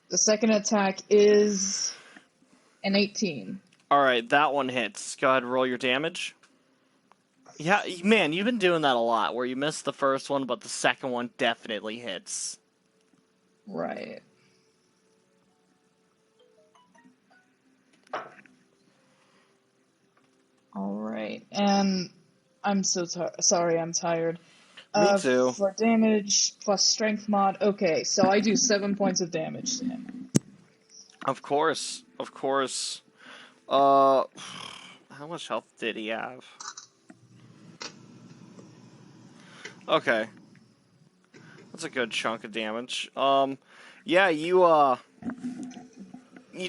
The second attack is an 18. Alright, that one hits. Go ahead and roll your damage. Yeah, man, you've been doing that a lot, where you missed the first one, but the second one definitely hits. Right. Alright, and I'm so sorry, I'm tired. Me too. For damage plus strength mod, okay, so I do 7 points of damage to him. Of course. How much health did he have? Okay. That's a good chunk of damage. Yeah, you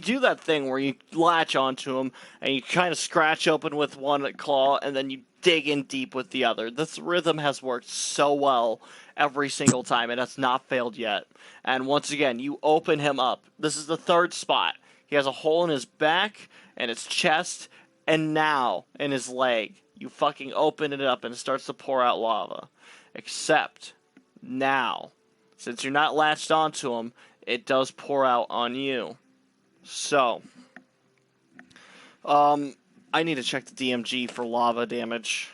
do that thing where you latch onto him and you kind of scratch open with one claw and then you dig in deep with the other. This rhythm has worked so well every single time. It has not failed yet. And once again, you open him up. This is the third spot. He has a hole in his back and his chest and now in his leg. You fucking open it up and it starts to pour out lava. Except now, since you're not latched onto him, it does pour out on you. So, I need to check the DMG for lava damage.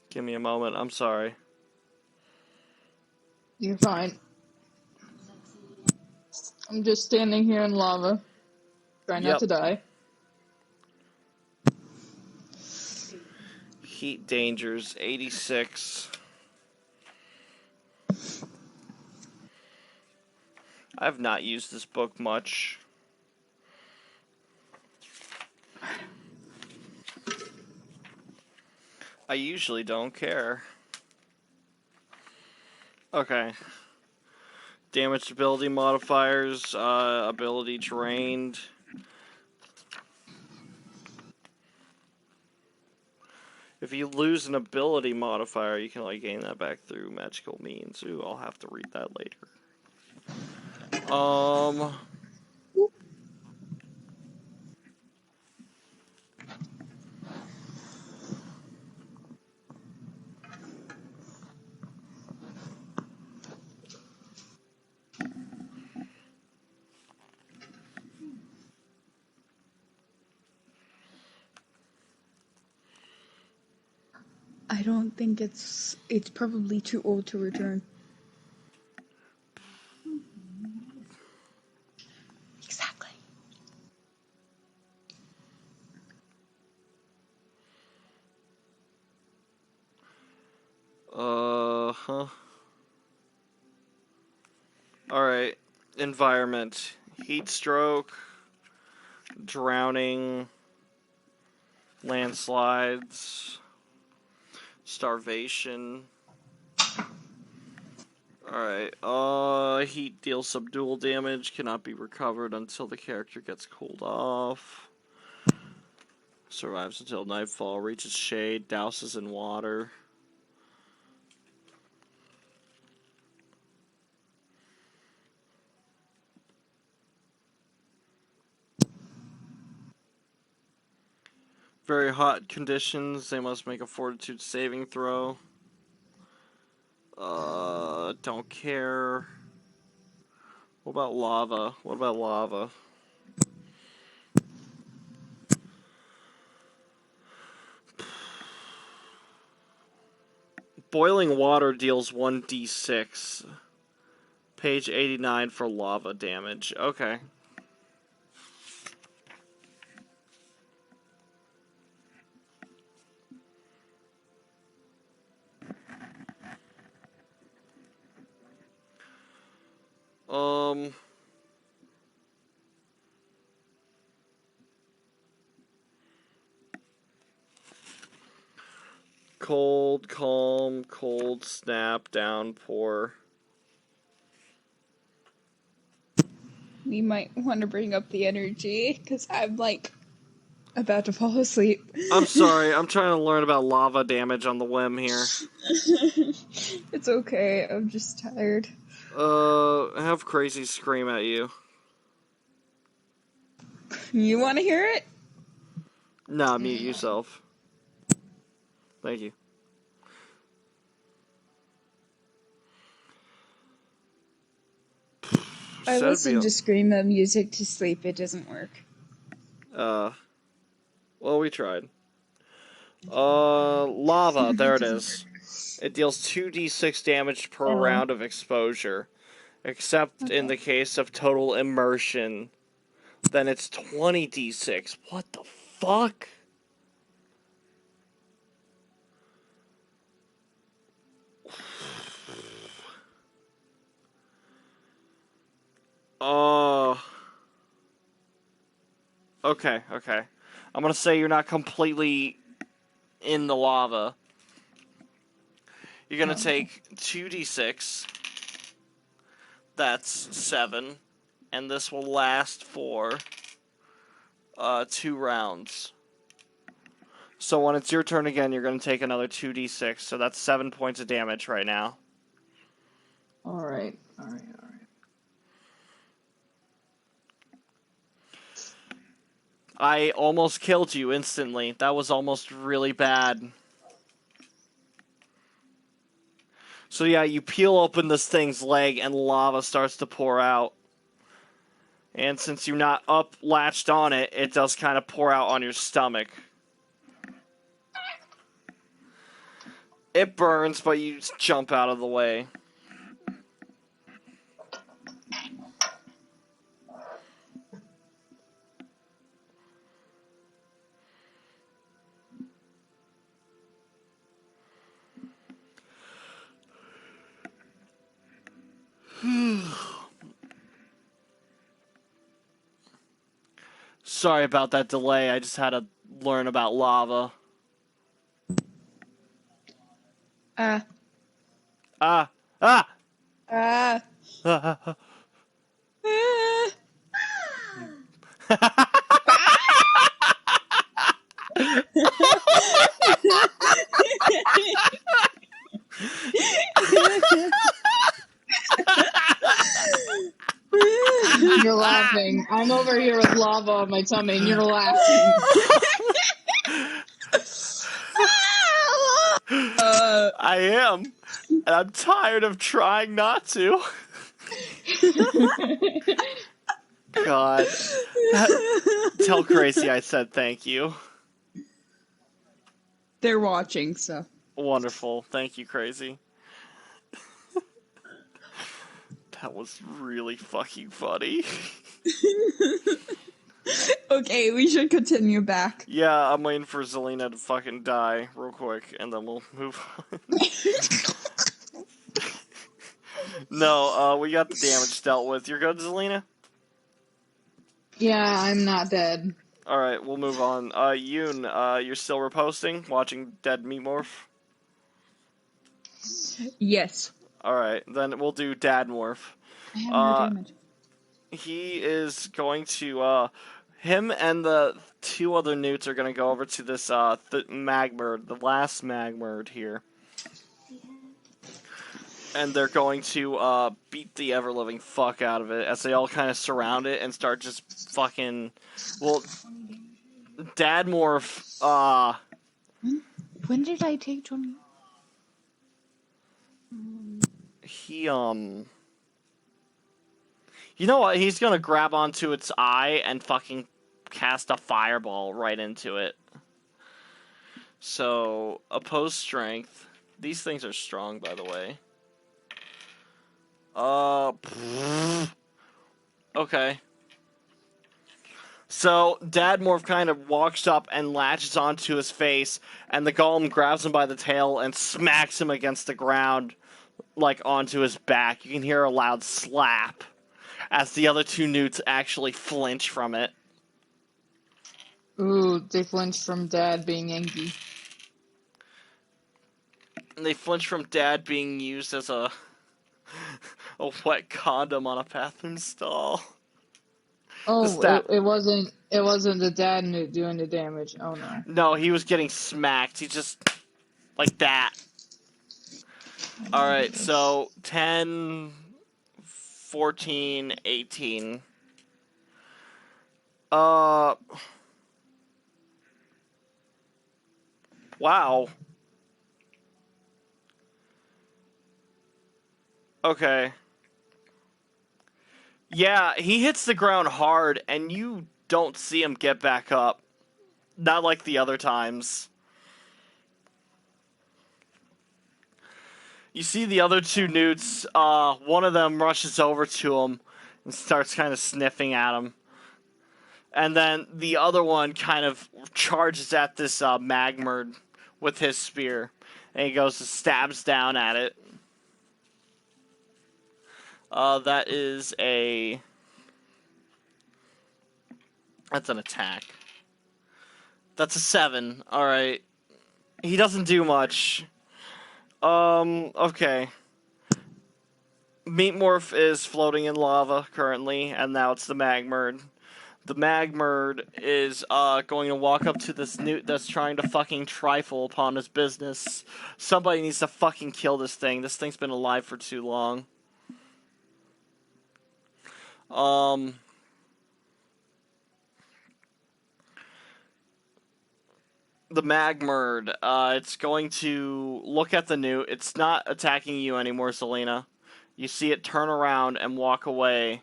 Give me a moment. I'm sorry. You're fine. I'm just standing here in lava. Try not to die. Heat dangers, 86. I've not used this book much. I usually don't care. Okay. Damaged ability modifiers, ability drained. If you lose an ability modifier, you can like gain that back through magical means. Ooh, I'll have to read that later. I don't think it's probably too old to return. Exactly. Alright. Environment. Heat stroke. Drowning. Landslides. Starvation. Alright, heat deals subdual damage, cannot be recovered until the character gets cooled off. Survives until nightfall, reaches shade, douses in water. Very hot conditions, they must make a fortitude saving throw. Don't care. What about lava? Boiling water deals 1d6. Page 89 for lava damage. Okay. Cold, calm, cold, snap, downpour. We might want to bring up the energy, because I'm, like, about to fall asleep. I'm sorry, I'm trying to learn about lava damage on the whim here. It's okay, I'm just tired. Have Crazy scream at you. You want to hear it? Nah, mute yourself. Thank you. I Said listen be- to screamo music to sleep. It doesn't work. Well, we tried. Lava, there it is. It deals 2d6 damage per round of exposure. Except in the case of total immersion, then it's 20d6. What the fuck? Oh. Okay. I'm gonna say you're not completely in the lava. You're gonna take 2d6. That's 7. And this will last for 2 rounds. So when it's your turn again, you're gonna take another 2d6. So that's 7 points of damage right now. Alright. I almost killed you instantly. That was almost really bad. So yeah, you peel open this thing's leg and lava starts to pour out. And since you're not up latched on it, it does kind of pour out on your stomach. It burns, but you just jump out of the way. Sorry about that delay. I just had to learn about lava. Ah. Ah! Ah! Ah. Ah! You're laughing. I'm over here with lava on my tummy and you're laughing. I am. And I'm tired of trying not to. God. Tell Gracie I said thank you. They're watching, so. Wonderful. Thank you, Crazy. That was really fucking funny. Okay, we should continue back. Yeah, I'm waiting for Zellena to fucking die real quick, and then we'll move on. No, we got the damage dealt with. You're good, Zellena? Yeah, I'm not dead. Alright, we'll move on. Yoon, you're still reposting? Watching Dead Meat Morph? Yes. Alright, then we'll do Dad Morph. I have no damage. He is going to, him and the 2 other newts are going to go over to this, magmerd, the last magmerd here. And they're going to, beat the ever-living fuck out of it as they all kind of surround it and start just fucking, well, Dad Morph, When did I take 20? he, you know what? He's gonna grab onto its eye and fucking cast a fireball right into it. So, opposed strength. These things are strong, by the way. Okay. So, Dadmorph kind of walks up and latches onto his face, and the golem grabs him by the tail and smacks him against the ground, like onto his back. You can hear a loud slap as the other 2 newts actually flinch from it. Ooh, they flinched from Dad being angry. And they flinch from Dad being used as a wet condom on a bathroom stall. Oh, it wasn't the Dad newt doing the damage. Oh no. No, he was getting smacked. He just like that. Alright, so 10, 14, 18. Wow. Okay. Yeah, he hits the ground hard, and you don't see him get back up. Not like the other times. You see the other two newts, one of them rushes over to him and starts kind of sniffing at him. And then the other one kind of charges at this magmerd with his spear. And he goes and stabs down at it. That is a... That's an attack. That's a 7. Alright. He doesn't do much. Okay. Meat Morph is floating in lava currently, and now it's the magmerd. The magmerd is going to walk up to this newt that's trying to fucking trifle upon his business. Somebody needs to fucking kill this thing. This thing's been alive for too long. The magmerd, it's going to look at the newt. It's not attacking you anymore, zellena. You see it turn around and walk away.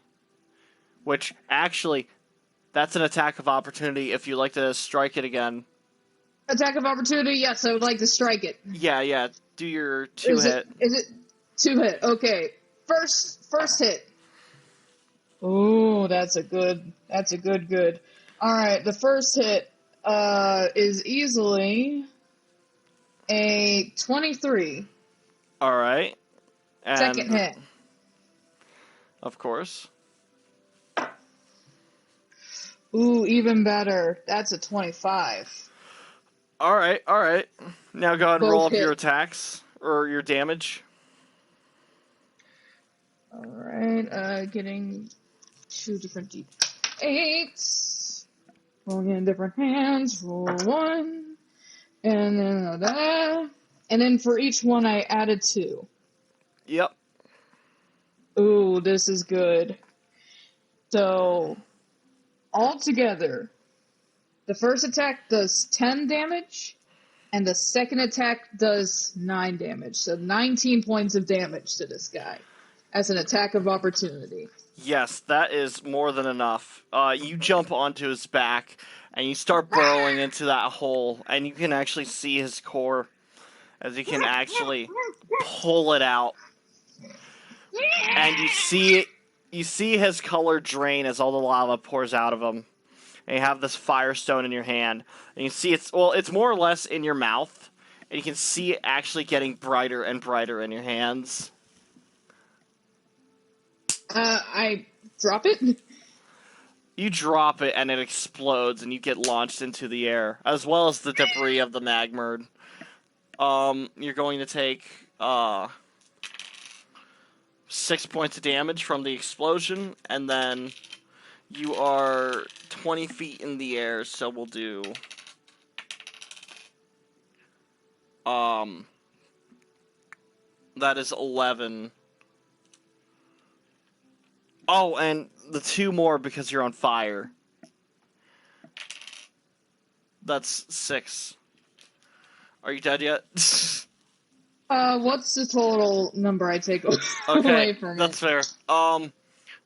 Which, actually, that's an attack of opportunity if you'd like to strike it again. Attack of opportunity, yes, I would like to strike it. Yeah. Do your 2-hit. Is it 2-hit? Okay. First hit. Ooh, that's a good. Alright, the first hit is easily a 23. Alright. Second hit. Of course. Ooh, even better. That's a 25. Alright. Now go ahead and roll up Both your hit. attacks, or your damage. Alright, getting 2 different D8s. Rolling in different hands. Roll 1. And then that. And then for each one I added 2. Yep. Ooh, this is good. So, altogether, the first attack does 10 damage, and the second attack does 9 damage. So 19 points of damage to this guy as an attack of opportunity. Yes, that is more than enough. You jump onto his back, and you start burrowing into that hole, and you can actually see his core, as you can actually pull it out. And you see his color drain as all the lava pours out of him. And you have this firestone in your hand. And you see it's more or less in your mouth. And you can see it actually getting brighter and brighter in your hands. I drop it? You drop it and it explodes and you get launched into the air. As well as the debris of the magmerd. You're going to take 6 points of damage from the explosion, and then you are 20 feet in the air, so we'll do that is 11. Oh, and the 2 more because you're on fire. That's 6. Are you dead yet? What's the total number I take away Okay, from that's it? fair.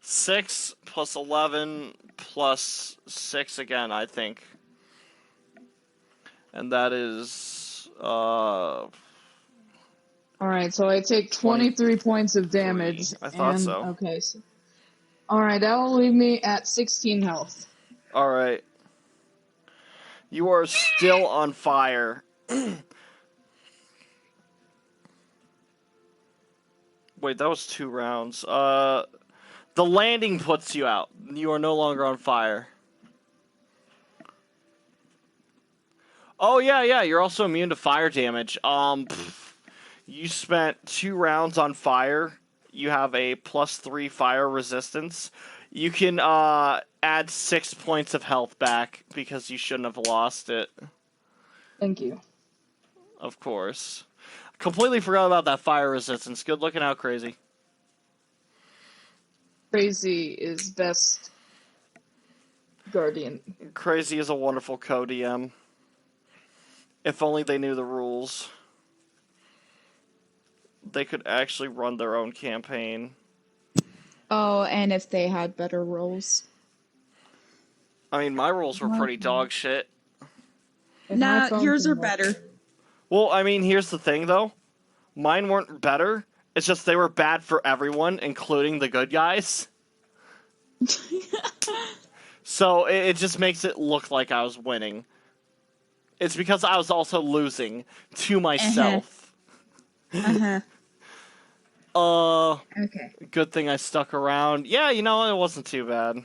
6 plus 11 plus 6 again, I think. And that is, Alright, so I take 23 points of damage. I thought so. Okay, so... Alright, that will leave me at 16 health. Alright. You are still on fire. Wait, that was 2 rounds. The landing puts you out. You are no longer on fire. Oh, yeah, you're also immune to fire damage. You spent 2 rounds on fire. You have a +3 fire resistance. You can add 6 points of health back because you shouldn't have lost it. Thank you. Of course. Completely forgot about that fire resistance. Good looking out, Crazy. Crazy is best guardian. Crazy is a wonderful co-DM. If only they knew the rules. They could actually run their own campaign. Oh, and if they had better rolls. I mean, my rolls were pretty dog shit. If my Nah, phone yours can are work- better. Well, I mean, here's the thing, though. Mine weren't better. It's just they were bad for everyone, including the good guys. So it just makes it look like I was winning. It's because I was also losing to myself. Uh-huh. Okay. Good thing I stuck around. Yeah, you know, it wasn't too bad.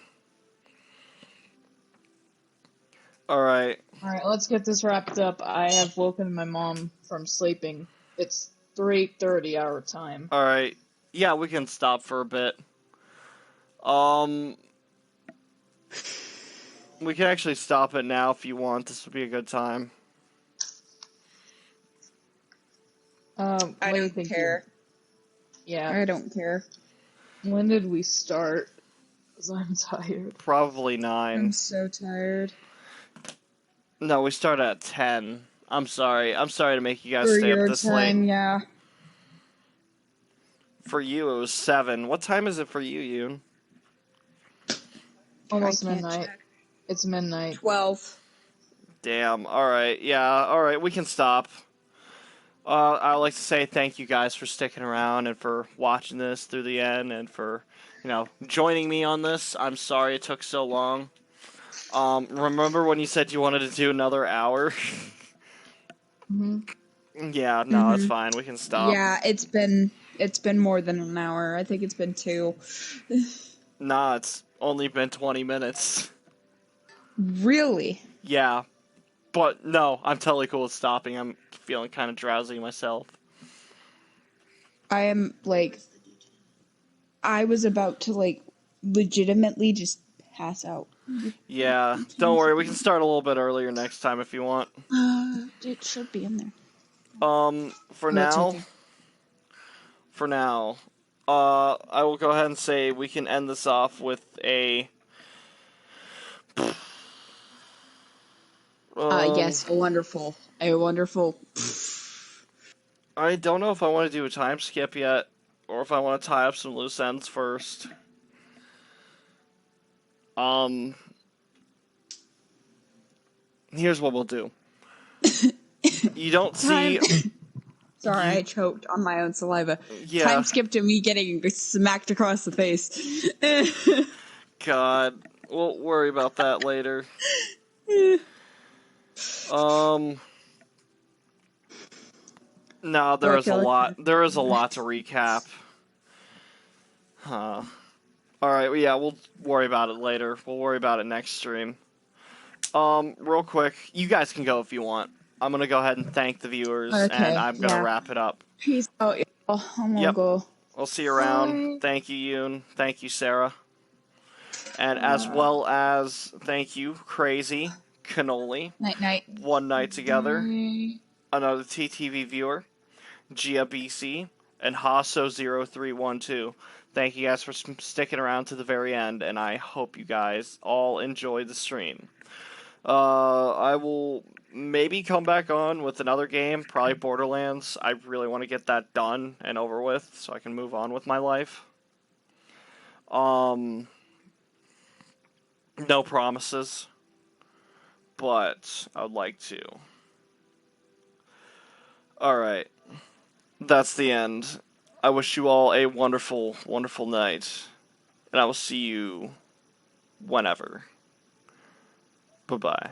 Alright. Alright, let's get this wrapped up. I have woken my mom from sleeping. It's 3:30 our time. Alright. Yeah, we can stop for a bit. We can actually stop it now if you want. This would be a good time. I what do you don't think? care. Yeah. I don't care. When did we start? 'Cause I'm tired. Probably 9. I'm so tired. No, we started at 10. I'm sorry. I'm sorry to make you guys For stay up your this time, late. yeah. For you, it was 7. What time is it for you, Yoon? Almost I can't midnight. check. It's midnight. 12. Damn. Alright. Yeah. Alright. We can stop. I'd like to say thank you guys for sticking around and for watching this through the end and for, joining me on this. I'm sorry it took so long. Remember when you said you wanted to do another hour? hmm Yeah, no, it's fine. We can stop. Yeah, it's been more than an hour. I think it's been 2. Nah, it's only been 20 minutes. Really? Yeah. But no, I'm totally cool with stopping. I'm feeling kind of drowsy myself. I am, I was about to, legitimately just pass out. Yeah, don't worry. We can start a little bit earlier next time if you want. It should be in there. For That's now, okay. I will go ahead and say we can end this off with a... Yes, a wonderful. I don't know if I want to do a time skip yet, or if I want to tie up some loose ends first. Here's what we'll do. You don't see... Sorry, I choked on my own saliva. Yeah. Time skip to me getting smacked across the face. God, we'll worry about that later. No, there is a lot. There is a lot to recap. Huh. Alright, well, yeah, we'll worry about it later. We'll worry about it next stream. Real quick, you guys can go if you want. I'm gonna go ahead and thank the viewers, and I'm gonna wrap it up. Peace out, y'all. I'm gonna go. We'll see you around. Bye. Thank you, Yoon. Thank you, Sarah. And as well as, thank you, Crazy, Cannoli, Night. One Night Together, Bye. another TTV viewer, Gia BC, and Hasso0312. Thank you guys for sticking around to the very end, and I hope you guys all enjoyed the stream. I will maybe come back on with another game, probably Borderlands. I really want to get that done and over with so I can move on with my life. No promises, but I would like to. Alright, that's the end. I wish you all a wonderful, wonderful night, and I will see you whenever. Bye-bye.